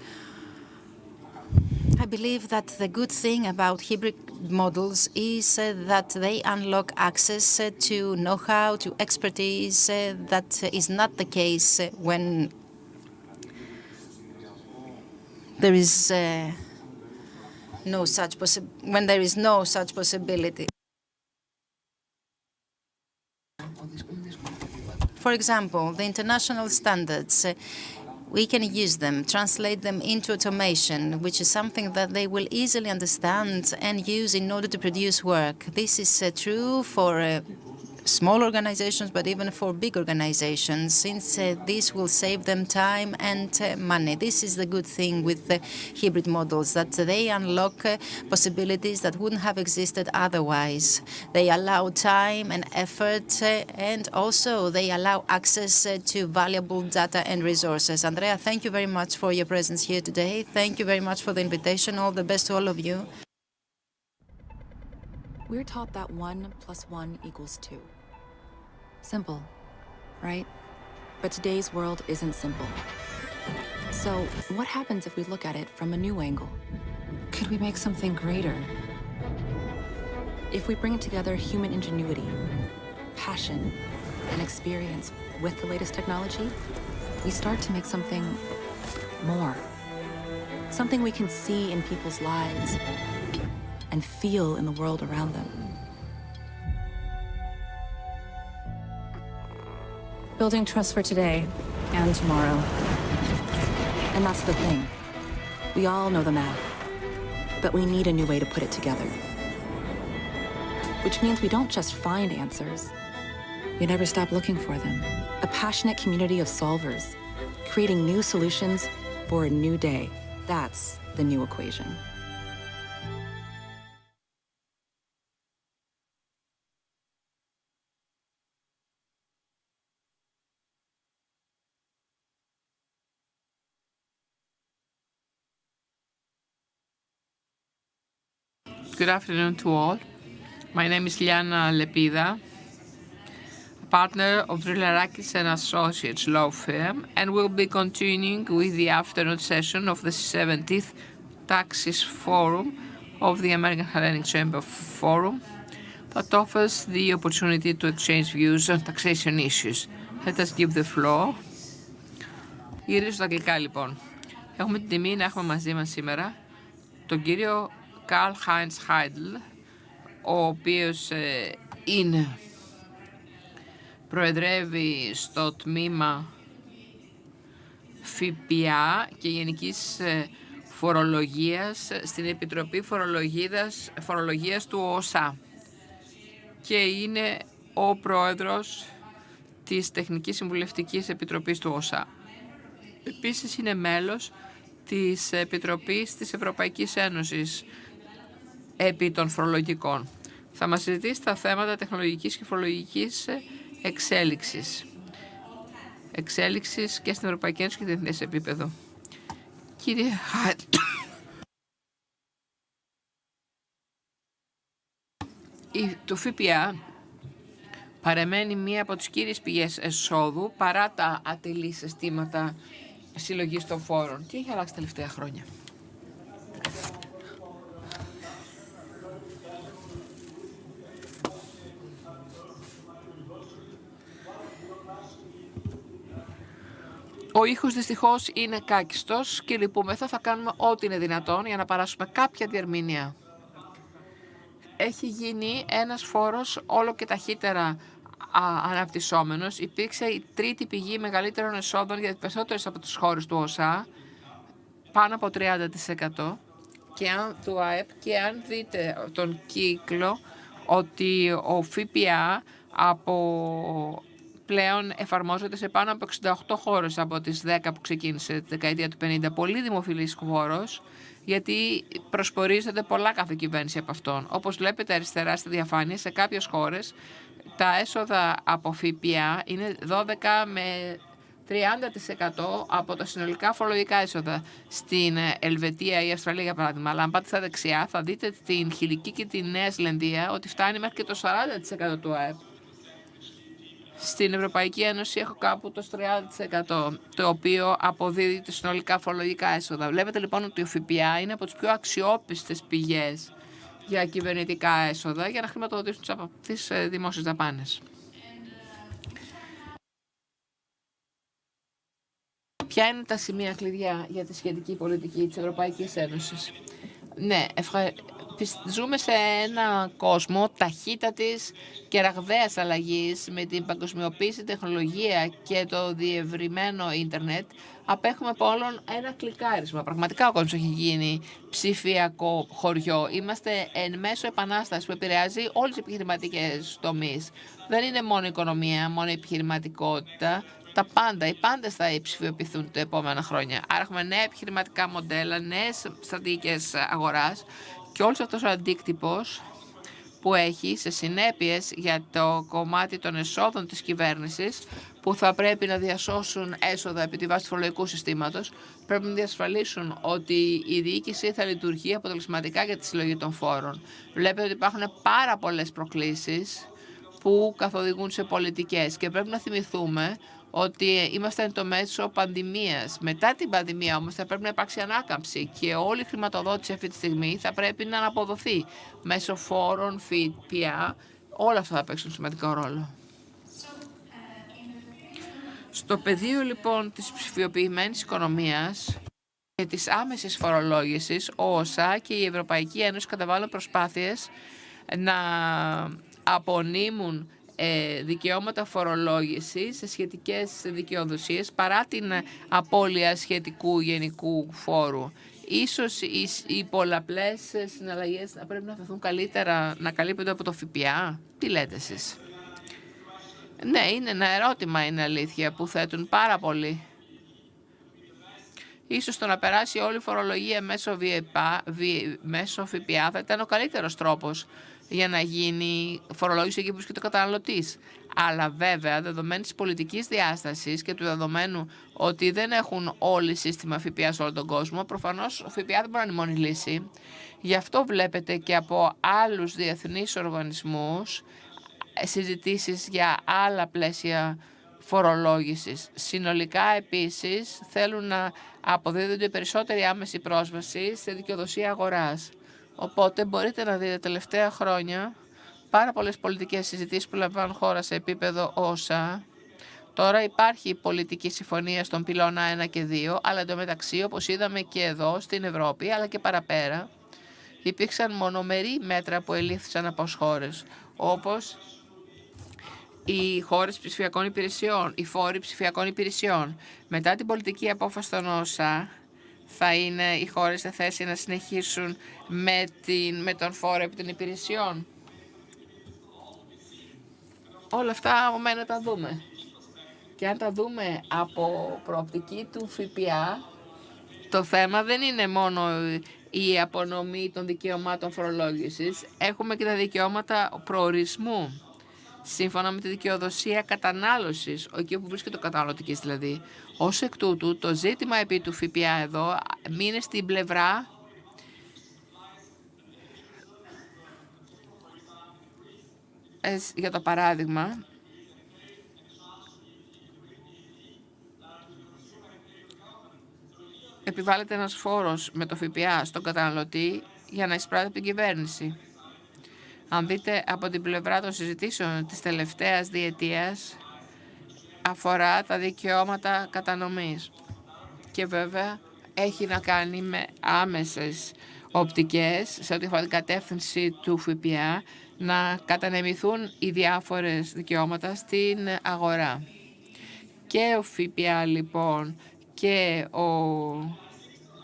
I believe that the good thing about hybrid models is that they unlock access to know-how, to expertise that is not the case when there is no such possibility. For example, the international standards, we can use them, translate them into automation, which is something that they will easily understand and use in order to produce work. This is true for small organizations, but even for big organizations, since this will save them time and money. This is the good thing with the hybrid models, that they unlock possibilities that wouldn't have existed otherwise. They allow time and effort, and also they allow access to valuable data and resources. Andrea, thank you very much for your presence here today. Thank you very much for the invitation. All the best to all of you. We're taught that 1 + 1 = 2. Simple, right? But today's world isn't simple. So what happens if we look at it from a new angle? Could we make something greater? If we bring together human ingenuity, passion, and experience with the latest technology, we start to make something more. Something we can see in people's lives and feel in the world around them. Building trust for today and tomorrow. And that's the thing. We all know the math, but we need a new way to put it together. Which means we don't just find answers. We never stop looking for them. A passionate community of solvers, creating new solutions for a new day. That's the new equation. Good afternoon to all. My name is Liana Lepida, a partner of Drillerakis and Associates law firm, and we'll be continuing with the afternoon session of the 70th Taxis Forum of the American Hellenic Chamber Forum that offers the opportunity to exchange views on taxation issues. Let us give the floor. Γυρίζω στα αγγλικά λοιπόν. Έχουμε την τιμή να έχουμε μαζί μας σήμερα τον κύριο Karl-Heinz Heidel, ο οποίος προεδρεύει στο τμήμα ΦΠΑ και Γενικής Φορολογίας στην Επιτροπή Φορολογίας του ΟΣΑ και είναι ο πρόεδρος της Τεχνικής Συμβουλευτικής Επιτροπής του ΟΣΑ. Επίσης είναι μέλος της Επιτροπής της Ευρωπαϊκής Ένωσης επί των φορολογικών. Θα μας συζητήσει τα θέματα τεχνολογικής και φορολογικής εξέλιξης και στην Ευρωπαϊκή Ένωση και διεθνές επίπεδο. Κύριε Χάιτ, το ΦΠΑ παραμένει μία από τις κύριες πηγές εσόδου παρά τα ατελή συστήματα συλλογής των φόρων. Τι έχει αλλάξει τα τελευταία χρόνια? Ο ήχος δυστυχώς είναι κάκιστος και λυπούμεθα, θα κάνουμε ό,τι είναι δυνατόν για να παράσουμε κάποια διερμηνία. Έχει γίνει ένας φόρος όλο και ταχύτερα αναπτυσσόμενος. Υπήρξε η τρίτη πηγή μεγαλύτερων εσόδων για τις περισσότερες από τις χώρες του ΟΣΑ, πάνω από 30%. Του ΑΕΠ, και αν δείτε τον κύκλο, ότι ο ΦΠΑ πλέον εφαρμόζεται σε πάνω από 68 χώρες από τις 10 που ξεκίνησε τη δεκαετία του 50. Πολύ δημοφιλής χώρος, γιατί προσπορίζονται πολλά κάθε κυβέρνηση από αυτόν. Όπως βλέπετε αριστερά στη διαφάνεια, σε κάποιες χώρες τα έσοδα από ΦΠΑ είναι 12 με 30% από τα συνολικά φορολογικά έσοδα. Στην Ελβετία ή Αυστραλία, για παράδειγμα, αλλά αν πάτε στα δεξιά, θα δείτε την Χιλική και τη Νέα Ζηλανδία ότι φτάνει μέχρι και το 40% του ΑΕΠ. Στην Ευρωπαϊκή Ένωση έχω κάπου το 30%, το οποίο αποδίδει τα συνολικά φορολογικά έσοδα. Βλέπετε λοιπόν ότι ο ΦΠΑ είναι από τις πιο αξιόπιστες πηγές για κυβερνητικά έσοδα για να χρηματοδοτήσουν τις δημόσιες δαπάνες. Ποια είναι τα σημεία κλειδιά για τη σχετική πολιτική της Ευρωπαϊκής Ένωσης? Ναι, ζούμε σε ένα κόσμο ταχύτατης και ραγδαίας αλλαγής. Με την παγκοσμιοποίηση, τεχνολογία και το διευρυμένο ίντερνετ απέχουμε από όλων ένα κλικάρισμα. Πραγματικά ο κόσμος έχει γίνει ψηφιακό χωριό. Είμαστε εν μέσω επανάστασης που επηρεάζει όλες τις επιχειρηματικές τομείς. Δεν είναι μόνο η οικονομία, μόνο η επιχειρηματικότητα. Τα πάντα, οι πάντες θα ψηφιοποιηθούν τα επόμενα χρόνια. Άρα έχουμε νέα επιχειρηματικά μοντέλα, νέες στρατηγικές αγοράς και όλος αυτός ο αντίκτυπος που έχει σε συνέπειες για το κομμάτι των εσόδων της κυβέρνησης, που θα πρέπει να διασώσουν έσοδα επί τη βάση του φορολογικού συστήματος, πρέπει να διασφαλίσουν ότι η διοίκηση θα λειτουργεί αποτελεσματικά για τη συλλογή των φόρων. Βλέπετε ότι υπάρχουν πάρα πολλές προκλήσεις που καθοδηγούν σε πολιτικές και πρέπει να θυμηθούμε ότι είμαστε εν το μέσο πανδημίας. Μετά την πανδημία όμως θα πρέπει να υπάρξει ανάκαμψη και όλη η χρηματοδότηση αυτή τη στιγμή θα πρέπει να αναποδοθεί μέσω φόρων, ΦΠΑ. Όλα αυτά θα παίξουν σημαντικό ρόλο. Στο πεδίο λοιπόν της ψηφιοποιημένης οικονομίας και της άμεσης φορολόγησης, ο ΟΣΑ και η Ευρωπαϊκή Ένωση καταβάλουν προσπάθειες να απονείμουν δικαιώματα φορολόγησης σε σχετικές δικαιοδοσίες παρά την απώλεια σχετικού γενικού φόρου. Ίσως οι πολλαπλές συναλλαγές θα πρέπει να φεθούν καλύτερα να καλύπτονται από το ΦΠΑ. Τι λέτε εσείς? Ναι, είναι ένα ερώτημα, είναι αλήθεια, που θέτουν πάρα πολλοί. Ίσως το να περάσει όλη η φορολογία μέσω ΦΠΑ θα ήταν ο καλύτερος τρόπος για να γίνει φορολόγηση εκεί που βρίσκεται ο καταναλωτής. Αλλά βέβαια, δεδομένη της πολιτικής διάστασης και του δεδομένου ότι δεν έχουν όλοι σύστημα ΦΠΑ σε όλο τον κόσμο, προφανώς ο ΦΠΑ δεν μπορεί να είναι η μόνη λύση. Γι' αυτό βλέπετε και από άλλους διεθνείς οργανισμούς συζητήσεις για άλλα πλαίσια φορολόγησης. Συνολικά επίσης θέλουν να αποδίδονται περισσότερη άμεση πρόσβαση σε δικαιοδοσία αγοράς. Οπότε μπορείτε να δείτε τελευταία χρόνια πάρα πολλές πολιτικές συζητήσεις που λαμβάνουν χώρα σε επίπεδο ΩΣΑ. Τώρα υπάρχει πολιτική συμφωνία στον πυλώνα 1 και 2, αλλά εντωμεταξύ, όπως είδαμε και εδώ στην Ευρώπη, αλλά και παραπέρα, υπήρξαν μονομερή μέτρα που ελήφθησαν από χώρες, όπως οι χώρες ψηφιακών υπηρεσιών, οι φόροι ψηφιακών υπηρεσιών. Μετά την πολιτική απόφαση των ΩΣΑ, θα είναι οι χώρες σε θέση να συνεχίσουν με τον φόρο επί των υπηρεσιών. Όλα αυτά μένει να τα δούμε. Και αν τα δούμε από προοπτική του ΦΠΑ, το θέμα δεν είναι μόνο η απονομή των δικαιωμάτων φορολόγησης. Έχουμε και τα δικαιώματα προορισμού, σύμφωνα με τη δικαιοδοσία κατανάλωσης, εκεί που βρίσκεται ο καταναλωτικής δηλαδή. Ως εκ τούτου, το ζήτημα επί του ΦΠΑ εδώ μείνει στην πλευρά για το παράδειγμα, επιβάλλεται ένας φόρος με το ΦΠΑ στον καταναλωτή για να εισπράττει από την κυβέρνηση. Αν δείτε από την πλευρά των συζητήσεων της τελευταίας διετίας, αφορά τα δικαιώματα κατανομής και βέβαια έχει να κάνει με άμεσες οπτικές σε ό,τι αφορά την κατεύθυνση του ΦΠΑ να κατανεμηθούν οι διάφορες δικαιώματα στην αγορά. Και ο ΦΠΑ λοιπόν και ο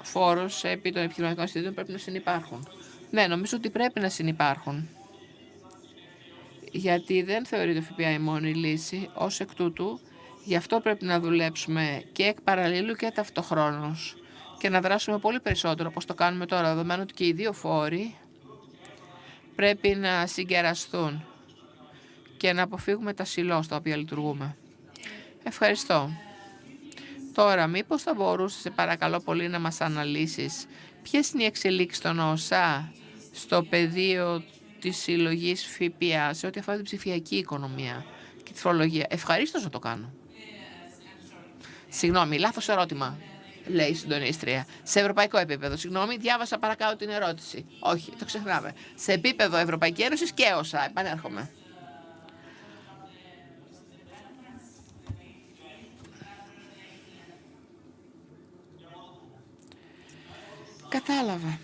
φόρος επί των επιχειρηματικών institutων πρέπει να συνυπάρχουν. Ναι, νομίζω ότι πρέπει να συνυπάρχουν. Γιατί δεν θεωρείται το ΦΠΑ η μόνη λύση, ως εκ τούτου, γι' αυτό πρέπει να δουλέψουμε και εκ παραλλήλου και ταυτοχρόνως και να δράσουμε πολύ περισσότερο, όπως το κάνουμε τώρα, δεδομένου ότι και οι δύο φόροι πρέπει να συγκεραστούν και να αποφύγουμε τα σιλό στα οποία λειτουργούμε. Ευχαριστώ. Τώρα, μήπως θα μπορούσες, σε παρακαλώ πολύ, να μας αναλύσεις ποιες είναι οι εξελίξεις των ΟΣΑ στο πεδίο της συλλογής ΦΠΑ σε ό,τι αφορά την ψηφιακή οικονομία και τη φορολογία. Ευχαρίστως να το κάνω. Συγγνώμη, λάθος ερώτημα, λέει η συντονίστρια. Σε ευρωπαϊκό επίπεδο. Συγγνώμη, διάβασα παρακάτω την ερώτηση. Όχι, το ξεχνάμε. Σε επίπεδο Ευρωπαϊκή Ένωση και ΟΣΑ. Επανέρχομαι. Κατάλαβα.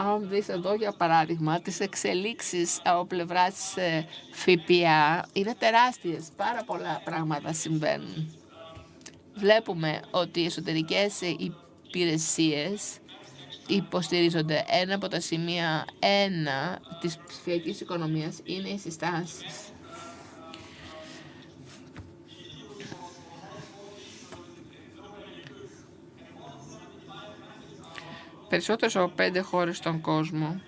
Αν δεις εδώ για παράδειγμα τις εξελίξεις από πλευράς ΦΠΑ είναι τεράστιες, πάρα πολλά πράγματα συμβαίνουν. Βλέπουμε ότι οι εσωτερικές υπηρεσίες υποστηρίζονται. Ένα από τα σημεία της ψηφιακής οικονομίας είναι οι συστάσεις. Περισσότερες από 5 χώρες στον κόσμο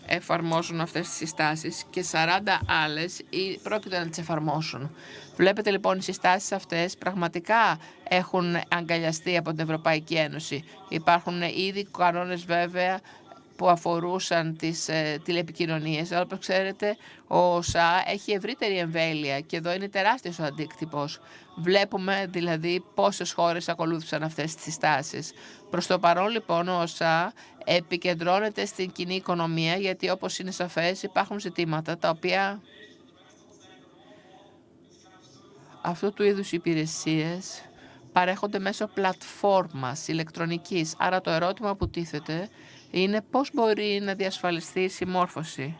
εφαρμόζουν αυτές τις συστάσεις και 40 άλλες πρόκειται να τις εφαρμόσουν. Βλέπετε λοιπόν οι συστάσεις αυτές πραγματικά έχουν αγκαλιαστεί από την Ευρωπαϊκή Ένωση. Υπάρχουν ήδη κανόνες βέβαια που αφορούσαν τις τηλεπικοινωνίες, αλλά όπως ξέρετε ο ΩΣΑ έχει ευρύτερη εμβέλεια και εδώ είναι τεράστιος ο αντίκτυπος. Βλέπουμε δηλαδή πόσες χώρες ακολούθησαν αυτές τις συστάσεις. Προς το παρόν λοιπόν ο ΩΣΑ επικεντρώνεται στην κοινή οικονομία γιατί όπως είναι σαφές υπάρχουν ζητήματα τα οποία αυτού του είδους υπηρεσίες παρέχονται μέσω πλατφόρμας ηλεκτρονικής. Άρα το ερώτημα που τίθεται είναι πώς μπορεί να διασφαλιστεί η συμμόρφωση.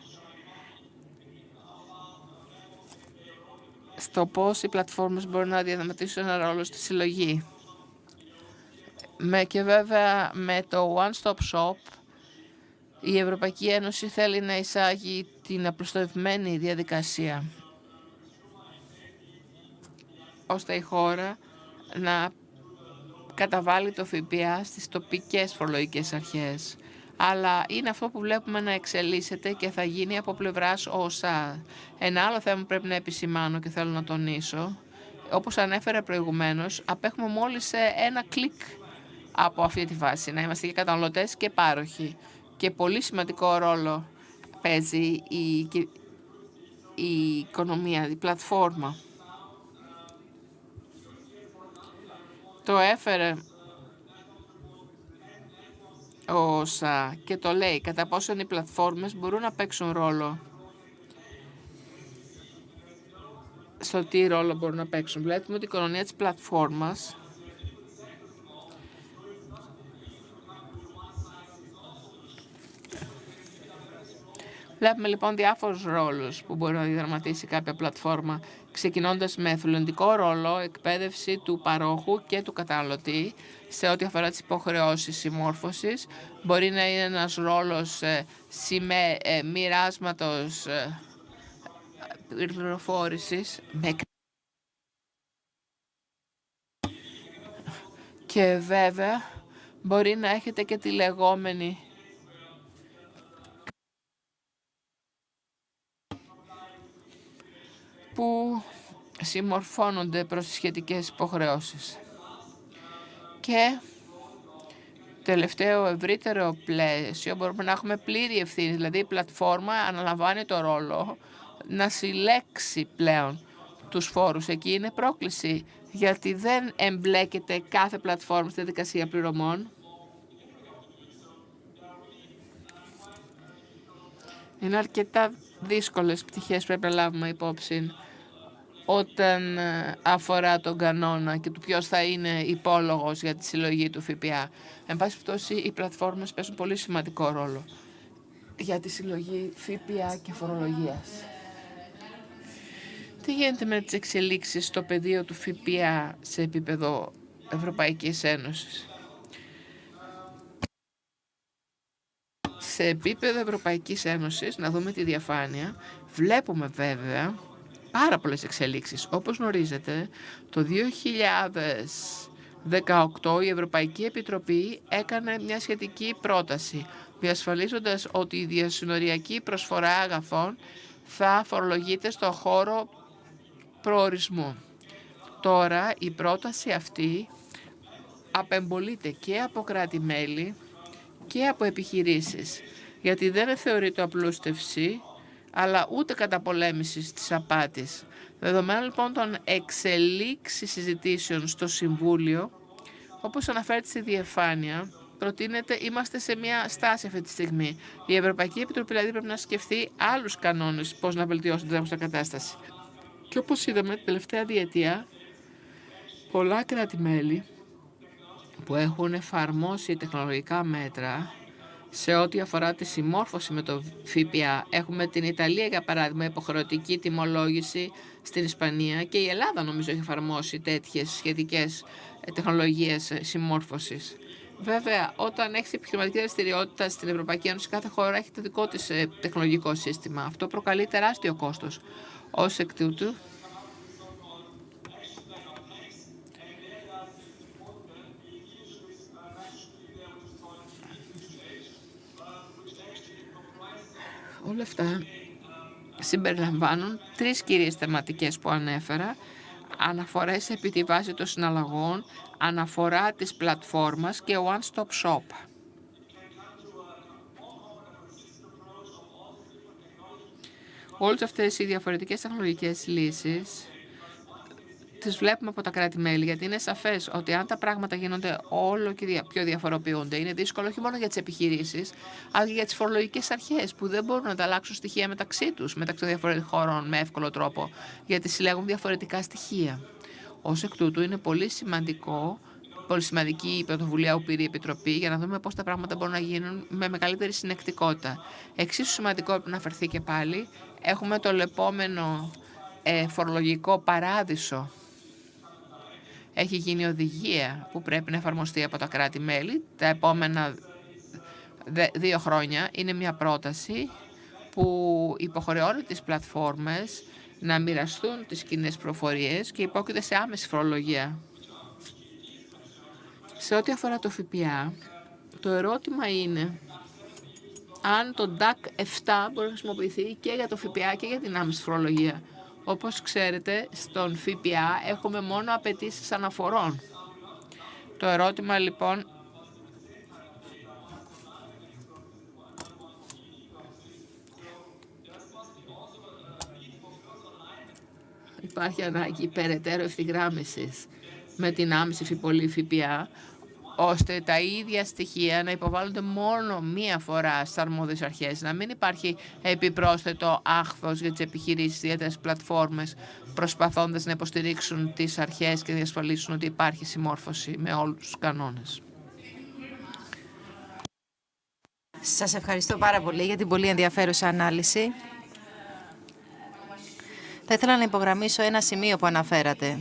Στο πώς οι πλατφόρμες μπορούν να διαδραματίσουν ένα ρόλο στη συλλογή. Και βέβαια με το One Stop Shop η Ευρωπαϊκή Ένωση θέλει να εισάγει την απλουστευμένη διαδικασία ώστε η χώρα να καταβάλει το ΦΠΑ στις τοπικές φορολογικές αρχές. Αλλά είναι αυτό που βλέπουμε να εξελίσσεται και θα γίνει από πλευράς ΟΣΑ. Ένα άλλο θέμα που πρέπει να επισημάνω και θέλω να τονίσω, όπως ανέφερα προηγουμένως, απέχουμε μόλις ένα κλικ από αυτή τη βάση. Να είμαστε και καταναλωτές και πάροχοι. Και πολύ σημαντικό ρόλο παίζει η οικονομία, η πλατφόρμα. Το έφερε ο ΩΣΑ και το λέει κατά πόσον οι πλατφόρμες μπορούν να παίξουν ρόλο. Στο τι ρόλο μπορούν να παίξουν. Βλέπουμε ότι η οικονομία της πλατφόρμας Βλέπουμε λοιπόν διάφορους ρόλους που μπορεί να διαδραματίσει κάποια πλατφόρμα, ξεκινώντας με εθελοντικό ρόλο, εκπαίδευση του παρόχου και του καταναλωτή σε ό,τι αφορά τις υποχρεώσεις συμμόρφωσης. Μπορεί να είναι ένας ρόλος μοιράσματος πληροφόρησης και βέβαια μπορεί να έχετε και τη λεγόμενη που συμμορφώνονται προς τις σχετικές υποχρεώσεις. Και τελευταίο ευρύτερο πλαίσιο μπορούμε να έχουμε πλήρη ευθύνη, δηλαδή η πλατφόρμα αναλαμβάνει το ρόλο να συλλέξει πλέον τους φόρους. Εκεί είναι πρόκληση, γιατί δεν εμπλέκεται κάθε πλατφόρμα στη διαδικασία πληρωμών. Είναι αρκετά δύσκολες πτυχές πρέπει να λάβουμε υπόψη όταν αφορά τον κανόνα και του ποιος θα είναι υπόλογος για τη συλλογή του ΦΠΑ. Εν πάση περιπτώσει, οι πλατφόρμες παίζουν πολύ σημαντικό ρόλο για τη συλλογή ΦΠΑ και φορολογίας. Τι γίνεται με τις εξελίξεις στο πεδίο του ΦΠΑ σε επίπεδο Ευρωπαϊκής Ένωσης? Σε επίπεδο Ευρωπαϊκής Ένωσης, να δούμε τη διαφάνεια, βλέπουμε βέβαια πάρα πολλές εξελίξεις. Όπως γνωρίζετε, το 2018 η Ευρωπαϊκή Επιτροπή έκανε μια σχετική πρόταση, διασφαλίζοντας ότι η διασυνοριακή προσφορά αγαθών θα φορολογείται στο χώρο προορισμού. Τώρα η πρόταση αυτή απεμπολείται και από κράτη-μέλη και από επιχειρήσεις, γιατί δεν θεωρείται απλούστευση, αλλά ούτε καταπολέμηση της απάτης. Δεδομένου λοιπόν των εξελίξεις συζητήσεων στο Συμβούλιο, όπως αναφέρεται στη διαφάνεια, προτείνεται, είμαστε σε μια στάση αυτή τη στιγμή. Η Ευρωπαϊκή Επιτροπή δηλαδή πρέπει να σκεφτεί άλλους κανόνες πώς να βελτιώσει την τρέχουσα κατάσταση. Και όπως είδαμε την τελευταία διετία, πολλά κράτη-μέλη που έχουν εφαρμόσει τεχνολογικά μέτρα σε ό,τι αφορά τη συμμόρφωση με το ΦΠΑ. Έχουμε την Ιταλία, για παράδειγμα, υποχρεωτική τιμολόγηση, στην Ισπανία, και η Ελλάδα νομίζω έχει εφαρμόσει τέτοιες σχετικές τεχνολογίες συμμόρφωσης. Βέβαια, όταν έχει επιχειρηματική δραστηριότητα στην Ευρωπαϊκή Ένωση, κάθε χώρα έχει το δικό της τεχνολογικό σύστημα. Αυτό προκαλεί τεράστιο κόστος. Ως εκ τούτου, όλα αυτά συμπεριλαμβάνουν τρεις κύριες θεματικές που ανέφερα: αναφορές επί τη βάση των συναλλαγών, αναφορά της πλατφόρμας και one-stop shop. Όλες αυτές οι διαφορετικές τεχνολογικές λύσεις τις βλέπουμε από τα κράτη-μέλη, γιατί είναι σαφές ότι αν τα πράγματα γίνονται όλο και πιο διαφοροποιούνται, είναι δύσκολο όχι μόνο για τις επιχειρήσεις, αλλά και για τις φορολογικές αρχές, που δεν μπορούν να ανταλλάξουν στοιχεία μεταξύ τους, μεταξύ των διαφορετικών χωρών, με εύκολο τρόπο, γιατί συλλέγουν διαφορετικά στοιχεία. Ως εκ τούτου, είναι πολύ σημαντική η πρωτοβουλία που πήρε η Επιτροπή, για να δούμε πώς τα πράγματα μπορούν να γίνουν με μεγαλύτερη συνεκτικότητα. Εξίσου σημαντικό πρέπει να αφαιρθεί και πάλι, έχουμε το λεπόμενο φορολογικό παράδεισο. Έχει γίνει οδηγία που πρέπει να εφαρμοστεί από τα κράτη-μέλη τα επόμενα 2 χρόνια. Είναι μια πρόταση που υποχρεώνει τις πλατφόρμες να μοιραστούν τις κοινές πληροφορίες και υπόκειται σε άμεση φορολογία. Σε ό,τι αφορά το ΦΠΑ, το ερώτημα είναι αν το DAC 7 μπορεί να χρησιμοποιηθεί και για το ΦΠΑ και για την άμεση φορολογία. Όπως ξέρετε, στον ΦΠΑ έχουμε μόνο απαιτήσεις αναφορών. Το ερώτημα λοιπόν υπάρχει ανάγκη περαιτέρω ευθυγράμμισης με την άμεση φυπολή ΦΠΑ, ώστε τα ίδια στοιχεία να υποβάλλονται μόνο μία φορά στις αρμόδιες αρχές, να μην υπάρχει επιπρόσθετο άχθος για τις επιχειρήσεις, ιδιαίτερα τις πλατφόρμες, προσπαθώντας να υποστηρίξουν τις αρχές και να διασφαλίσουν ότι υπάρχει συμμόρφωση με όλους τους κανόνες. Σας ευχαριστώ πάρα πολύ για την πολύ ενδιαφέρουσα ανάλυση. Θα ήθελα να υπογραμμίσω ένα σημείο που αναφέρατε.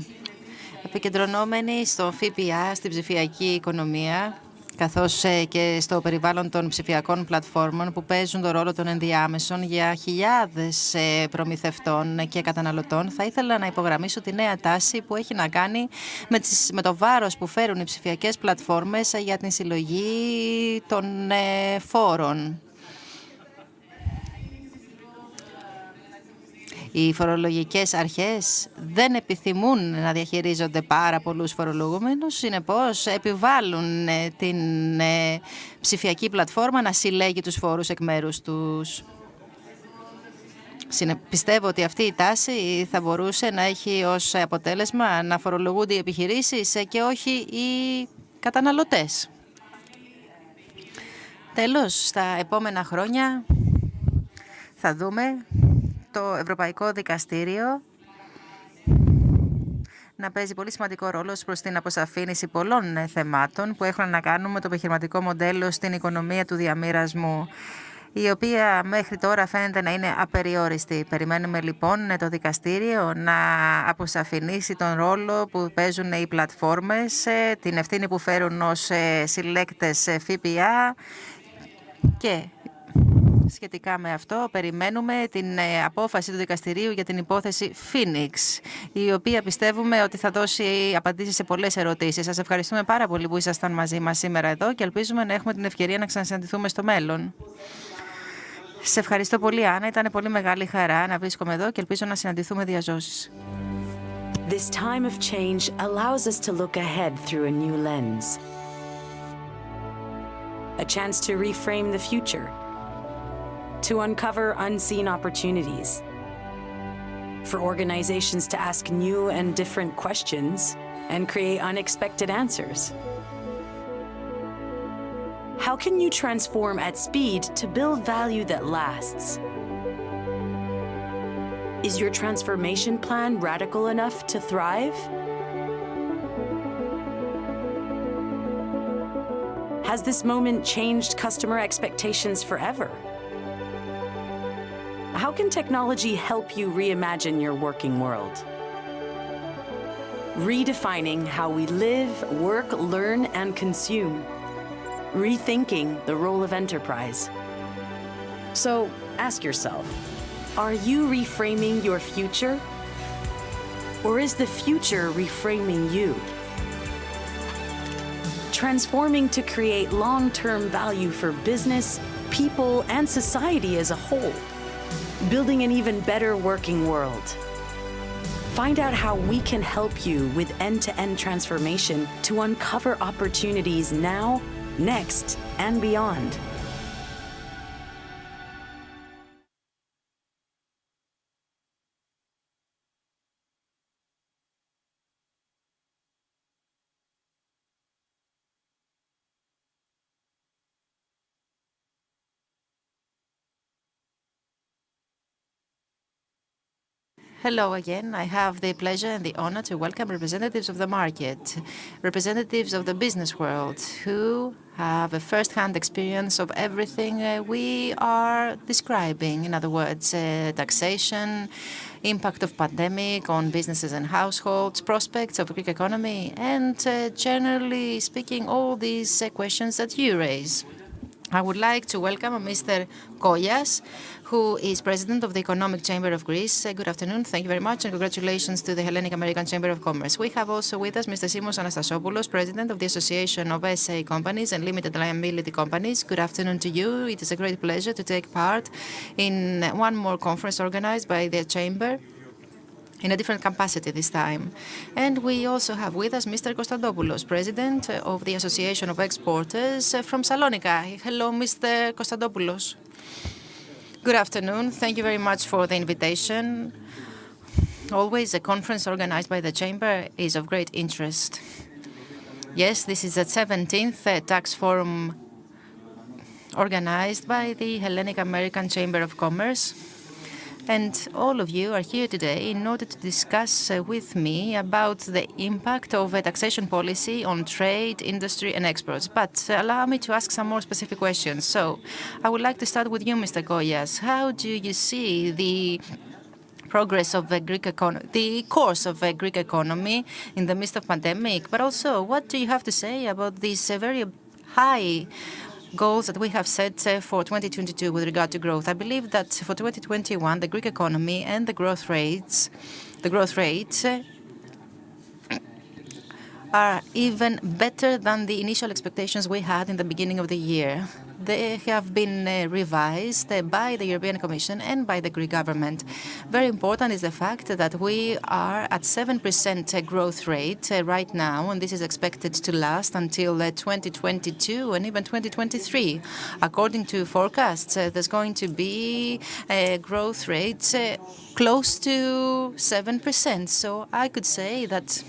Επικεντρωνόμενοι στο ΦΠΑ, στην ψηφιακή οικονομία, καθώς και στο περιβάλλον των ψηφιακών πλατφόρμων που παίζουν τον ρόλο των ενδιάμεσων για χιλιάδες προμηθευτών και καταναλωτών, θα ήθελα να υπογραμμίσω τη νέα τάση που έχει να κάνει με το βάρος που φέρουν οι ψηφιακές πλατφόρμες για την συλλογή των φόρων. Οι φορολογικές αρχές δεν επιθυμούν να διαχειρίζονται πάρα πολλούς φορολογούμενους, συνεπώς επιβάλλουν την ψηφιακή πλατφόρμα να συλλέγει τους φόρους εκ μέρους τους. Πιστεύω ότι αυτή η τάση θα μπορούσε να έχει ως αποτέλεσμα να φορολογούνται οι επιχειρήσεις και όχι οι καταναλωτές. Τέλος, στα επόμενα χρόνια θα δούμε το Ευρωπαϊκό Δικαστήριο να παίζει πολύ σημαντικό ρόλο προς την αποσαφήνιση πολλών θεμάτων που έχουν να κάνουν με το επιχειρηματικό μοντέλο στην οικονομία του διαμοιρασμού, η οποία μέχρι τώρα φαίνεται να είναι απεριόριστη. Περιμένουμε λοιπόν το δικαστήριο να αποσαφηνίσει τον ρόλο που παίζουν οι πλατφόρμες, την ευθύνη που φέρουν ως συλλέκτες ΦΠΑ και σχετικά με αυτό περιμένουμε την απόφαση του δικαστηρίου για την υπόθεση Phoenix, η οποία πιστεύουμε ότι θα δώσει απαντήσεις σε πολλές ερωτήσεις. Σας ευχαριστούμε πάρα πολύ που ήσασταν μαζί μας σήμερα εδώ και ελπίζουμε να έχουμε την ευκαιρία να ξανασυναντηθούμε στο μέλλον. Σε ευχαριστώ πολύ, Άννα. Ήταν πολύ μεγάλη χαρά να βρίσκομαι εδώ και ελπίζω να συναντηθούμε διαζώσεις. This time of change allows us to look ahead through a new lens. A chance to reframe the future, to uncover unseen opportunities, for organizations to ask new and different questions and create unexpected answers. How can you transform at speed to build value that lasts? Is your transformation plan radical enough to thrive? Has this moment changed customer expectations forever? How can technology help you reimagine your working world? Redefining how we live, work, learn, and consume. Rethinking the role of enterprise. So ask yourself, are you reframing your future? Or is the future reframing you? Transforming to create long-term value for business, people, and society as a whole. Building an even better working world. Find out how we can help you with end-to-end transformation to uncover opportunities now, next, and beyond. Hello again. I have the pleasure and the honor to welcome representatives of the market, representatives of the business world who have a first-hand experience of everything we are describing. In other words, taxation, impact of pandemic on businesses and households, prospects of Greek economy, and generally speaking, all these questions that you raise. I would like to welcome Mr. Koyas, who is President of the Economic Chamber of Greece. Good afternoon. Thank you very much, and congratulations to the Hellenic American Chamber of Commerce. We have also with us Mr. Simos Anastasopoulos, President of the Association of SA Companies and Limited Liability Companies. Good afternoon to you. It is a great pleasure to take part in one more conference organized by the Chamber, in a different capacity this time. And we also have with us Mr. Kostadopoulos, President of the Association of Exporters from Salonika. Hello, Mr. Kostadopoulos. Good afternoon. Thank you very much for the invitation. Always a conference organized by the Chamber is of great interest. Yes, this is the 17th tax forum organized by the Hellenic American Chamber of Commerce. And all of you are here today in order to discuss with me about the impact of a taxation policy on trade, industry, and exports. But allow me to ask some more specific questions. So I would like to start with you, Mr. Koyas. How do you see the progress of the Greek economy, the course of the Greek economy in the midst of pandemic? But also, what do you have to say about these very high goals that we have set for 2022 with regard to growth? I believe that for 2021, the Greek economy and the growth rates are even better than the initial expectations we had in the beginning of the year. They have been revised by the European Commission and by the Greek government. Very important is the fact that we are at 7% growth rate right now, and this is expected to last until 2022 and even 2023. According to forecasts, there's going to be a growth rate close to 7%. So I could say that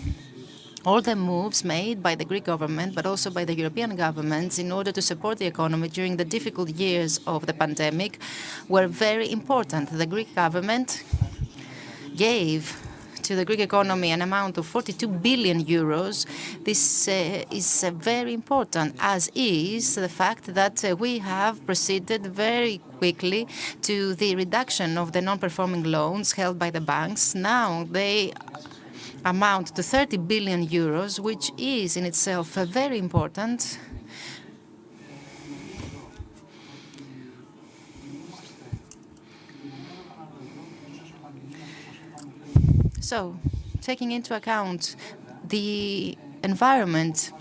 all the moves made by the Greek government, but also by the European governments in order to support the economy during the difficult years of the pandemic were very important. The Greek government gave to the Greek economy an amount of 42 billion euros. This is very important, as is the fact that we have proceeded very quickly to the reduction of the non-performing loans held by the banks. Now they amount to 30 billion euros, which is in itself very important. So, taking into account the environment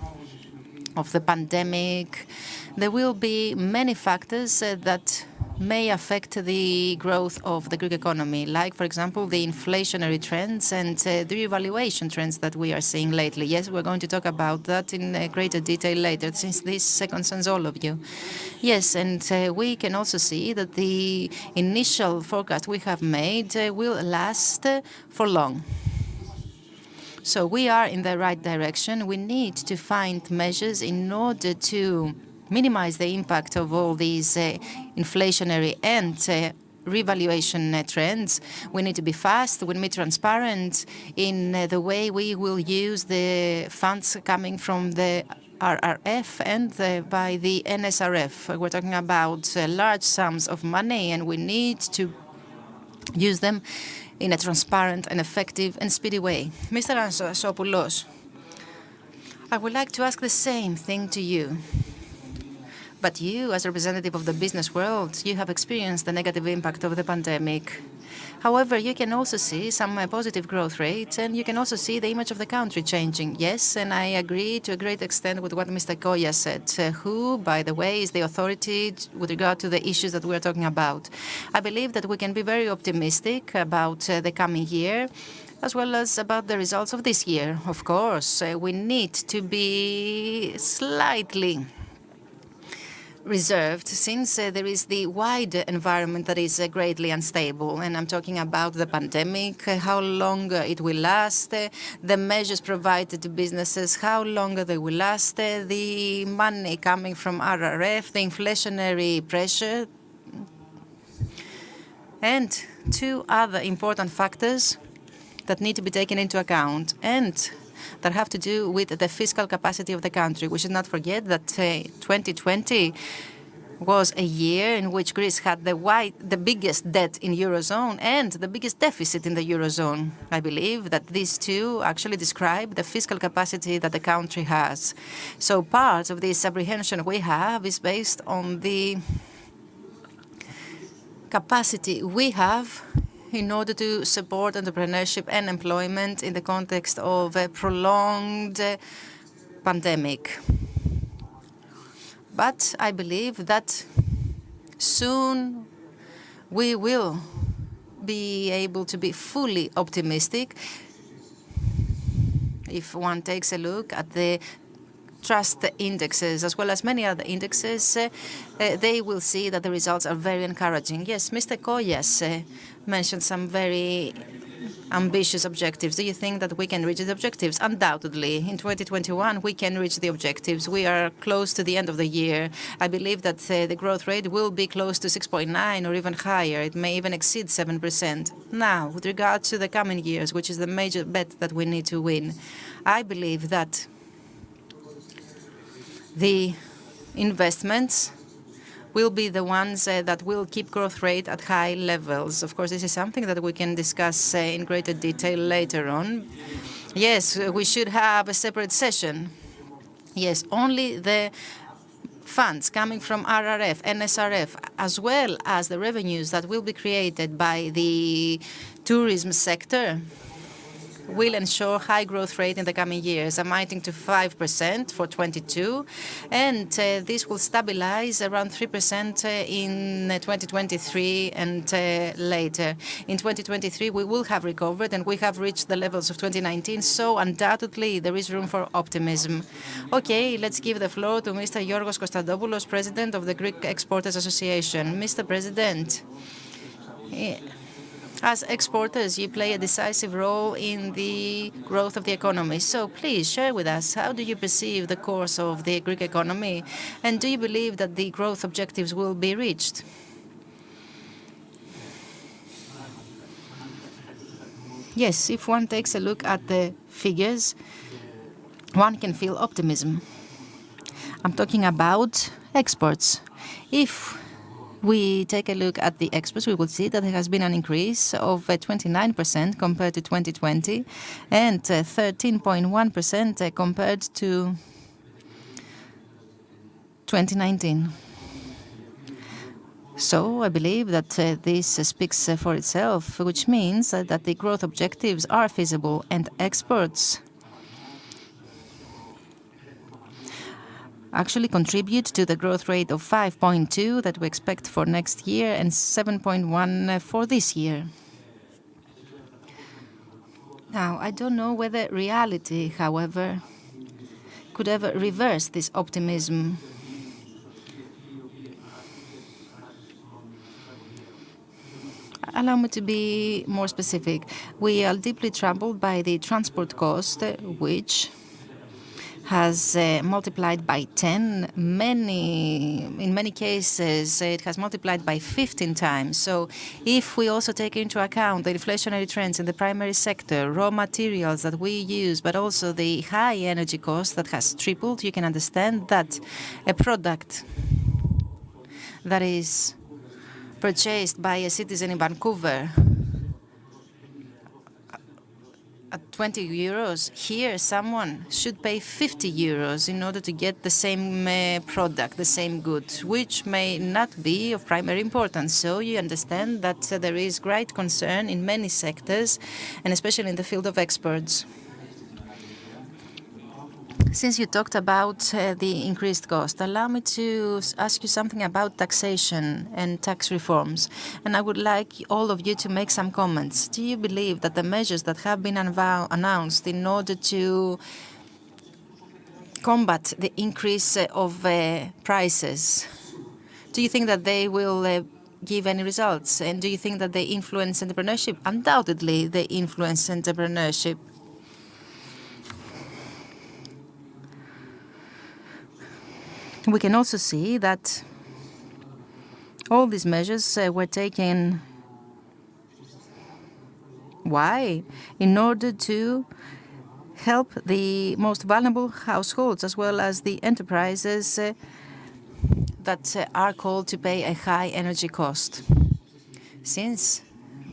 of the pandemic, there will be many factors that may affect the growth of the Greek economy, like, for example, the inflationary trends and the revaluation trends that we are seeing lately. Yes, we're going to talk about that in greater detail later, since this concerns all of you. Yes, and we can also see that the initial forecast we have made will last for long. So we are in the right direction. We need to find measures in order to minimize the impact of all these inflationary and revaluation trends. We need to be fast, we need to be transparent in the way we will use the funds coming from the RRF and by the NSRF. We're talking about large sums of money, and we need to use them in a transparent and effective and speedy way. Mr. Ansopoulos, I would like to ask the same thing to you. But you, as a representative of the business world, you have experienced the negative impact of the pandemic. However, you can also see some positive growth rates, and you can also see the image of the country changing. Yes, and I agree to a great extent with what Mr. Koya said, who, by the way, is the authority with regard to the issues that we are talking about. I believe that we can be very optimistic about the coming year, as well as about the results of this year. Of course, we need to be slightly reserved, since there is the wider environment that is greatly unstable. And I'm talking about the pandemic, how long it will last, the measures provided to businesses, how long they will last, the money coming from RRF, the inflationary pressure, and two other important factors that need to be taken into account, and that have to do with the fiscal capacity of the country. We should not forget that 2020 was a year in which Greece had the biggest debt in Eurozone and the biggest deficit in the Eurozone. I believe that these two actually describe the fiscal capacity that the country has. So part of this apprehension we have is based on the capacity we have in order to support entrepreneurship and employment in the context of a prolonged pandemic. But I believe that soon we will be able to be fully optimistic. If one takes a look at the trust indexes, as well as many other indexes, they will see that the results are very encouraging. Yes, Mr. Koyas mentioned some very ambitious objectives. Do you think that we can reach the objectives? Undoubtedly. In 2021, we can reach the objectives. We are close to the end of the year. I believe that the growth rate will be close to 6.9 or even higher. It may even exceed 7%. Now, with regard to the coming years, which is the major bet that we need to win, I believe that the investments will be the ones that will keep growth rate at high levels. Of course, this is something that we can discuss in greater detail later on. Yes, we should have a separate session. Yes, only the funds coming from RRF, NSRF, as well as the revenues that will be created by the tourism sector will ensure high growth rate in the coming years, amounting to 5% for 22, and this will stabilize around 3% in 2023 and later. In 2023, we will have recovered and we have reached the levels of 2019, so undoubtedly there is room for optimism. Okay, let's give the floor to Mr. Giorgos Kostadopoulos, President of the Greek Exporters Association. Mr. President, As exporters, you play a decisive role in the growth of the economy. So please share with us, how do you perceive the course of the Greek economy? And do you believe that the growth objectives will be reached? Yes, if one takes a look at the figures, one can feel optimism. I'm talking about exports. If we take a look at the exports, we will see that there has been an increase of 29% compared to 2020 and 13.1% compared to 2019. So I believe that this speaks for itself, which means that the growth objectives are feasible and exports actually contribute to the growth rate of 5.2 that we expect for next year and 7.1 for this year. Now, I don't know whether reality, however, could ever reverse this optimism. Allow me to be more specific. We are deeply troubled by the transport cost, which has multiplied by 10. In many cases, it has multiplied by 15 times. So if we also take into account the inflationary trends in the primary sector, raw materials that we use, but also the high energy cost that has tripled, you can understand that a product that is purchased by a citizen in Vancouver at 20 euros, here someone should pay 50 euros in order to get the same product, the same good, which may not be of primary importance. So you understand that there is great concern in many sectors, and especially in the field of exports. Since you talked about the increased cost, allow me to ask you something about taxation and tax reforms. And I would like all of you to make some comments. Do you believe that the measures that have been announced in order to combat the increase of prices, do you think that they will give any results? And do you think that they influence entrepreneurship? Undoubtedly, they influence entrepreneurship. We can also see that all these measures were taken. Why? In order to help the most vulnerable households as well as the enterprises that are called to pay a high energy cost. Since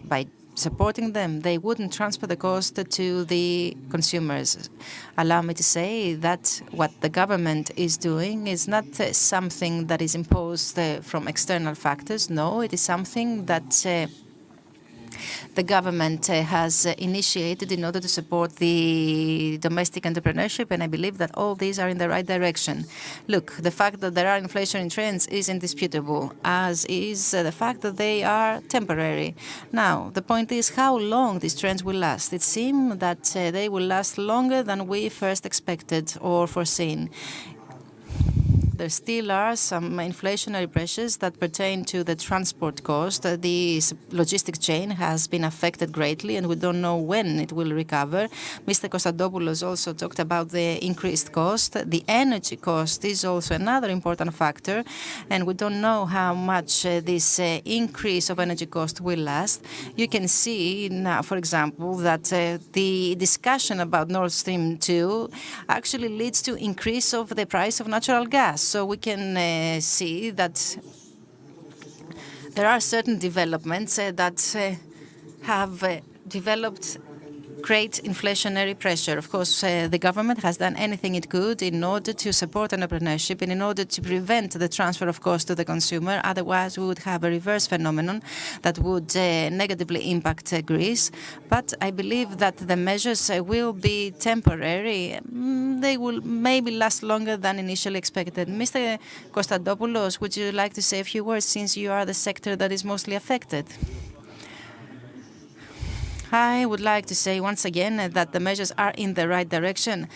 by supporting them, they wouldn't transfer the cost to the consumers. Allow me to say that what the government is doing is not something that is imposed from external factors. No, it is something that the government has initiated in order to support the domestic entrepreneurship, and I believe that all these are in the right direction. Look, the fact that there are inflationary trends is indisputable, as is the fact that they are temporary. Now, the point is how long these trends will last. It seems that they will last longer than we first expected or foreseen. There still are some inflationary pressures that pertain to the transport cost. The logistic chain has been affected greatly, and we don't know when it will recover. Mr. Kostadopoulos also talked about the increased cost. The energy cost is also another important factor, and we don't know how much this increase of energy cost will last. You can see now, for example, that the discussion about Nord Stream 2 actually leads to increase of the price of natural gas. So we can see that there are certain developments that have developed great inflationary pressure. Of course, the government has done anything it could in order to support entrepreneurship and in order to prevent the transfer of cost to the consumer. Otherwise, we would have a reverse phenomenon that would negatively impact Greece. But I believe that the measures will be temporary. They will maybe last longer than initially expected. Mr. Kostadopoulos, would you like to say a few words since you are the sector that is mostly affected? I would like to say once again that the measures are in the right direction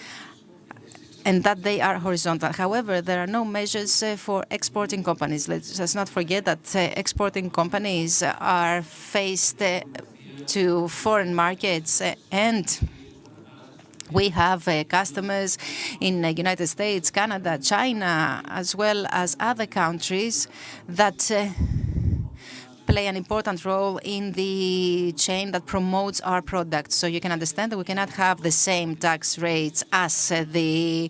and that they are horizontal. However, there are no measures for exporting companies. Let's not forget that exporting companies are faced to foreign markets, and we have customers in the United States, Canada, China, as well as other countries that play an important role in the chain that promotes our products. So you can understand that we cannot have the same tax rates as the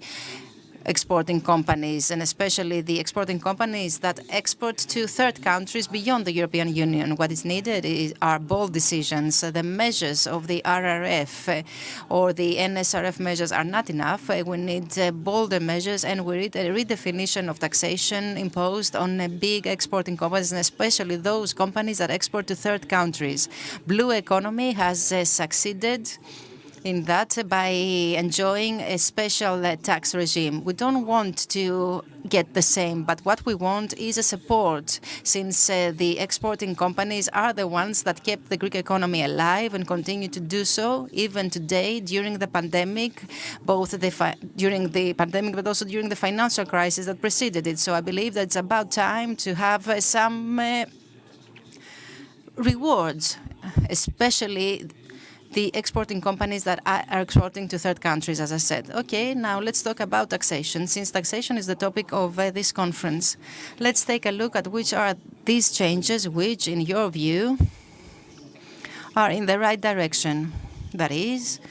exporting companies, and especially the exporting companies that export to third countries beyond the European Union. What is needed are bold decisions. The measures of the RRF or the NSRF measures are not enough. We need bolder measures, and we need a redefinition of taxation imposed on big exporting companies, and especially those companies that export to third countries. Blue economy has succeeded in that by enjoying a special tax regime. We don't want to get the same, but what we want is a support, since the exporting companies are the ones that kept the Greek economy alive and continue to do so even today during the pandemic, both during the pandemic but also during the financial crisis that preceded it. So I believe that it's about time to have some rewards, especially the exporting companies that are exporting to third countries, as I said. Okay, now let's talk about taxation. Since taxation is the topic of this conference, let's take a look at which are these changes which, in your view, are in the right direction. That is,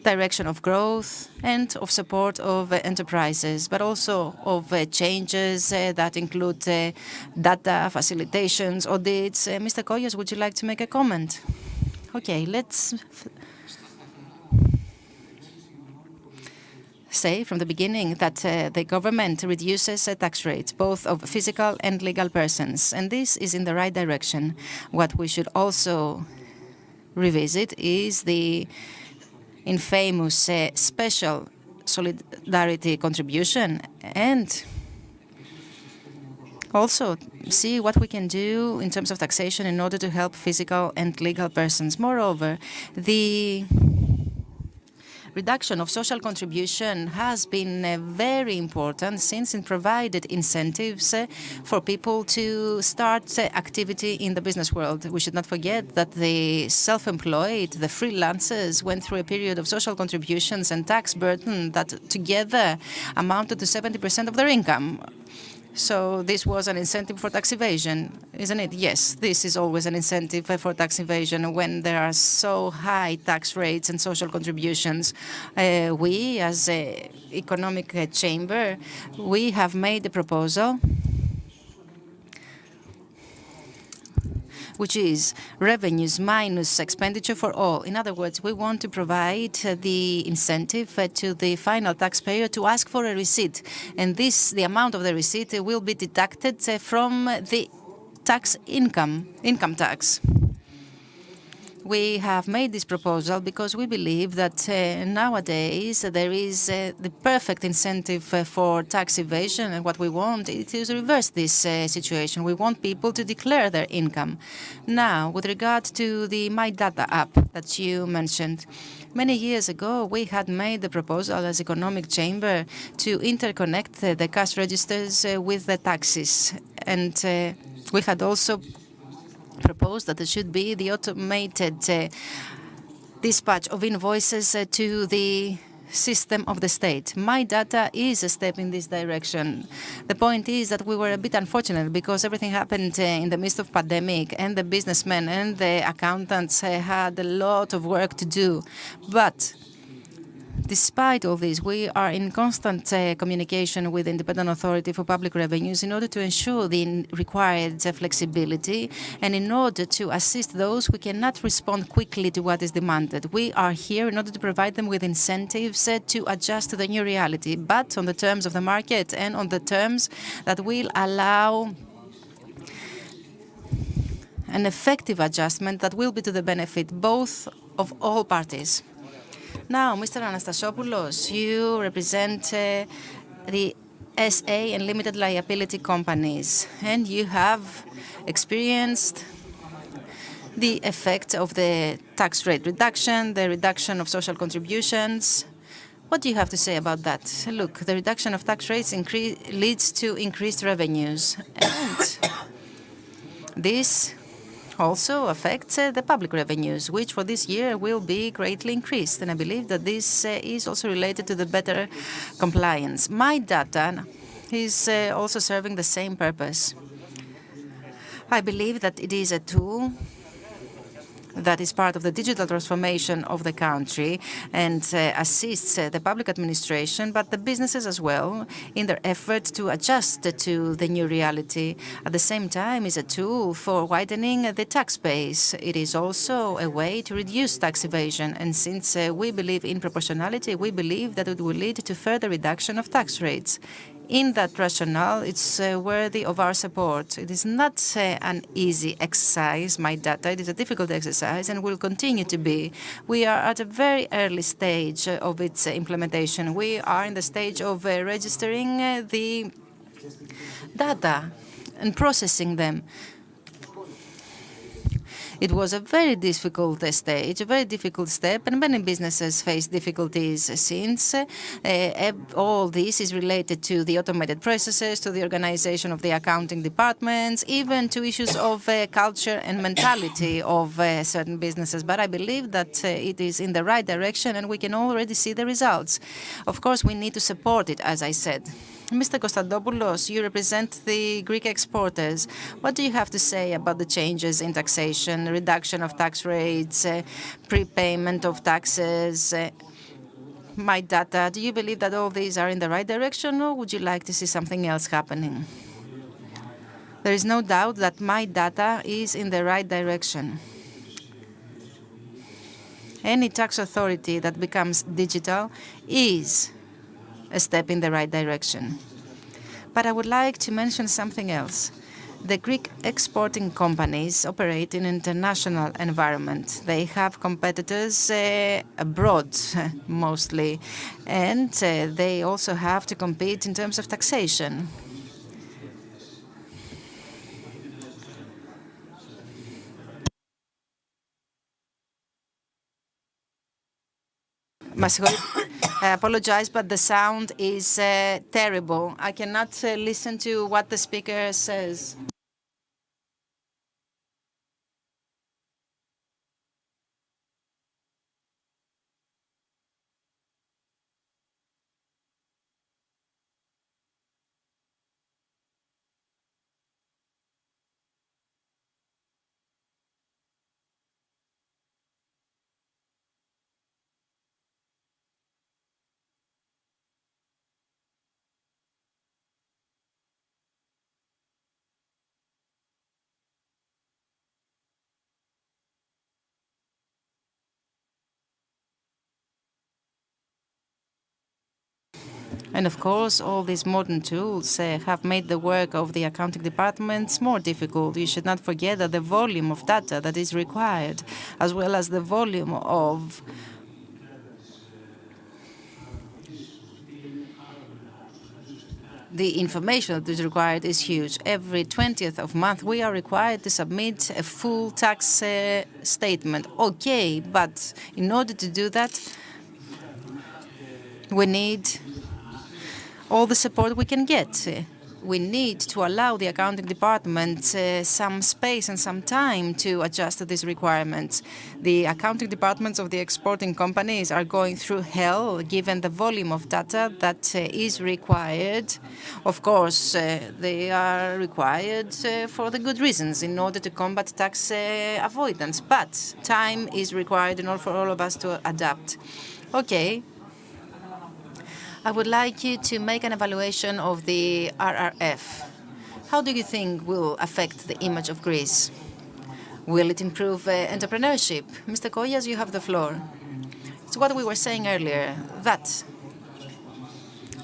direction of growth and of support of enterprises, but also of changes that include data, facilitations, audits. Mr. Koyos, would you like to make a comment? Okay, let's say from the beginning that the government reduces tax rates, both of physical and legal persons, and this is in the right direction. What we should also revisit is the infamous special solidarity contribution, and also see what we can do in terms of taxation in order to help physical and legal persons. Moreover, the reduction of social contribution has been very important, since it provided incentives for people to start activity in the business world. We should not forget that the self-employed, the freelancers, went through a period of social contributions and tax burden that together amounted to 70% of their income. So this was an incentive for tax evasion, isn't it? Yes, this is always an incentive for tax evasion when there are so high tax rates and social contributions. We, as an economic chamber, we have made a proposal which is revenues minus expenditure for all. In other words, we want to provide the incentive to the final taxpayer to ask for a receipt. And this, the amount of the receipt, will be deducted from the income tax. We have made this proposal because we believe that nowadays there is the perfect incentive for tax evasion, and what we want is to reverse this situation. We want people to declare their income. Now, with regard to the My Data app that you mentioned, many years ago we had made the proposal as Economic Chamber to interconnect the cash registers with the taxes, and we had also proposed that there should be the automated dispatch of invoices to the system of the state. My Data is a step in this direction. The point is that we were a bit unfortunate because everything happened in the midst of pandemic, and the businessmen and the accountants had a lot of work to do. But despite all this, we are in constant communication with the Independent Authority for Public Revenues in order to ensure the required flexibility and in order to assist those who cannot respond quickly to what is demanded. We are here in order to provide them with incentives to adjust to the new reality, but on the terms of the market and on the terms that will allow an effective adjustment that will be to the benefit both of all parties. Now, Mr. Anastasopoulos, you represent the SA and limited liability companies, and you have experienced the effect of the tax rate reduction, the reduction of social contributions. What do you have to say about that? Look, the reduction of tax rates leads to increased revenues, and this also affects the public revenues, which for this year will be greatly increased. And I believe that this is also related to the better compliance. My data is also serving the same purpose. I believe that it is a tool that is part of the digital transformation of the country and assists the public administration, but the businesses as well, in their effort to adjust to the new reality. At the same time, is a tool for widening the tax base. It is also a way to reduce tax evasion. And since we believe in proportionality, we believe that it will lead to further reduction of tax rates. In that rationale, it's worthy of our support. It is not an easy exercise, my data. It is a difficult exercise and will continue to be. We are at a very early stage of its implementation. We are in the stage of registering the data and processing them. It was a very difficult stage, a very difficult step, and many businesses face difficulties since all this is related to the automated processes, to the organization of the accounting departments, even to issues of culture and mentality of certain businesses. But I believe that it is in the right direction, and we can already see the results. Of course, we need to support it, as I said. Mr. Kostadopoulos, you represent the Greek exporters. What do you have to say about the changes in taxation, reduction of tax rates, prepayment of taxes? My data, do you believe that all these are in the right direction, or would you like to see something else happening? There is no doubt that my data is in the right direction. Any tax authority that becomes digital is a step in the right direction. But I would like to mention something else. The Greek exporting companies operate in an international environment. They have competitors abroad, mostly, and they also have to compete in terms of taxation. I apologize, but the sound is terrible. I cannot listen to what the speaker says. And of course, all these modern tools have made the work of the accounting departments more difficult. You should not forget that the volume of data that is required, as well as the volume of the information that is required is huge. Every 20th of month, we are required to submit a full tax statement. Okay, but in order to do that, we need all the support we can get. We need to allow the accounting department some space and some time to adjust to these requirements. The accounting departments of the exporting companies are going through hell, given the volume of data that is required. Of course, they are required for the good reasons, in order to combat tax avoidance. But time is required in order for all of us to adapt. Okay. I would like you to make an evaluation of the RRF. How do you think will affect the image of Greece? Will it improve entrepreneurship? Mr. Koyas, you have the floor. It's what we were saying earlier, that,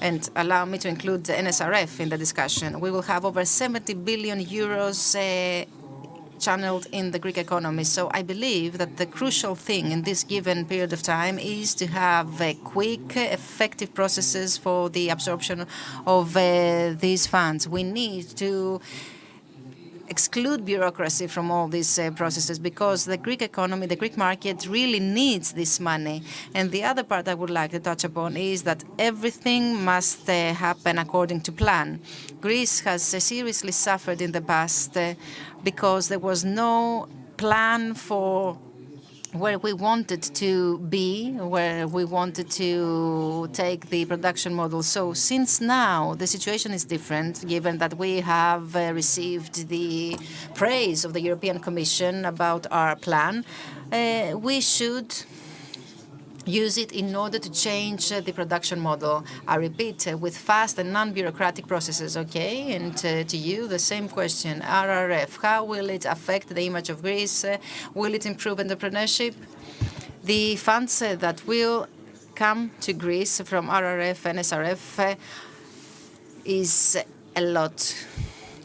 and allow me to include the NSRF in the discussion, we will have over 70 billion euros channeled in the Greek economy. So I believe that the crucial thing in this given period of time is to have quick, effective processes for the absorption of these funds. We need to exclude bureaucracy from all these processes, because the Greek economy, the Greek market really needs this money. And the other part I would like to touch upon is that everything must happen according to plan. Greece has seriously suffered in the past because there was no plan for where we wanted to be, where we wanted to take the production model. So since now the situation is different, given that we have received the praise of the European Commission about our plan, we should use it in order to change the production model. I repeat, with fast and non-bureaucratic processes, okay? And to you, the same question, RRF, how will it affect the image of Greece? Will it improve entrepreneurship? The funds that will come to Greece from RRF and SRF is a lot.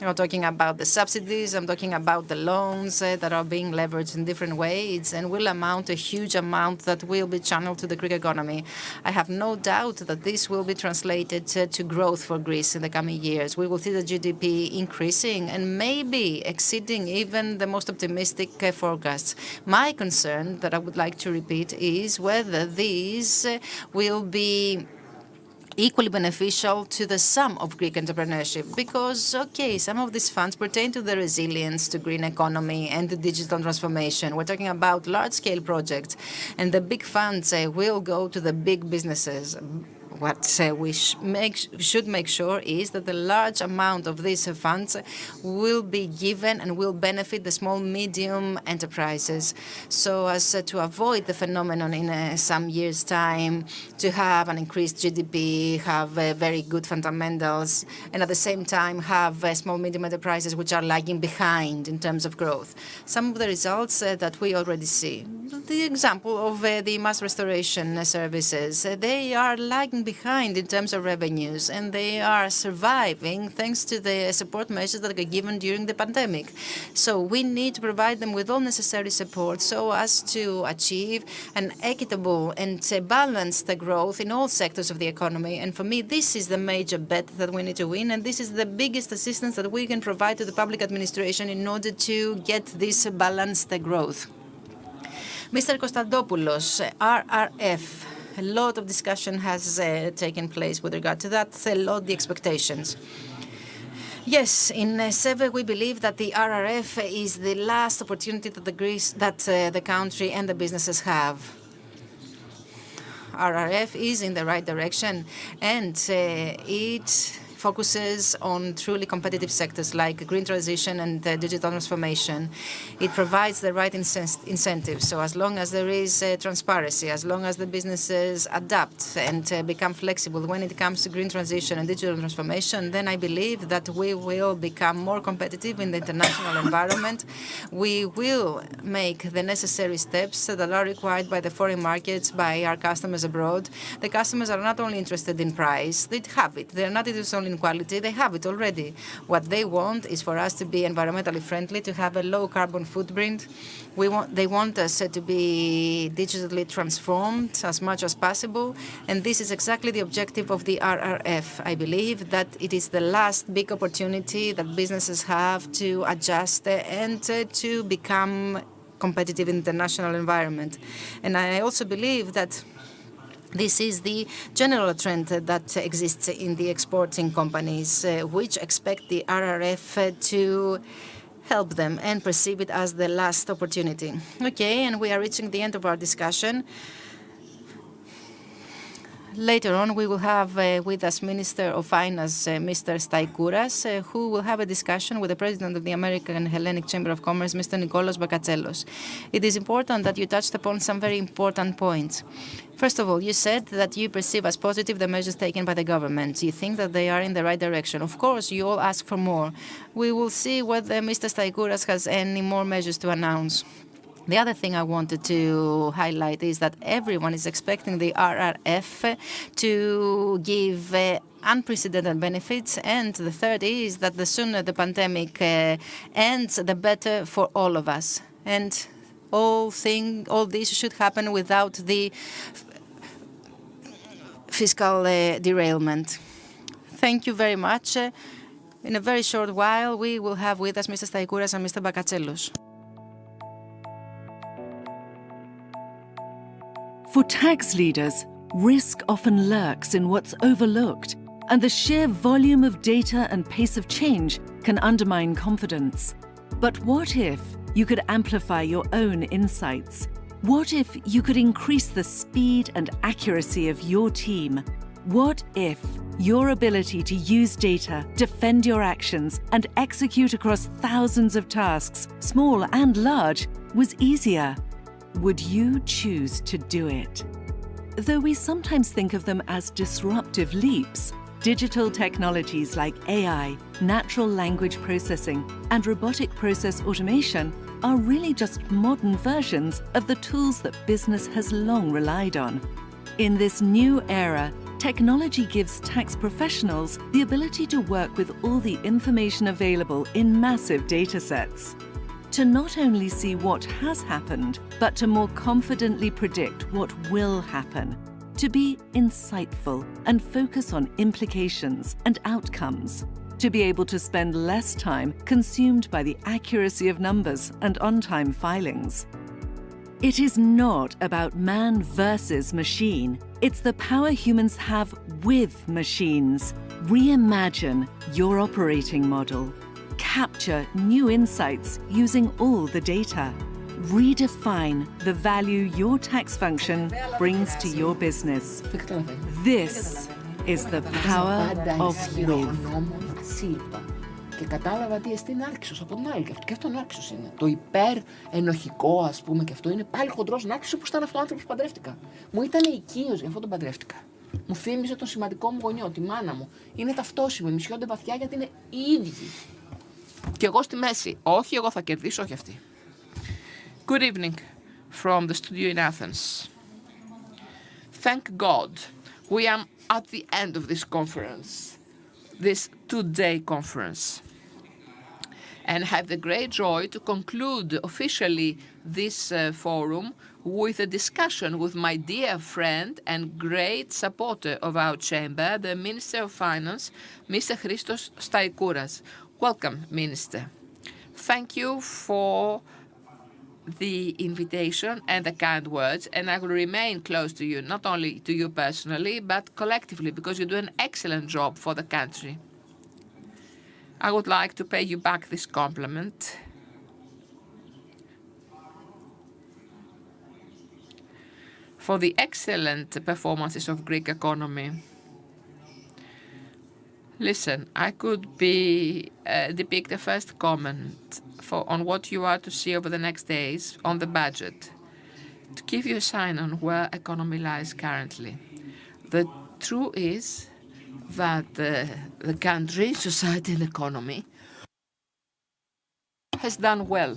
I'm not talking about the subsidies, I'm talking about the loans that are being leveraged in different ways and will amount to a huge amount that will be channeled to the Greek economy. I have no doubt that this will be translated to growth for Greece in the coming years. We will see the GDP increasing and maybe exceeding even the most optimistic forecasts. My concern that I would like to repeat is whether these will be equally beneficial to the sum of Greek entrepreneurship because, okay, some of these funds pertain to the resilience, to green economy and the digital transformation. We're talking about large-scale projects, and the big funds will go to the big businesses. What we should make sure is that the large amount of these funds will be given and will benefit the small, medium enterprises, so as to avoid the phenomenon in some years' time to have an increased GDP, have very good fundamentals, and at the same time have small, medium enterprises which are lagging behind in terms of growth. Some of the results that we already see. The example of the mass restoration services, they are lagging behind in terms of revenues, and they are surviving thanks to the support measures that were given during the pandemic. So we need to provide them with all necessary support so as to achieve an equitable and balanced growth in all sectors of the economy. And for me, this is the major bet that we need to win, and this is the biggest assistance that we can provide to the public administration in order to get this balanced growth. Mr. Kostadopoulos, RRF. A lot of discussion has taken place with regard to that, a lot the expectations. Yes, in SEVE we believe that the RRF is the last opportunity that the country and the businesses have. RRF is in the right direction, and it focuses on truly competitive sectors like green transition and digital transformation. It provides the right incentives. So as long as there is transparency, as long as the businesses adapt and become flexible when it comes to green transition and digital transformation, then I believe that we will become more competitive in the international environment. We will make the necessary steps that are required by the foreign markets, by our customers abroad. The customers are not only interested in price, they have it. They're not interested only in quality, they have it already. What they want is for us to be environmentally friendly, to have a low carbon footprint. They want us to be digitally transformed as much as possible, and this is exactly the objective of the RRF. I believe that it is the last big opportunity that businesses have to adjust and to become competitive in the international environment. And I also believe that this is the general trend that exists in the exporting companies, which expect the RRF to help them and perceive it as the last opportunity. Okay, and we are reaching the end of our discussion. Later on, we will have with us Minister of Finance, Mr. Staikouras, who will have a discussion with the President of the American Hellenic Chamber of Commerce, Mr. Nikolaos Bakatselos. It is important that you touched upon some very important points. First of all, you said that you perceive as positive the measures taken by the government. You think that they are in the right direction. Of course, you all ask for more. We will see whether Mr. Staikouras has any more measures to announce. The other thing I wanted to highlight is that everyone is expecting the RRF to give unprecedented benefits. And the third is that the sooner the pandemic ends, the better for all of us. And all this should happen without the fiscal derailment. Thank you very much. In a very short while, we will have with us Mr. Staikouras and Mr. Bakatselos. For tax leaders, risk often lurks in what's overlooked, and the sheer volume of data and pace of change can undermine confidence. But what if you could amplify your own insights? What if you could increase the speed and accuracy of your team? What if your ability to use data, defend your actions, and execute across thousands of tasks, small and large, was easier? Would you choose to do it? Though we sometimes think of them as disruptive leaps, digital technologies like AI, natural language processing, and robotic process automation are really just modern versions of the tools that business has long relied on. In this new era, technology gives tax professionals the ability to work with all the information available in massive datasets, to not only see what has happened, but to more confidently predict what will happen, to be insightful and focus on implications and outcomes, to be able to spend less time consumed by the accuracy of numbers and on-time filings. It is not about man versus machine. It's the power humans have with machines. Reimagine your operating model. Capture new insights using all the data. Redefine the value your tax function brings to your business. This is the power of with. Και κατάλαβα τι εστί είναι άρχισος από την άλλη. Και αυτό είναι άρχισος είναι. Το υπερενοχικό, ας πούμε, και αυτό είναι πάλι χοντρός άρχισος όπως ήταν αυτό ο άνθρωπος που παντρεύτηκα. Μου ήταν οικείος, γι' αυτό τον παντρεύτηκα. Μου θύμιζε τον σημαντικό μου γονιό, τη μάνα μου. Είναι ταυτόσιμοι, μισιόνται βαθιά γιατί είναι οι ίδιοι. Και εγώ στη μέση. Όχι, εγώ θα κερδίσω, όχι αυτή. Good evening from the studio in Athens. Thank God we are at the end of this conference, this two-day conference, and have the great joy to conclude officially this forum with a discussion with my dear friend and great supporter of our chamber, the Minister of Finance, Mr. Christos Staikouras. Welcome, Minister. Thank you for the invitation and the kind words, and I will remain close to you, not only to you personally, but collectively, because you do an excellent job for the country. I would like to pay you back this compliment. For the excellent performances of Greek economy. Listen, I could depict a first comment on what you are to see over the next days on the budget, to give you a sign on where economy lies currently. The truth is that the country, society and economy has done well.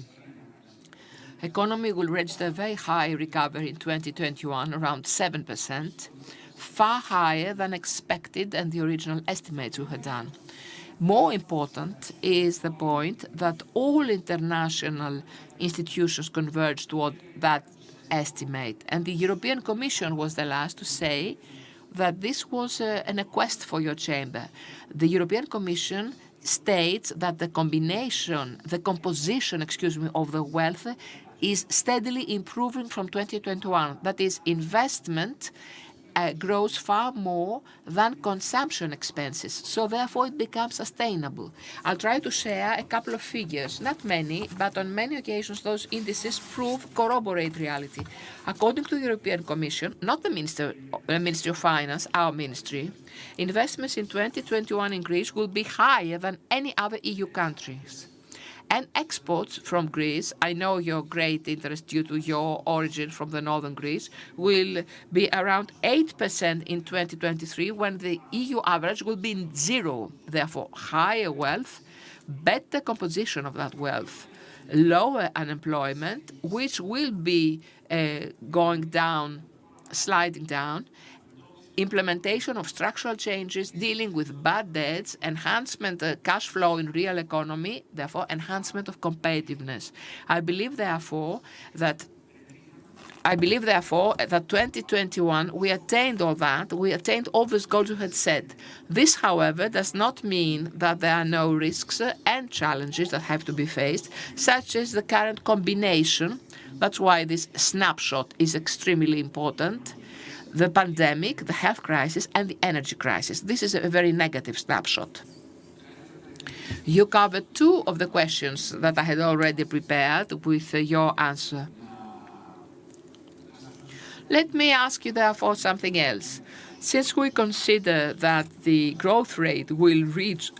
Economy will register a very high recovery in 2021, around 7%, far higher than expected and the original estimates we had done. More important is the point that all international institutions converged toward that estimate, and the European Commission was the last to say that this was a quest for your chamber. The European Commission states that the composition of the wealth is steadily improving from 2021. That is, investment grows far more than consumption expenses, so therefore it becomes sustainable. I'll try to share a couple of figures, not many, but on many occasions those indices corroborate reality. According to the European Commission, not the Ministry of Finance, our ministry, investments in 2021 in Greece will be higher than any other EU countries. And exports from Greece, I know your great interest due to your origin from the northern Greece, will be around 8% in 2023, when the EU average will be zero. Therefore, higher wealth, better composition of that wealth, lower unemployment, which will be going down, sliding down, implementation of structural changes, dealing with bad debts, enhancement cash flow in real economy, therefore enhancement of competitiveness. I believe therefore that 2021 we attained all that. We attained all those goals we had set. This, however, does not mean that there are no risks and challenges that have to be faced, such as the current combination. That's why this snapshot is extremely important. The pandemic, the health crisis, and the energy crisis. This is a very negative snapshot. You covered two of the questions that I had already prepared with your answer. Let me ask you, therefore, something else. Since we consider that the growth rate will reach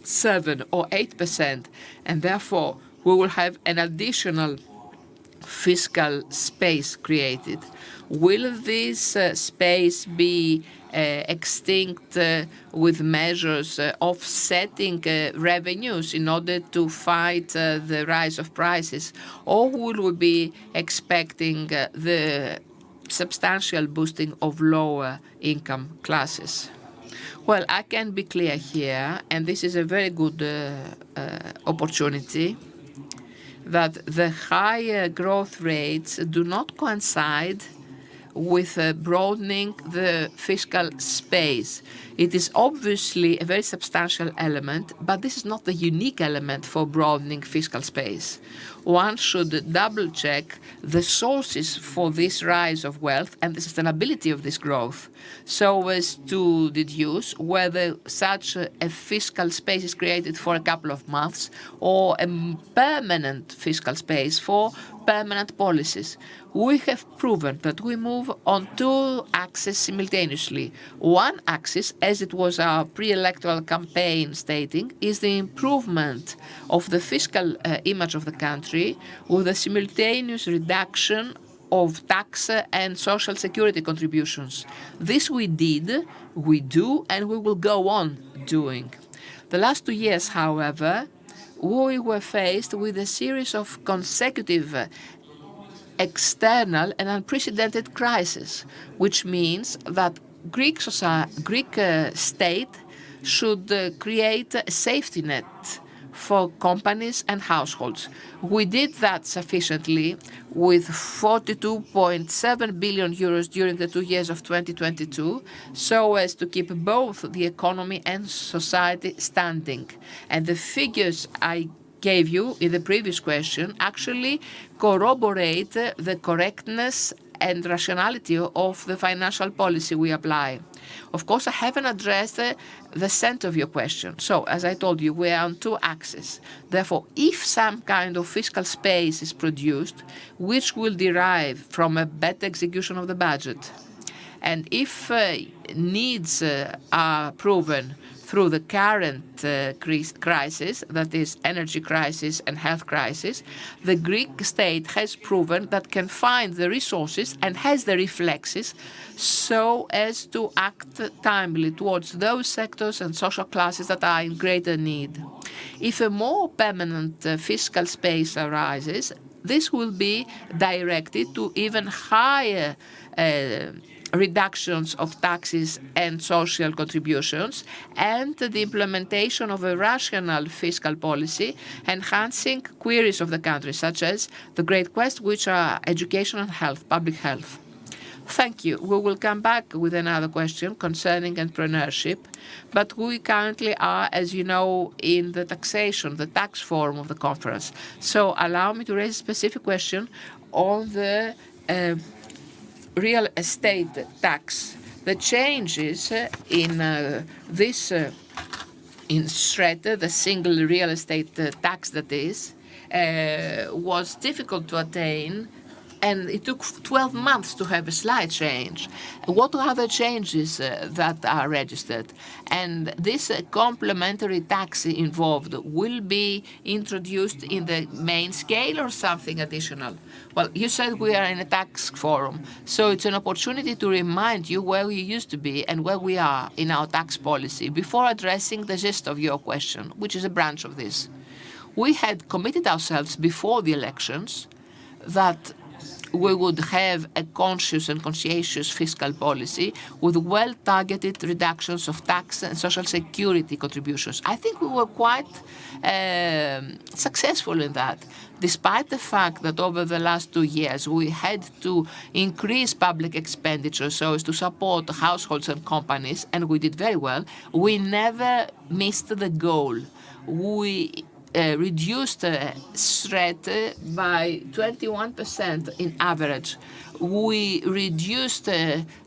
7 or 8%, and therefore we will have an additional fiscal space created, will this space be extinct with measures offsetting revenues in order to fight the rise of prices? Or will we be expecting the substantial boosting of lower income classes? Well, I can be clear here, and this is a very good opportunity, that the higher growth rates do not coincide with broadening the fiscal space. It is obviously a very substantial element, but this is not the unique element for broadening fiscal space. One should double-check the sources for this rise of wealth and the sustainability of this growth, so as to deduce whether such a fiscal space is created for a couple of months or a permanent fiscal space for permanent policies. We have proven that we move on two axes simultaneously. One axis, as it was our pre-electoral campaign stating, is the improvement of the fiscal image of the country with a simultaneous reduction of tax and social security contributions. This we did, we do, and we will go on doing. The last 2 years, however, we were faced with a series of consecutive external and unprecedented crises, which means that Greek state should create a safety net for companies and households. We did that sufficiently with 42.7 billion euros during the 2 years of 2022, so as to keep both the economy and society standing. And the figures I gave you in the previous question actually corroborate the correctness and rationality of the financial policy we apply. Of course, I haven't addressed the center of your question. So, as I told you, we are on two axes. Therefore, if some kind of fiscal space is produced, which will derive from a better execution of the budget, and if needs are proven through the current crisis, that is energy crisis and health crisis, the Greek state has proven that can find the resources and has the reflexes so as to act timely towards those sectors and social classes that are in greater need. If a more permanent fiscal space arises, this will be directed to even higher reductions of taxes and social contributions, and the implementation of a rational fiscal policy, enhancing queries of the country, such as the great quest, which are education and health, public health. Thank you. We will come back with another question concerning entrepreneurship, but we currently are, as you know, in the taxation, the tax forum of the conference. So allow me to raise a specific question on the real estate tax. The changes in this in SRED, the single real estate tax that is, was difficult to attain, and it took 12 months to have a slight change. What are the changes that are registered? And this complementary tax involved will be introduced in the main scale or something additional? Well, you said we are in a tax forum, so it's an opportunity to remind you where we used to be and where we are in our tax policy before addressing the gist of your question, which is a branch of this. We had committed ourselves before the elections that we would have a conscious and conscientious fiscal policy with well-targeted reductions of tax and social security contributions. I think we were quite successful in that, despite the fact that over the last 2 years we had to increase public expenditure so as to support households and companies, and we did very well. We never missed the goal. We reduced SRED by 21% in average. We reduced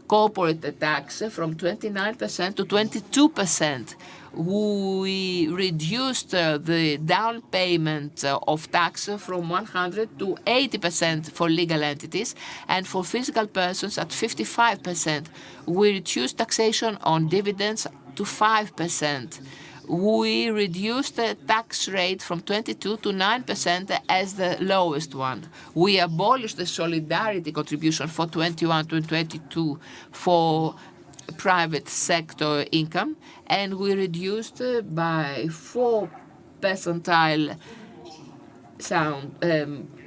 corporate tax from 29% to 22%. We reduced the down payment of tax from 100 to 80% for legal entities, and for physical persons at 55%. We reduced taxation on dividends to 5%. We reduced the tax rate from 22 to 9% as the lowest one. We abolished the solidarity contribution for 21 to 22 for private sector income, and we reduced by 4 percentile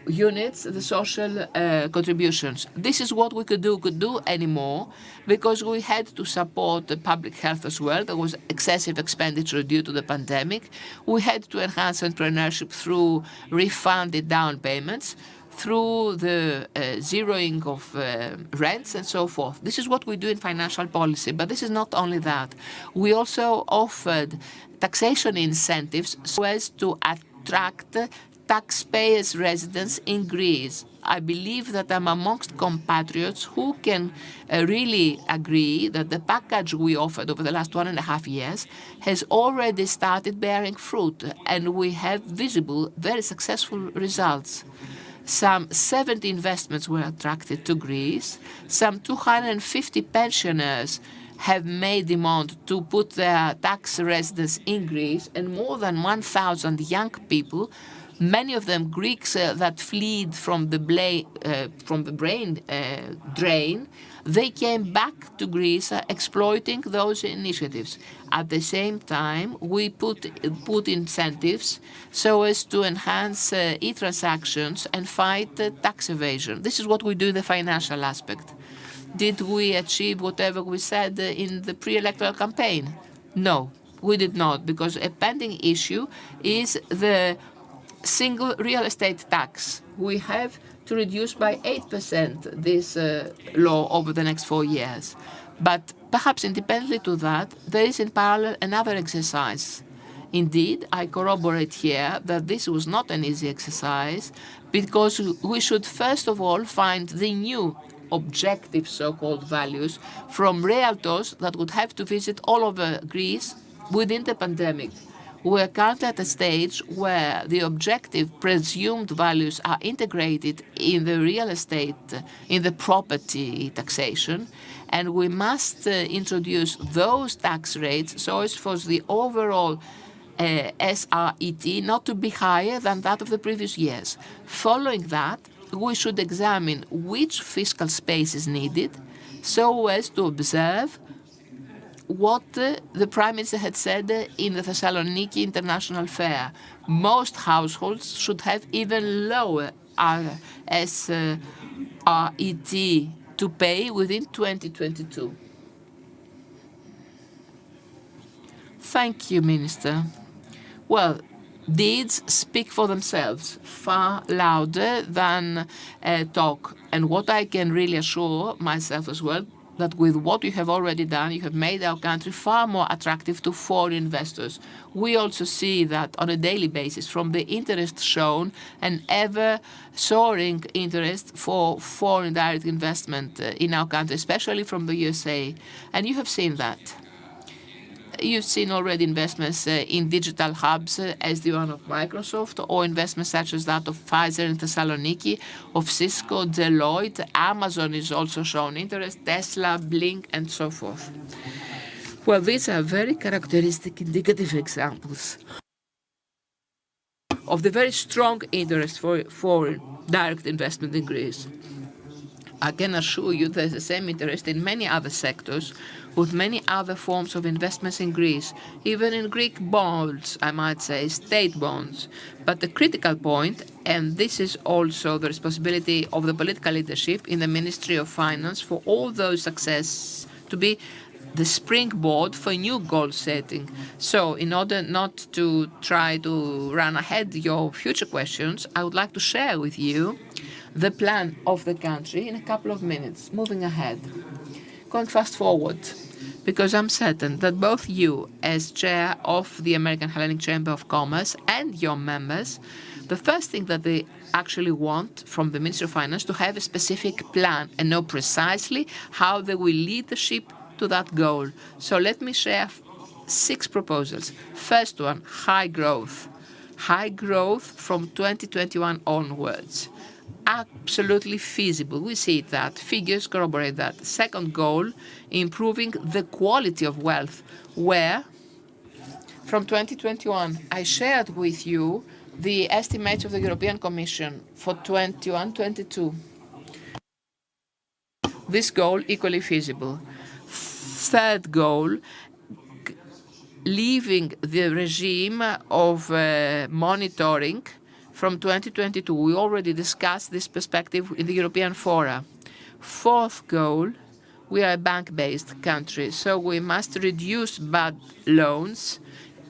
units the social contributions. This is what we could do anymore, because we had to support the public health as well. There was excessive expenditure due to the pandemic. We had to enhance entrepreneurship through refunded down payments, through the zeroing of rents and so forth. This is what we do in financial policy. But this is not only that. We also offered taxation incentives so as to attract taxpayers' residents in Greece. I believe that I'm amongst compatriots who can really agree that the package we offered over the last 1.5 years has already started bearing fruit, and we have visible, very successful results. Some 70 investments were attracted to Greece. Some 250 pensioners have made demand to put their tax residence in Greece, and more than 1,000 young people, many of them Greeks that fled from the brain drain, they came back to Greece exploiting those initiatives. At the same time, we put incentives so as to enhance e-transactions and fight tax evasion. This is what we do in the financial aspect. Did we achieve whatever we said in the pre-electoral campaign? No, we did not, because a pending issue is the single real estate tax. We have to reduce by 8% this law over the next 4 years. But perhaps independently to that, there is in parallel another exercise. Indeed, I corroborate here that this was not an easy exercise, because we should first of all find the new objective so-called values from realtors that would have to visit all over Greece within the pandemic. We are currently at a stage where the objective presumed values are integrated in the real estate, in the property taxation, and we must introduce those tax rates so as for the overall SRET not to be higher than that of the previous years. Following that, we should examine which fiscal space is needed so as to observe what the Prime Minister had said in the Thessaloniki International Fair. Most households should have even lower SRET to pay within 2022. Thank you, Minister. Well, deeds speak for themselves far louder than talk. And what I can really assure myself as well, that with what you have already done, you have made our country far more attractive to foreign investors. We also see that on a daily basis from the interest shown, an ever-soaring interest for foreign direct investment in our country, especially from the USA. And you have seen that. You've seen already investments in digital hubs as the one of Microsoft, or investments such as that of Pfizer in Thessaloniki, of Cisco, Deloitte. Amazon is also shown interest, Tesla, Blink, and so forth. Well, these are very characteristic indicative examples of the very strong interest for foreign direct investment in Greece. I can assure you there's the same interest in many other sectors, with many other forms of investments in Greece, even in Greek bonds, I might say, state bonds. But the critical point, and this is also the responsibility of the political leadership in the Ministry of Finance for all those success to be the springboard for new goal setting. So in order not to try to run ahead your future questions, I would like to share with you the plan of the country in a couple of minutes, moving ahead. Going fast forward, because I'm certain that both you, as chair of the American Hellenic Chamber of Commerce, and your members, the first thing that they actually want from the Ministry of Finance to have a specific plan and know precisely how they will lead the ship to that goal. So let me share 6 proposals. First one, high growth. High growth from 2021 onwards. Absolutely feasible. We see that. Figures corroborate that. Second goal, improving the quality of wealth, where from 2021, I shared with you the estimates of the European Commission for 21-22. This goal equally feasible. Third goal, leaving the regime of monitoring from 2022. We already discussed this perspective in the European fora. Fourth goal, we are a bank-based country, so we must reduce bad loans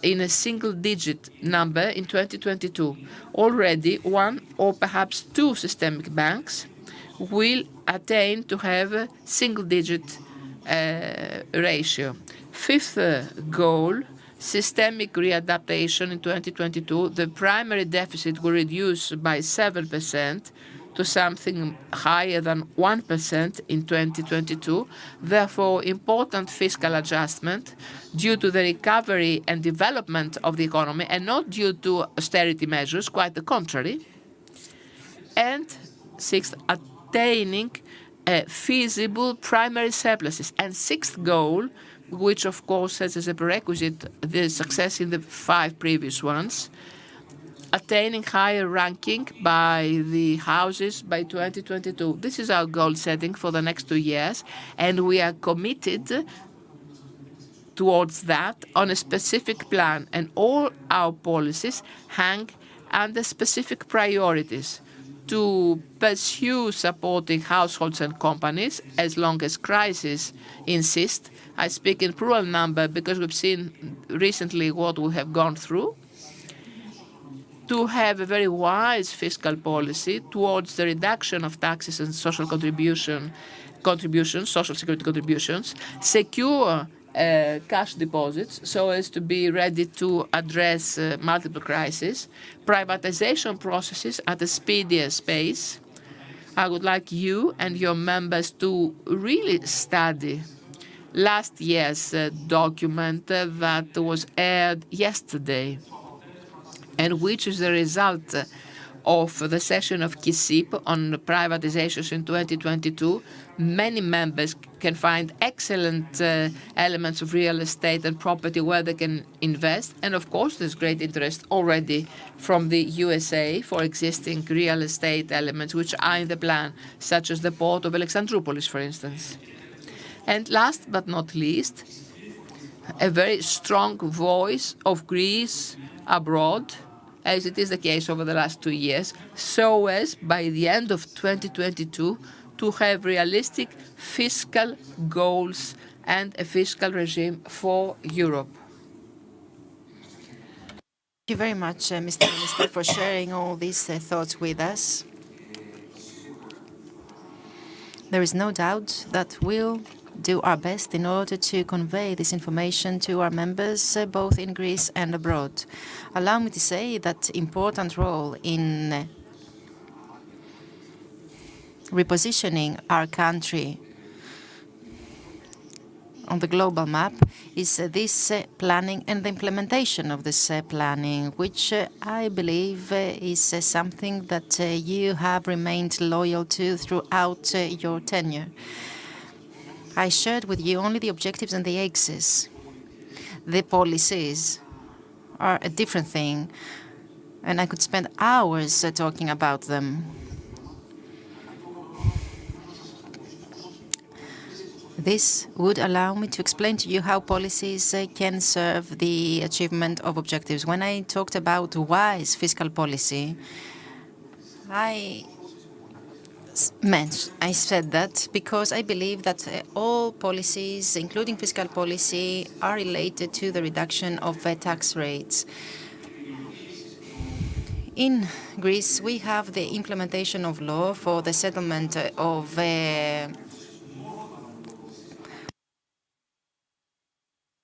in a single-digit number in 2022. Already one or perhaps two systemic banks will attain to have a single-digit ratio. Fifth goal, systemic readaptation in 2022. The primary deficit will reduce by 7% to something higher than 1% in 2022. Therefore, important fiscal adjustment due to the recovery and development of the economy and not due to austerity measures, quite the contrary. And sixth, attaining feasible primary surpluses. And sixth goal, which of course has as a prerequisite the success in the 5 previous ones, attaining higher ranking by the houses by 2022. This is our goal setting for the next 2 years, and we are committed towards that on a specific plan, and all our policies hang under specific priorities to pursue supporting households and companies as long as crises insist. I speak in plural number because we've seen recently what we have gone through. To have a very wise fiscal policy towards the reduction of taxes and social contributions, social security contributions, secure cash deposits so as to be ready to address multiple crises, privatization processes at a speedier pace. I would like you and your members to really study last year's document that was aired yesterday, and which is the result of the session of KISIP on privatizations in 2022. Many members can find excellent elements of real estate and property where they can invest. And of course, there's great interest already from the USA for existing real estate elements which are in the plan, such as the port of Alexandroupolis, for instance. And last but not least, a very strong voice of Greece abroad, as it is the case over the last 2 years, so as by the end of 2022 to have realistic fiscal goals and a fiscal regime for Europe. Thank you very much, Mr. Minister, for sharing all these thoughts with us. There is no doubt that we'll do our best in order to convey this information to our members, both in Greece and abroad. Allow me to say that important role in repositioning our country on the global map is this planning and the implementation of this planning, which I believe is something that you have remained loyal to throughout your tenure. I shared with you only the objectives and the axes. The policies are a different thing, and I could spend hours talking about them. This would allow me to explain to you how policies can serve the achievement of objectives. When I talked about wise fiscal policy, I said that because I believe that all policies, including fiscal policy, are related to the reduction of tax rates. In Greece, we have the implementation of law for the settlement of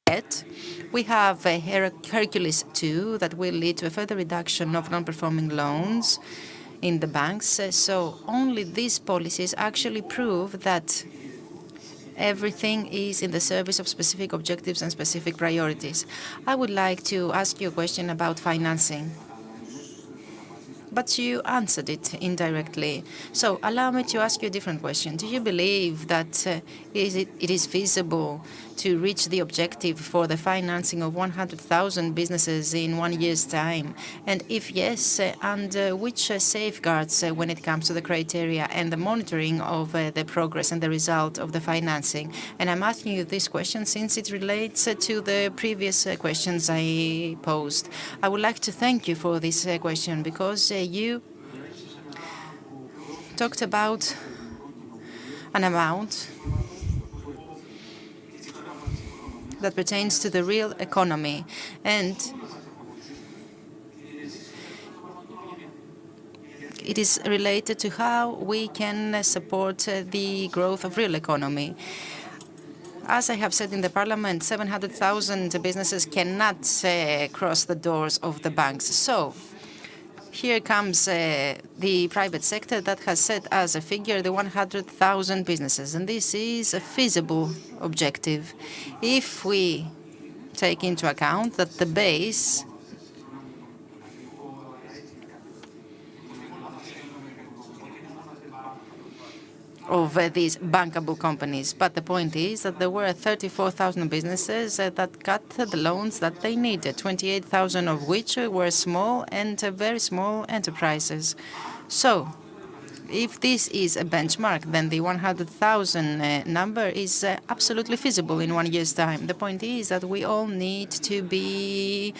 debt. We have Hercules II that will lead to a further reduction of non-performing loans in the banks. So only these policies actually prove that Everything is in the service of specific objectives and specific priorities. I would like to ask you a question about financing, but you answered it indirectly. So allow me to ask you a different question. Do you believe that it is feasible to reach the objective for the financing of 100,000 businesses in 1 year's time? And if yes, under which safeguards when it comes to the criteria and the monitoring of the progress and the result of the financing? And I'm asking you this question since it relates to the previous questions I posed. I would like to thank you for this question because you talked about an amount that pertains to the real economy, and it is related to how we can support the growth of real economy. As I have said in the Parliament, 700,000 businesses cannot cross the doors of the banks. So here comes the private sector that has set as a figure the 100,000 businesses, and this is a feasible objective if we take into account that the base of these bankable companies. But the point is that there were 34,000 businesses that got the loans that they needed, 28,000 of which were small and very small enterprises. So if this is a benchmark, then the 100,000 number is absolutely feasible in 1 year's time. The point is that we all need to be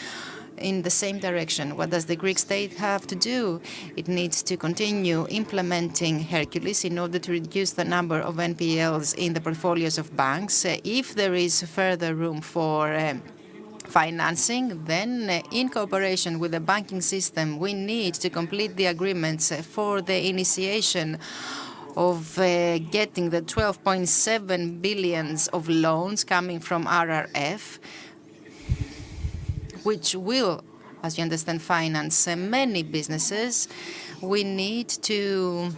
in the same direction. What does the Greek state have to do? It needs to continue implementing Hercules in order to reduce the number of NPLs in the portfolios of banks. If there is further room for financing, then in cooperation with the banking system, we need to complete the agreements for the initiation of getting the 12.7 billion of loans coming from RRF, which will, as you understand, finance many businesses. We need to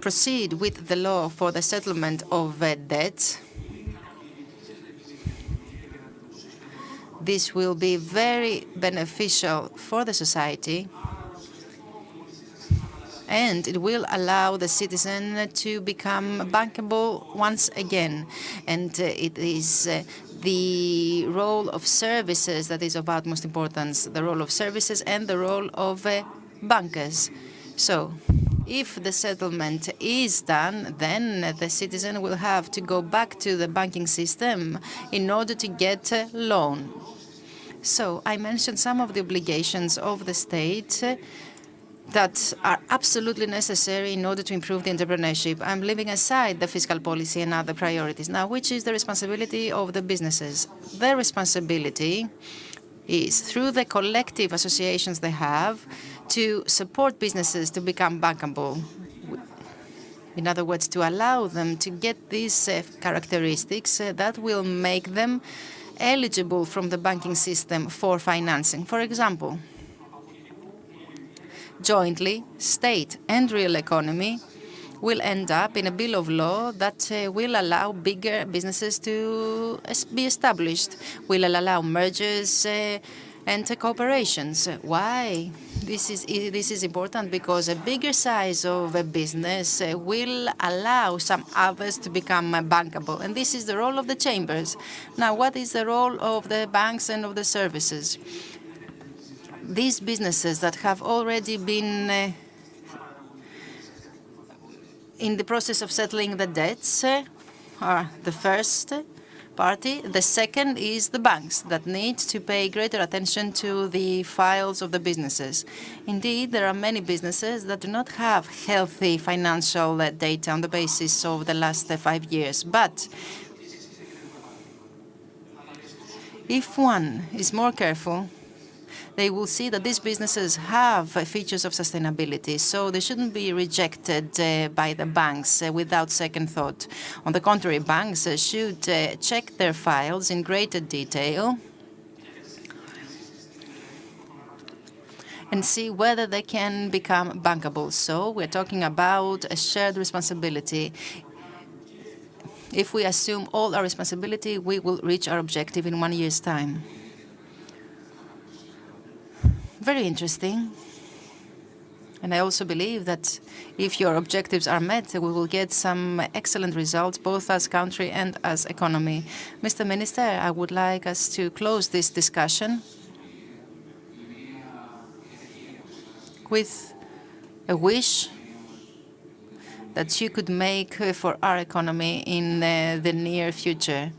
proceed with the law for the settlement of debt. This will be very beneficial for the society, and it will allow the citizen to become bankable once again. And it is the role of services that is of utmost importance, the role of services and the role of bankers. So if the settlement is done, then the citizen will have to go back to the banking system in order to get a loan. So I mentioned some of the obligations of the state that are absolutely necessary in order to improve the entrepreneurship. I'm leaving aside the fiscal policy and other priorities. Now, which is the responsibility of the businesses? Their responsibility is through the collective associations they have to support businesses to become bankable. In other words, to allow them to get these characteristics that will make them eligible from the banking system for financing. For example, jointly, state and real economy will end up in a bill of law that will allow bigger businesses to be established, will allow mergers and cooperations. Why? This is important because a bigger size of a business will allow some others to become bankable, and this is the role of the chambers. Now, what is the role of the banks and of the services? These businesses that have already been in the process of settling the debts are the first party. The second is the banks that need to pay greater attention to the files of the businesses. Indeed, there are many businesses that do not have healthy financial data on the basis of the last 5 years. But if one is more careful, they will see that these businesses have features of sustainability, so they shouldn't be rejected by the banks without second thought. On the contrary, banks should check their files in greater detail and see whether they can become bankable. So we're talking about a shared responsibility. If we assume all our responsibility, we will reach our objective in 1 year's time. Very interesting. And I also believe that if your objectives are met, we will get some excellent results, both as country and as economy. Mr. Minister, I would like us to close this discussion with a wish that you could make for our economy in the near future.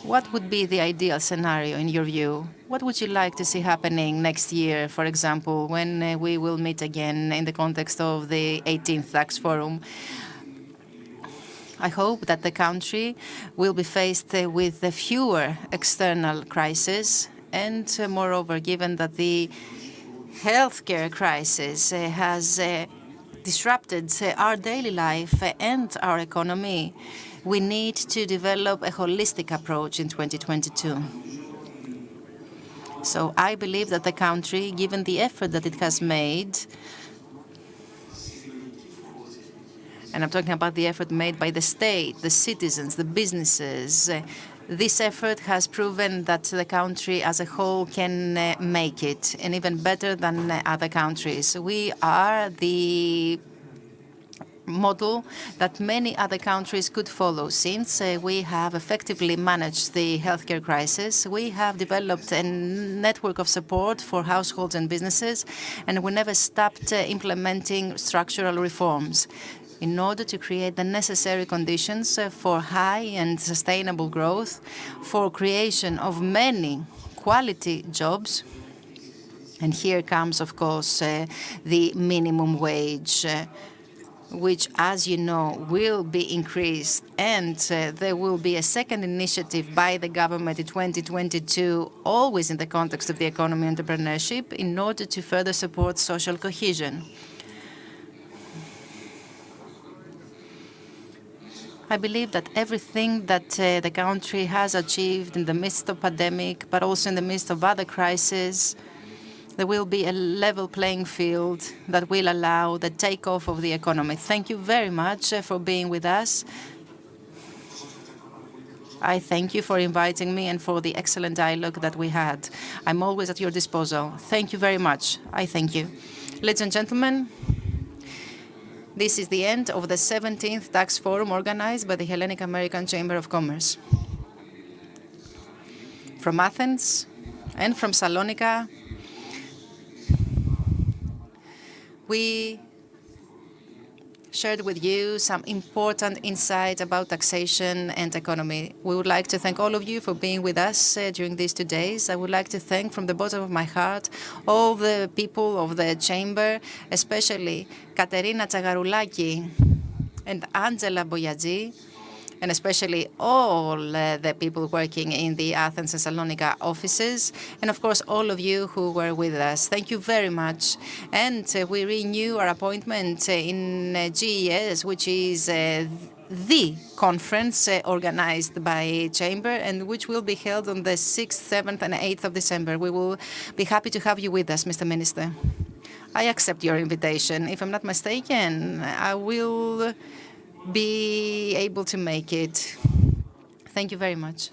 What would be the ideal scenario in your view? What would you like to see happening next year, for example, when we will meet again in the context of the 18th Tax Forum? I hope that the country will be faced with fewer external crises, and moreover, given that the healthcare crisis has disrupted our daily life and our economy, we need to develop a holistic approach in 2022. So I believe that the country, given the effort that it has made, and I'm talking about the effort made by the state, the citizens, the businesses, this effort has proven that the country as a whole can make it, and even better than other countries. We are the model that many other countries could follow. Since we have effectively managed the healthcare crisis, we have developed a network of support for households and businesses, and we never stopped implementing structural reforms in order to create the necessary conditions for high and sustainable growth, for creation of many quality jobs. And here comes, of course, the minimum wage, which, as you know, will be increased, and there will be a second initiative by the government in 2022, always in the context of the economy and entrepreneurship, in order to further support social cohesion. I believe that everything that the country has achieved in the midst of pandemic, but also in the midst of other crises, there will be a level playing field that will allow the takeoff of the economy. Thank you very much for being with us. I thank you for inviting me and for the excellent dialogue that we had. I'm always at your disposal. Thank you very much. I thank you. Ladies and gentlemen, this is the end of the 17th Tax Forum organized by the Hellenic American Chamber of Commerce. From Athens and from Salonika, we shared with you some important insights about taxation and economy. We would like to thank all of you for being with us during these 2 days. I would like to thank from the bottom of my heart all the people of the chamber, especially Katerina Tsagaroulaki and Angela Boyadji, and especially all the people working in the Athens and Salonika offices, and of course all of you who were with us. Thank you very much. And we renew our appointment in GES, which is the conference organized by Chamber, and which will be held on the 6th, 7th, and 8th of December. We will be happy to have you with us, Mr. Minister. I accept your invitation. If I'm not mistaken, I will be able to make it. Thank you very much.